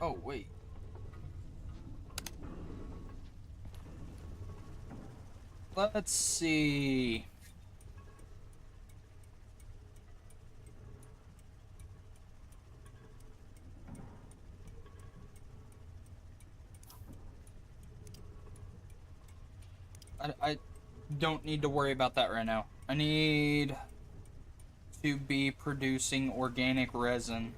oh wait. Let's see. I don't need to worry about that right now. I need to be producing organic resin.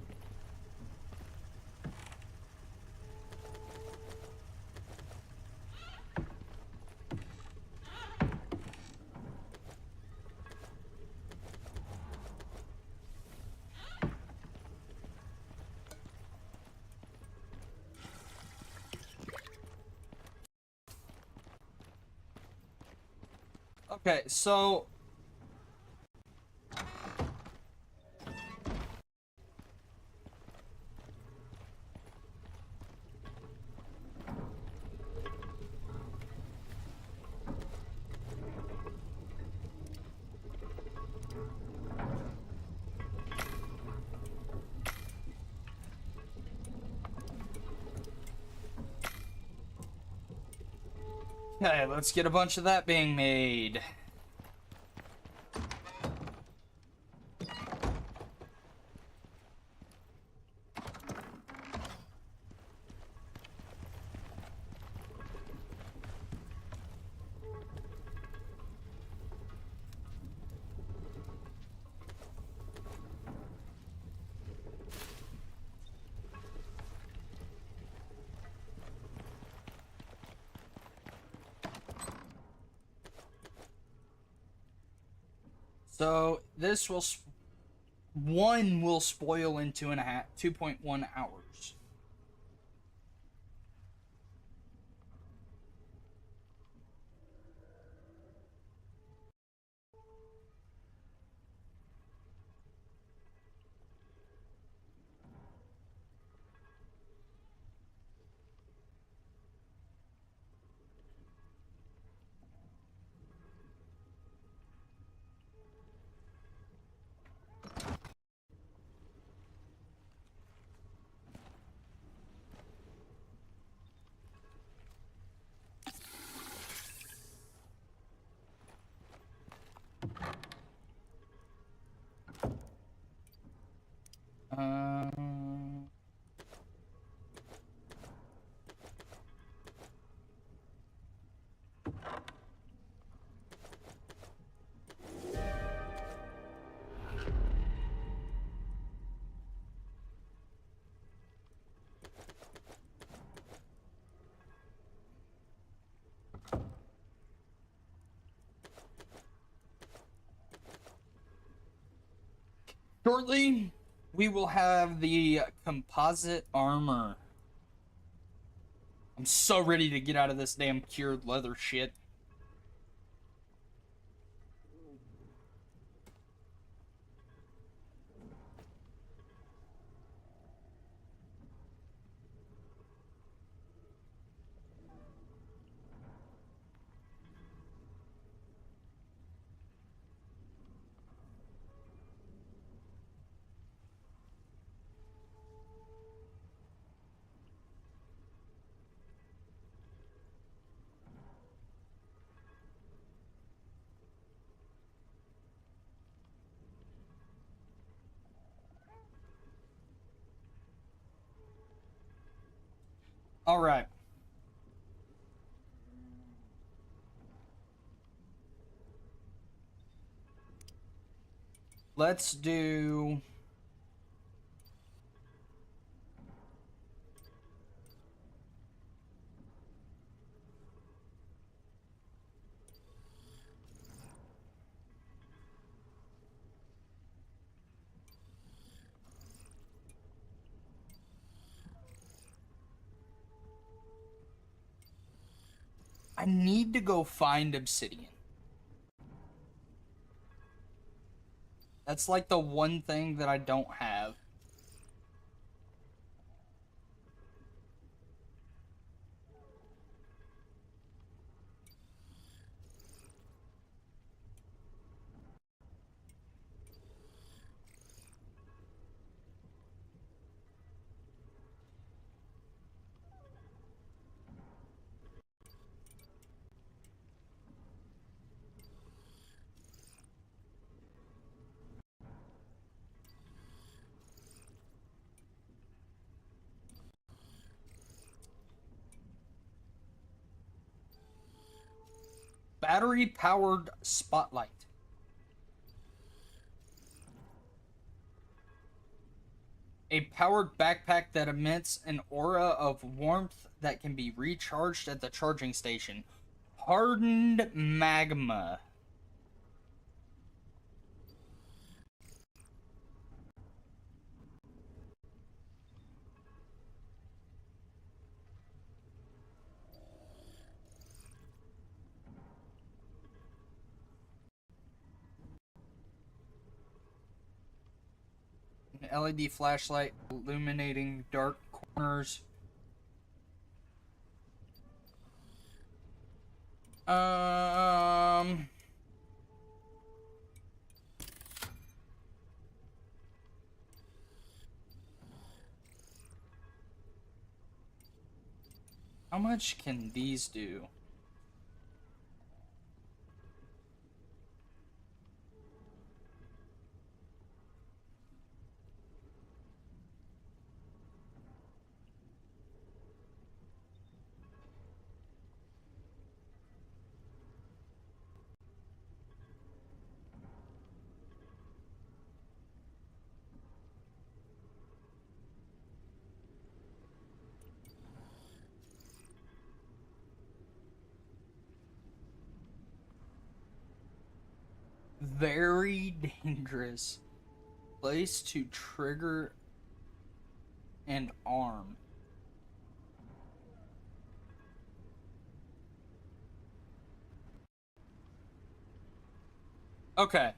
Okay, so okay, let's get a bunch of that being made. So this will one will spoil in 2.1 hours. Um, Shortly, we will have the composite armor. I'm so ready to get out of this damn cured leather shit. All right. Let's do... I need to go find obsidian. That's like the one thing that I don't have. Battery-powered spotlight. A powered backpack that emits an aura of warmth that can be recharged at the charging station. Hardened magma. An LED flashlight illuminating dark corners. Um... How much can these do? very dangerous place to trigger and arm. Okay.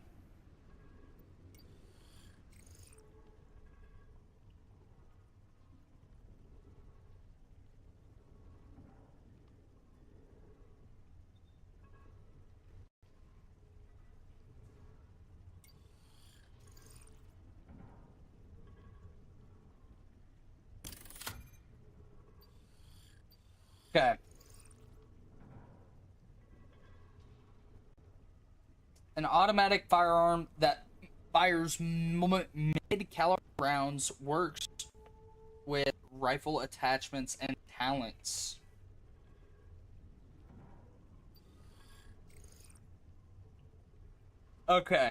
Okay. An automatic firearm that fires mid-caliber rounds works with rifle attachments and talents. Okay.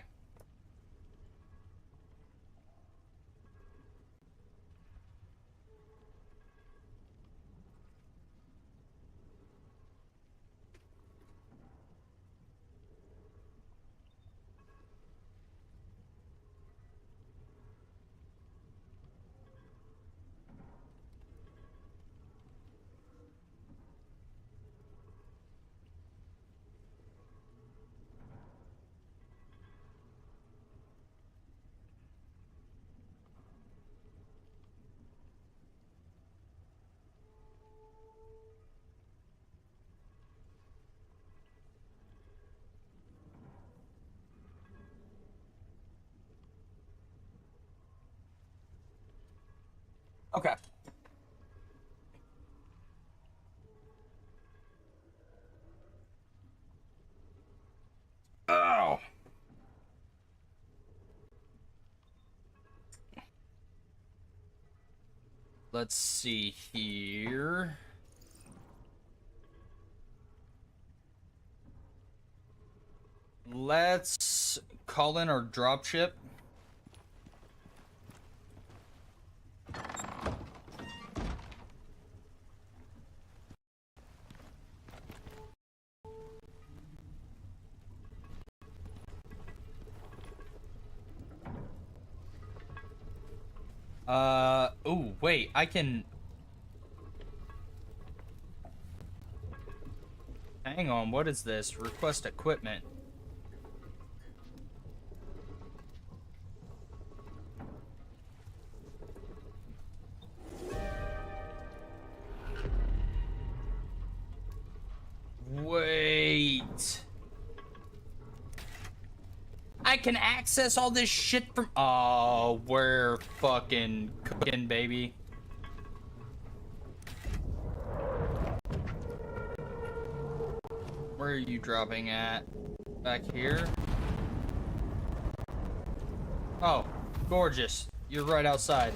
Okay. Oh. Let's see here. Let's call in our dropship. Oh, wait, I can... Hang on, what is this? Request equipment. Wait. I can access all this shit from... Oh, we're fucking cooking, baby. Where are you dropping at? Back here? Oh, gorgeous. You're right outside.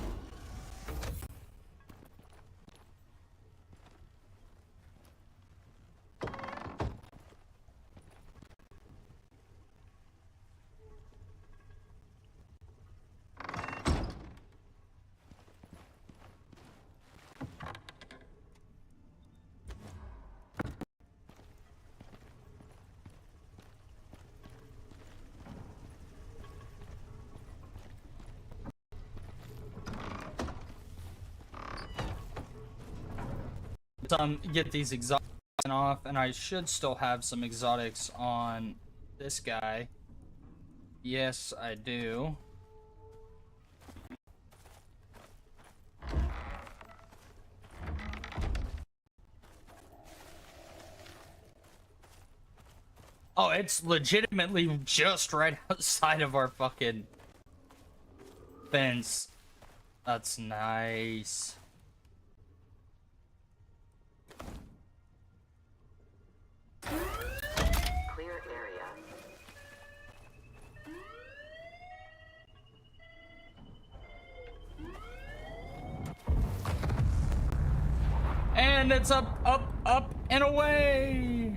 Get these exotics off, and I should still have some exotics on this guy. Yes, I do. Oh, it's legitimately just right outside of our fucking fence. That's nice. Clear area. And it's up, up, up, and away!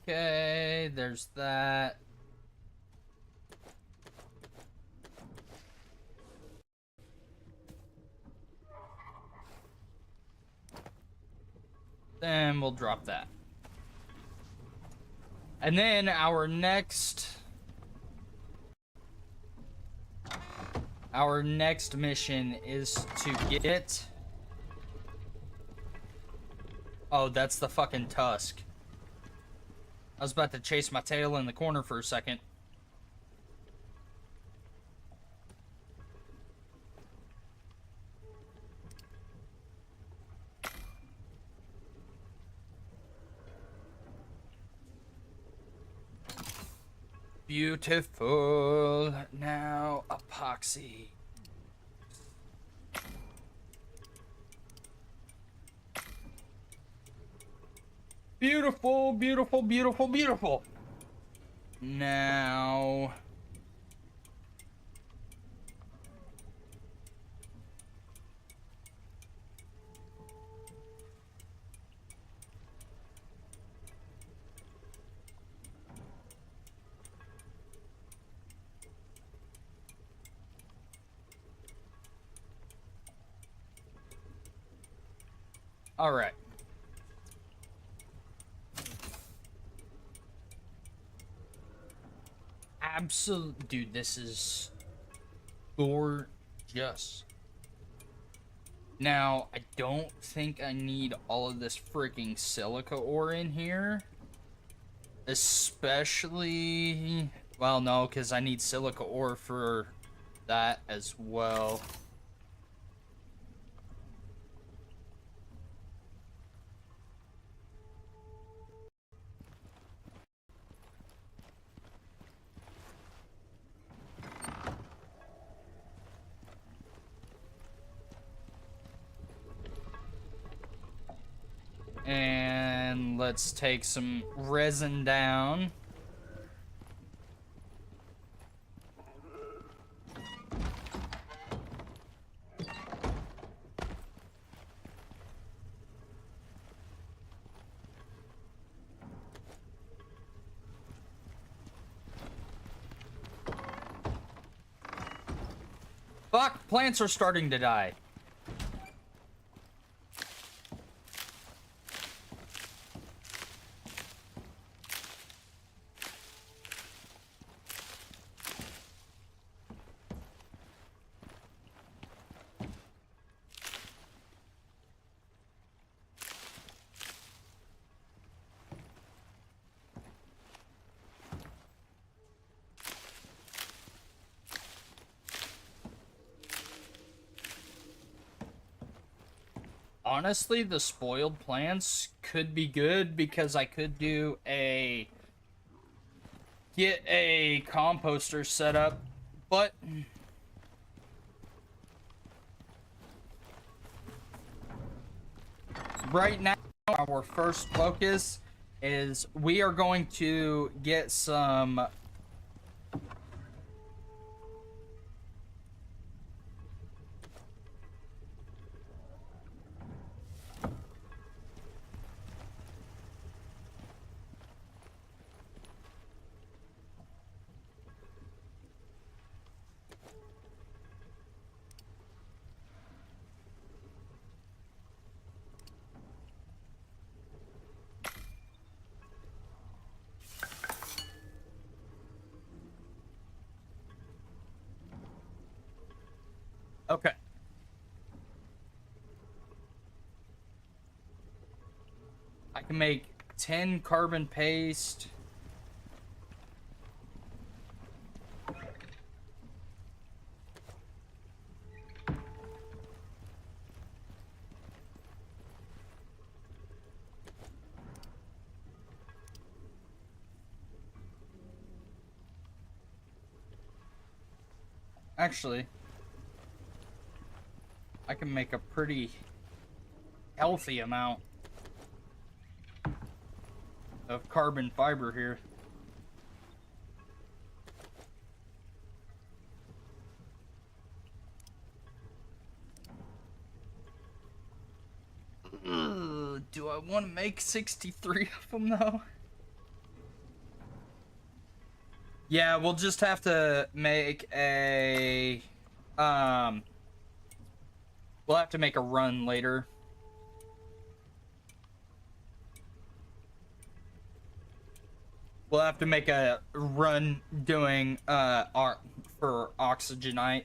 Okay, there's that. Then we'll drop that. And then our next mission is to get... Oh, that's the fucking tusk. I was about to chase my tail in the corner for a second. Beautiful. Now, epoxy. Beautiful, beautiful, beautiful, beautiful. Now... All right. Absolute, dude, this is gorgeous. Now, I don't think I need all of this freaking silica ore in here. Especially, well, no, because I need silica ore for that as well. And let's take some resin down. Fuck, plants are starting to die. Honestly, the spoiled plants could be good because I could get a composter set up, but right now our first focus is we are going to get some okay. I can make 10 carbon paste. Actually, I can make a pretty healthy amount of carbon fiber here. Ugh, do I want to make 63 of them though? Yeah, we'll just have to make a um we'll have to make a run later. We'll have to make a run doing for oxygenite.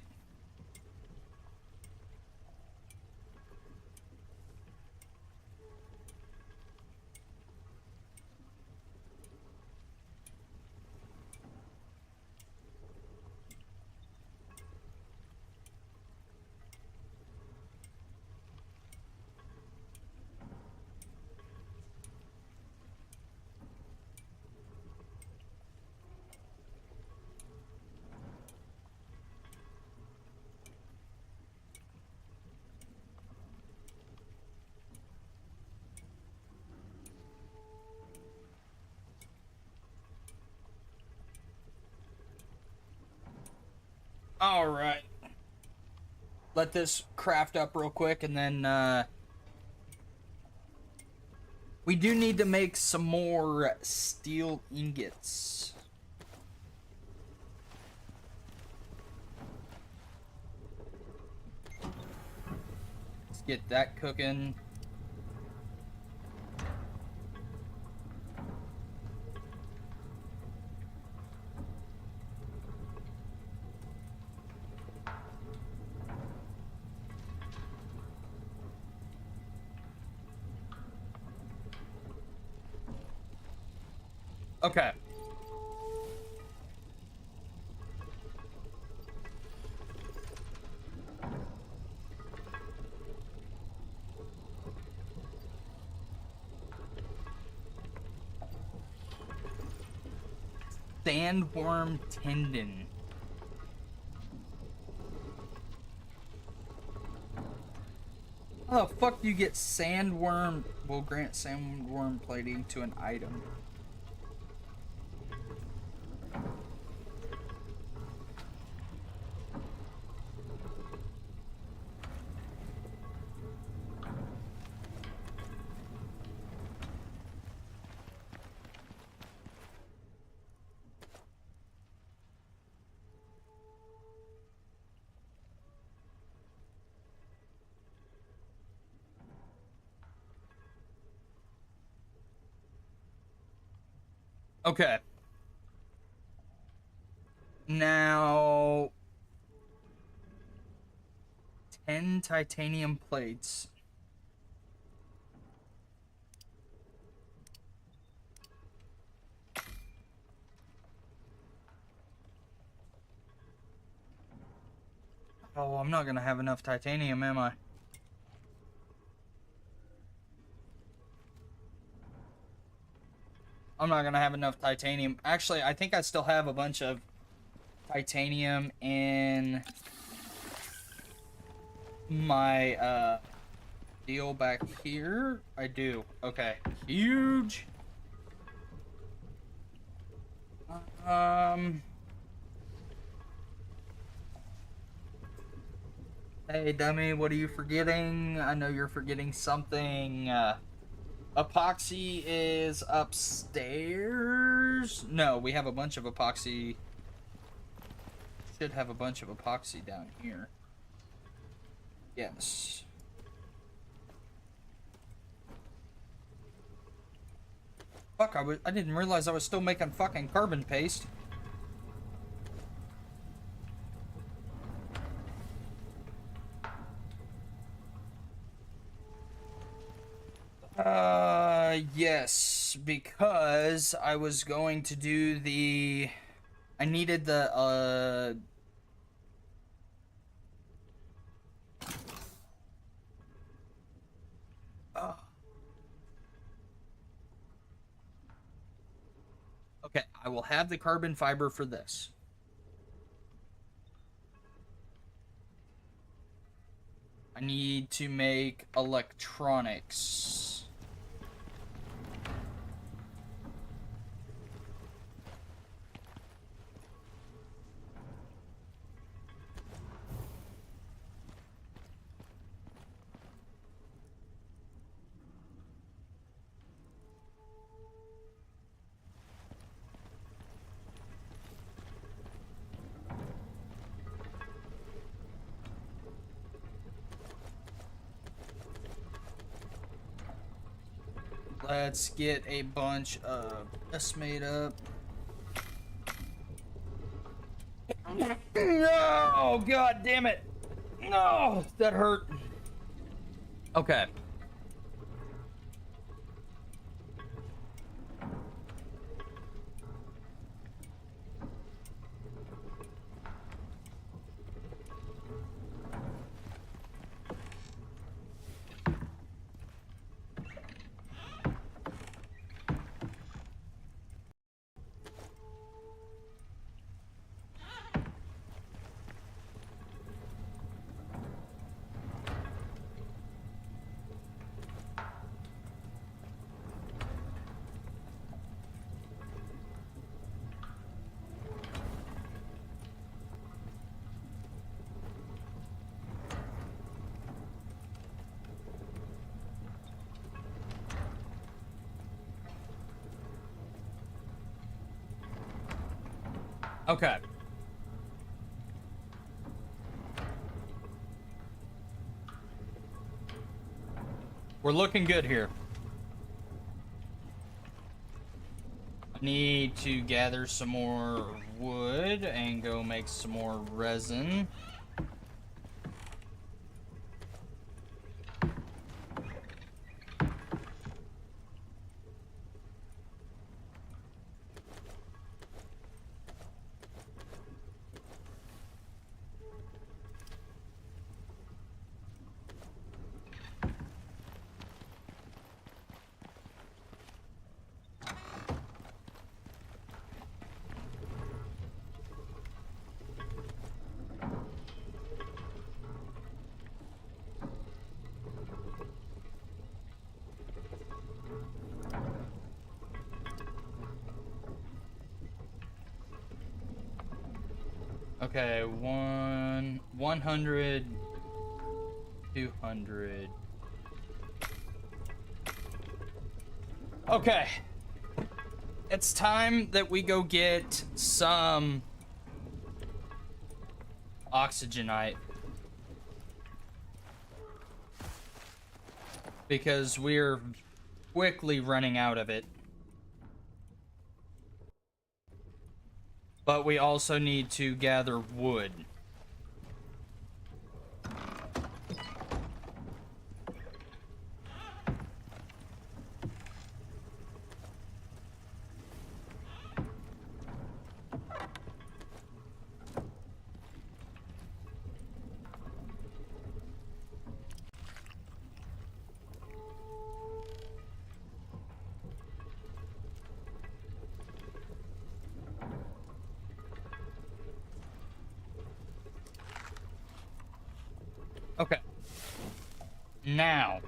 All right. Let this craft up real quick, and then we do need to make some more steel ingots. Let's get that cooking. Okay. Sandworm tendon. How the fuck do you get sandworm? Will grant sandworm plating to an item. Okay. Now 10 titanium plates. Oh, I'm not gonna have enough titanium, am I? I'm not gonna have enough titanium. Actually, I think I still have a bunch of titanium in my deal back here. I do. Okay. Huge. Um. Hey, dummy, what are you forgetting? I know you're forgetting something. Epoxy is upstairs. No, we have a bunch of epoxy. Should have a bunch of epoxy down here. Yes. Fuck, I didn't realize I was still making fucking carbon paste. Yes, because I was going to do the... I needed the, Okay, I will have the carbon fiber for this. I need to make electronics. Let's get a bunch of this made up. No, god damn it. No, that hurt. Okay. Okay. We're looking good here. I need to gather some more wood and go make some more resin. Okay, 100, 200. Okay. It's time that we go get some oxygenite. Because we're quickly running out of it. But we also need to gather wood. Okay. Now.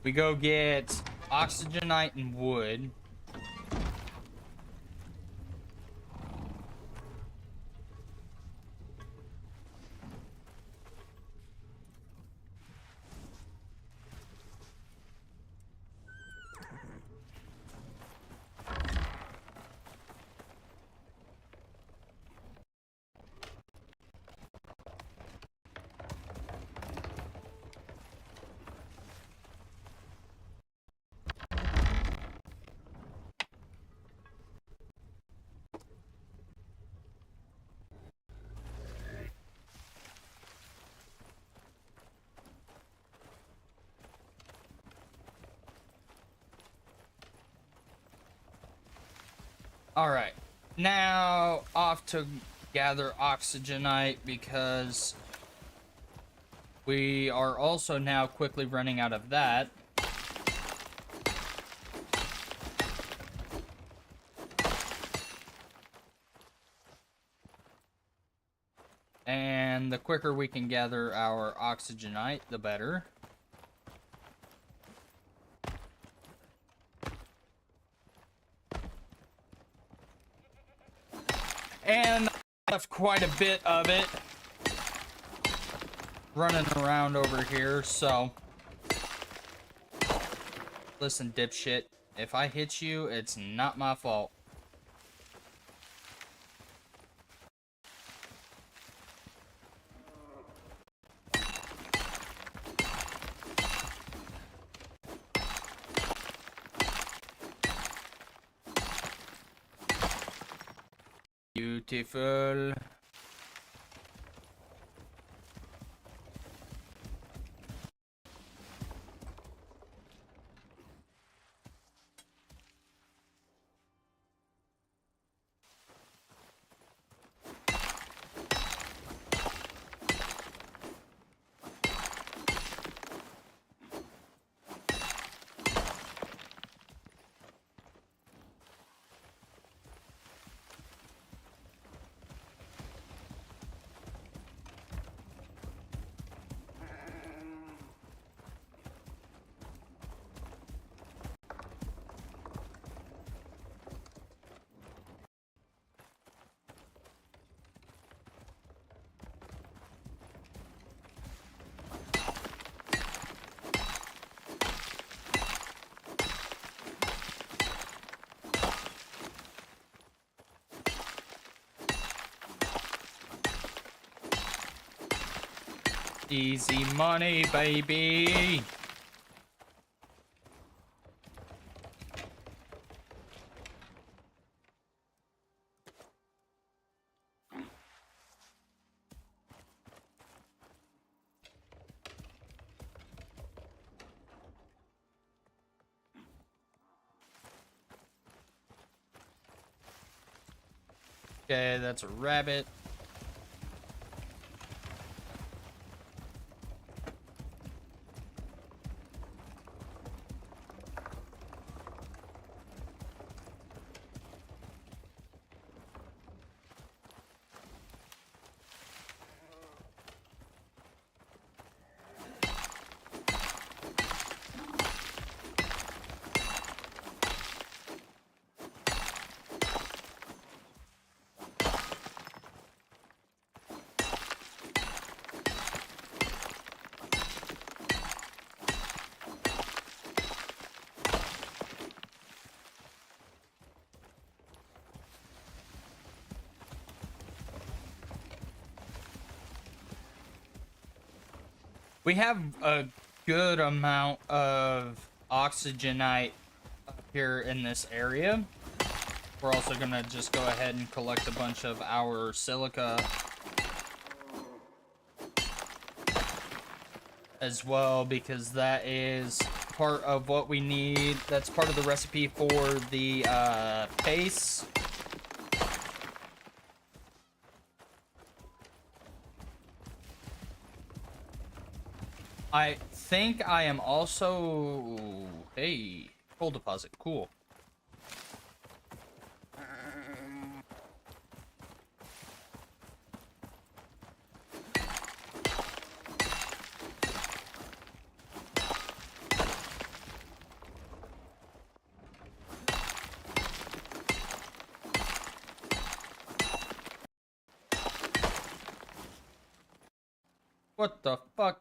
We go get oxygenite and wood. Alright, now off to gather oxygenite because we are also now quickly running out of that. And the quicker we can gather our oxygenite, the better. And I left quite a bit of it running around over here, so listen, dipshit, if I hit you, it's not my fault. Beautiful. Easy money, baby. Okay, that's a rabbit. We have a good amount of oxygenite up here in this area. We're also gonna just go ahead and collect a bunch of our silica as well, because that is part of what we need. That's part of the recipe for the paste. I think I am also... Hey, coal deposit, cool. What the fuck?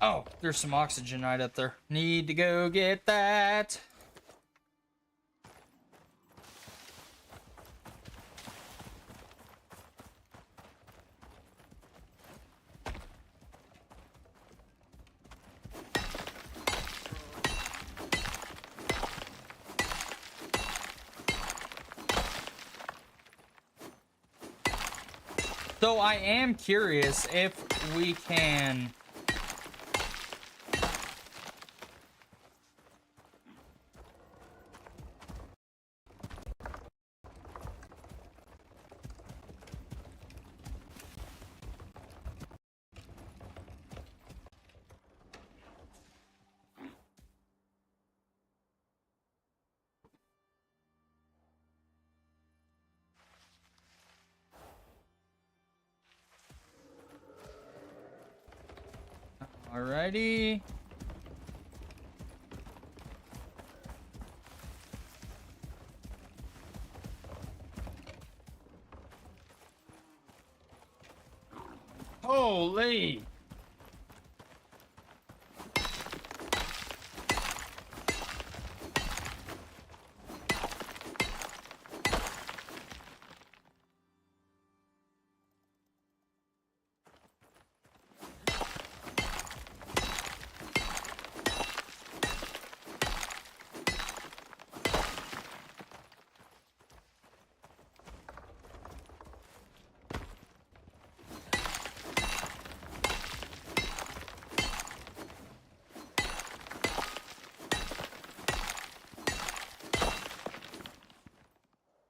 Oh, there's some oxygenite up there. Need to go get that. So I am curious if we can... Alrighty. Holy!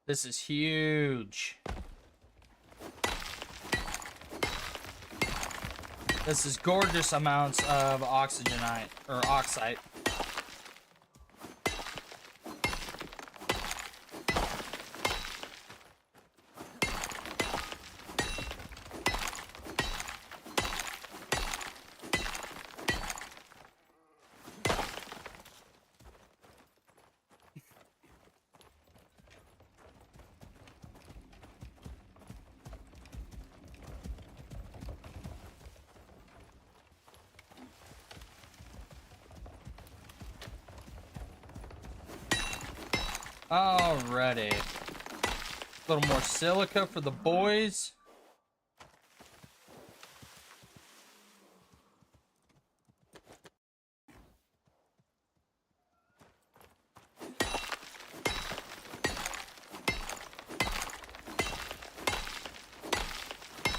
This is huge. This is gorgeous amounts of oxygenite or oxide. Alrighty. A little more silica for the boys.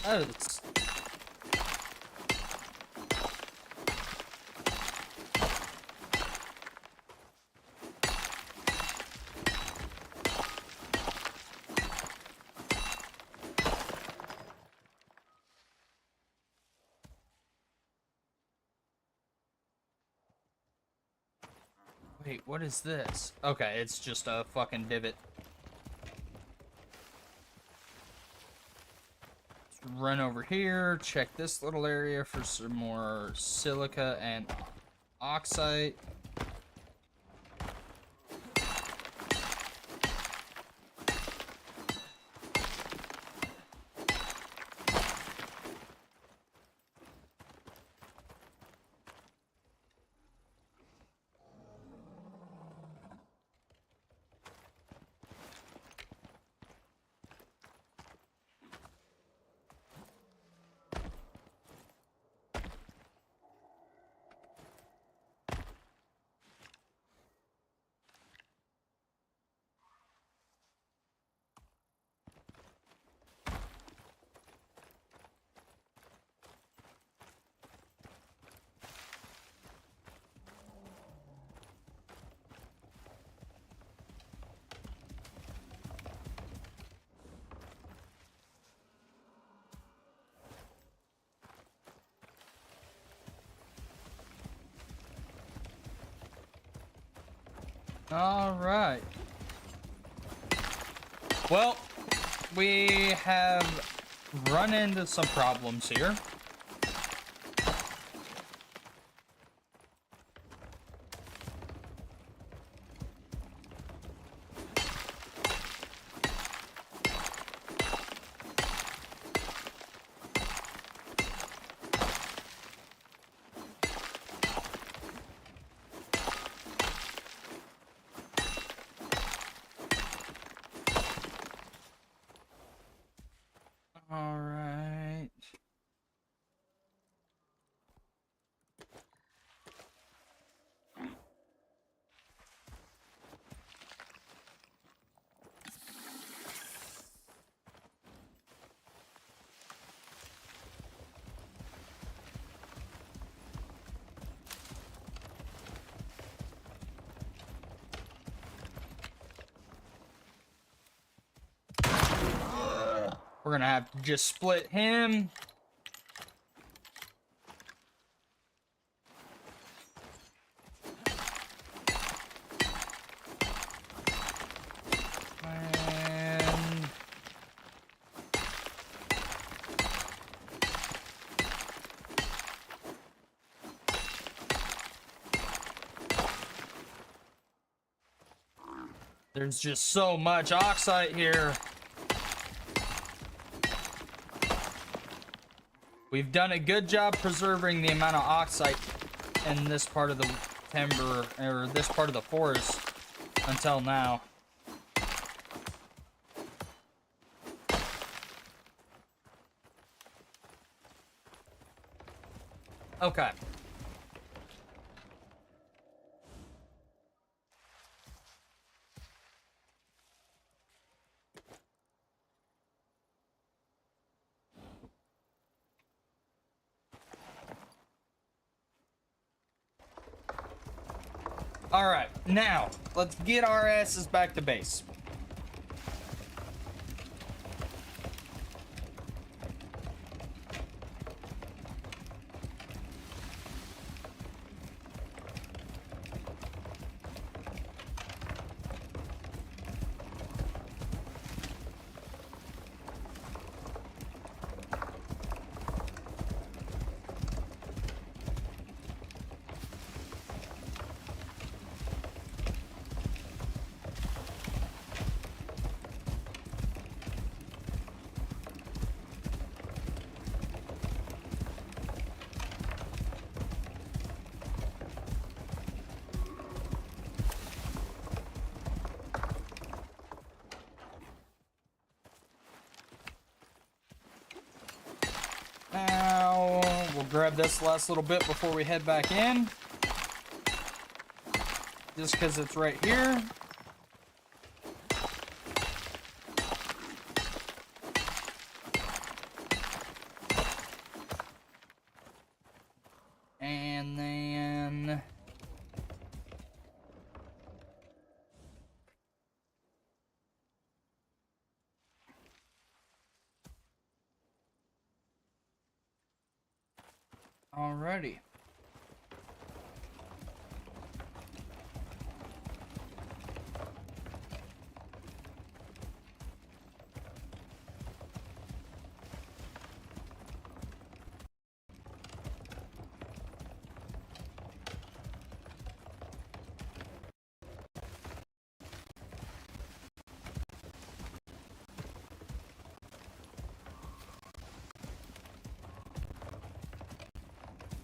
That's... Wait, what is this? Okay, it's just a fucking divot. Let's run over here, check this little area for some more silica and oxide. All right. Well, we have run into some problems here. All right. We're gonna have to just split him. And there's just so much oxide here. We've done a good job preserving the amount of oxide in this part of the timber, or this part of the forest, until now. Okay. Alright, now, let's get our asses back to base. Now, we'll grab this last little bit before we head back in. Just because it's right here. And then... Alrighty.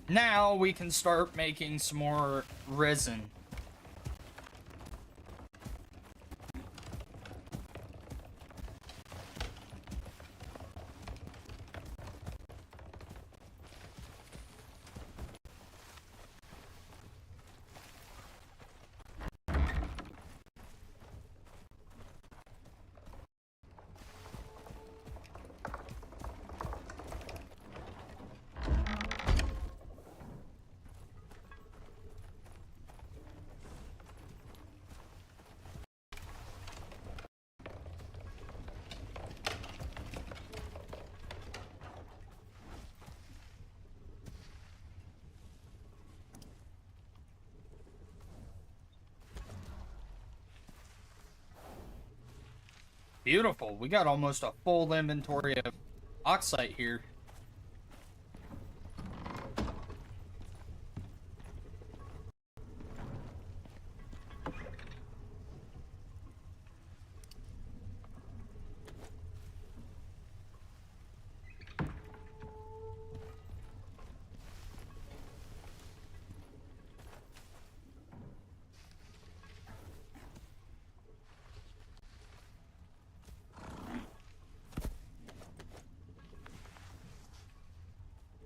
Now we can start making some more resin. Beautiful. We got almost a full inventory of oxide here.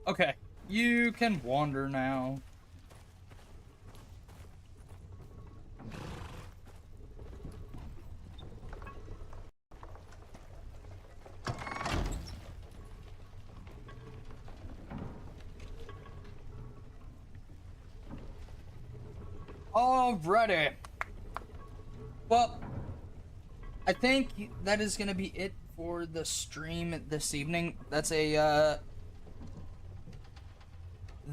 Okay, you can wander now. Alrighty. Well, I think that is going to be it for the stream this evening.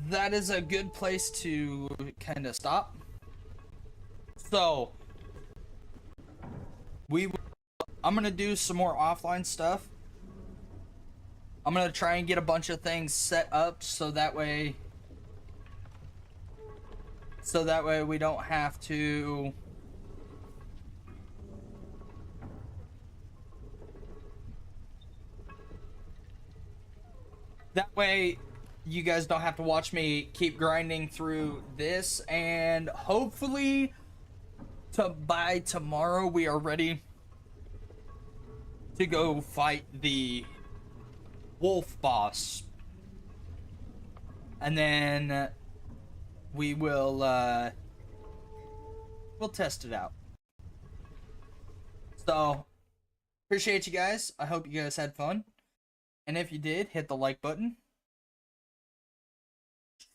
That is a good place to kind of stop. So, I'm going to do some more offline stuff. I'm going to try and get a bunch of things set up so that way we don't have to That way, you guys don't have to watch me keep grinding through this, and hopefully, by tomorrow we are ready to go fight the wolf boss, and then we will we'll test it out. So appreciate you guys. I hope you guys had fun, and if you did, hit the like button,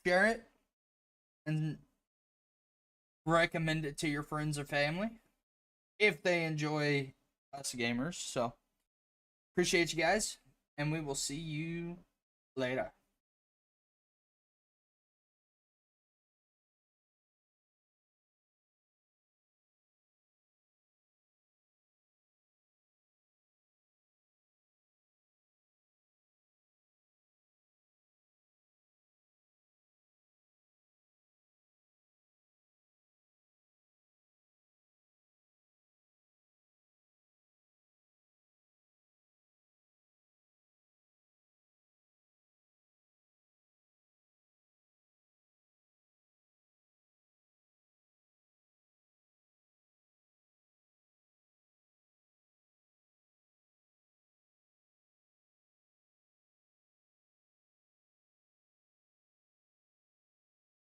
share it, and recommend it to your friends or family if they enjoy us gamers. So appreciate you guys, and we will see you later.